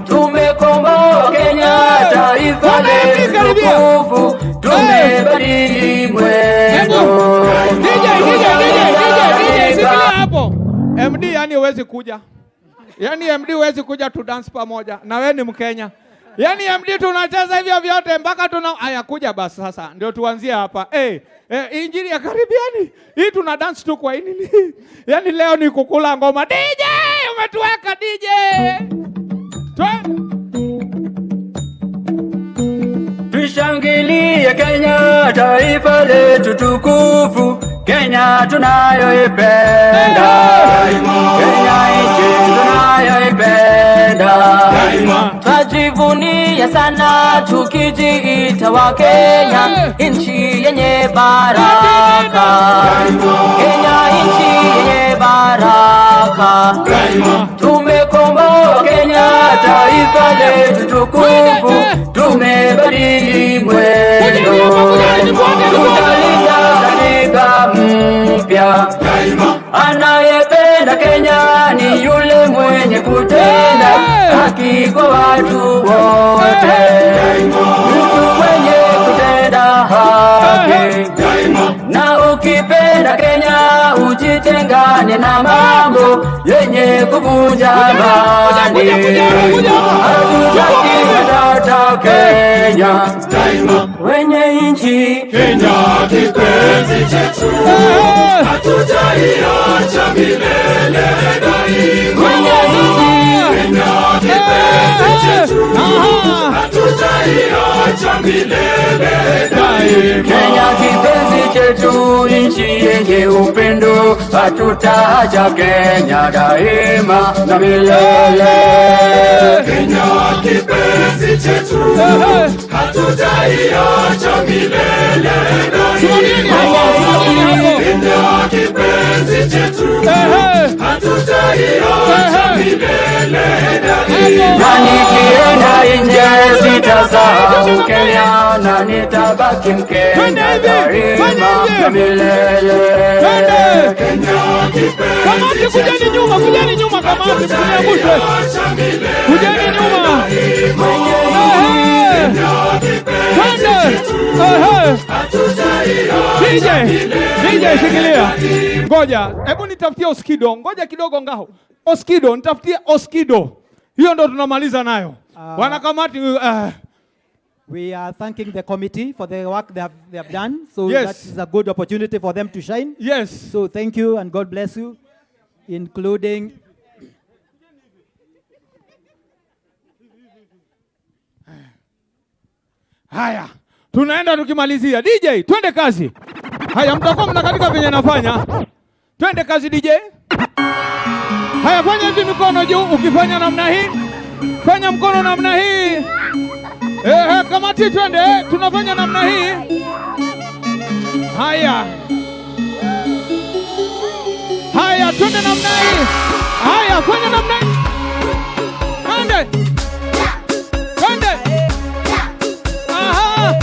Tumekomboa Kenya taifa letu tukufu. Tumebadili mwendo. DJ, sikia hapo. MD yani huwezi kuja. Yani MD huwezi kuja tu dance pamoja. Na wewe ni Mkenya. Yani MD tunacheza hivyo vyote mpaka haya kuja basi sasa. Ndio tuanzie hapa. Injili ya Karibiani. Hii tuna dance tu kwa nini? Yani leo ni kukula ngoma. DJ, umetuweka DJ. Tushangilie Kenya taifa letu tukufu. Kenya tunayoipenda. Kenya nchi tunayoipenda. Twajivunia sana tukijiita wa Kenya, nchi yenye baraka. Kenya nchi yenye baraka. Tumekomboa Kenya taifa letu tukufu. Tumebadili mwendo. Tutalinda katika mpya. Anayependa Kenya ni yule mwenye kutenda haki kwa watu wote. Mtu mwenye kutenda haki. Na ukipenda Kenya ujitengane na mambo yenye kuvunja amani. Hatutaki matata Kenya wenye nchi. Kenya kipenzi chetu, hatutaiacha milele daima. Wenye nchi. Kenya kipenzi chetu, hatutaiacha milele daima. Kenya kipenzi chetu, nchi yenye upendo, hatutaacha Kenya daima na milele. Kenya kipenzi chetu, hatutaiacha milele daima. Kenya kipenzi chetu, hatutaiacha milele daima. Na nikienda nje sitasahau Kenya, na nitabaki Mkenya daima na milele. Kenya kipenzi Kamati, kujeni nyuma, kujeni nyuma kamati, msiniangushe. Kujeni nyuma. DJ shikilia. Ngoja, hebu nitafutie Oskido. Ngoja kidogo ngao. Oskido, nitafutie Oskido. Hiyo ndo tunamaliza nayo. Wana kamati we are thanking the committee for the work they have done. So Yes. that is a good opportunity for them to shine. Yes. So thank you and God bless you, including Haya, tunaenda tukimalizia. DJ, twende kazi. Haya, mtakuwa mnakatika venye nafanya. Twende kazi DJ. Haya, fanya hivi mikono juu. Ukifanya namna hii, fanya mkono namna hii. Kamati twende, tunafanya namna hii. Haya. Haya, twende namna hii. Haya, fanya namna hii. Twende. Twende. Aha.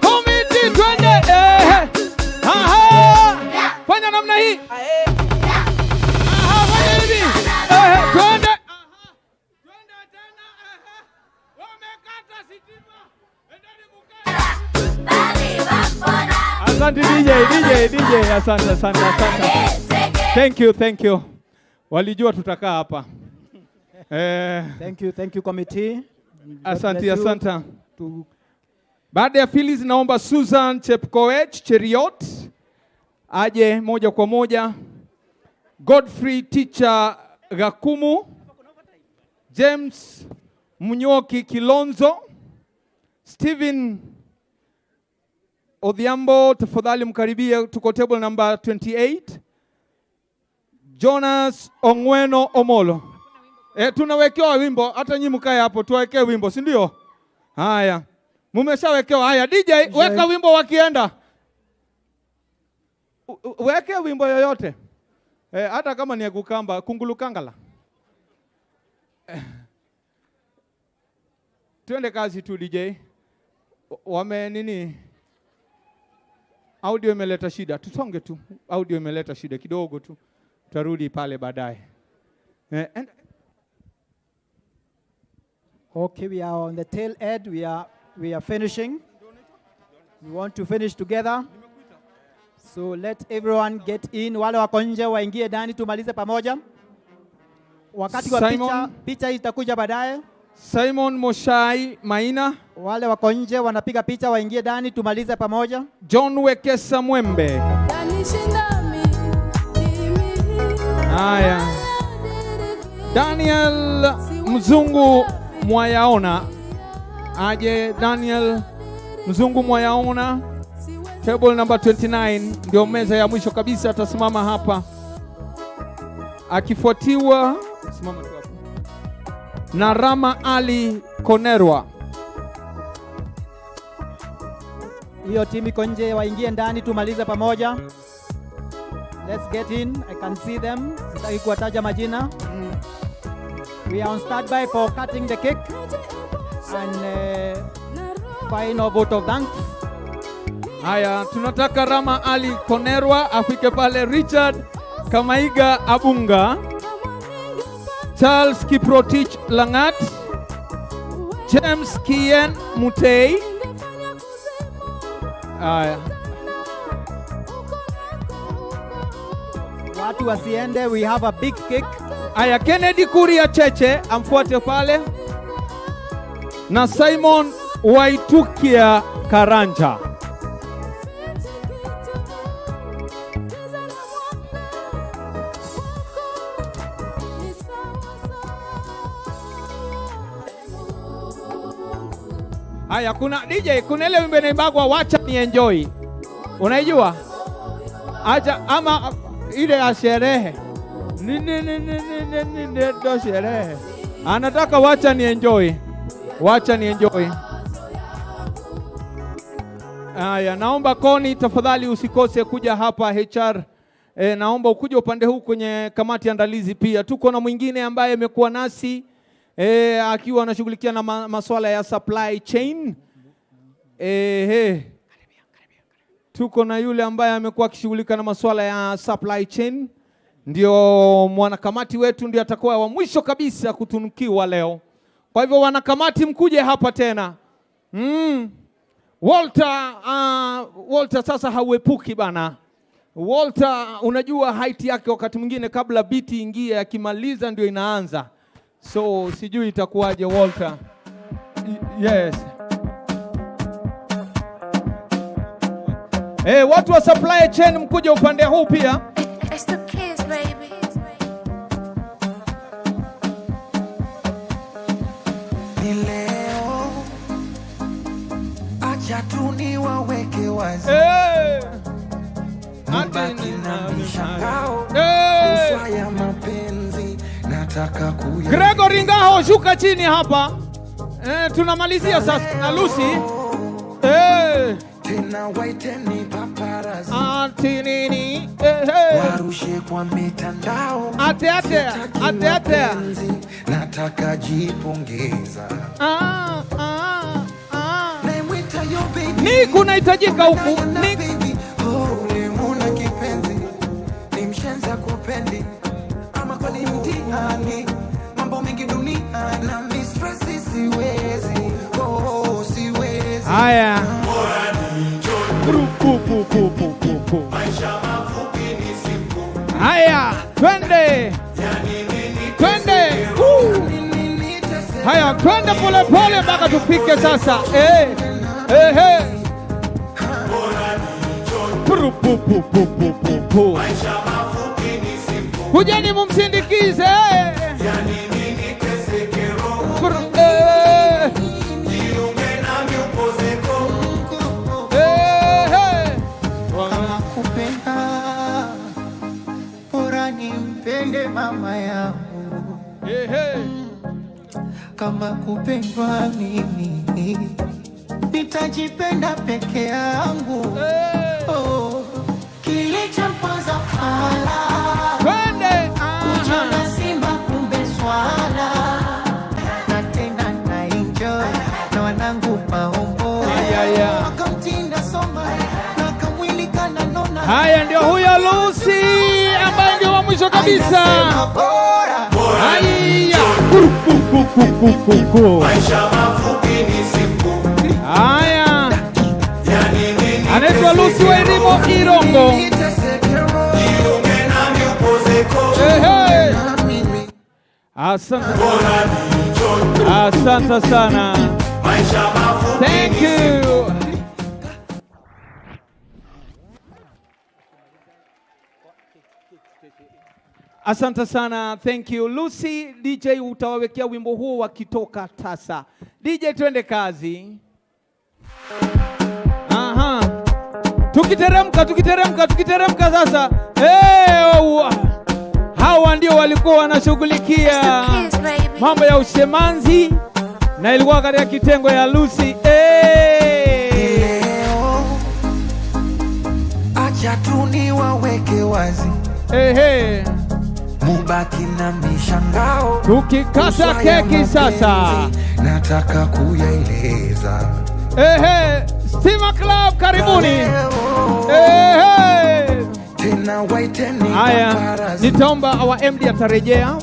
Komiti twende. Aha. Fanya namna hii. Aha, fanya hivi. Twende. Asante DJ, asante. Thank you. Walijua tutakaa hapa. Thank you committee. Asante. Baada ya Phyllis naomba Susan Chepkoech Cheriot aje moja kwa moja. Godfrey Teacher Gakumu, James Munyoki Kilonzo, Steven Odhiambo, tafadhali mkaribie, tuko table number 28. Jonas Ongweno Omolo. Tunawekewa wimbo, hata nyinyi mkae hapo tuwekee wimbo, si ndio? Haya. Mumeshawekewa. Haya DJ, weka wimbo wakienda. Weke wimbo yoyote. Hata kama ni ya kukamba, kungulukangala. Tuende kazi tu DJ. Wame nini? Audio imeleta shida. Tusonge tu. Audio imeleta shida kidogo tu. Tutarudi pale baadaye. Okay, we are on the tail end. We are finishing. We want to finish together. So let everyone get in. Wale wako nje waingie ndani tumalize pamoja. Wakati wa picha itakuja baadaye. Simon Moshai Maina. Wale wako nje wanapiga picha waingie ndani tumalize pamoja. John Wekesa Mwembe. Haya. Daniel Mzungu Mwayaona. Aje Daniel Mzungu Mwayaona. Table number 29 ndio meza ya mwisho kabisa, atasimama hapa. Akifuatiwa simama tu hapo na Rama Ali Konerwa. Hiyo timu iko nje waingie ndani tumalize pamoja. Let's get in. I can see them. Sitaki kuwataja majina. We are on standby for cutting the cake and final vote of thanks. Haya, tunataka Rama Ali Konerwa afike pale, Richard Kamaiga Abunga, Charles Kiprotich Langat, James Kien Mutei. Haya. Watu wasiende, we have a big cake. Haya, Kennedy Kuria Cheche amfuate pale na Simon Waitukia Karanja. Haya, kuna DJ, kuna ile wimbo inaibagwa wacha ni enjoy. Unaijua? Acha ama ile ya sherehe. Ndio sherehe. Anataka wacha ni enjoy. Wacha ni enjoy. Haya, naomba Koni tafadhali usikose kuja hapa HR. Naomba ukuje upande huu kwenye kamati andalizi pia. Tuko na mwingine ambaye amekuwa nasi akiwa anashughulikia na masuala ya supply chain. Tuko na yule ambaye amekuwa akishughulika na masuala ya supply chain. Ndio mwanakamati wetu, ndio atakuwa wa mwisho kabisa kutunukiwa leo. Kwa hivyo wanakamati mkuje hapa tena. Walter sasa hauepuki bana. Walter unajua height yake wakati mwingine kabla biti ingie akimaliza ndio inaanza. So sijui itakuwaje Walter. Yes. Watu wa supply chain mkuje upande huu pia. Ni leo, acha tu niwaweke wazi. Mbaki na mishangao, kuswa ya mapenzi, nataka kuya. Gregory Ngaho, shuka chini hapa. Tunamalizia sasa na Lucy. Tena waiteni paparazi. Ati nini? Warushe kwa mitandao. Ate. Nataka jipongeza. Ni kunahitajika huku. Ulimuna kipenzi, ni mshenza kupendi, ama kwa ni mtihani, mambo mengi dunia na mistresi siwezi, siwezi. Haya. Maisha mafupi ni siku. Haya, twende. Haya, twende pole pole mpaka tufike sasa. Kujeni mumsindikize. Kama kupenda, bora nimpende mama yangu. Kama kupendwa mimi, nitajipenda peke yangu. Kilichomponza fala, kujiona simba kumbe swala. Na tena na enjoy na wanangu maombo. Wakamtinda soma na kamwili kananona. Haya, ndio huyo Lucy ambaye ndio wa mwisho kabisa. Haya. Maisha mafupi ni siku. Haya. Anaitwa Lucy Wairimo Irongo. Asante sana. Thank you. Asante sana. Thank you. Lucy, DJ utawawekea wimbo huo wakitoka tasa. DJ twende kazi. Aha. Tukiteremka sasa. Hawa ndio walikuwa wanashughulikia mambo ya ushemanzi na ilikuwa katika kitengo ya Lucy. Leo, acha tu niwaweke wazi. Mubaki na mishangao. Tukikata keki sasa. Nataka kuyaeleza. Stima Club karibuni. Tena waiteni paparazi. Nitaomba our MD atarejea.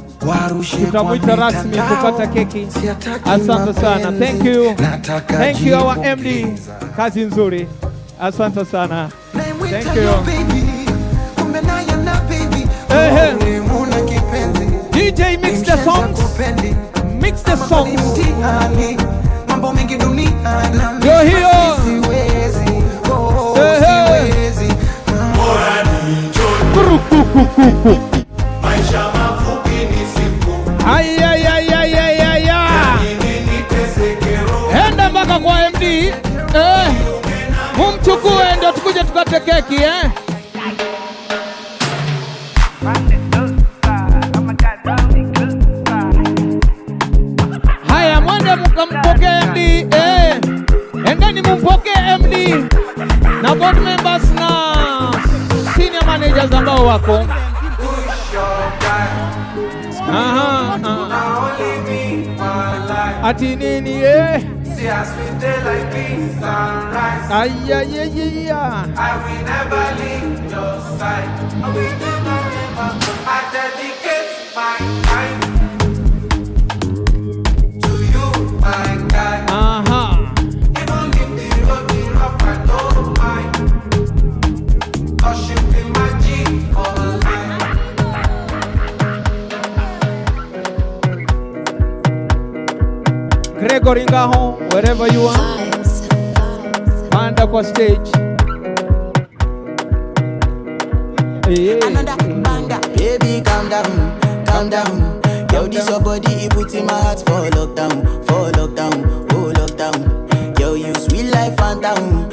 Tutamuita rasmi kupata keki. Asante sana. Thank you. Thank you our MD. Kazi nzuri. Asante sana. Thank you. DJ mix the songs. Mix the songs. Mambo mengi dunia na ndio hiyo. Maisha mafupi ni siku. Haya. Enda mpaka kwa MD. Mumchukue ndio tukuje tukate keki Haya, mwende mkampokee MD. Endeni mumpokee MD. na board members na senior managers ambao wako. Aha, ati nini eh? See us with daylight beams sunrise. Ay. I will never leave your side. I will never. I dedicate my time to you, my guy. Even if the road is rough, I don't mind. 'Cause you be my G for life. Gregory Ngaho, wherever you are, panda kwa stage. Another banger. Baby, calm down, calm down. Yo, this your body, it puts in my heart for lockdown, oh lockdown. Yo, you sweet life, phantom.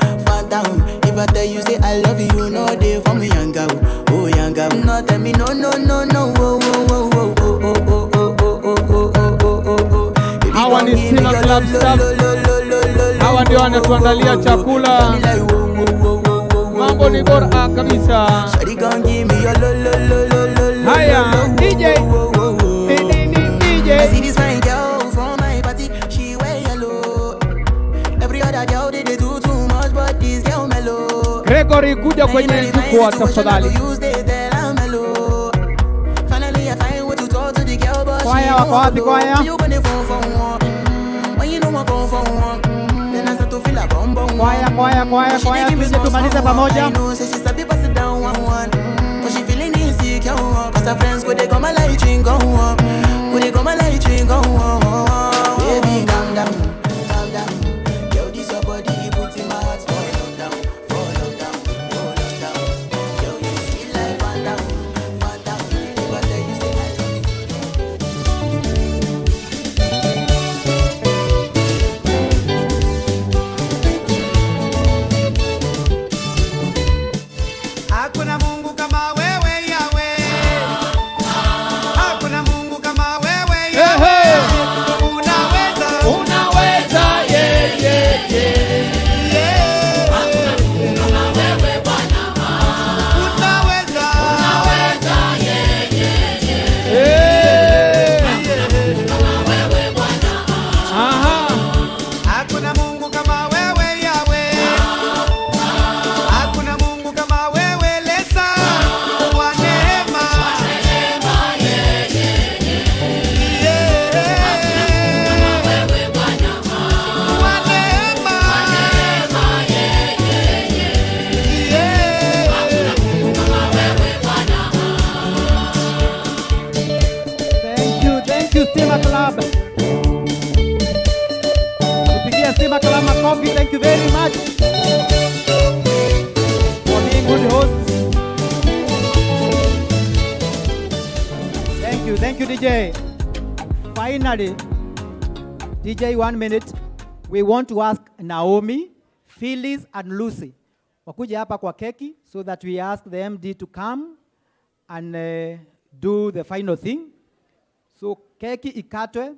If I tell you say I love you, no day for me, young girl, oh young girl. No tell me no, oh. Hawa ni Stima Club staff. Hawa ndio wanatuandalia chakula. Mambo ni bora kabisa. Haya, DJ. I see this fine girl from my party, she wear yellow. Every other girl they do too much, but this girl mellow. Gregory, kuja kwenye jukwaa tafadhali. Finally I find what to talk to the girl, but Kwaya wako wapi kwaya? you gonna phone for one. When you know I go for one, then I start to feel a bum bum. Kwaya, tuje tumalize pamoja. I know, say she's a bit pass it down one. But she feeling insecure, cause her friends go they come and light drink go on. Baby, calm down. Yo, this your body, it puts in my heart for lockdown. Yo, you sweet life, phantom. If I tell you say I Hakuna Mungu kama wewe Yahweh. Hakuna Mungu kama wewe Yahweh. Unaweza, yeah. Hakuna Mungu kama wewe Bwana. Unaweza, yeah. Hakuna Mungu kama wewe Bwana. Hakuna Mungu kama wewe Yahweh. Hakuna Mungu kama wewe Lesa wa neema. Thank you Stima Club. Tupigie Stima Club makofi. Thank you very much for being good hosts. Thank you DJ. Finally, DJ 1 minute. We want to ask Naomi, Phyllis and Lucy wakuja hapa kwa keki so that we ask the MD to come and do the final thing. So keki ikatwe.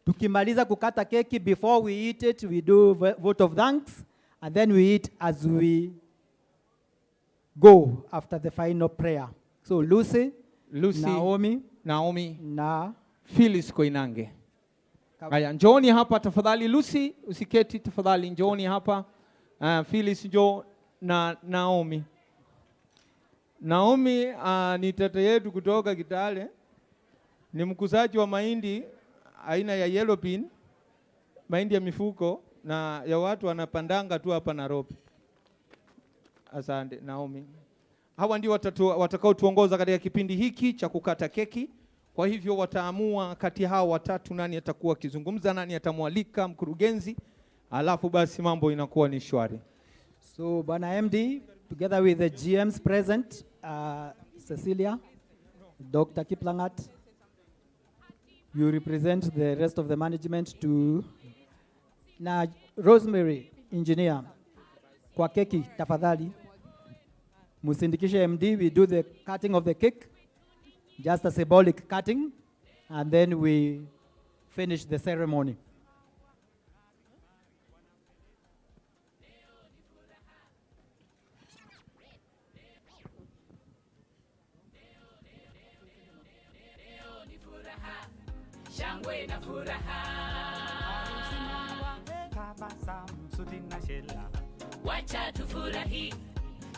Tukimaliza kukata keki, before we eat it, we do vote of thanks, and then we eat as we go after the final prayer. So Lucy, Naomi na Phyllis Koinange. Haya, njooni hapa tafadhali. Lucy, usiketi tafadhali, njooni hapa. Phyllis njoo na Naomi. Naomi ni tata yetu kutoka Kitale. Ni mkusaji wa mahindi aina ya yellow bean, mahindi ya mifuko na ya watu wanapandanga tu hapa Nairobi. Asante Naomi. Hawa ndio watakao tuongoza katika kipindi hiki cha kukata keki. Kwa hivyo wataamua kati hao watatu nani atakuwa akizungumza, nani atamwalika mkurugenzi, alafu basi mambo inakuwa ni shwari. So Bwana MD, together with the GMs present, Cecilia, Dr. Kiplangat, you represent the rest of the management to na Rosemary, engineer, kwa keki tafadhali. Musindikishe MD, we do the cutting of the cake, just a symbolic cutting, and then we finish the ceremony. shangwe na furaha. Tabasamu suti na shela. Wacha tufurahi,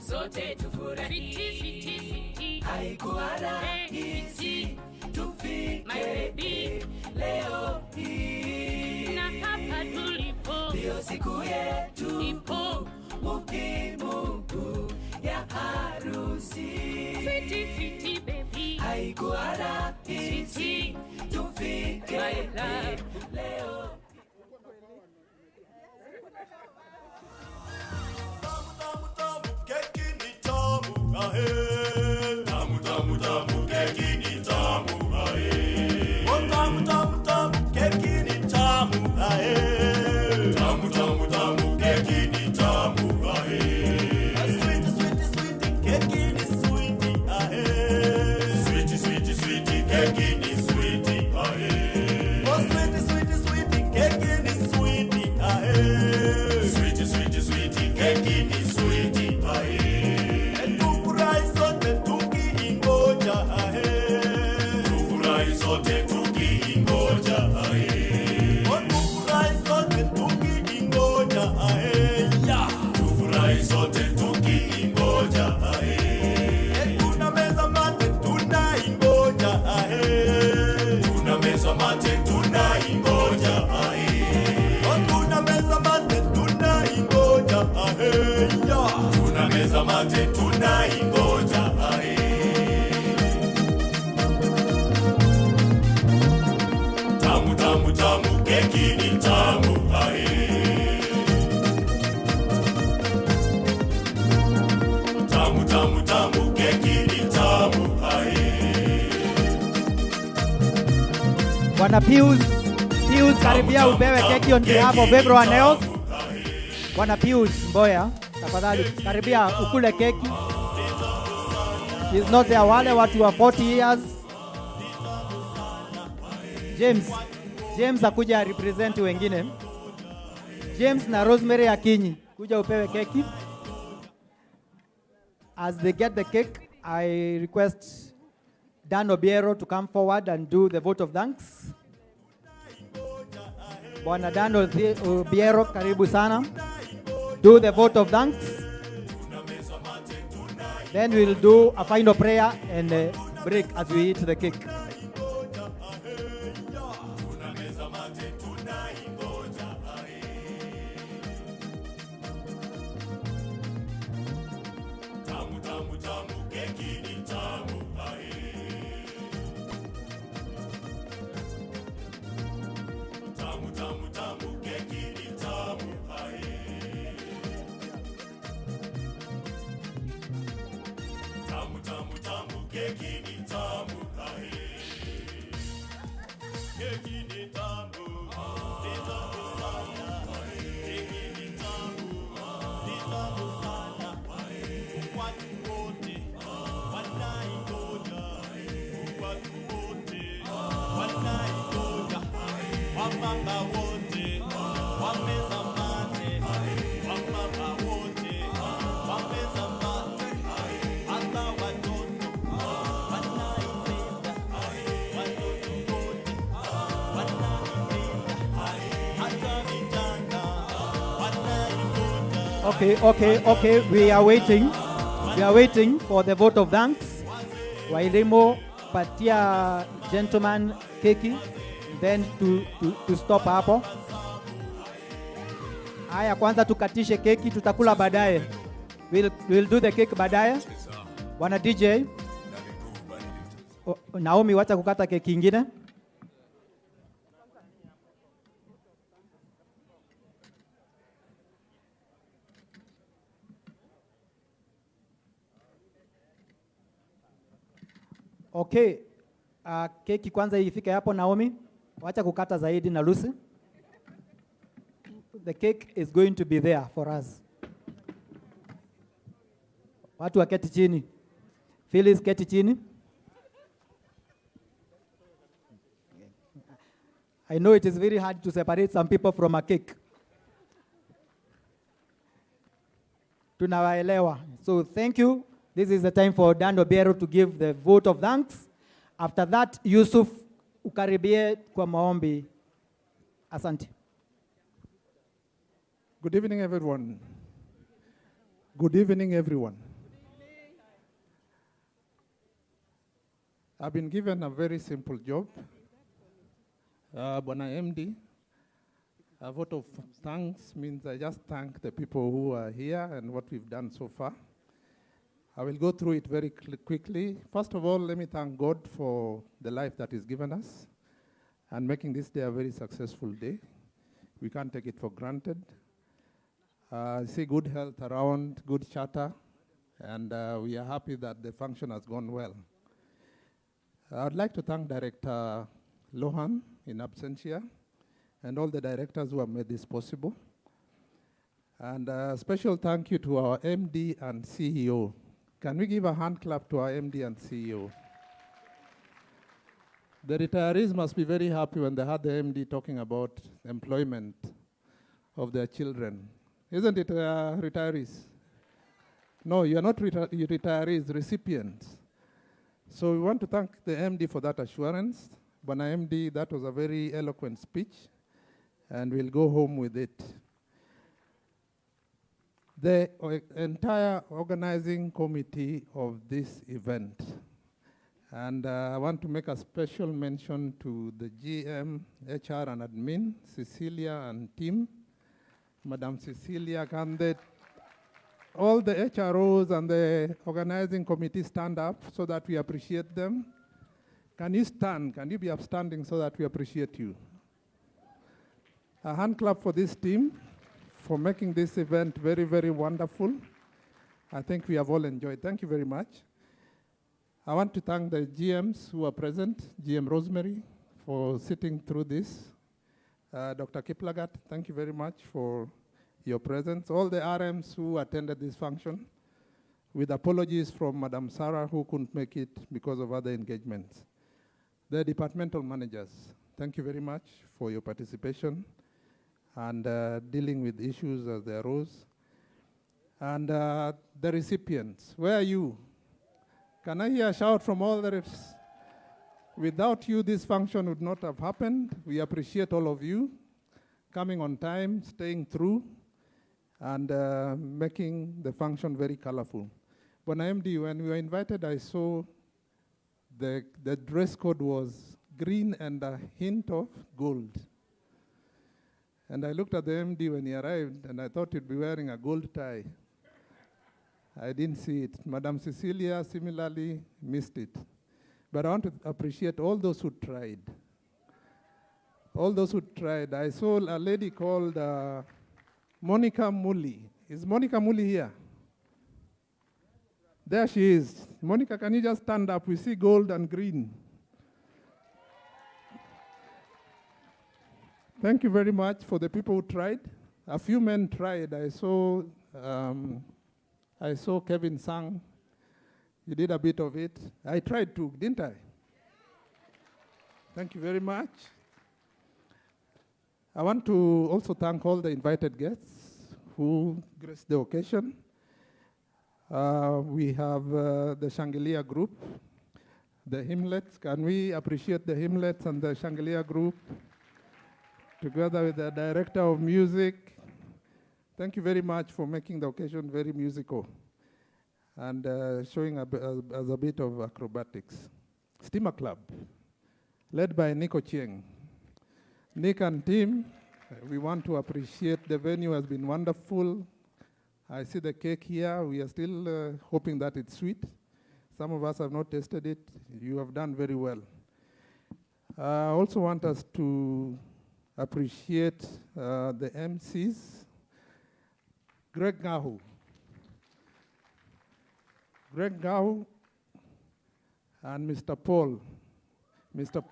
sote tufurahi. Switi, switi, switi. Haikuwa rahisi tufike my baby leo hii. Na hapa tulipo ndio siku yetu ipo muhimu ya harusi. Switi, switi baby. Haikuwa rahisi tufike my love leo. Tamu tamu tamu keki ni tamu ae. Oh tamu tamu tamu keki ni tamu ae. Tamu tamu tamu keki ni tamu ae. Sweet sweet sweet keki ni sweet ae. Sweet sweet sweet keki ni sweet ae. Oh sweet sweet sweet keki ni sweet ae. Sweet sweet sweet keki ni sweet ae. Sote tukiingoja ae. Tufurahi sote tukiingoja ae. Tufurahi sote tukiingoja ae. Tunameza mate tunaingoja ae. Tunameza mate tunaingoja ae. Tunameza mate tunaingoja ae. Tunameza mate tunaingoja ae. Tamu tamu tamu keki ni tamu ae. Tamu tamu tamu keki ni tamu ae. Bwana Pius, karibia ubewe keki on behalf of everyone else. Bwana Pius Mboya, tafadhali karibia ukule keki. He's not there, wale watu wa 40 years. James akuja represent wengine. James na Rosemary Akinyi, kuja upewe keki. As they get the cake, I request Dan Obiero to come forward and do the vote of thanks. Bwana Dan Obiero, karibu sana. Do the vote of thanks. Then we'll do a final prayer and a break as we eat the cake. Tamu tamu tamu keki ni tamu ae. Tamu tamu tamu keki ni tamu ae. Tamu tamu tamu keki ni tamu ae. Keki ni tamu, ni tamu sana ae. Keki ni tamu, ni tamu sana ae. Watu wote wanaingoja, watu wote wanaingoja, wamama wote wameza mate, wamama wote wameza mate, hata watoto wanaipenda, watoto wote wanaipenda, hata vijana wanaingoja. Okay. We are waiting for the vote of thanks. Wailimo patia gentleman keki, then to stop hapo. Haya, kwanza tukatishe keki, tutakula baadaye. We'll do the cake baadaye. Bwana DJ, Naomi, wacha kukata keki ingine. Okay, keki kwanza ifike hapo Naomi. Wacha kukata zaidi na Lucy. The cake is going to be there for us. Watu waketi chini. Phyllis, keti chini. I know it is very hard to separate some people from a cake. Tunawaelewa. So thank you. This is the time for Dan Obiero to give the vote of thanks. After that, Yusuf ukaribie kwa maombi. Asante. Good evening, everyone. Good evening, everyone. I've been given a very simple job. Bwana MD, a vote of thanks means I just thank the people who are here and what we've done so far. I will go through it very quickly. First of all, let me thank God for the life that He's given us and making this day a very successful day. We can't take it for granted. I see good health around, good chatter, and we are happy that the function has gone well. I'd like to thank Director Lohan in absentia and all the directors who have made this possible. And a special thank you to our MD and CEO. Can we give a hand clap to our MD and CEO? The retirees must be very happy when they had the MD talking about employment of their children. Isn't it, retirees? No, you're not retirees, recipients. So we want to thank the MD for that assurance. Bwana MD, that was a very eloquent speech, and we'll go home with it. The entire organizing committee of this event, and I want to make a special mention to the GM, HR and admin, Cecilia and team. Madam Cecilia, can all the HROs and the organizing committee stand up so that we appreciate them? Can you stand? Can you be upstanding so that we appreciate you? A hand clap for this team for making this event very, very wonderful. I think we have all enjoyed. Thank you very much. I want to thank the GMs who are present, GM Rosemary, for sitting through this. Dr. Kiplagat, thank you very much for your presence. All the RMs who attended this function, with apologies from Madam Sarah, who couldn't make it because of other engagements. The departmental managers, thank you very much for your participation and dealing with issues as they arose. And the recipients, where are you? Can I hear a shout from all the reps? Without you, this function would not have happened. We appreciate all of you coming on time, staying through, and making the function very colorful. When MD, when we were invited, I saw the dress code was green and a hint of gold. And I looked at the MD when he arrived, and I thought he'd be wearing a gold tie. I didn't see it. Madam Cecilia similarly missed it. But I want to appreciate all those who tried. All those who tried. I saw a lady called Monica Muli. Is Monica Muli here? There she is. Monica, can you just stand up? We see gold and green. Thank you very much for the people who tried. A few men tried. I saw Kevin Sang. You did a bit of it. I tried too, didn't I? Thank you very much. I want to also thank all the invited guests who graced the occasion. We have the Shangilia group, the hymnlets. Can we appreciate the hymnlets and the Shangilia group together with the director of music? Thank you very much for making the occasion very musical and showing as a bit of acrobatics. Stima Club, led by Nico Chieng. Nick and team, we want to appreciate the venue has been wonderful. I see the cake here. We are still hoping that it's sweet. Some of us have not tasted it. You have done very well. I also want us to appreciate the MCs. Greg Ngahu. Greg Ngahu and Mr. Paul. Mr.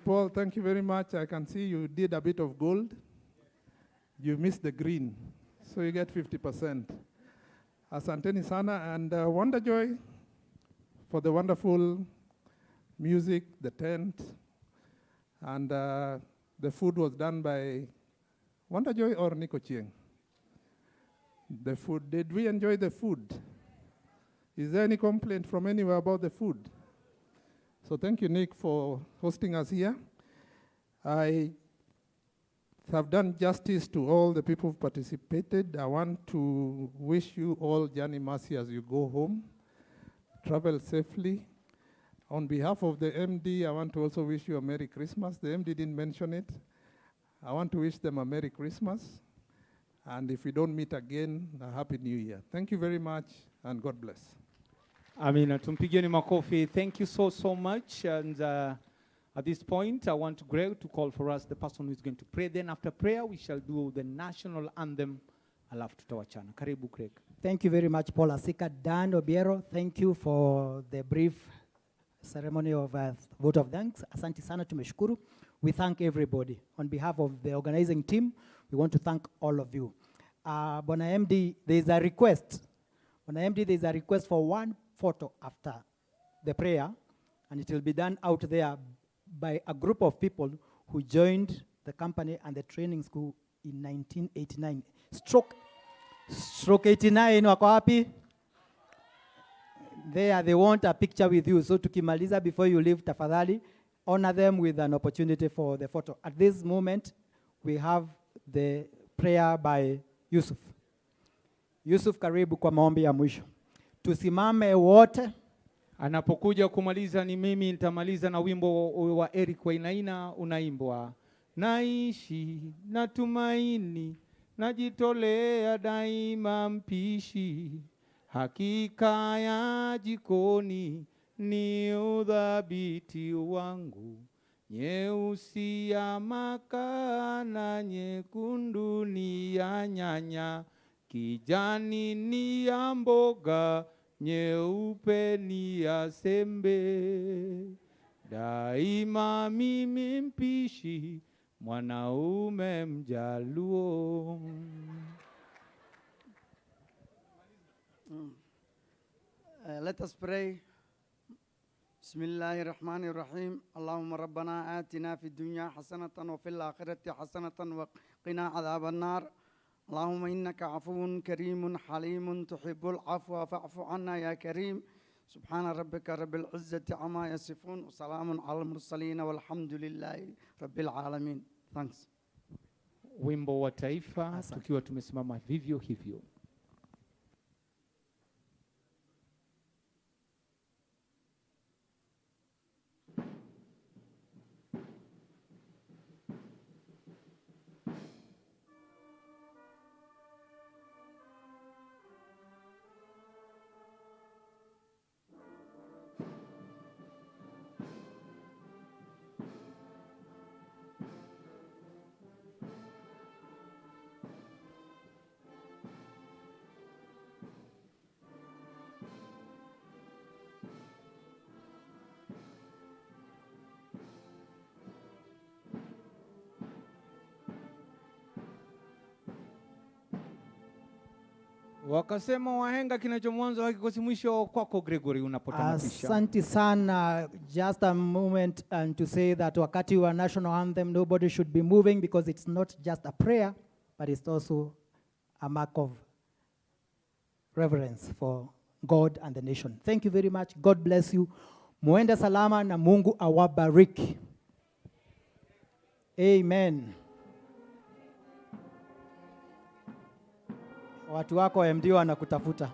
Paul, thank you very much. I can see you did a bit of gold. You missed the green, so you get 50%. Asanteni sana, and Wonder Joy for the wonderful music, the tent, and the food was done by Wonder Joy or Nico Chieng? The food, did we enjoy the food? Is there any complaint from anywhere about the food? So thank you, Nick, for hosting us here. I have done justice to all the people who participated. I want to wish you all journey mercy as you go home. Travel safely. On behalf of the MD, I want to also wish you a Merry Christmas. The MD didn't mention it. I want to wish them a Merry Christmas. And if we don't meet again, a Happy New Year. Thank you very much, and God bless. Amina, tumpigieni makofi. Thank you so much. And at this point, I want Greg to call for us the person who is going to pray. Then after prayer, we shall do the national anthem. Alafu tutawachana. Karibu, Greg. Thank you very much, Paul Asika. Dan Obiero, thank you for the brief ceremony of vote of thanks. Asante sana, tumeshukuru. We thank everybody. On behalf of the organizing team, we want to thank all of you. Bona MD, there is a request. Bona MD, there is a request for one photo after the prayer, and it will be done out there by a group of people who joined the company and the training school in 1989. Stroke 89, wako wapi? There, they want a picture with you. So tukimaliza, before you leave, tafadhali, honor them with an opportunity for the photo. At this moment, we have the prayer by Yusuf. Yusuf, karibu kwa maombi ya mwisho. Tusimame wote. Anapokuja kumaliza ni mimi, nitamaliza na wimbo wa Eric Wainaina unaimbwa. Naishi, natumaini, najitolea daima mpishi. Hakika ya jikoni ni udhabiti wangu. Nyeusi ya makaa na nyekundu ni ya nyanya. Kijani ni ya mboga, nyeupe ni ya sembe. Daima mimi mpishi, mwanaume mjaluo. Let us pray. Bismillahirrahmanirrahim. Allahumma rabbana atina fid dunya hasanatan wa fil akhirati hasanatan wa qina adhaban nar. Allahumma innaka afuwun karimun halimun tuhibbul afwa fa'fu anna ya karim. Subhana rabbika rabbil izzati amma yasifun wa salamun alal mursalin walhamdulillahi rabbil alamin. Thanks. Wimbo wa taifa tukiwa tumesimama vivyo hivyo. Wakasema wahenga kinacho mwanzo hakikosi mwisho. Kwako Gregory unapotamatisha. Asante sana. Just a moment and to say that wakati wa national anthem, nobody should be moving because it's not just a prayer, but it's also a mark of reverence for God and the nation. Thank you very much. God bless you. Muende salama na Mungu awabariki. Amen. Watu wako MD wanakutafuta.